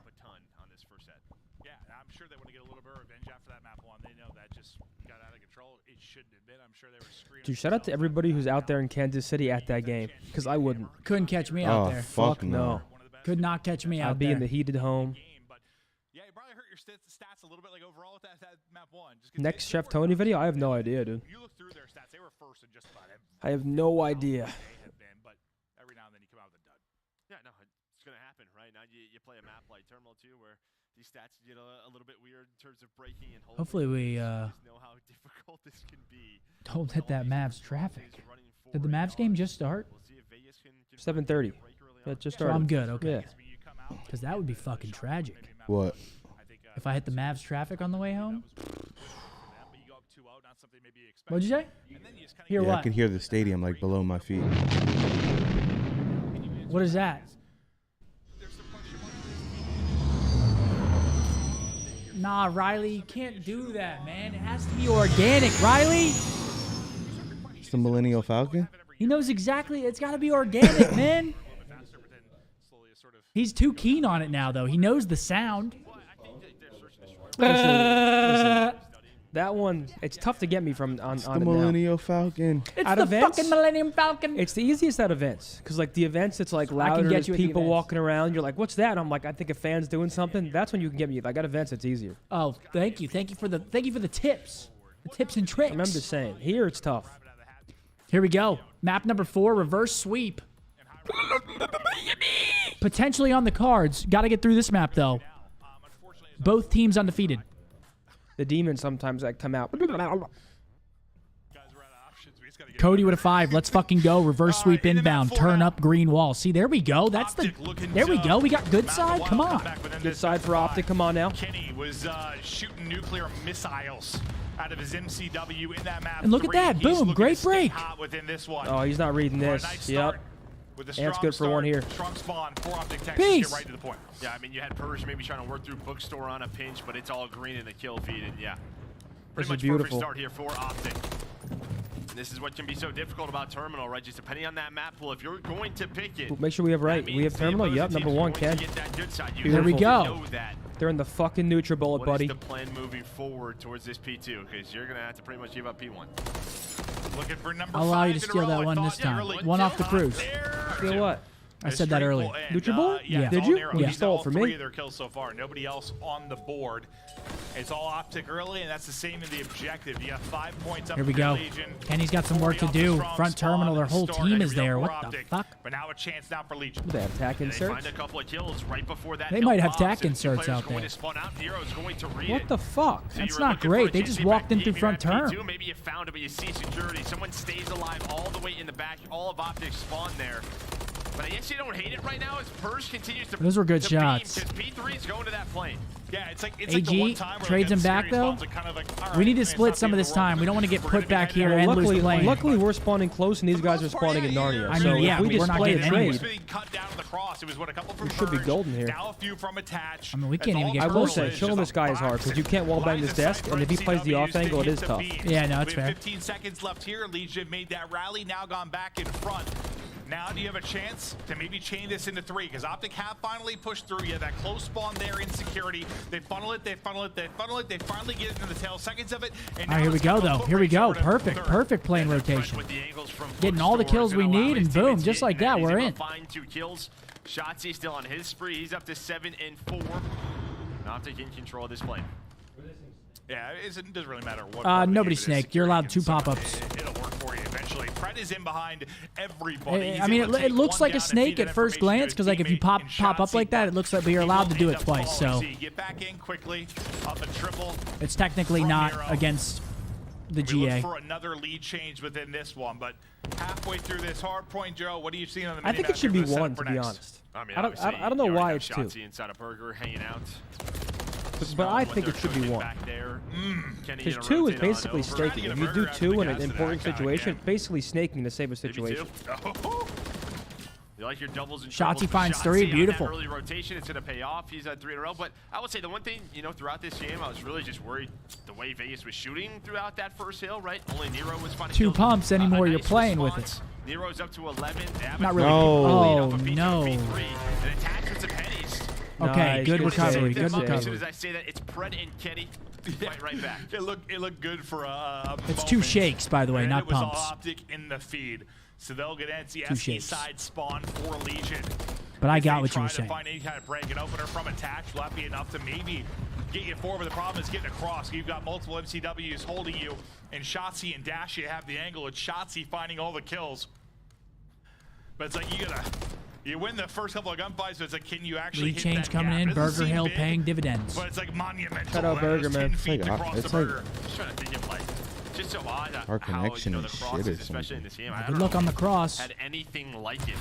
Yeah, I'm sure they want to get a little bit of revenge after that map 1. They know that just got out of control. It shouldn't have been. I'm sure they were screaming. Dude, shout out to everybody who's out there in Kansas City at that game, because I wouldn't. Couldn't catch me out there. Fuck no. Could not catch me out I'd be there. in the heated home. Yeah, you probably hurt your stats a little bit, like overall with that map 1. Next Chef Tony video? I have no idea, dude. You look through their stats; they were first in just about everything. I have no idea. But every now and then you come out with a dud. Yeah, no, it's gonna happen, right? Now you play a map like Terminal 2 where these stats get a little bit weird in terms of breaking and holding. Hopefully we just know how difficult this can be. don't hit that Mavs traffic. Did the Mavs game just start? 7:30. It just So started. I'm good, okay. Yeah. Because that would be fucking tragic. What? If I hit the Mavs traffic on the way home? What'd you say? Hear Yeah, what? I could hear the stadium like below my feet. What is that? Nah, Riley, you can't do that, man. It has to be organic, Riley. It's the Millennial Falcon? He knows exactly. It's got to be organic, man. He's too keen on it now, though. He knows the sound. Listen, that one, it's tough to get me from on It's the it now. Millennial Falcon. It's At the events, fucking Millennium Falcon. It's the easiest at events, because like the events, it's like I can louder. get There's you at the people events. walking around. You're like, what's that? I'm like, I think a fan's doing something. That's when you can get me. Like at events, it's easier. Oh, thank you. Thank you for the tips. The tips and tricks. I'm just saying. Here, it's tough. Here we go. Map number 4, reverse sweep. Potentially on the cards. Got to get through this map, though. Both teams undefeated. The demons sometimes that come out. Cody with a 5. Let's fucking go. Reverse sweep inbound. Turn up green wall. See, there we go. That's the. There we go. We got good side. Come on. Good side for Optic. Come on now. Kenny was shooting nuclear missiles out of his MCW in that map. And look at that. Boom. Great break. Oh, he's not reading this. Yep. And it's good for one here. Strong spawn for Optic Texas. Peace. Get right to the point. Yeah, I mean, you had Purge maybe trying to work through bookstore on a pinch, but it's all green in the kill feed, and yeah. Pretty much beautiful. Perfect start here for Optic. And this is what can be so difficult about Terminal, right? Just depending on that map pool, if you're going to pick it. Make sure we have right. We have Terminal. Yep, number 1, Ken. There we go. They're in the fucking NutriBullet, buddy. What is the plan moving forward towards this P2? Because you're going to have to pretty much give up P1. Looking for number I'll allow you 5 to in a steal row. that one this time. One off the cruise. Steal what? I said that earlier. NutriBullet? Yeah. Did you? Yeah. You He's stole all it from 3 me. of their kills so far. Nobody else on the board. It's all Optic early, and that's the same in the objective. You got 5 points up. Here we for your go. Legion. Kenny's got some work to do. Front terminal. Their whole team is there. What the fuck? But now a chance now for Legion. They have tack They inserts. find a couple of kills right before that. They might have tack inserts out there. What the fuck? So That's you were not looking for great. a They chance just to be walked back in through deep. front You're at turn. P2, maybe you found it, but you see security. Someone stays alive all the way in the back. All of Optic spawn there. But I guess you don't hate it right now as Purge continues to. Those were good to shots. Because P3 is going to that plane. Yeah, it's like the AG one time where trades him back though. We need to split some of this time. We don't want to get put back here and lose plane. Luckily, we're spawning close, and these guys are spawning in Narnia. I mean, so yeah, if we we're just not play a getting anywhere. trade, Cut down to the cross. It was what a couple from we should be Purge, golden here. Now a few from attach. I mean, we can't even get I will close. say, killing this guy is hard because you can't wallbang this desk, and if he plays the off angle, it is tough. Yeah, no, it's fair. 15 seconds left here. Legion made that rally. Now gone back in front. Now do you have a chance to maybe chain this into 3? Because Optic have finally pushed through. You have that close spawn there in security. They funnel it, they funnel it, they funnel it. They finally get into the tail seconds of it. And All right, here we go, though. Here we go. Perfect plane rotation. Getting all the kills we need, and boom, just like that, we're in. Find 2 kills. Shotzi still on his spree. He's up to 7 and 4. Optic in control of this plane. Yeah, it doesn't really matter what. Nobody snaked. You're allowed 2 pop-ups. It'll work for you eventually. Pred is in behind everybody. I mean, it looks like a snake at first glance because, like, if you pop up like that, it looks like you're allowed to do it twice. So get back in quickly, up and triple. it's technically not against the We look GA. for another lead change within this one, but halfway through this hard point, Joe, what do you see on the? I think it should be 1, to be honest. I mean, I don't know why it's 2. Shotzi inside a burger hanging out. But I think it should be 1. Because 2 is basically staking. If you do 2 in an important situation, it's basically snaking to save a situation. You like your doubles and Shotzi triples. finds Shotzi 3, on that beautiful. Early rotation, it's going to pay off. He's at 3 in a row. But I would say the one thing, throughout this game, I was really just worried the way Vegas was shooting throughout that first hill, right? Only Nero was finding 2 kills. pumps anymore. You're Nice playing with response. it. Nero's up to 11. Not really. Oh, no. And attachments of pennies. Okay, Nice, good good recovery. save, Good good save. As soon recovery. as I say that, it's Pred and Kenny. Right back. It looked good for a It's 2 shakes, by the way, and not it was pumps. all Optic in the feed. So they'll get 2 NCS shakes. side spawn for Legion. But I If got they what you try were to saying. find any kind of break and opener from attach, will that be enough to maybe get you forward? But the problem is getting across. You've got multiple MCWs holding you, and Shotzi and Dash, you have the angle. It's Shotzi finding all the kills. But it's like you win the first couple of gunfights, so it's like, can you actually Lead hit change that coming gap? in. It doesn't Burger seem Hill big, paying dividends. but it's like monumental. Shout out There's Burger, 10 man. feet It's like- across the it's like- burger. Just trying to think of just so odd Our how, connection the is shit crosses, or especially in this game. I Good don't luck know on if the cross. had anything like it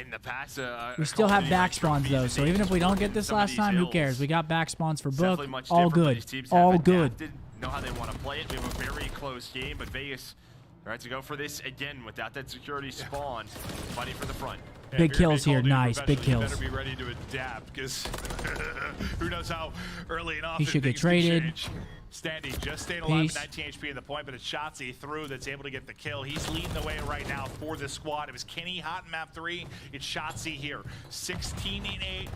in the past. We still have back spawns though, so even if we don't get this last time, who cares? We got back spawns for book. All good. All good. Know how they want to play it. We have a very close game, but Vegas tries to go for this again without that security spawn, fighting for the front. Yeah, Big if you're kills gonna here. be called Nice. in Big professionally, kills. You better be ready to adapt, because who knows how early and often He should get things can traded. change. Standing, just staying alive Peace. at 19 HP in the point, but it's Shotzi through that's able to get the kill. He's leading the way right now for the squad. It was Kenny hot in map 3. It's Shotzi here. 16-8.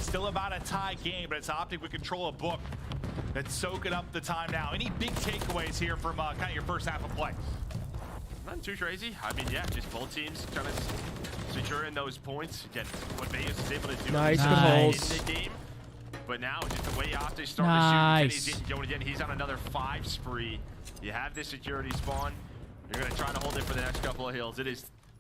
Still about a tie game, but it's Optic with control of book. That's soaking up the time now. Any big takeaways here from kind of your first half of play? Nothing too crazy. I mean, yeah, just both teams kind of securing those points. Again, what Vegas is able to do Nice, good in holds. the game. But now, just the way Optic started Nice. to shoot, Kenny's getting going again. He's on another 5 spree. You have this security spawn. You're going to try to hold it for the next couple of hills. It is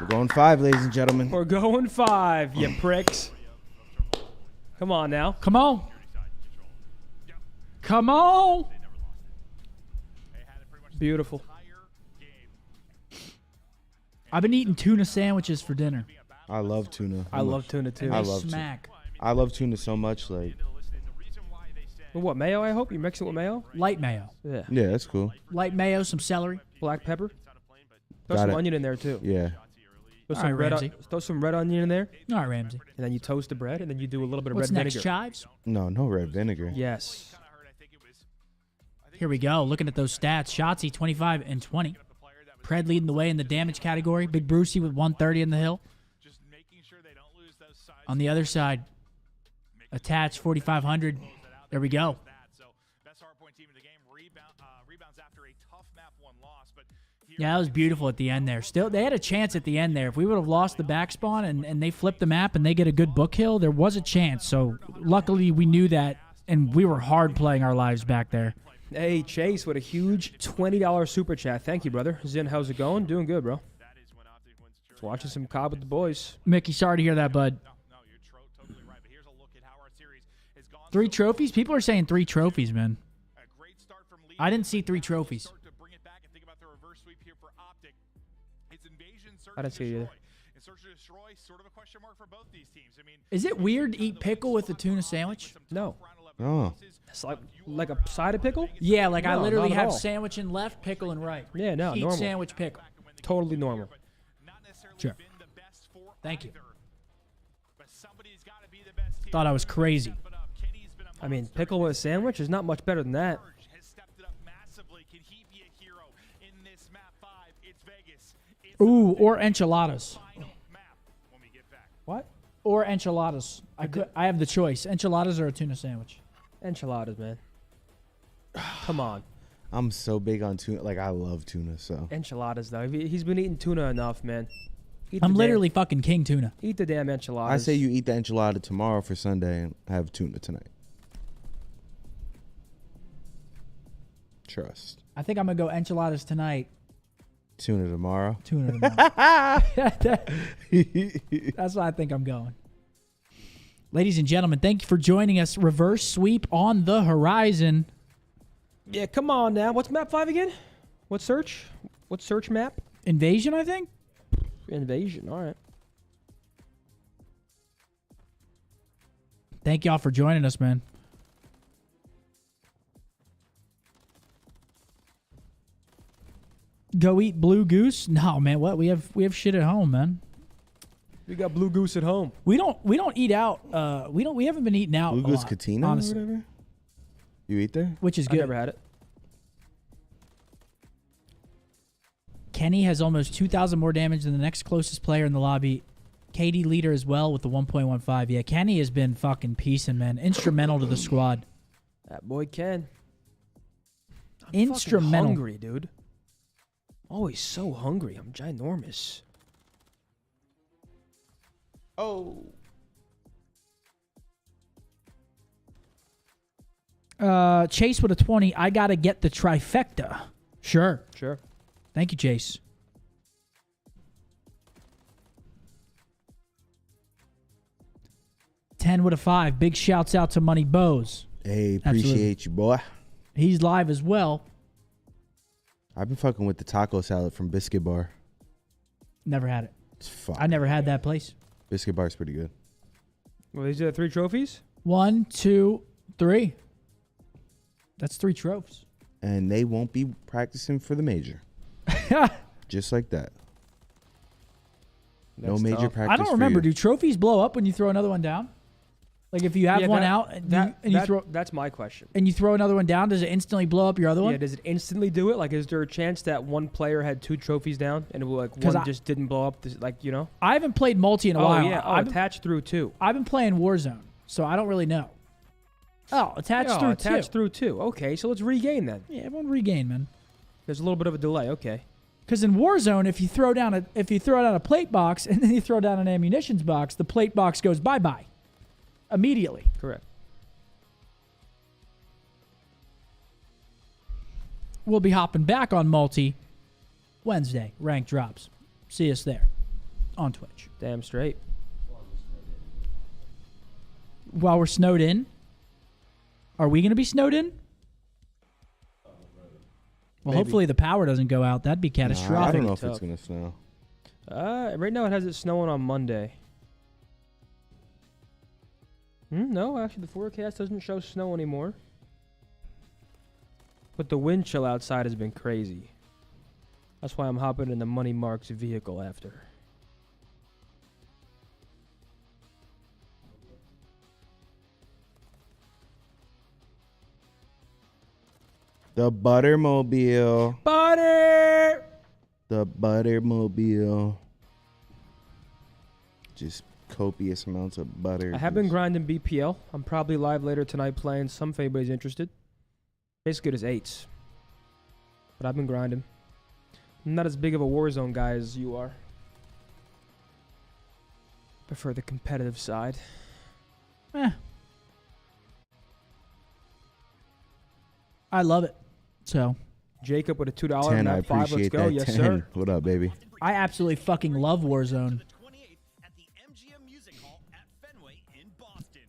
We're going 5, ladies and gentlemen. We're going 5, you pricks. Come on now. Come on. Come on. Beautiful. I've been eating tuna sandwiches for dinner. I love tuna. I love tuna too. I love smack. I love tuna so much. Like, With what, mayo, I hope? You mix it with mayo? Light mayo. Yeah. Yeah, that's cool. Light mayo, some celery. Black pepper. Throw Got some it. onion in there, too. Yeah. Throw All some, right, Ramsey. throw some red onion in there. All right, Ramsey. And then you toast the bread, and then you do a little bit of What's red next, vinegar. chives? No red vinegar. Yes. Here we go. Looking at those stats. Shotzzy, 25 and 20. Pred leading the way in the damage category. Big Brucey with 130 in the hill. On the other side, Attach, 4,500. There we go. Yeah, that was beautiful at the end there. Still, they had a chance at the end there. If we would have lost the back spawn and they flipped the map and they get a good book kill, there was a chance. So luckily we knew that, and we were hard playing our lives back there. Hey, Chase, with a huge $20 super chat. Thank you, brother. Zin, how's it going? Doing good, bro. Just watching some COD with the boys. Mickey, sorry to hear that, bud. 3 trophies? People are saying 3 trophies, man. I didn't see 3 trophies. I didn't see it either. Is it weird to eat pickle with a tuna sandwich? No. Oh. It's like a side of pickle? Yeah, like I No, literally not at have all. sandwich in left, pickle in right. Yeah, no, Eat normal. sandwich, pickle. Totally normal. Sure. Thank you. Thought I was crazy. I mean, pickle with a sandwich is not much better than that. Ooh, or enchiladas. What? Or enchiladas. I have the choice. Enchiladas or a tuna sandwich. Enchiladas, man. Come on. I'm so big on tuna. Like, I love tuna, so. Enchiladas, though. He's been eating tuna enough, man. I'm literally fucking king tuna. Eat the damn enchiladas. I say you eat the enchilada tomorrow for Sunday and have tuna tonight. Trust. I think I'm going to go enchiladas tonight. Tuna tomorrow. Tuna tomorrow. That's why I think I'm going. Ladies and gentlemen, thank you for joining us. Reverse sweep on the horizon. Yeah, come on now. What's map 5 again? What search? What search map? Invasion, I think? Invasion, all right. Thank y'all for joining us, man. Go eat Blue Goose? No, man. What? We have shit at home, man. We got Blue Goose at home. We don't eat out. We haven't been eating out. Blue a Goose lot, Katina or honestly. whatever? You eat there? Which is I good. never had it. Kenny has almost 2,000 more damage than the next closest player in the lobby. KD leader as well with the 1.15. Yeah, Kenny has been fucking piecing, man. Instrumental to the squad. That boy Ken. I'm Instrumental. fucking hungry, dude. Always so hungry. I'm ginormous. Oh. Chase with a 20. I got to get the trifecta. Sure. Sure. Thank you, Chase. $10 with a 5. Big shouts out to Money Bows. Hey, appreciate you, boy. He's live as well. I've been fucking with the taco salad from Biscuit Bar. Never had it. It's fun. I never had that place. Biscuit Bar's pretty good. Well, these are 3 trophies? 1, 2, 3. That's 3 trophies. And they won't be practicing for the major. Just like that. No major practice. I don't remember. Do trophies blow up when you throw another one down? Like if you have one out and you throw. That's my question. And you throw another one down, does it instantly blow up your other one? Yeah, does it instantly do it? Like, is there a chance that one player had 2 trophies down and it will, like one just didn't blow up? Like, you know? I haven't played multi in a while. Yeah. I've attached through 2. I've been playing Warzone, so I don't really know. Oh, attached through 2. Attached through 2. Okay, so let's regain then. Yeah, everyone regain, man. There's a little bit of a delay. Okay. Because in Warzone, if you throw down a plate box and then you throw down an ammunitions box, the plate box goes bye-bye immediately. Correct. We'll be hopping back on multi Wednesday. Rank drops. See us there on Twitch. Damn straight. While we're snowed in, are we going to be snowed in? Well, Maybe. hopefully the power doesn't go out. That'd be catastrophic. I don't know if it's going to snow. Right now it has it snowing on Monday. No, actually the forecast doesn't show snow anymore. But the wind chill outside has been crazy. That's why I'm hopping in the Money Marks vehicle after. The Buttermobile. Butter! The Buttermobile. Just copious amounts of butter. I have been grinding BPL. I'm probably live later tonight playing some if anybody's interested. Basically just 8s. But I've been grinding. I'm not as big of a Warzone guy as you are. Prefer the competitive side. I love it. So, Jacob with a $2 10, and I that 5. Let's appreciate go. that. Yes, 10. sir. What up, baby? I absolutely fucking love Warzone.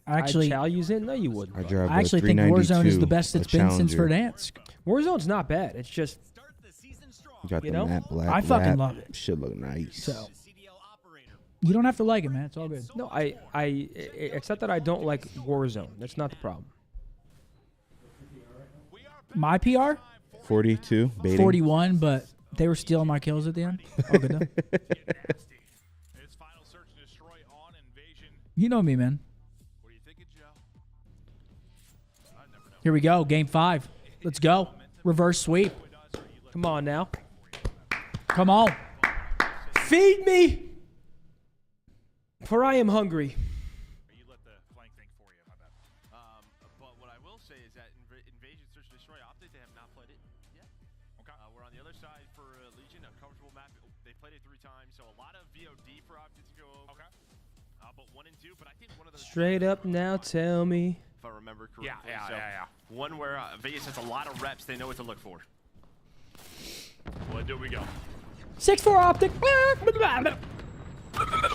Actually, I'd challenge in? No, you wouldn't. I actually think Warzone is the best it's been since Verdansk. Warzone's not bad. It's just, You got you the know? matte black. I fucking wrap. love it. Should look nice. So, you don't have to like it, man. It's all good. No, it's not that I don't like Warzone. That's not the problem. My PR? 42. Baiting. 41, but they were stealing my kills at the end. All good though. You know me, man. Here we go. Game 5. Let's go. Reverse sweep. Come on now. Come on. Feed me! For I am hungry. But what I will say is that Invasion Search and Destroy Optic, they have not played it yet. Okay. We're on the other side for Legion, a comfortable map. They played it 3 times, so a lot of VOD for Optic to go over. Okay. But 1 and 2, but I think one of those Straight up now, tell me. if I remember correctly. Yeah. One where Vegas has a lot of reps, they know what to look for. What do we go? 6-4 Optic.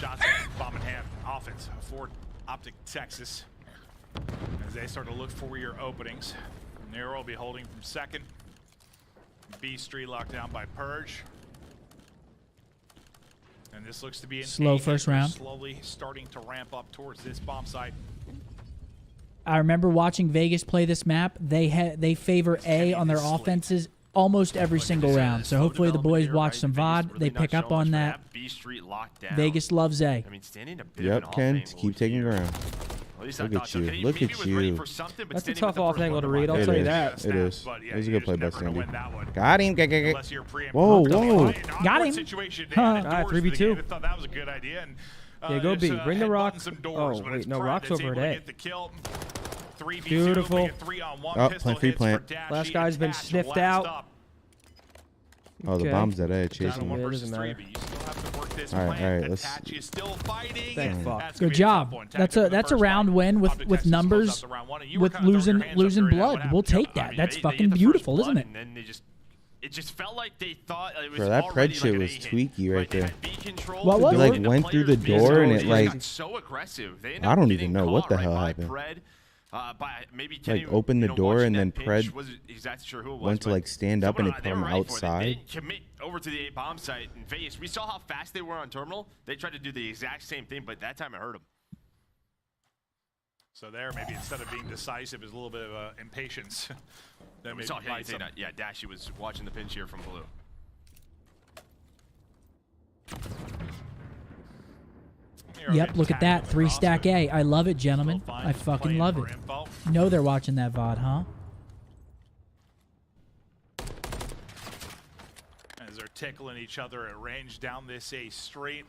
Shots, bomb in hand, offense for Optic Texas. As they start to look for your openings. Nero will be holding from second. B Street locked down by Purge. And this looks to be an Slow first round. Slowly starting to ramp up towards this bomb site. I remember watching Vegas play this map. They favor A on their offenses almost every single round. So hopefully the boys watch some VOD. They pick up on that. Vegas loves A. I mean, standing a bit Yep, Ken. Keep taking ground. Look at you. Look at you. That's a tough off angle to read. I'll tell you that. It is. It was a good play by Sandy. Got him. Whoa, whoa. Got him. All right, 3v2. Thought that was a good idea. And, Yeah, go B. Bring the rock. Oh, wait, no, rock's over at A. Beautiful. Oh, plant free plant. Last guy's been sniffed out. Oh, the bomb's at A chasing Yeah, me. it doesn't matter. All right, let's. Thank fuck. Good job. That's a round win with numbers, with losing blood. We'll take that. That's fucking beautiful, isn't it? And then it just felt like they thought it was Bro, that already pred shit like was tweaky right there. What was it? Like went through the door and it like. So aggressive. I don't even know what the hell happened. Maybe like opened the door and then Pred exactly sure who it was, went to like stand up and it put him outside. They didn't commit over to the A bomb site in Vegas. We saw how fast they were on terminal. They tried to do the exact same thing, but that time it hurt them. So there, maybe instead of being decisive, is a little bit of impatience. Then we saw him say that. Yeah, Dashy was watching the pinch here from blue. Yep, look at that. 3-stack A. I love it, gentlemen. I fucking love it. You know they're watching that VOD, huh? As they're tickling each other at range down this A straight.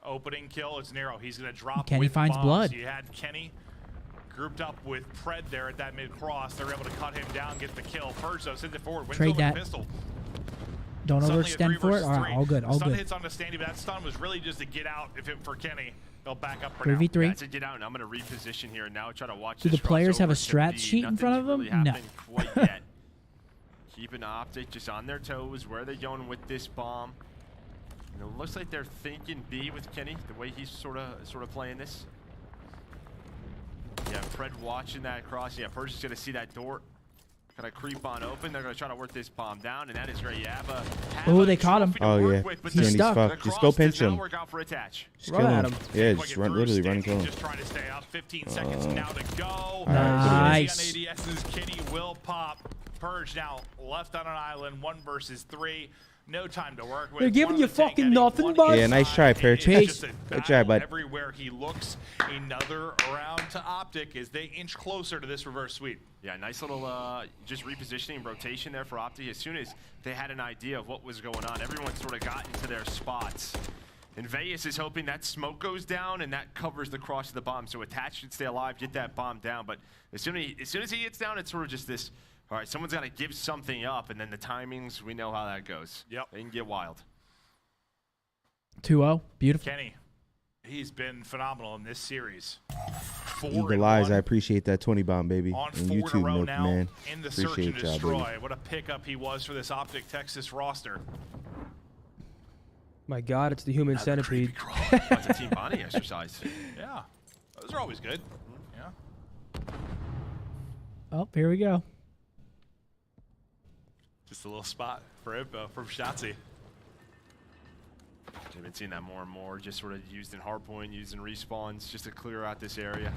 Opening kill is Nero. He's going to drop. Kenny with finds bombs. blood. You had Kenny grouped up with Pred there at that mid-cross. They're able to cut him down, get the kill. Purge, though, sends it forward. Wins Trade over that. the pistol. Don't Suddenly overextend for it. All right, all good, all stun good. hits on the Standy, but that stun was really just to get out. If it for Kenny, they'll back up for now. 3v3. Yeah, to get out, and I'm going to reposition here and now try to watch. Do the this players have a crossover. strat sheet in front of them? Really No. quite yet. Keeping Optic just on their toes. Where are they going with this bomb? And it looks like they're thinking B with Kenny, the way he's sort of playing this. Yeah, Fred watching that cross. Yeah, Purge is going to see that door. Gonna creep on open. They're gonna try to work this bomb down, and that is great. Oh, they caught him. Oh yeah, he's stuck. Fucked. Just go pinch him. Run Just kill at him. him. Yeah, just run. Literally run and kill him. Just trying to stay up. 15 seconds now to go. Nice. On ADS's Kenny will pop. Purge now left on an island, 1 versus 3. No time to work with. They're giving you fucking nothing, bud. Yeah, nice try, Purge. Good try, bud. Everywhere he looks, another round to Optic as they inch closer to this reverse sweep. Yeah, nice little just repositioning rotation there for Optic. As soon as they had an idea of what was going on, everyone sort of got into their spots. And Vegas is hoping that smoke goes down and that covers the cross of the bomb. So Attach should stay alive, get that bomb down. But as soon as he gets down, it's sort of just this, all right, someone's got to give something up. And then the timings, we know how that goes. Yep. They can get wild. 2-0. Beautiful. Kenny, he's been phenomenal in this series. Eagle Eyes, I appreciate that 20 bomb, baby. On And 4 you in a too, row Milk now Man. in the search Appreciate and y'all, destroy. baby. What a pickup he was for this Optic Texas roster. My God, it's the human centipede. That's a team bonding exercise. Yeah, those are always good. Yeah. Oh, here we go. Just a little spot for info from Shotzzy. They've been seeing that more and more, just sort of used in hardpoint, used in respawns, just to clear out this area.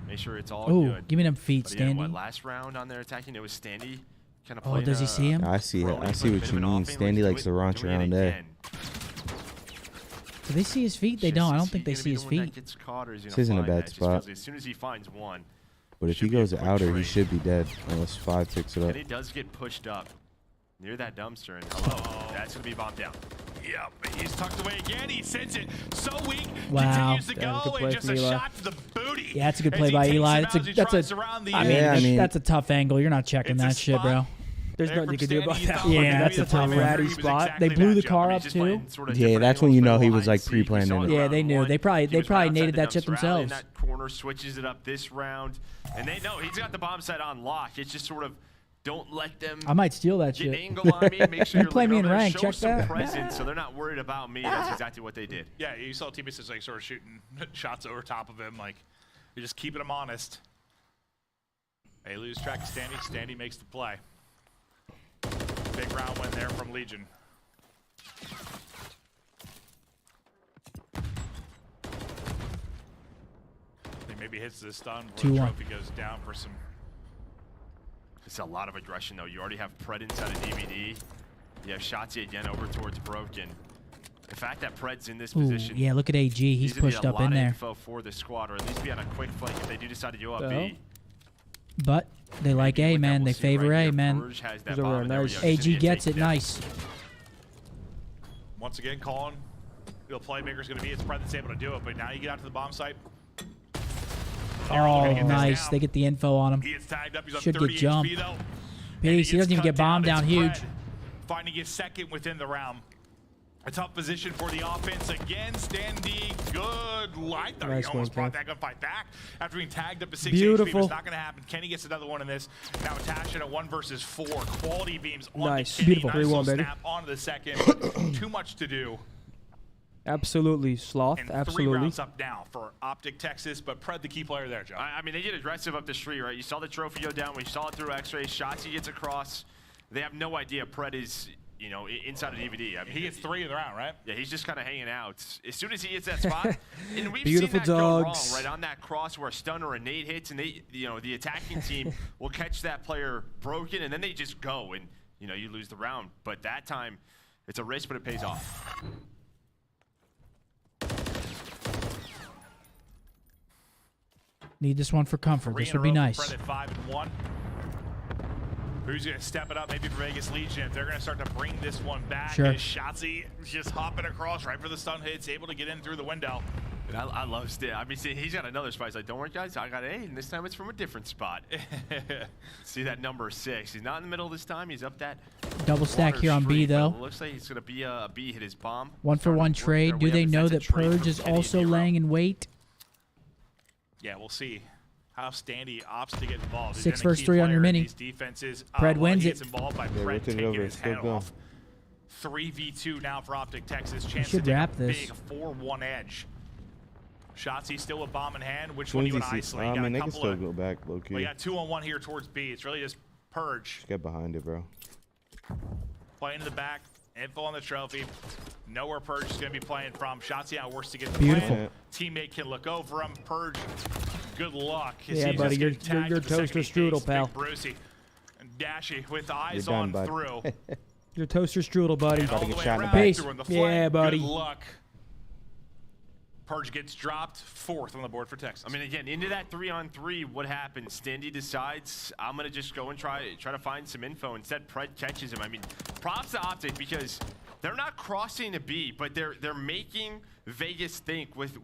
Make sure it's all Oh, good. give me them feet, But again, Standy. what, last round on their attacking, it was Standy kind of Oh, playing does he see him? I see it. I see a what bit you of an mean. offense, Standy like, likes to raunch around there. Do they see his feet? They don't. I don't think they see his feet. This isn't a bad spot. As soon as he finds one, But if he goes outer, he should be dead. Unless 5 picks it up. and he does get pushed up near that dumpster, and hello, that's going to be bombed down. Yeah, but he's tucked away again. He sends it so weak. Wow. Continues to Damn, good go, play and just from a Eli. shot to the booty. Yeah, that's a good as play he by takes Eli. him That's out a as he that's tries a. around the I edge. mean, that's a tough angle. You're not checking It's a that shit, bro. spot There's there nothing from you can do about Standy. that. Yeah, that's a tough ratty spot. They blew the car up too. Yeah, that's when you know he was like pre-planning it. Yeah, they knew. They probably nated that shit In themselves. that corner, switches it up this round, and they know he's got the bomb site on lock. It's just sort of don't let them. I might steal that get an shit. angle on me. Make sure You you're play me looking in over there, rank. show Check some that. presence, so they're not worried about me. That's exactly what they did. Yeah, you saw teammates just like sort of shooting shots over top of him. Like, you're just keeping him honest. They lose track of Standy. Standy makes the play. Big round win there from Legion. He maybe hits the stun before the 2-1. trophy goes down for some. It's a lot of aggression, though. You already have Pred inside of DVD. You have Shotzzy again over towards Broken. The fact that Pred's in this Ooh, position. yeah, look at AG. He's these would be pushed a up lot in of there. Info for the squad, or at least be on a quick flank if they do decide to go up B. But they like A, man. They favor A, man. Purge has that Those are bomb, really and there we nice. go. Just AG need to gets take it. down. Nice. Once again, calling who the playmaker's going to be. It's Pred that's able to do it, but now you get out to the bomb site. Oh, nice. They get the info on him. He gets tagged up. He's on Should 30 get jumped. HP, though. Peace. He doesn't even get bombed down. It's Huge. Pred finding his second within the round. A tough position for the offense again. Standy, good light. Nice He almost one, brought that gunfight back after being tagged up to 6 HP. Beautiful. But it's not going to happen. Kenny gets another one in this. Now attaching at 1 versus 4. Quality beams on Nice. Kenny. Beautiful. Nice 3-1, little baby. snap onto the second. Too much to do. Absolutely, Sloth. And 3 Absolutely. rounds up now for Optic Texas, but Pred the key player there, Joe. I mean, they get aggressive up the street, right? You saw the trophy go down. We saw it through X-rays. Shotzzy gets across. They have no idea Pred is, you know, inside of DVD. I mean, He gets 3 in the round, right? Yeah, he's just kind of hanging out. As soon as he hits that spot, and we've Beautiful seen that go wrong, dogs. right on that cross where a stun or a nade hits, and they, you know, the attacking team will catch that player broken, and then they just go, and you know, you lose the round. But that time, it's a risk, but it pays off. Need this one for comfort. 3 This in a would be row for nice. Pred at 5 and 1. Who's going to step it up maybe for Vegas Legion? If they're going to start to bring this one back. Sure. Is Shotzzy just hopping across right for the stun hits, able to get in through the window. And I love Stan. I mean, see, he's got another spot. He's like, don't worry, guys. I got A, and this time it's from a different spot. See that number 6. He's not in the middle this time. He's up that Double stack water here on B, street, but though. it looks like he's going to be a B hit his bomb. 1-for-1 trade. Do they know that Purge is also laying in wait? Yeah, we'll see how Standy opts to get involved. 6 versus 3 on your mini. These defenses, Pred wins he gets it. involved by Yeah, Pred rotate it taking over. his Still head go. off. 3v2 now for Optic Texas. Chance to should take wrap a this. big 4-1 edge. Shotzzy still with bomb in hand. Which Soon one as do you he want to sees- isolate? I You got mean, a they can couple still of, go back low key. well, you got 2-on-1 here towards B. It's really just Purge. Just get behind it, bro. Playing in the back. Info on the trophy. Know where Purge is going to be playing from. Shotzzy out works to get the Beautiful. plan. Teammate can look over him. Purge, good luck. Yeah, He's buddy, just you're getting tagged toaster up the second he strudel, takes. pal. Big Brucey. Dashy with eyes done, on bud. through. Your toaster strudel, buddy. And all the way around Peace. through in the Yeah, flank. buddy. Good luck. Purge gets dropped, 4th on the board for Texas. I mean, again, into that 3-on-3, what happens? Standy decides, I'm going to just go and try to find some info. Instead, Pred catches him. I mean, props to Optic because they're not crossing a B, but they're making Vegas think with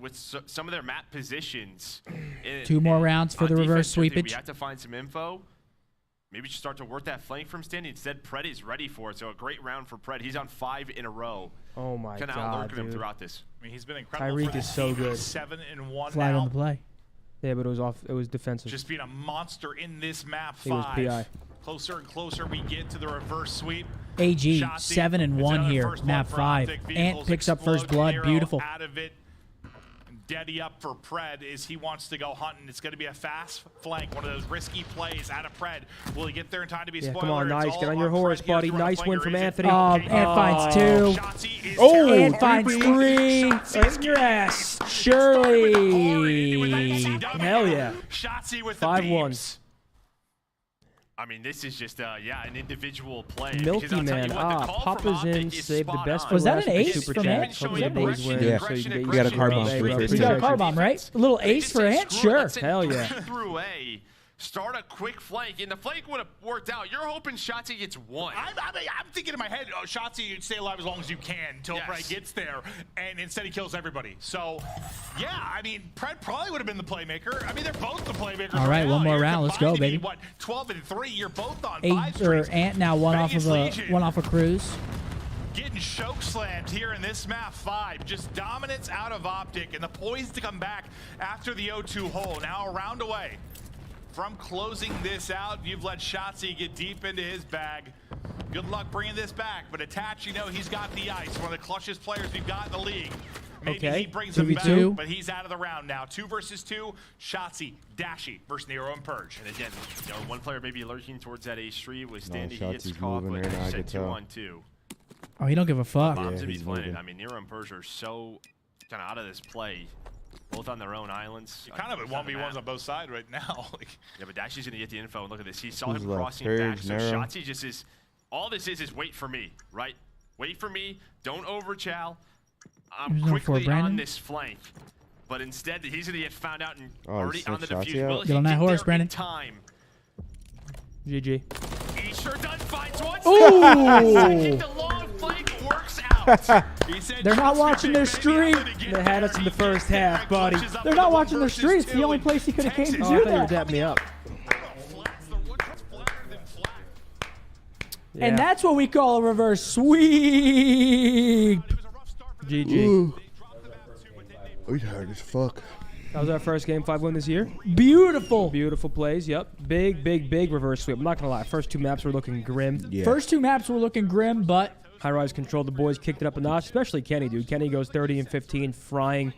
some of their map positions. 2 more rounds for On the reverse defense, sweepage. We have to find some info. Maybe just start to work that flank from Standy. Instead, Pred is ready for it. So a great round for Pred. He's on 5 in a row. Oh my Kind of God, outlurking him dude. throughout this. I mean, he's been incredible. Tyreek for the is so team. good. 7-1 Flag now. on the play. Yeah, but it was off. It was defensive. Just being a monster in this map. It was 5. PI. Closer and closer we get to the reverse sweep. AG Shotzi, 7-1 it's here. another first Map blood for 5. Optic. Ant Vehicles picks up first explode, blood. Nero Beautiful. Out of it. Daddy up for Pred is he wants to go hunting. It's going to be a fast flank, one of those risky plays out of Pred. Will he get there in time to be Yeah, spoiler? come on, It's nice. all Get on your Pred. horse, He has buddy. to run a Nice win flanker. from Is it Anthony. Ant finds 2. Shotzi is Oh, terrible. Ant finds 3. Right in your ass. Surely. Hell yeah. Shotzi with 5-1. I mean, this is just, an individual play. Milky Because I'll tell Man. you what, the call from Papa's in. Optic is Save the spot best on. for Was that last an with ace Super from Chat. Ant? Hope Was the that Bays win. Yeah. So you You got a card bomb Bays for win. free. You got a car bomb, right? A little They ace just for said, Ant? screw it, Sure. let's hit Hell yeah. through A. Start a quick flank, and the flank would have worked out. You're hoping Shotzi gets 1. I'm thinking in my head, oh, Shotzi, you'd stay alive as long as you can until Yes. Pred gets there, and instead he kills everybody. So, yeah, I mean, Pred probably would have been the playmaker. I mean, they're both the playmakers. All right, now. one more You're round. Let's go, combined to be, baby. What, 12-3? You're both on 5 Ant streaks. Ant now one off Vegas of Legion. a cruise. Getting choke slammed here in this map 5. Just dominance out of Optic, and the poise to come back after the 0-2 hole. Now a round away from closing this out. You've let Shotzi get deep into his bag. Good luck bringing this back, but Attach, you know he's got the ice. One of the clutchest players we've got in the league. Maybe Okay. he brings him back, 2v2. but he's out of the round now. 2 versus 2. Shotzi, Dashy versus Nero and Purge. And again, one player maybe lurking towards that A street was No, Standy. He gets Shotzi's caught, moving but there now, I he said can tell. 2-on-2. Oh, he don't give a fuck. Bombs Yeah, to be he's planted. moving. I mean, Nero and Purge are so kind of out of this play. Both on their own islands. You're kind of at 1v1s on both sides right now. Yeah, but Dashy's going to get the info. And look at this. He saw Who's him left? crossing Purge, back. So Nero. Shotzi just is, all this is wait for me, right? Wait for me. Don't overchow. I'm There's no quickly for Brandon. on this flank. But instead, he's going to get found out and Oh, already he on the sent Shotzi defuse. out? Will Get he on that get horse, there Brandon. in time? GG. He sure does find one. Ooh. The long flank works out. He said They're not Shotzi watching their baby, stream. I'm gonna get They had us in the first half, buddy. They're not watching their street. It's the only place he could have came to Oh, I do thought you were that. dapping me up. Yeah. And that's what we call a reverse sweep. GG. We tired as fuck. That was our first game 5 win this year. Beautiful. Beautiful plays. Yep. Big reverse sweep. I'm not gonna lie. First 2 maps were looking grim. Yeah. First 2 maps were looking grim, but High Rise controlled the boys, kicked it up a notch, especially Kenny, dude. Kenny goes 30 and 15, frying.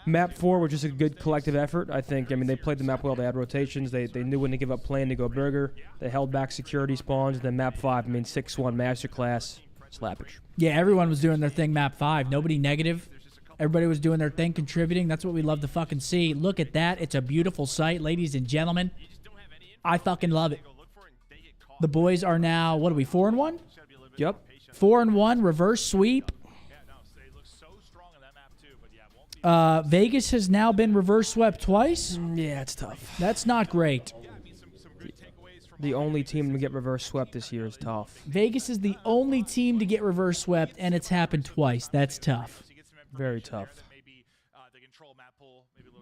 Map 4 was just a good collective effort, I think. I mean, they played the map well. They had rotations. They knew when to give up plan to go burger. They held back security spawns. Then map 5, I mean, 6-1 masterclass. Slappage. yeah, everyone was doing their thing map 5. Nobody negative. Everybody was doing their thing, contributing. That's what we love to fucking see. Look at that. It's a beautiful sight, ladies and gentlemen. I fucking love it. The boys are now, what are we, 4-1? Yep. 4-1, reverse sweep. Vegas has now been reverse swept twice. Yeah, it's tough. That's not great. The only team to get reverse swept this year is tough. Vegas is the only team to get reverse swept, and it's happened twice. That's tough. Very tough.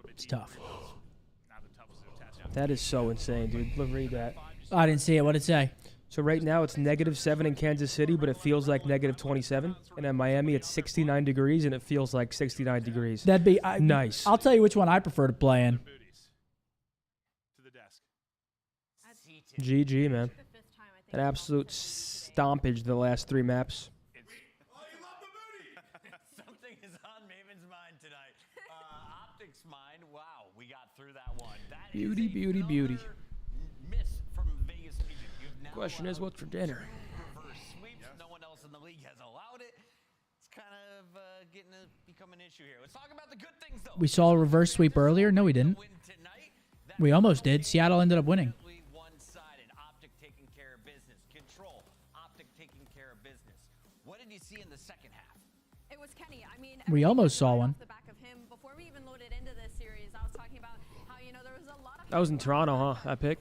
It's tough. That is so insane, dude. Look, read that. I didn't see it. What did it say? So right now it's -7 in Kansas City, but it feels like -27. And in Miami it's 69 degrees, and it feels like 69 degrees. That'd be nice. I'll tell you which one I prefer to play in. GG, man. An absolute stompage the last 3 maps. Something is on Maven's mind tonight. Optic's mind. Wow, we got through that one. That Beauty, beauty, beauty. miss from Vegas Legion. You've now Question is, what's for dinner? reverse sweeps. No one else in the league has allowed it. It's kind of getting to become an issue here. Let's talk about the good things, though. We saw a reverse sweep earlier. No, we didn't. We almost did. Seattle ended up winning. One-sided. Optic taking care of We almost saw one. That was in Toronto, huh? That pick?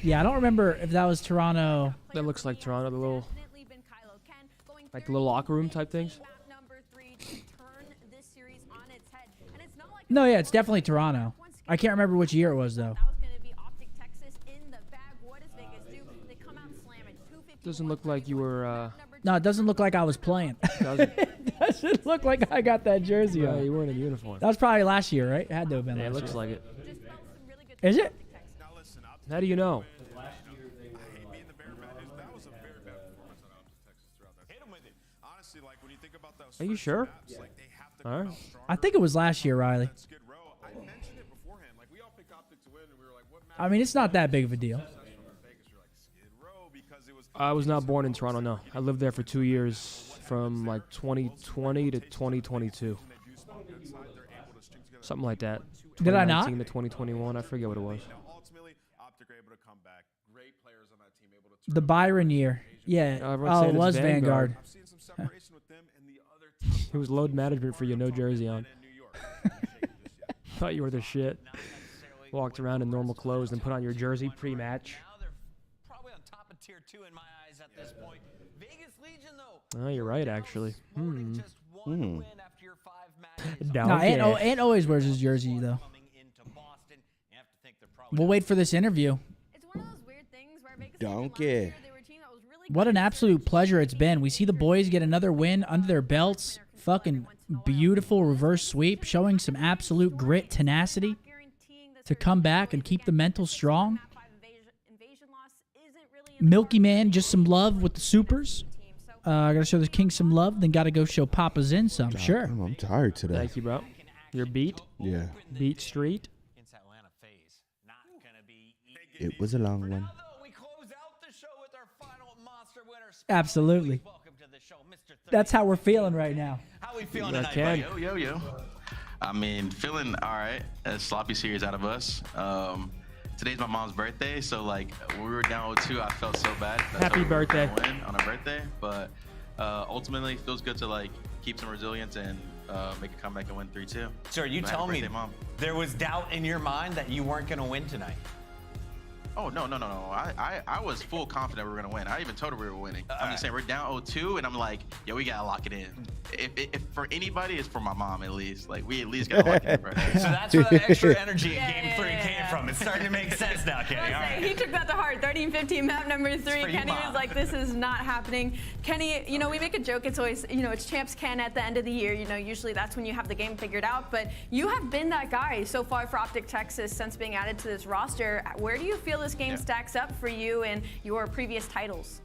Yeah, I don't remember if that was Toronto. That looks like Toronto, the little locker room type things. No, yeah, it's definitely Toronto. I can't remember which year it was, though. Doesn't look like you were... No, it doesn't look like I was playing. It doesn't look like I got that jersey on. You weren't in uniform. That was probably last year, right? It had to have been Yeah, it last looks year. like it. Is it? How do you know? Are you sure? All right. I think it was last year, Riley. I mean, it's not that big of a deal. I was not born in Toronto, no. I lived there for 2 years, from like 2020 to 2022. Something like that. Did I not? 2019 to 2021, I forget what it was. The Byron year. Yeah. everyone's Oh, saying it it's was Vanguard. It was load management for you, no jersey on. Thought you were the shit. Walked around in normal clothes and put on your jersey pre-match. Tier 2 in my eyes at this point. Vegas Legion, though. Oh, you're right, actually. No, Ant always wears his jersey, though. We'll wait for this interview. Donkey. What an absolute pleasure it's been. We see the boys get another win under their belts. Fucking beautiful reverse sweep, showing some absolute grit, tenacity to come back and keep the mental strong. Milky Man, just some love with the supers. I gotta show the King some love, then gotta go show Papa Zin some. Sure. I'm tired today. Thank you, bro. You're beat? Yeah. Beat Street? It was a long one. Absolutely. That's how we're feeling right now. How we feeling I tonight, can. buddy? Yo. I mean, feeling all right. A sloppy series out of us. Today's my mom's birthday, so like when we were down 0-2, I felt so bad. Happy birthday. Win on her birthday, but ultimately it feels good to like keep some resilience and make a comeback and win 3-2. Sir, you So tell happy me birthday, Mom. there was doubt in your mind that you weren't going to win tonight. Oh, no. I was full confident we were going to win. I even told her we were winning. I'm just saying, we're down 0-2, and I'm like, yo, we got to lock it in. If for anybody, it's for my mom at least. Like, we at least got to lock it in. Right? So that's where that extra energy in Game 3 came from. It's starting to make sense now, Kenny. All right. He took that to heart. 13-15, map number 3. for you, Kenny Mom. was like, this is not happening. Kenny, you know, we make a joke. It's always, you know, it's Champs Can at the end of the year. You know, usually that's when you have the game figured out. But you have been that guy so far for Optic Texas since being added to this roster. Where do you feel this game stacks up for you and your previous titles?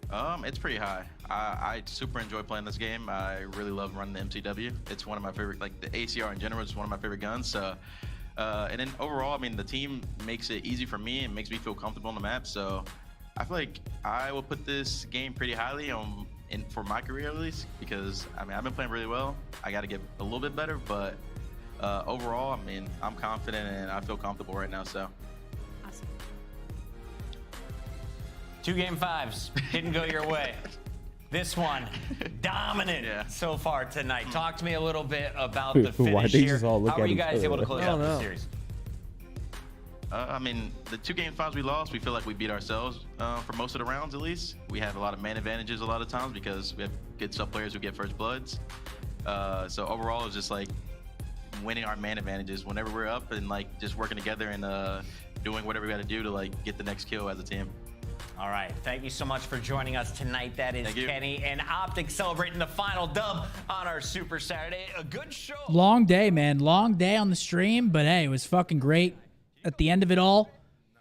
It's pretty high. I super enjoy playing this game. I really love running the MCW. It's one of my favorite, like the ACR in general is one of my favorite guns. So, and then overall, I mean, the team makes it easy for me and makes me feel comfortable on the map. So I feel like I will put this game pretty highly for my career at least, because I mean, I've been playing really well. I got to get a little bit better, but overall, I mean, I'm confident and I feel comfortable right now. So. 2 Game 5s didn't go your way. This one, dominant so far tonight. Talk to me a little bit about the finish Why they here. just all look How are at you each guys other? able to close out the series? I mean, the 2 Game 5s we lost, we feel like we beat ourselves for most of the rounds at least. We have a lot of man advantages a lot of times because we have good sub players who get first bloods. So overall, it's just like winning our man advantages whenever we're up and like just working together and doing whatever we got to do to like get the next kill as a team. All right, thank you so much for joining us tonight. That is Kenny and Optic celebrating the final dub on our Super Saturday. A good show. Long day, man. Long day on the stream, but hey, it was fucking great. At the end of it all,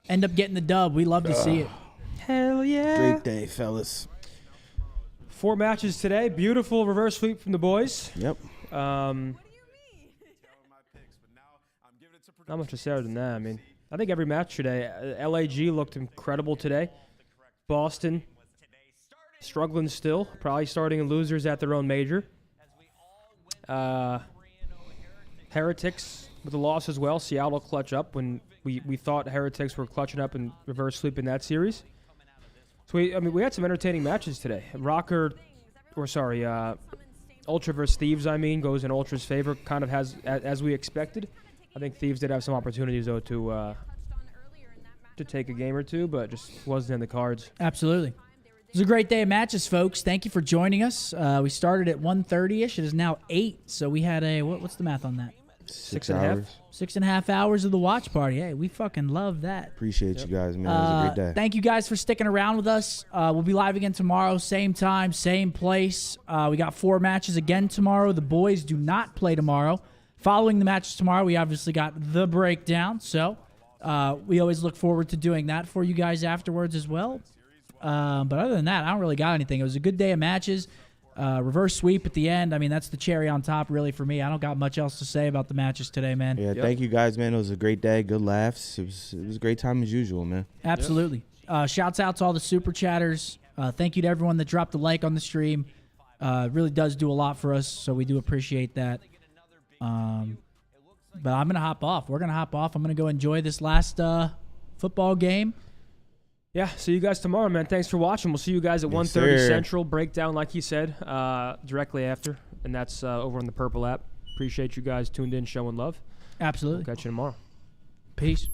end up getting the dub. We love to see it. Hell yeah. Great day, fellas. 4 matches today. Beautiful reverse sweep from the boys. Yep. Not much to say other than that. I mean, I think every match today, LAG looked incredible today. Boston struggling still, probably starting in losers at their own major. Heretics with a loss as well. Seattle clutch up when we thought Heretics were clutching up and reverse sweeping that series. So we had some entertaining matches today. Ultra versus Thieves, I mean, goes in Ultra's favor, kind of has as we expected. I think Thieves did have some opportunities, though, to take a game or two, but just wasn't in the cards. Absolutely. It was a great day of matches, folks. Thank you for joining us. We started at 1:30-ish. It is now 8, so we had a, what's the math on that? 6 hours. 6.5 hours of the watch party. Hey, we fucking love that. Appreciate you guys, man. It was a great day. Thank you guys for sticking around with us. We'll be live again tomorrow, same time, same place. We got 4 matches again tomorrow. The boys do not play tomorrow. Following the matches tomorrow, we obviously got the breakdown, so we always look forward to doing that for you guys afterwards as well. But other than that, I don't really got anything. It was a good day of matches. Reverse sweep at the end. I mean, that's the cherry on top, really, for me. I don't got much else to say about the matches today, man. Yeah, thank you guys, man. It was a great day. Good laughs. It was a great time as usual, man. Absolutely. Shouts out to all the super chatters. Thank you to everyone that dropped a like on the stream. It really does do a lot for us, so we do appreciate that. But I'm going to hop off. We're going to hop off. I'm going to go enjoy this last football game. Yeah, see you guys tomorrow, man. Thanks for watching. We'll see you guys at 1:30 Central. Breakdown, like he said, directly after. And that's over on the Purple app. Appreciate you guys tuned in, showing love. Absolutely. We'll catch you tomorrow. Peace.